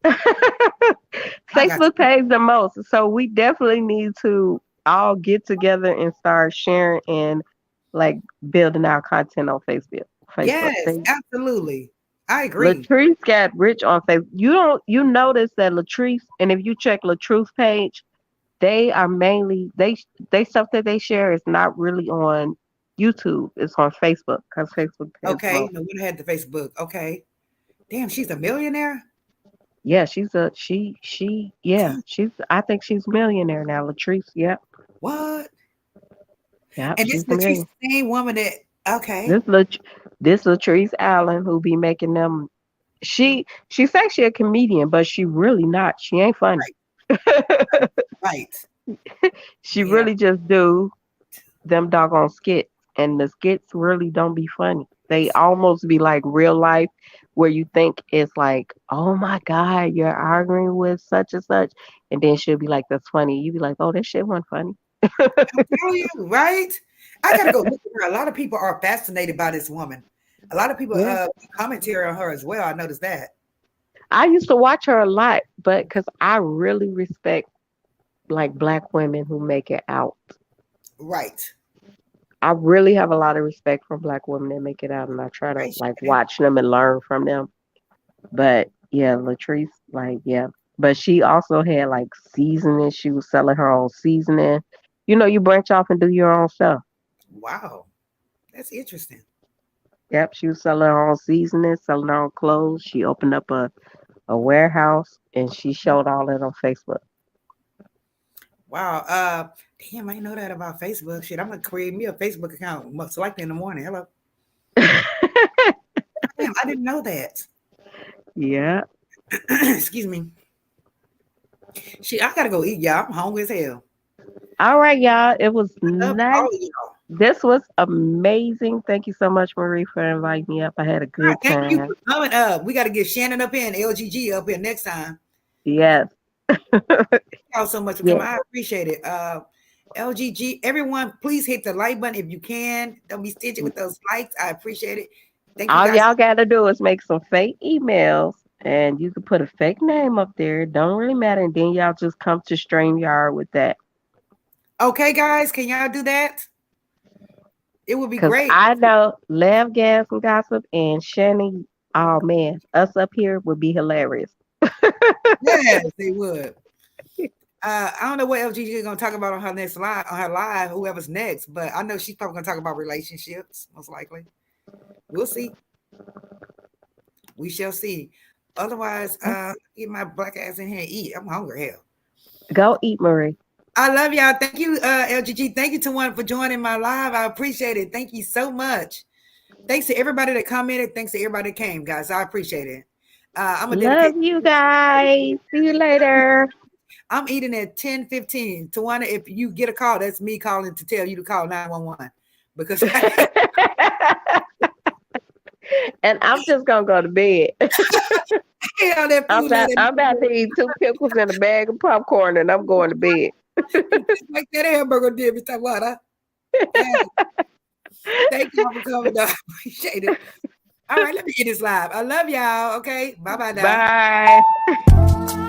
I got Facebook to. pays the most. So we definitely need to all get together and start sharing and like building our content on Facebook. Facebook. Yes, absolutely. I agree. Latrice got rich on Facebook. You notice that Latrice, and if you check Latrice's page, they are mainly they stuff that they share is not really on YouTube. It's on Facebook because Facebook pays the Okay, most. no one had the Facebook. Okay, damn, she's a millionaire. Yeah, she's I think she's a millionaire now. Latrice, yep, What? yep, And this she's a Latrice, million. the same woman that. Okay, This Lat- this Latrice Allen who be making them. She says she a comedian, but she really not. She ain't funny. right, right. She Yeah, really just do them doggone skits, and the skits really don't be funny. They almost be like real life, where you think it's like, oh my god, you're arguing with such and such, and then she'll be like, that's funny. You be like, oh, that shit wasn't funny. tell you, right? I gotta go look at her. A lot of people are fascinated by this woman. A lot of people Yeah, commentary on her as well. I noticed that. I used to watch her a lot, but because I really respect like black women who make it out. Right, I really have a lot of respect for black women that make it out, and I try to right, like Shannon. watch them and learn from them. But yeah, Latrice, like yeah. But she also had like seasoning. She was selling her own seasoning. You know, you branch off and do your own stuff. Wow, that's interesting. Yep, she was selling her own seasoning, selling her own clothes. She opened up a warehouse and she showed all that on Facebook. Wow. Damn, I didn't know that about Facebook. Shit, I'm gonna create me a Facebook account most likely in the morning. Hello. Damn, I didn't know that. Yeah. Excuse me. Shit, I gotta go eat, y'all. I'm hungry as hell. All right, y'all. It was I love all nice. of y'all. This was amazing. Thank you so much, Marie, for inviting me up. I had a All right, good thank you time. for coming up. We gotta get Shannon up here and LGG up here next time. Yes. Y'all so much for Yeah. coming. I appreciate it. LGG, everyone, please hit the like button if you can. Don't be stingy with those likes. I appreciate it. Thank you All guys. y'all gotta do is make some fake emails and you can put a fake name up there. Don't really matter. And then y'all just come to StreamYard with that. Okay, guys, can y'all do that? It would be Cause great. I know Laugh, Gas, and Gossip and Shanny, oh man, us up here would be hilarious. Yes, they would. I don't know what LGG is gonna talk about on her next live, on her live, whoever's next, but I know she's probably gonna talk about relationships, most likely. We'll see. We shall see. Otherwise, get my black ass in here and eat. I'm hungry hell. Go eat, Marie. I love y'all. Thank you, LGG. Thank you to one for joining my live. I appreciate it. Thank you so much. Thanks to everybody that commented. Thanks to everybody that came, guys. I appreciate it. I'm gonna Love dedicate. you guys. See you later. I'm eating at 10:15. Tawana, if you get a call, that's me calling to tell you to call 911 because And I'm just gonna go to bed. hell, that food I'm about to eat 2 pickles and a bag of popcorn, and I'm going to bed. like that hamburger did me, Tawana. Thank y'all for coming. I appreciate it. All right, let me get this live. I love y'all. Okay, bye bye now. Bye.